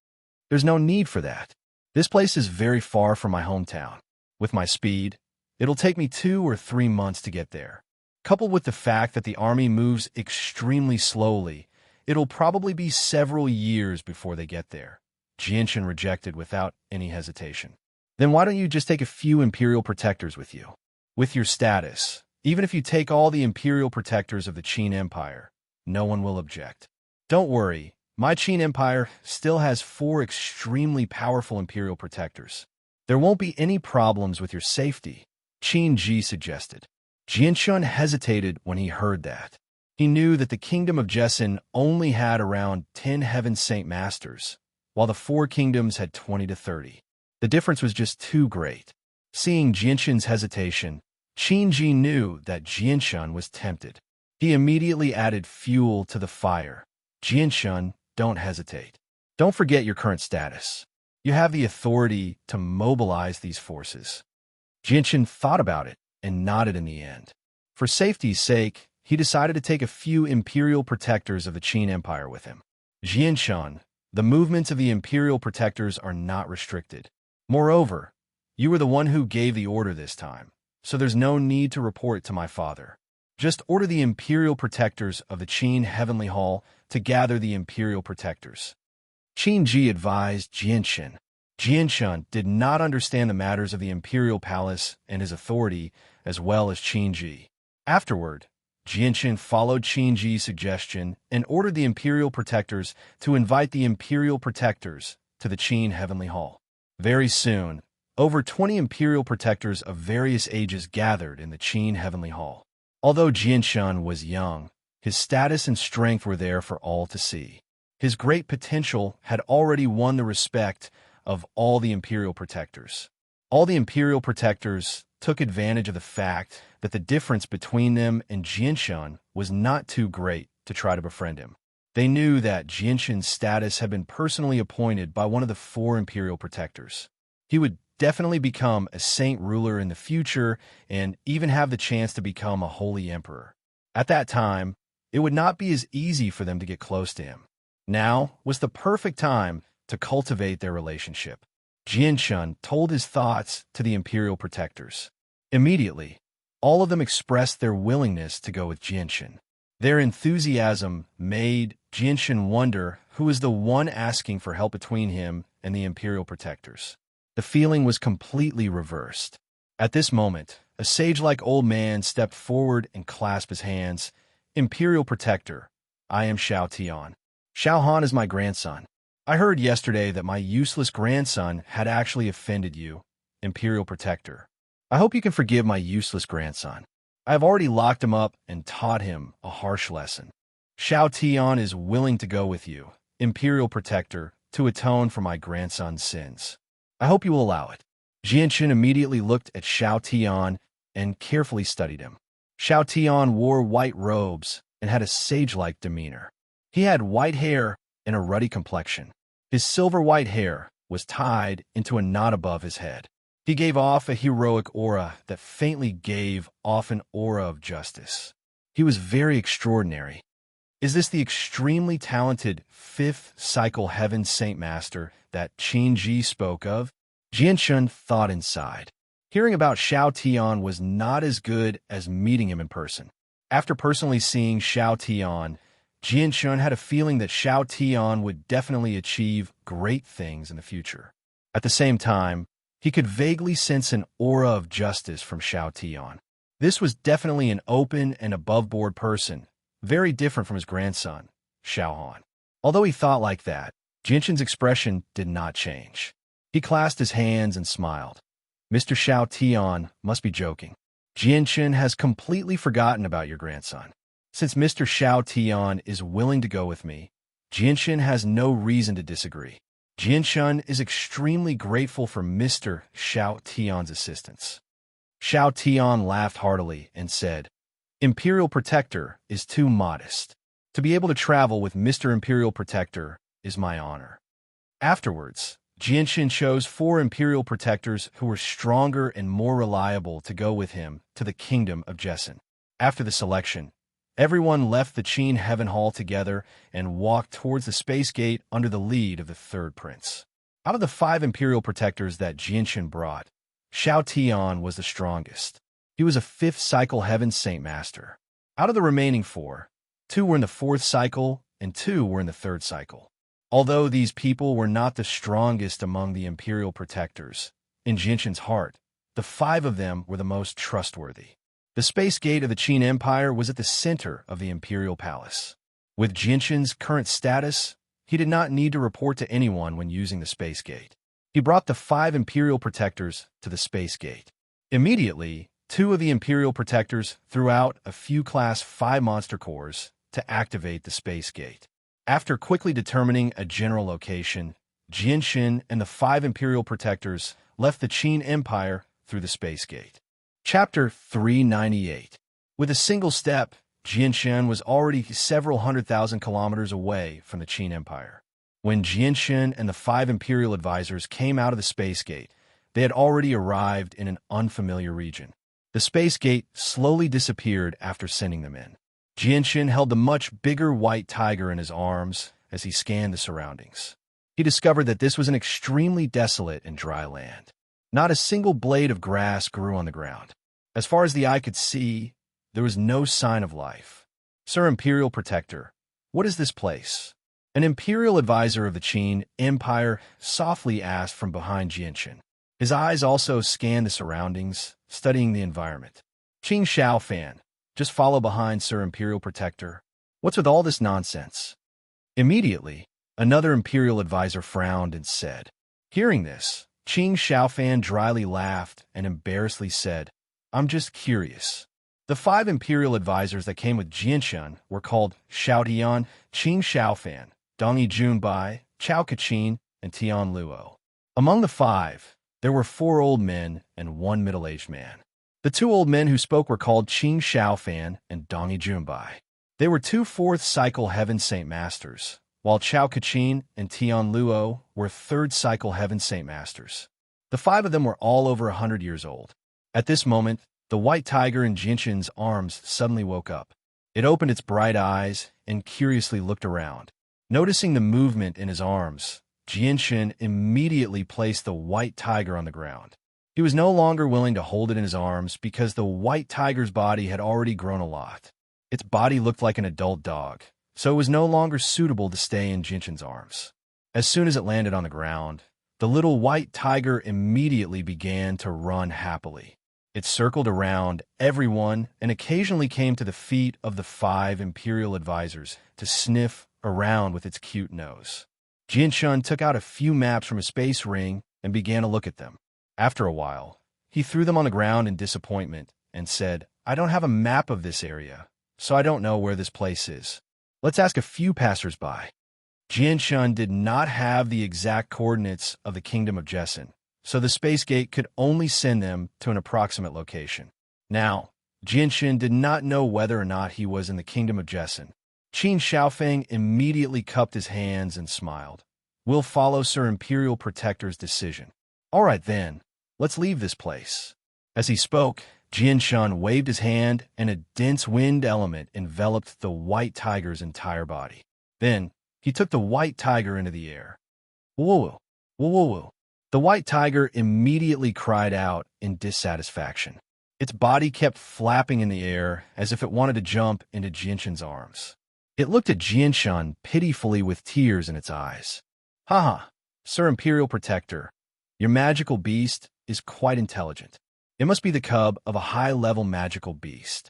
There's no need for that. This place is very far from my hometown. With my speed, it'll take me 2 or 3 months to get there. Coupled with the fact that the army moves extremely slowly, it'll probably be several years before they get there." Jianshan rejected without any hesitation. "Then why don't you just take a few imperial protectors with you? With your status, even if you take all the imperial protectors of the Qin Empire, no one will object. Don't worry, my Qin Empire still has 4 extremely powerful imperial protectors. There won't be any problems with your safety," Qin Ji suggested. Jianshan hesitated when he heard that. He knew that the kingdom of Jessen only had around 10 Heaven Saint Masters, while the 4 kingdoms had 20 to 30. The difference was just too great. Seeing Jianshan's hesitation, Qin Ji knew that Jianshan was tempted. He immediately added fuel to the fire. "Jianshan, don't hesitate. Don't forget your current status. You have the authority to mobilize these forces." Jianshan thought about it and nodded in the end. For safety's sake, he decided to take a few imperial protectors of the Qin Empire with him. "Jianshan, the movements of the imperial protectors are not restricted. Moreover, you were the one who gave the order this time, so there's no need to report to my father. Just order the imperial protectors of the Qin Heavenly Hall to gather the imperial protectors." Qin Ji advised Jianshan. Jianshan did not understand the matters of the imperial palace and his authority as well as Qin Ji. Afterward, Jianshan followed Qin Ji's suggestion and ordered the imperial protectors to invite the imperial protectors to the Qin Heavenly Hall. Very soon, over 20 imperial protectors of various ages gathered in the Qin Heavenly Hall. Although Jianshan was young, his status and strength were there for all to see. His great potential had already won the respect of all the imperial protectors. All the imperial protectors took advantage of the fact that the difference between them and Jianshun was not too great to try to befriend him. They knew that Jianshun's status had been personally appointed by one of the 4 imperial protectors. He would definitely become a saint ruler in the future and even have the chance to become a holy emperor. At that time, it would not be as easy for them to get close to him. Now was the perfect time to cultivate their relationship. Jianshun told his thoughts to the imperial protectors. Immediately, all of them expressed their willingness to go with Jianshun. Their enthusiasm made Jianshun wonder who was the one asking for help between him and the imperial protectors. The feeling was completely reversed. At this moment, a sage-like old man stepped forward and clasped his hands. Imperial protector, I am Xiao Tian. Xiao Han is my grandson. I heard yesterday that my useless grandson had actually offended you, imperial protector. I hope you can forgive my useless grandson. I have already locked him up and taught him a harsh lesson. Xiao Tian is willing to go with you, imperial protector, to atone for my grandson's sins. I hope you will allow it. Jianshun immediately looked at Xiao Tian and carefully studied him. Xiao Tian wore white robes and had a sage-like demeanor. He had white hair and a ruddy complexion. His silver white hair was tied into a knot above his head. He gave off a heroic aura that faintly gave off an aura of justice. He was very extraordinary. Is this the extremely talented 5th cycle Heaven Saint Master that Qin Ji spoke of? Jianshun thought inside. Hearing about Xiao Tian was not as good as meeting him in person. After personally seeing Xiao Tian, Jianshun had a feeling that Xiao Tian would definitely achieve great things in the future. At the same time, he could vaguely sense an aura of justice from Xiao Tian. This was definitely an open and above-board person, very different from his grandson, Xiao Han. Although he thought like that, Jianshun's expression did not change. He clasped his hands and smiled. Mr. Xiao Tian must be joking. Jianshun has completely forgotten about your grandson. Since Mr. Xiao Tian is willing to go with me, Jianshun has no reason to disagree. Jianshun is extremely grateful for Mr. Xiao Tian's assistance. Xiao Tian laughed heartily and said, Imperial Protector is too modest. To be able to travel with Mr. Imperial Protector is my honor. Afterwards, Jianshun chose 4 Imperial Protectors who were stronger and more reliable to go with him to the kingdom of Jessen. After the selection, everyone left the Qin Heaven Hall together and walked towards the space gate under the lead of the 3rd prince. Out of the 5 Imperial Protectors that Jianshun brought, Xiao Tian was the strongest. He was a 5th cycle Heaven Saint Master. Out of the remaining 4, 2 were in the 4th cycle and 2 were in the 3rd cycle. Although these people were not the strongest among the Imperial Protectors, in Jianshun's heart, the 5 of them were the most trustworthy. The space gate of the Qin Empire was at the center of the Imperial Palace. With Jianshun's current status, he did not need to report to anyone when using the space gate. He brought the 5 Imperial Protectors to the space gate. Immediately, 2 of the Imperial Protectors threw out a few Class 5 monster cores to activate the space gate. After quickly determining a general location, Jianshun and the 5 Imperial Protectors left the Qin Empire through the space gate. Chapter 398. With a single step, Jianshun was already several 100,000 kilometers away from the Qin Empire. When Jianshun and the 5 Imperial advisors came out of the space gate, they had already arrived in an unfamiliar region. The space gate slowly disappeared after sending them in. Jianshun held the much bigger white tiger in his arms as he scanned the surroundings. He discovered that this was an extremely desolate and dry land. Not a single blade of grass grew on the ground. As far as the eye could see, there was no sign of life. Sir Imperial Protector, what is this place? An Imperial advisor of the Qin Empire softly asked from behind Jianshun. His eyes also scanned the surroundings, studying the environment. Qing Xiaofan, just follow behind Sir Imperial Protector. What's with all this nonsense? Immediately, another Imperial advisor frowned and said. Hearing this, Qing Xiaofan dryly laughed and embarrassedly said, I'm just curious. The 5 Imperial advisors that came with Jianshun were called Xiao Tian, Qing Xiaofan, Dong Junbai, Chao Kachin, and Tian Luo. Among the 5, There were 4 old men and 1 middle-aged man. The 2 old men who spoke were called Qing Shaofan and Dongi Junbai. They were 2 fourth cycle Heaven Saint Masters, while Chao Kachin and Tian Luo were 3rd cycle Heaven Saint Masters. The 5 of them were all over 100 years old. At this moment, the white tiger in Jinshan's arms suddenly woke up. It opened its bright eyes and curiously looked around. Noticing the movement in his arms, Jinshan immediately placed the white tiger on the ground. He was no longer willing to hold it in his arms because the white tiger's body had already grown a lot. Its body looked like an adult dog, so it was no longer suitable to stay in Jinshan's arms. As soon as it landed on the ground, the little white tiger immediately began to run happily. It circled around everyone and occasionally came to the feet of the 5 imperial advisors to sniff around with its cute nose. Jinshan took out a few maps from a space ring and began to look at them. After a while, he threw them on the ground in disappointment and said, "I don't have a map of this area, so I don't know where this place is. Let's ask a few passers-by." Jinshan did not have the exact coordinates of the Kingdom of Jesson, so the space gate could only send them to an approximate location. Now, Jinshan did not know whether or not he was in the Kingdom of Jesson. Qin Shaofeng immediately cupped his hands and smiled. "We'll follow Sir Imperial Protector's decision." "All right then, let's leave this place." As he spoke, Jinshan waved his hand and a dense wind element enveloped the white tiger's entire body. Then, he took the white tiger into the air. "Whoa, whoa, whoa, whoa." The white tiger immediately cried out in dissatisfaction. Its body kept flapping in the air as if it wanted to jump into Jinshan's arms. It looked at Jinshan pitifully with tears in its eyes. "Haha, Sir Imperial Protector, your magical beast is quite intelligent. It must be the cub of a high-level magical beast."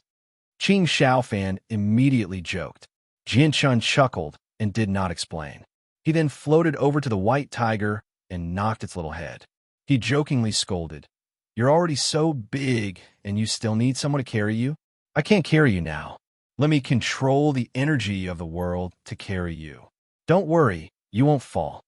Qing Shaofan immediately joked. Jinshan chuckled and did not explain. He then floated over to the white tiger and knocked its little head. He jokingly scolded, "You're already so big and you still need someone to carry you? I can't carry you now. Let me control the energy of the world to carry you. Don't worry, you won't fall."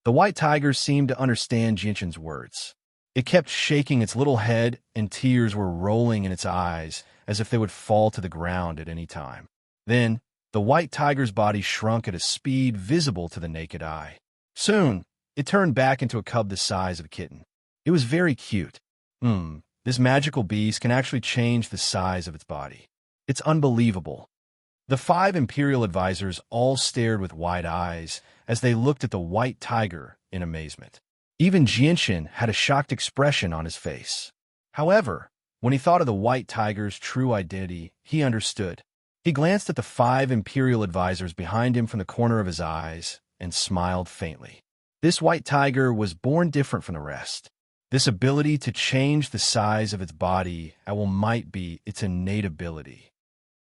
The white tiger seemed to understand Jinshan's words. It kept shaking its little head and tears were rolling in its eyes as if they would fall to the ground at any time. Then, the white tiger's body shrunk at a speed visible to the naked eye. Soon, it turned back into a cub the size of a kitten. It was very cute. This magical beast can actually change the size of its body. It's unbelievable. The 5 imperial advisors all stared with wide eyes as they looked at the white tiger in amazement. Even Jinshan had a shocked expression on his face. However, when he thought of the white tiger's true identity, he understood. He glanced at the 5 imperial advisors behind him from the corner of his eyes and smiled faintly. This white tiger was born different from the rest. This ability to change the size of its body might be its innate ability.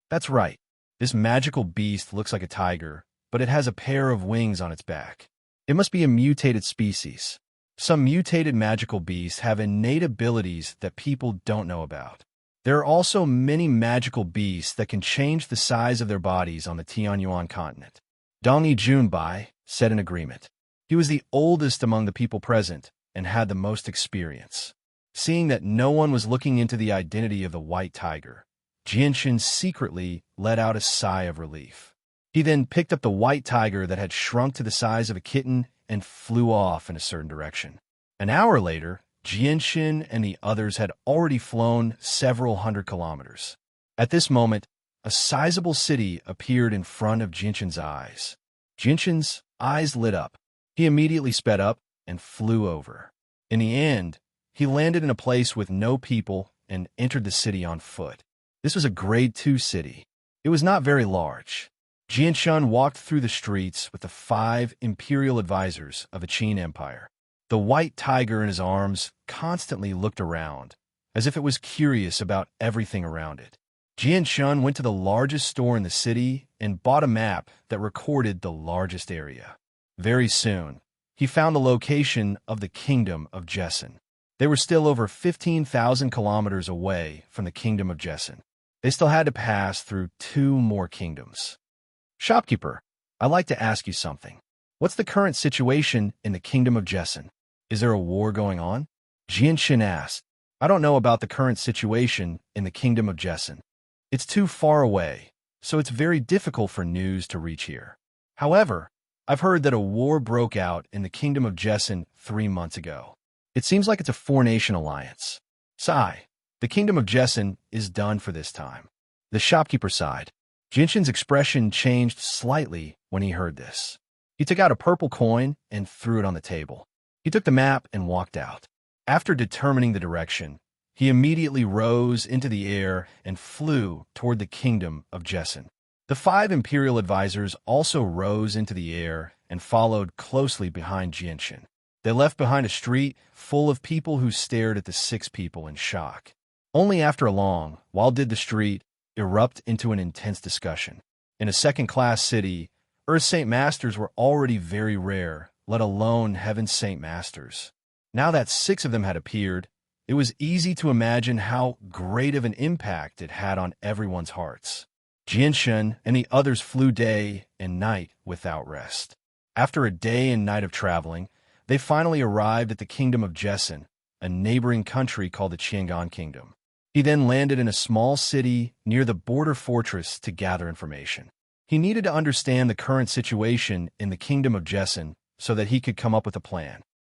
That's right. This magical beast looks like a tiger, but it has a pair of wings on its back. It must be a mutated species. Some mutated magical beasts have innate abilities that people don't know about. There are also many magical beasts that can change the size of their bodies on the Tianyuan continent. Dongi Junbai said in agreement. He was the oldest among the people present and had the most experience. Seeing that no one was looking into the identity of the white tiger, Jinshan secretly let out a sigh of relief. He then picked up the white tiger that had shrunk to the size of a kitten and flew off in a certain direction. An hour later, Jinshan and the others had already flown several hundred kilometers. At this moment, a sizable city appeared in front of Jinshan's eyes. Jinshan's eyes lit up. He immediately sped up and flew over. In the end, he landed in a place with no people and entered the city on foot. This was a grade 2 city. It was not very large. Jinshan walked through the streets with the 5 imperial advisors of the Qin Empire. The white tiger in his arms constantly looked around, as if it was curious about everything around it. Jinshan went to the largest store in the city and bought a map that recorded the largest area. Very soon, he found the location of the Kingdom of Jesson. They were still over 15,000 kilometers away from the Kingdom of Jesson. They still had to pass through 2 more kingdoms. "Shopkeeper, I'd like to ask you something. What's the current situation in the Kingdom of Jesson? Is there a war going on?" Jianshan asked. I don't know about the current situation in the kingdom of Jessen. It's too far away, so it's very difficult for news to reach here. However, I've heard that a war broke out in the kingdom of Jessen 3 months ago. It seems like it's a four-nation alliance. Sigh. The kingdom of Jessen is done for this time. The shopkeeper sighed. Jinshin's expression changed slightly when he heard this. He took out a purple coin and threw it on the table. He took the map and walked out. After determining the direction, he immediately rose into the air and flew toward the kingdom of Jessen. The 5 imperial advisors also rose into the air and followed closely behind Jinshin. They left behind a street full of people who stared at the 6 people in shock. Only after a long while did the street erupt into an intense discussion. In a second-class city, Earth Saint Masters were already very rare, let alone Heaven Saint Masters. Now that 6 of them had appeared, it was easy to imagine how great of an impact it had on everyone's hearts. Jianshan and the others flew day and night without rest. After a day and night of traveling, they finally arrived at the kingdom of Jessen, a neighboring country called the Qiangan Kingdom. He then landed in a small city near the border fortress to gather information. He needed to understand the current situation in the kingdom of Jessen so that he could come up with a plan.